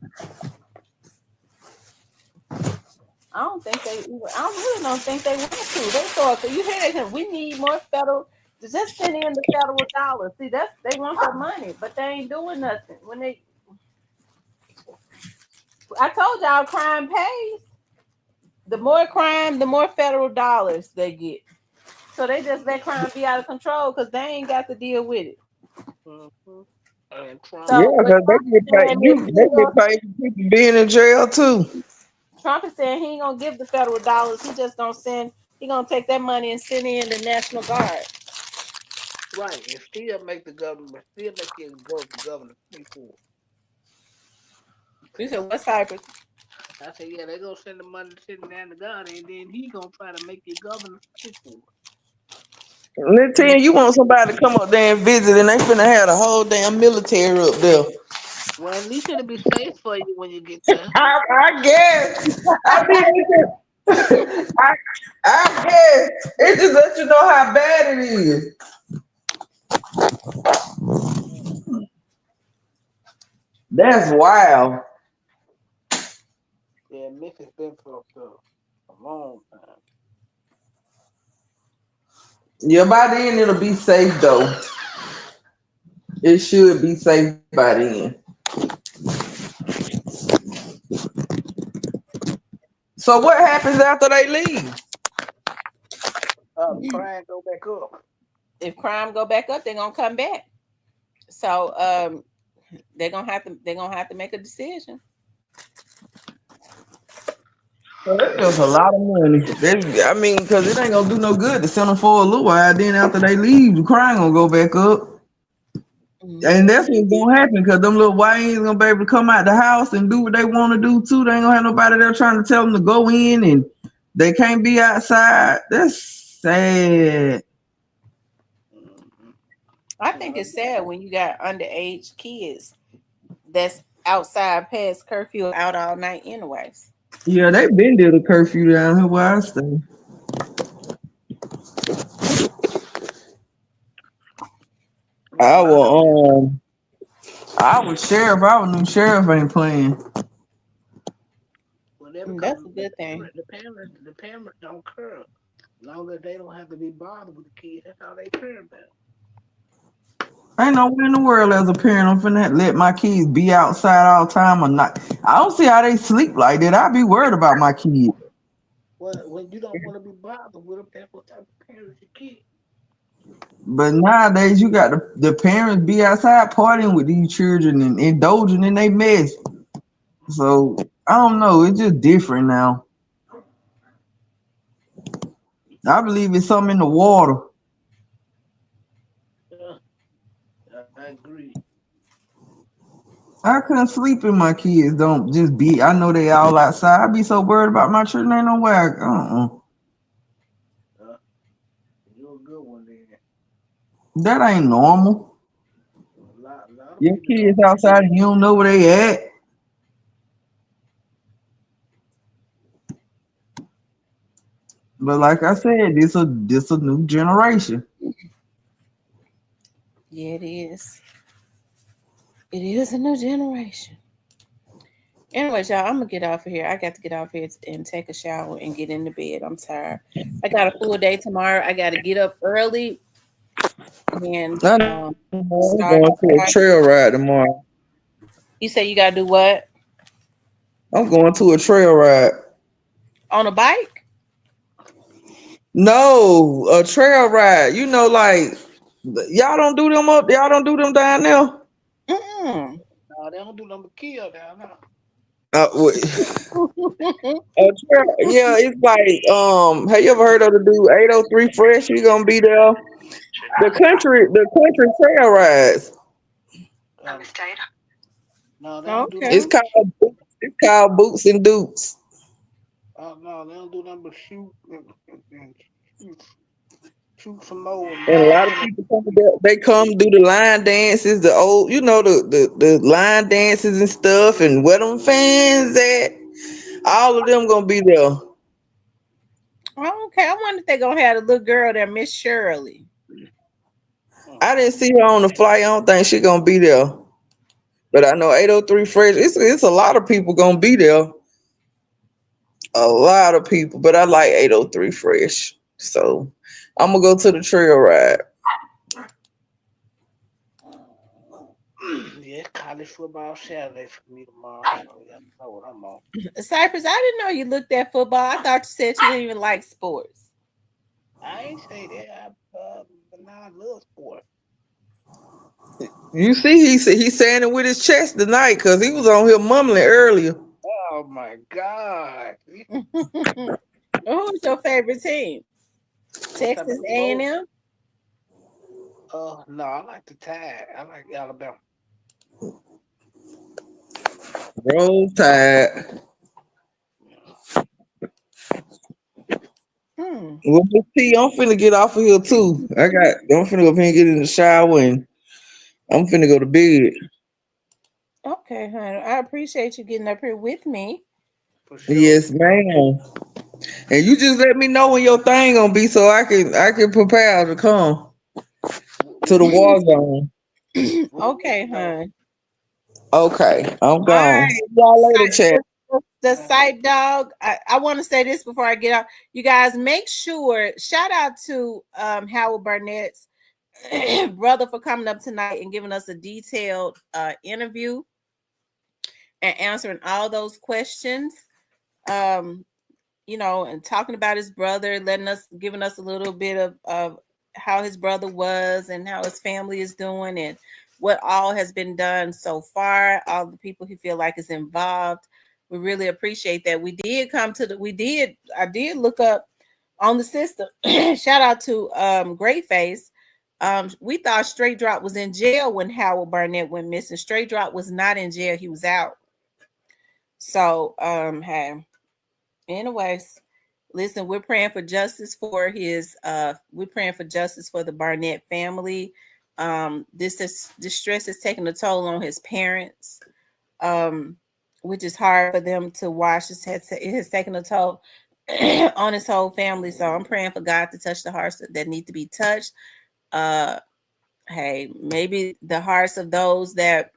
I don't think they. I really don't think they want to. They thought you hear they said we need more federal. Just send in the federal dollars. See, that's they want their money, but they ain't doing nothing. When they, I told y'all, crime pays. The more crime, the more federal dollars they get. So they just let crime be out of control because they ain't got to deal with it. Hmm. And Trump, yeah, So what because Trump is saying is he they ain't get gonna, paid for people being in jail too. Trump is saying he ain't gonna give the federal dollars. He just gonna send. He gonna take that money and send in the National Guard. right, and still make the government, still make your governor pay for it. You said what Cypress? I said, yeah, they gonna send the money sitting down the God, and then he gonna try to make your governor pay for it. Let's tell you, you want somebody to come up there and visit, and they finna have the whole damn military up there. Well, at least it'll be safe for you when you get there. I guess. I mean, I, I guess it just lets you know how bad it is. That's wild. Yeah, Memphis been fucked up a long time. Yeah, by then it'll be safe though. It should be safe by then. So what happens after they leave? Crime go back up. If crime go back up, they're gonna come back. So they're gonna have to make a decision. So that's just a lot of money. I mean, because it ain't gonna do no good to send them for a little while. Then after they leave, the crime gonna go back up. And Mm-hmm. that's what's gonna happen because them little YNs gonna be able to come out the house and do what they want to do too. They ain't gonna have nobody there trying to tell them to go in and they can't be outside. That's sad. Mm-hmm. I think it's sad when you got underage kids that's outside past curfew out all night anyways. Yeah, they been did a curfew down here where I stay. Yeah, a lot of them. I was sheriff. I was new sheriff ain't playing. Whatever, Mm, cause that's a good thing. the parents don't care. As long as they don't have to be bothered with the kids, that's all they care about. Ain't no way in the world as a parent I'm finna let my kids be outside all the time or not. I don't see how they sleep like that. I'd be worried about my kids. Well, when you don't want to be bothered with them, that's what type of parents you get. But nowadays you got the parents be outside partying with these children and indulging in their mess. So I don't know. It's just different now. I believe it's something in the water. Yeah, I agree. I couldn't sleep if my kids don't just be. I know they all outside. I be so worried about my children. Ain't no way. You're a good one then. That ain't normal. A lot of Your people kids don't. outside and you don't know where they at. But like I said, this a new generation. Yeah, it is. It is a new generation. Anyways, y'all, I'm gonna get off of here. I got to get off here and take a shower and get into bed. I'm tired. I got a full day tomorrow. I got to get up early and I'm start. going to a trail ride tomorrow. You say you got to do what I'm going to a trail ride. on a bike? No, a trail ride. You know, like y'all don't do them up. Y'all don't do them down there. Mm-mm. No, they don't do number kill down now. Wait. Yeah, it's like have you ever heard of the dude 803 Fresh? He gonna be there. The country trail rides. No, they don't do Okay. It's number. called Boots and Dukes. No, they don't do number shoot and shoot, shoot some more and And a ride lot of in. people come there, they come do the line dances, the old, the line dances and stuff, and where them fans at. All of them gonna be there. Okay. I wonder if they're gonna have a little girl there, Miss Shirley. I didn't see her on the flight. I don't think she gonna be there. But I know 803 Fresh. It's a lot of people gonna be there. A lot of people. But I like 803 Fresh. So I'm gonna go to the trail ride. Yeah, it's college football Saturday for me tomorrow. So yeah, I know what I'm on. Cypress, I didn't know you looked at football. I thought you said you didn't even like sports. I ain't say that, but now I love sport. You see, he's saying it with his chest tonight because he was on here mumbling earlier. Oh my God! Who's your favorite team? What type Texas of roll? A&M? No, I like the Tide. I like Alabama. Roll Tide. Hmm. Well, Miss T, I'm finna get off of here too. I'm finna go up here and get in the shower and I'm finna go to bed. Okay, honey. I appreciate you getting up here with me. For sure. Yes, ma'am. And you just let me know when your thing gonna be so I can prepare to come to the We'll war zone. let Okay, you know. hon. Okay, I'm All gone. See right. y'all later, chat. The site dog. I want to say this before I get out. You guys make sure, shout out to Howard Barnett's brother for coming up tonight and giving us a detailed interview and answering all those questions. Um, and talking about his brother, giving us a little bit of how his brother was and how his family is doing and what all has been done so far, all the people he feel like is involved. We really appreciate that. I did look up on the system. Shout out to Great Face. We thought Straight Drop was in jail when Howard Barnett went missing. Straight Drop was not in jail, he was out. So hey, anyways, listen, we're praying for justice for the Barnett family. This stress is taking a toll on his parents, which is hard for them to watch. It has taken a toll on his whole family. So I'm praying for God to touch the hearts that need to be touched. Hey, maybe the hearts of those that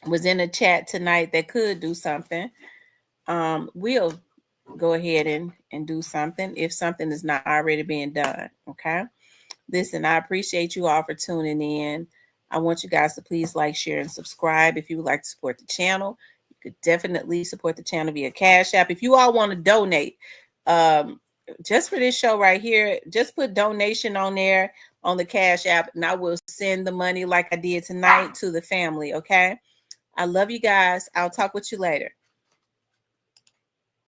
was in the chat tonight that could do something. We'll go ahead and do something if something is not already being done. Okay. Listen, I appreciate you all for tuning in. I want you guys to please like, share, and subscribe. If you would like to support the channel, you could definitely support the channel via Cash App. If you all want to donate, just for this show right here, just put donation on there on the Cash App, and I will send the money like I did tonight to the family. Okay. I love you guys. I'll talk with you later.